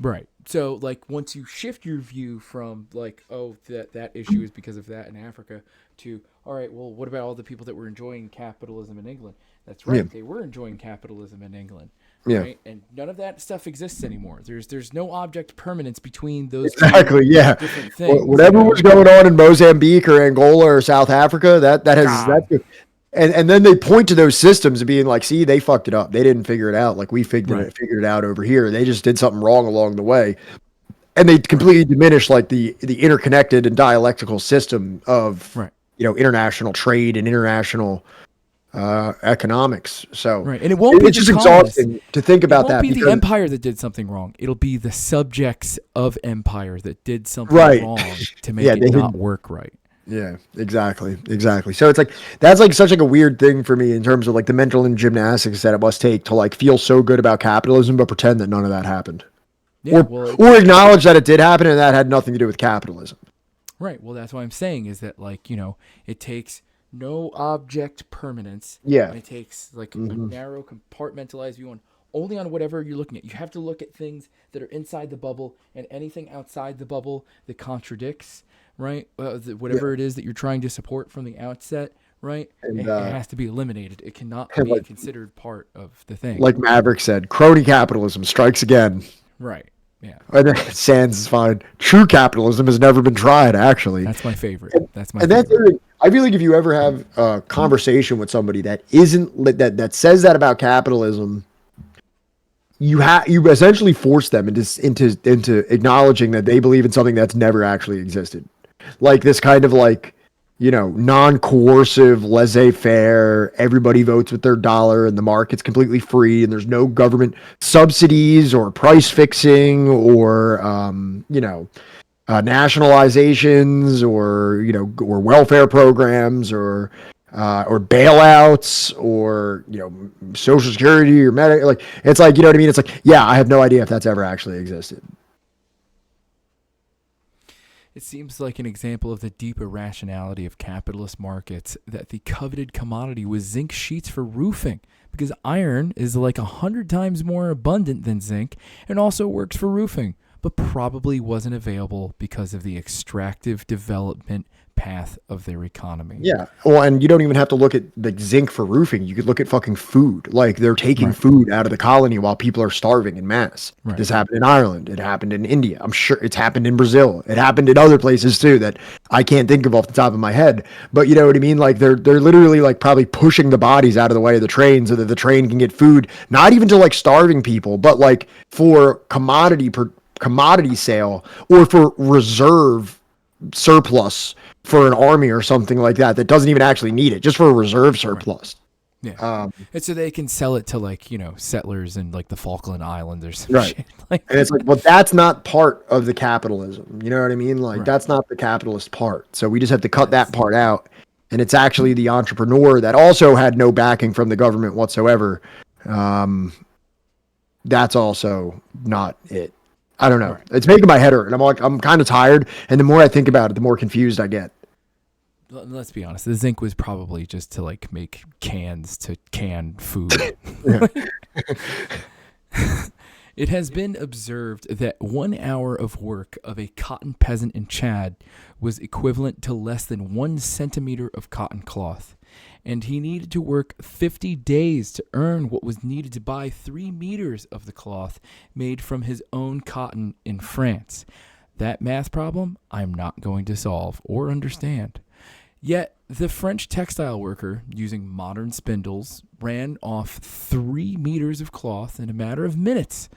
Right. So like once you shift your view from like, oh, that issue is because of that in Africa to, all right, well, what about all the people that were enjoying capitalism in England? That's right. Yeah. They were enjoying capitalism in England. Yeah. Right? And none of that stuff exists anymore. There's no object permanence between those exactly, yeah. different things. Whatever was going on in Mozambique or Angola or South Africa, that has and then they point to those systems and being like, see, they fucked it up. They didn't figure it out like we figured it out over here. They just did something wrong along the way. And they completely diminish like the interconnected and dialectical system of international trade and international economics. So and it won't be it's just exhausting to think about that. It won't be the empire that did something wrong. It'll be the subjects of empire that did something wrong to make it not work right. Yeah, exactly. So it's like that's like such like a weird thing for me in terms of like the mental gymnastics that it must take to like feel so good about capitalism but pretend that none of that happened. Yeah, or acknowledge that it did happen and that had nothing to do with capitalism. Right. Well, that's what I'm saying is that like, it takes no object permanence. Yeah. And it takes like a narrow compartmentalized view only on whatever you're looking at. You have to look at things that are inside the bubble, and anything outside the bubble that contradicts, right? Whatever it is that you're trying to support from the outset, right? And, it has to be eliminated. It cannot be considered part of the thing. Like Maverick said, crony capitalism strikes again. Right. Yeah. And then Sands is fine. True capitalism has never been tried, actually. That's my favorite. That's my favorite. favorite. I feel like if you ever have a conversation with somebody that isn't that says that about capitalism, you essentially force them into acknowledging that they believe in something that's never actually existed. Like this kind of like, non-coercive, laissez-faire, everybody votes with their dollar and the market's completely free and there's no government subsidies or price fixing or, nationalizations or, or welfare programs or bailouts or, social security or medical, like, it's like, you know what I mean? It's like, yeah, I have no idea if that's ever actually existed. It seems like an example of the deep irrationality of capitalist markets that the coveted commodity was zinc sheets for roofing, because iron is like 100 times more abundant than zinc and also works for roofing, but probably wasn't available because of the extractive development path of their economy. Yeah. Well, and you don't even have to look at the zinc for roofing. You could look at fucking food. Like they're taking food out of the colony while people are starving in mass. Right. This happened in Ireland. It happened in India. I'm sure it's happened in Brazil. It happened in other places too that I can't think of off the top of my head. But you know what I mean? Like they're literally like probably pushing the bodies out of the way of the train so that the train can get food, not even to like starving people, but like for commodity sale or for reserve surplus for an army or something like that doesn't even actually need it, just for a reserve surplus. Right. Yeah. And so they can sell it to like, settlers in like the Falkland Islands or some right. shit. And it's like, well, that's not part of the capitalism. You know what I mean? Like that's not the capitalist part. So we just have to cut that part out. And it's actually the entrepreneur that also had no backing from the government whatsoever. That's also not it. I don't know. It's making my head hurt. And I'm kind of tired. And the more I think about it, the more confused I get. Let's be honest. The zinc was probably just to like make cans to can food. It has been observed that 1 hour of work of a cotton peasant in Chad was equivalent to less than 1 centimeter of cotton cloth, and he needed to work 50 days to earn what was needed to buy 3 meters of the cloth made from his own cotton in France. That math problem I'm not going to solve or understand. Yet, the French textile worker, using modern spindles, ran off 3 meters of cloth in a matter of minutes,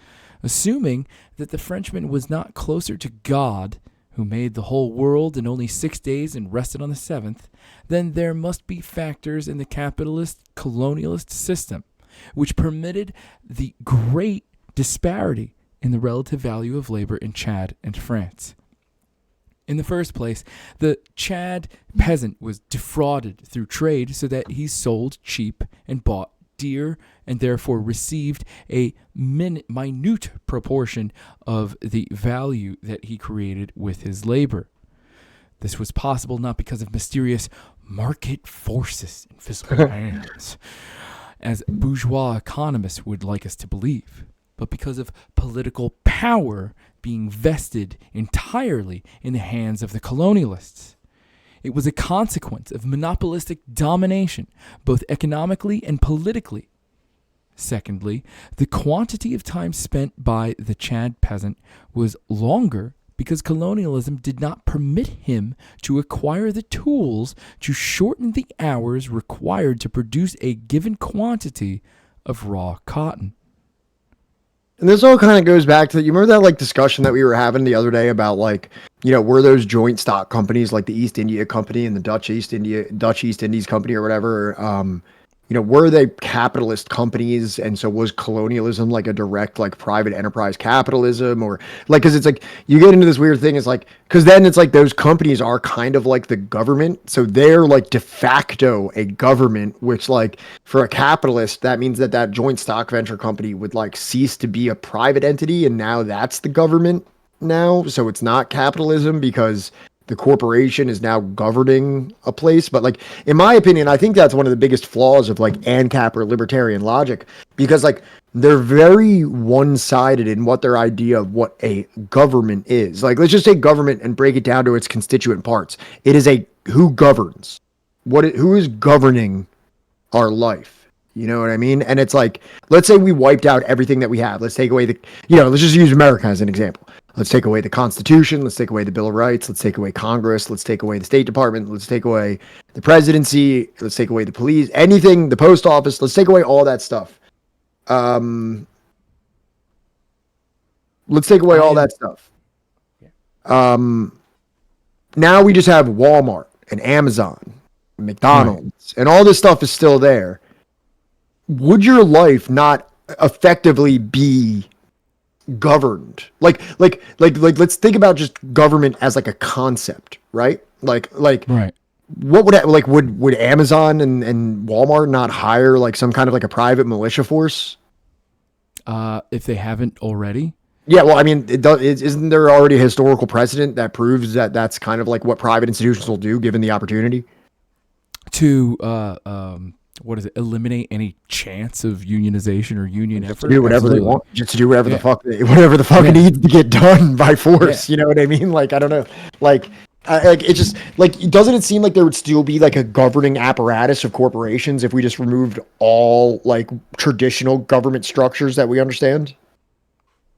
assuming that the Frenchman was not closer to God, who made the whole world in only 6 days and rested on the 7th, then there must be factors in the capitalist colonialist system which permitted the great disparity in the relative value of labor in Chad and France. In the first place, the Chad peasant was defrauded through trade so that he sold cheap and bought dear, and therefore received a minute proportion of the value that he created with his labor. This was possible not because of mysterious market forces in physical hands, as bourgeois economists would like us to believe, but because of political power being vested entirely in the hands of the colonialists. It was a consequence of monopolistic domination, both economically and politically. Secondly, the quantity of time spent by the Chad peasant was longer because colonialism did not permit him to acquire the tools to shorten the hours required to produce a given quantity of raw cotton. And this all kind of goes back to, you remember that like discussion that we were having the other day about like, you know, were those joint stock companies like the East India Company and the Dutch East Indies Company or whatever, you know, were they capitalist companies? And so was colonialism like a direct like private enterprise capitalism, or like, because it's like you get into this weird thing, it's like, because then it's like those companies are kind of like the government, so they're like de facto a government, which like for a capitalist that means that that joint stock venture company would like cease to be a private entity, and now that's the government now, so it's not capitalism because the corporation is now governing a place. But like, in my opinion, I think that's one of the biggest flaws of like ANCAP or libertarian logic, because like they're very one-sided in what their idea of what a government is. Like, let's just take government and break it down to its constituent parts. It is a who governs, who is governing our life. You know what I mean? And it's like, let's say we wiped out everything that we have. Let's take away let's just use America as an example. Let's take away the Constitution. Let's take away the Bill of Rights. Let's take away Congress. Let's take away the State Department. Let's take away the presidency. Let's take away the police. Anything, the post office. Let's take away all that stuff. Let's take away all that stuff. Now we just have Walmart and Amazon, and McDonald's, and all this stuff is still there. Would your life not effectively be governed? Like let's think about just government as like a concept, right? Like right. What would Amazon and Walmart not hire like some kind of like a private militia force? If they haven't already? Yeah, well, I mean, isn't there already a historical precedent that proves that that's kind of like what private institutions will do given the opportunity? To eliminate any chance of unionization or union effort? To do whatever they want, just to do whatever the fuck needs to get done by force. You know what I mean? Like, I don't know. Like it just like, doesn't it seem like there would still be like a governing apparatus of corporations if we just removed all like traditional government structures that we understand?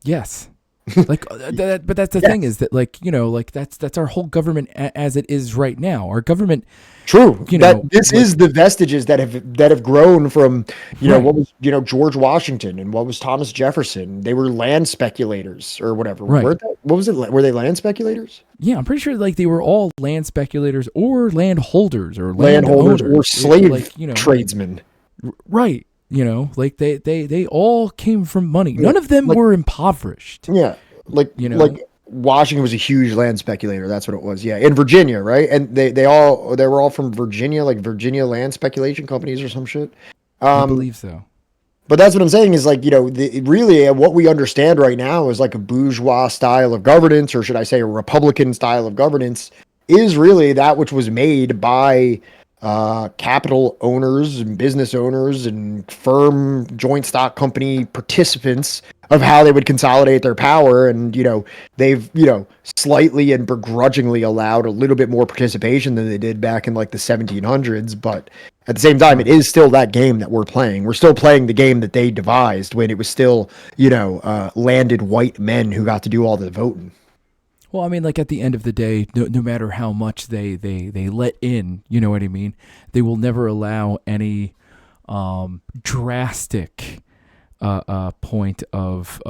Yes. But that's the thing is that like, you know, like that's our whole government as it is right now. Our government. True. This is the vestiges that have grown from, what was, George Washington and what was Thomas Jefferson. They were land speculators or whatever. Right. What was it? Were they land speculators? Yeah, I'm pretty sure like they were all land speculators or land holders or landholders or slave tradesmen. Right. Like they all came from money. None of them were impoverished. Yeah. Like Washington was a huge land speculator. That's what it was. Yeah. In Virginia. Right. And they were all from Virginia, like Virginia land speculation companies or some shit. I believe so. But that's what I'm saying is like, really what we understand right now is like a bourgeois style of governance, or should I say a Republican style of governance, is really that which was made by capital owners and business owners and firm joint stock company participants of how they would consolidate their power. And, they've, slightly and begrudgingly allowed a little bit more participation than they did back in like the 1700s. But at the same time, it is still that game that we're playing. We're still playing the game that they devised when it was still, landed white men who got to do all the voting. Well, I mean, like at the end of the day, no matter how much they let in, you know what I mean? They will never allow any drastic point of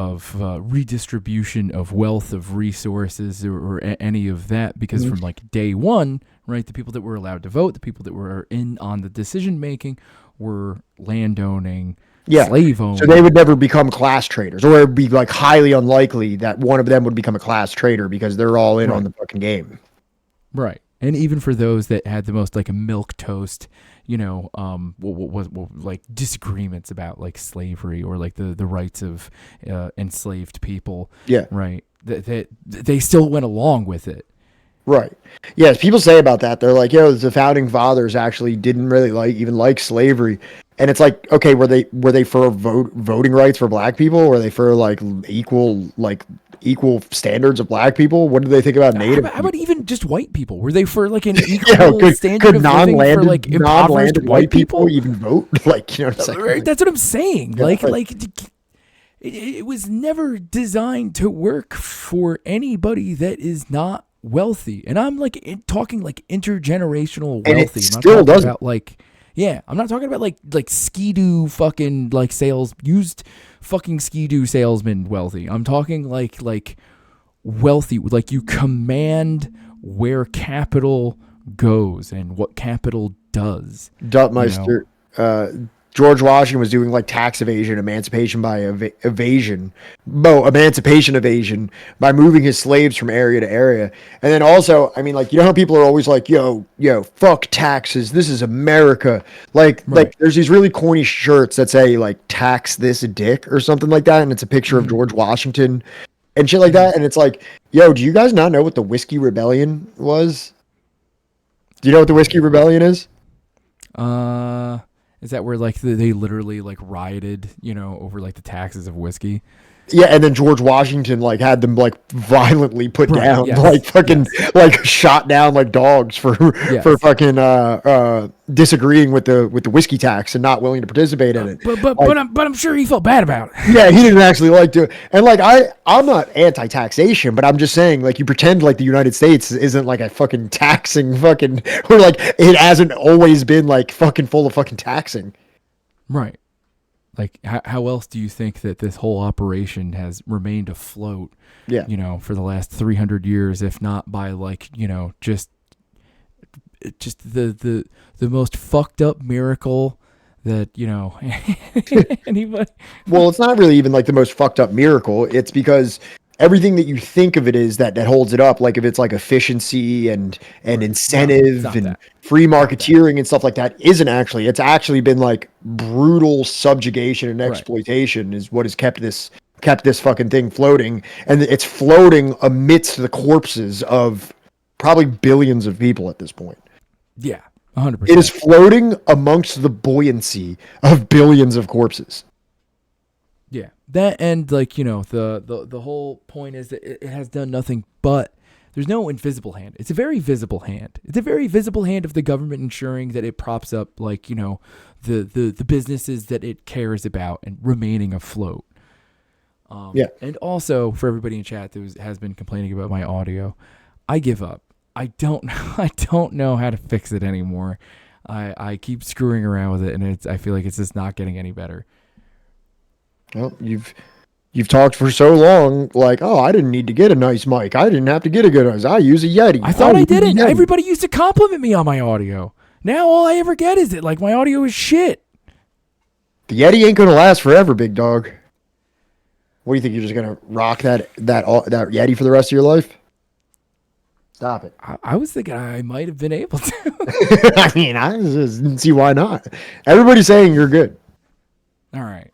redistribution of wealth, of resources, or any of that, because from like day one, right, the people that were allowed to vote, the people that were in on the decision making were landowning, slave owners. So they would never become class traders, or it would be like highly unlikely that one of them would become a class trader because they're all in on the fucking game. Right. And even for those that had the most like a milquetoast, like disagreements about like slavery or like the rights of enslaved people. Yeah. Right. They still went along with it. Right. Yes, people say about that. They're like, the founding fathers actually didn't really like slavery. And it's like, okay, were they for voting rights for black people? Were they for like equal standards of black people? What did they think about Native? How about even just white people? Were they for like an equal standard of living for like impoverished white people even vote? Like, you know what I'm saying? That's what I'm saying. It was never designed to work for anybody that is not wealthy. And I'm like talking like intergenerational wealthy. And it still I'm not talking doesn't. about like, I'm not talking about like ski-doo fucking like used fucking ski-doo salesman wealthy. I'm talking like wealthy, like you command where capital goes and what capital does. Duttmeister, George Washington was doing like tax evasion, emancipation evasion by moving his slaves from area to area. And then also, I mean, like, how people are always like, yo, fuck taxes. This is America. Like there's these really corny shirts that say like tax this dick or something like that. And it's a picture of George Washington and shit like that. And it's like, yo, do you guys not know what the Whiskey Rebellion was? Do you know what the Whiskey Rebellion is? Is that where like they literally like rioted, over like the taxes of whiskey? Yeah, and then George Washington like had them like violently put down, like fucking like shot down like dogs for fucking disagreeing with the whiskey tax and not willing to participate in it. But I'm sure he felt bad about it. Yeah, he didn't actually like to. And like I'm not anti-taxation, but I'm just saying like you pretend like the United States isn't like a fucking taxing fucking, or like it hasn't always been like fucking full of fucking taxing. Right. Like, how else do you think that this whole operation has remained afloat, for the last 300 years, if not by, like, just the most fucked up miracle that, anybody... Well, it's not really even, like, the most fucked up miracle. It's because everything that you think of it is that holds it up, like if it's like efficiency and incentive and free marketeering and stuff like that, isn't actually. It's actually been like brutal subjugation and exploitation is what has kept this fucking thing floating, and it's floating amidst the corpses of probably billions of people at this point. Yeah, 100%. It is floating amongst the buoyancy of billions of corpses. Yeah, that, and like, the whole point is that it has done nothing but, there's no invisible hand. It's a very visible hand. It's a very visible hand of the government ensuring that it props up, like, the businesses that it cares about and remaining afloat. And also for everybody in chat that has been complaining about my audio, I give up. I don't know how to fix it anymore. I keep screwing around with it, and I feel like it's just not getting any better. Well, you've talked for so long, like, oh, I didn't need to get a nice mic. I didn't have to get a good one. I use a Yeti. I thought I didn't. Everybody used to compliment me on my audio. Now all I ever get is that, like, my audio is shit. The Yeti ain't gonna last forever, big dog. What do you think? You're just gonna rock that Yeti for the rest of your life? Stop it. I was thinking I might have been able to. I mean, I just didn't see why not. Everybody's saying you're good. All right.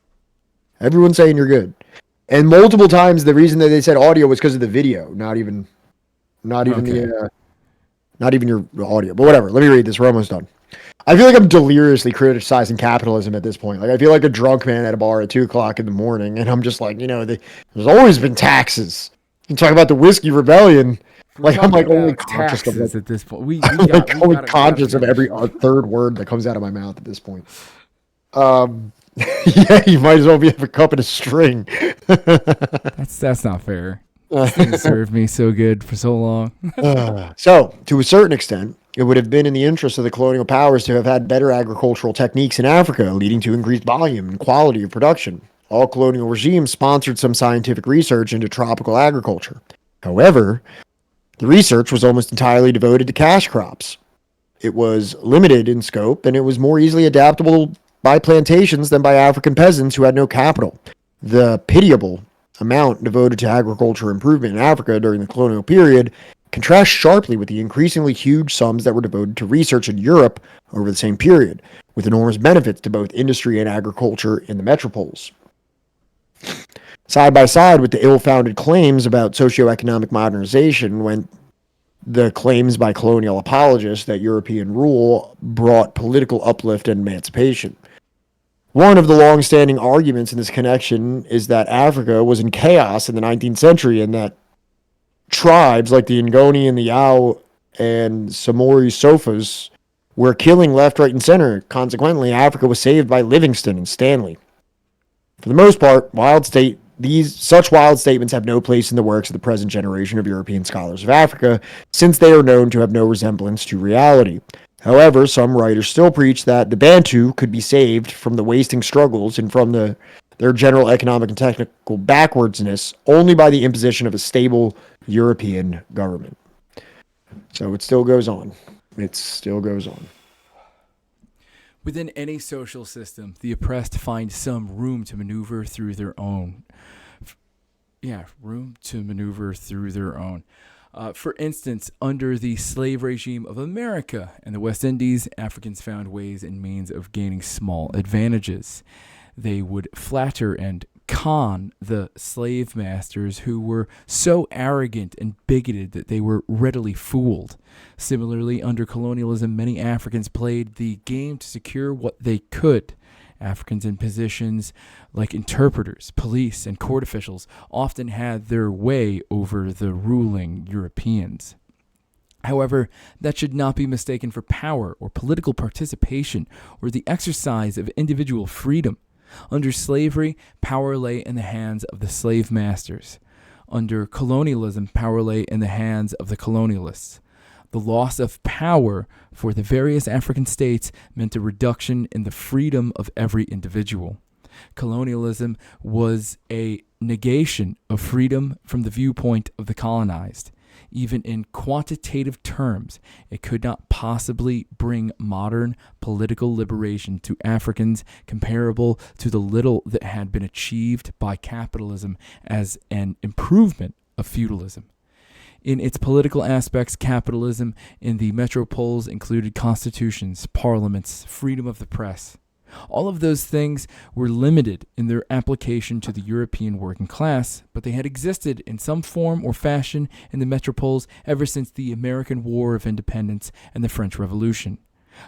Everyone's saying you're good. And multiple times the reason that they said audio was because of the video, not even your audio. But whatever. Let me read this. We're almost done. I feel like I'm deliriously criticizing capitalism at this point. Like, I feel like a drunk man at a bar at 2:00 in the morning, and I'm just like, there's always been taxes. You talk about the whiskey rebellion. Like, I'm like only conscious of taxes at this point. We only conscious of every third word that comes out of my mouth at this point. Yeah, you might as well have a cup and a string. That's not fair. This thing served me so good for so long. So, to a certain extent, it would have been in the interest of the colonial powers to have had better agricultural techniques in Africa, leading to increased volume and quality of production. All colonial regimes sponsored some scientific research into tropical agriculture. However, the research was almost entirely devoted to cash crops. It was limited in scope, and it was more easily adaptable by plantations than by African peasants who had no capital. The pitiable amount devoted to agriculture improvement in Africa during the colonial period contrasts sharply with the increasingly huge sums that were devoted to research in Europe over the same period, with enormous benefits to both industry and agriculture in the metropoles. Side by side with the ill-founded claims about socioeconomic modernization went the claims by colonial apologists that European rule brought political uplift and emancipation. One of the long-standing arguments in this connection is that Africa was in chaos in the 19th century and that tribes like the Ngoni and the Yao and Samori Sofas were killing left, right, and center. Consequently, Africa was saved by Livingston and Stanley. For the most part, such wild statements have no place in the works of the present generation of European scholars of Africa, since they are known to have no resemblance to reality. However, some writers still preach that the Bantu could be saved from the wasting struggles and from their general economic and technical backwardsness only by the imposition of a stable European government. So it still goes on. It still goes on. Within any social system, the oppressed find some room to maneuver through their own. For instance, under the slave regime of America and the West Indies, Africans found ways and means of gaining small advantages. They would flatter and con the slave masters who were so arrogant and bigoted that they were readily fooled. Similarly, under colonialism, many Africans played the game to secure what they could. Africans in positions like interpreters, police, and court officials often had their way over the ruling Europeans. However, that should not be mistaken for power or political participation or the exercise of individual freedom. Under slavery, power lay in the hands of the slave masters. Under colonialism, power lay in the hands of the colonialists. The loss of power for the various African states meant a reduction in the freedom of every individual. Colonialism was a negation of freedom from the viewpoint of the colonized. Even in quantitative terms, it could not possibly bring modern political liberation to Africans comparable to the little that had been achieved by capitalism as an improvement of feudalism. In its political aspects, capitalism in the metropoles included constitutions, parliaments, freedom of the press. All of those things were limited in their application to the European working class, but they had existed in some form or fashion in the metropoles ever since the American War of Independence and the French Revolution.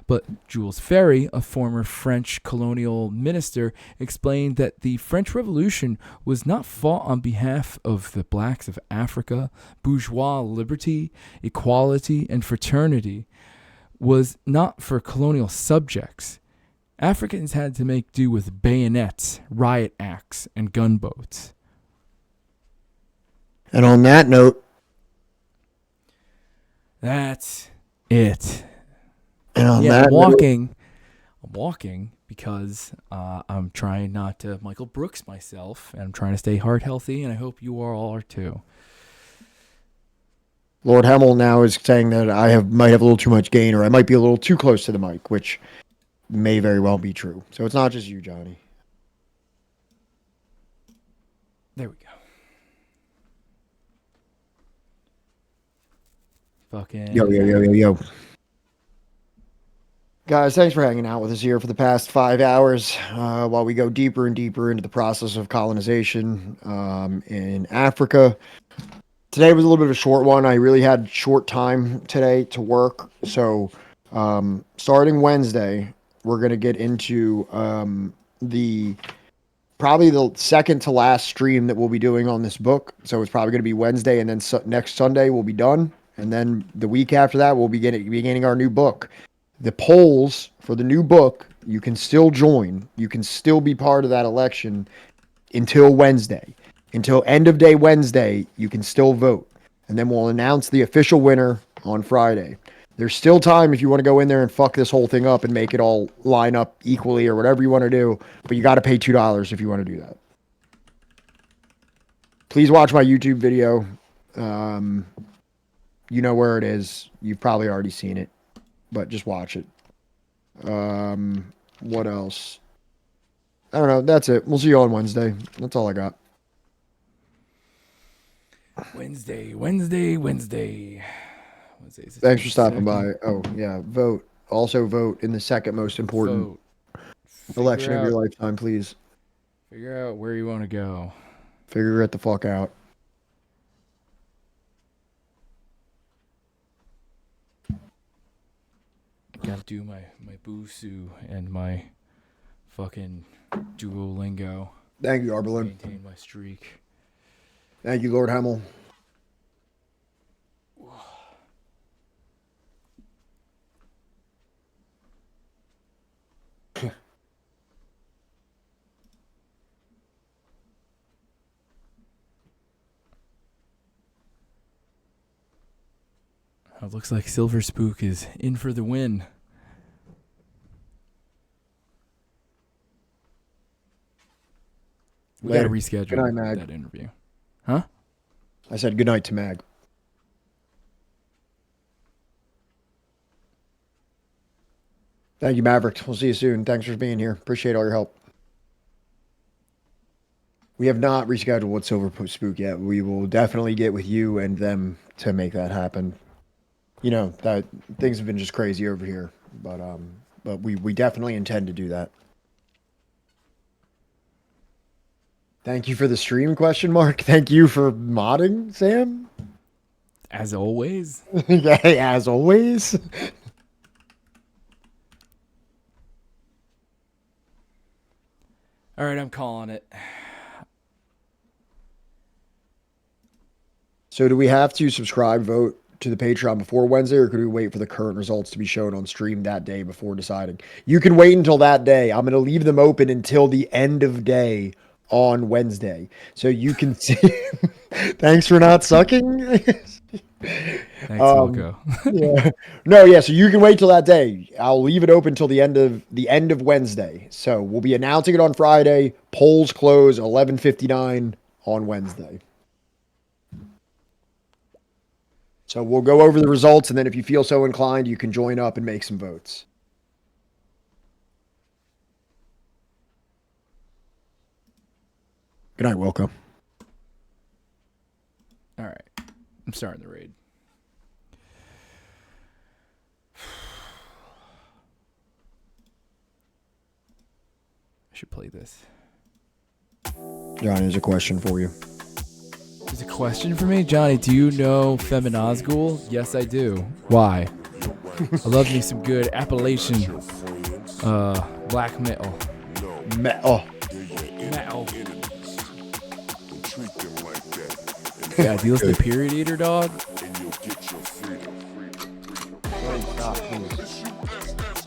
But Jules Ferry, a former French colonial minister, explained that the French Revolution was not fought on behalf of the blacks of Africa. Bourgeois liberty, equality, and fraternity was not for colonial subjects. Africans had to make do with bayonets, riot acts, and gunboats. And on that note, that's it. And on I'm that walking because I'm trying not to Michael Brooks myself, and I'm trying to stay heart healthy, and I hope you all are too. Lord Hemmel now is saying that might have a little too much gain, or I might be a little too close to the mic, which may very well be true. So it's not just you, Johnny. There we go. Fucking Yo. Guys, thanks for hanging out with us here for the past 5 hours while we go deeper and deeper into the process of colonization in Africa. Today was a little bit of a short one. I really had short time today to work, so Starting Wednesday, we're going to get into probably the second to last stream that we'll be doing on this book. So it's probably going to be Wednesday, and then next Sunday we'll be done. And then the week after that, we'll be beginning our new book. The polls for the new book, you can still join. You can still be part of that election until Wednesday. Until end of day Wednesday, you can still vote. And then we'll announce the official winner on Friday. There's still time if you want to go in there and fuck this whole thing up and make it all line up equally or whatever you want to do. But you got to pay $2 if you want to do that. Please watch my YouTube video. You know where it is. You've probably already seen it. But just watch it. What else? I don't know. That's it. We'll see you on Wednesday. That's all I got. Wednesday. Thanks for stopping by. Oh, yeah. Vote. Also vote in the second most important election of your lifetime, please. Figure out where you want to go. Figure it the fuck out. Gotta do my Busu and my fucking Duolingo. Thank you, Arbalin. Maintain my streak. Thank you, Lord Hemmel. It looks like Silver Spook is in for the win. We gotta reschedule Good night, Mag. that interview. Huh? I said good night to Mag. Thank you, Maverick. We'll see you soon. Thanks for being here. Appreciate all your help. We have not rescheduled with Silver Spook yet. We will definitely get with you and them to make that happen. You know, that things have been just crazy over here, but we definitely intend to do that. Thank you for the stream question mark. Thank you for modding, Sam. As always. Yeah, as always. All right, I'm calling it. So do we have to subscribe, vote to the Patreon before Wednesday, or could we wait for the current results to be shown on stream that day before deciding? You can wait until that day. I'm going to leave them open until the end of day on Wednesday. So you can see. Thanks for not sucking. Thanks, Wilco. Yeah. No, yeah. So you can wait till that day. I'll leave it open till the end of Wednesday. So we'll be announcing it on Friday. Polls close 11:59 on Wednesday. So we'll go over the results, and then if you feel so inclined, you can join up and make some votes. Good night, Wilco. All right. I'm starting the raid. I should play this. Johnny, there's a question for you. There's a question for me? Johnny, do you know Feminazgul? Yes, I do. Why? I love me some good Appalachian black metal. Metal. Yeah, do you listen to Period Eater, dog?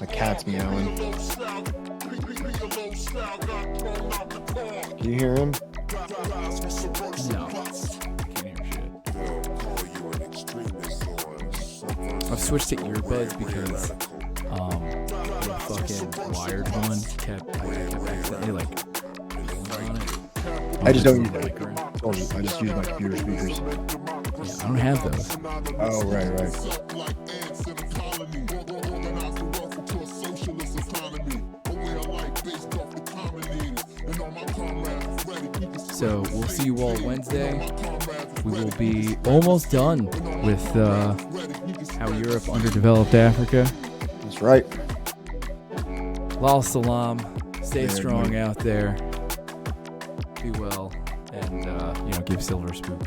My cat's meowing. Can you hear him? No. Can't hear shit. I've switched to earbuds because the fucking wired one kept accidentally on it. I just don't use it. I just use my computer speakers. Yeah, I don't have those. Oh, right. So we'll see you all Wednesday. We will be almost done with how Europe underdeveloped Africa. That's right. Lal Salam. Stay strong out there. Be well. And, give Silver Spook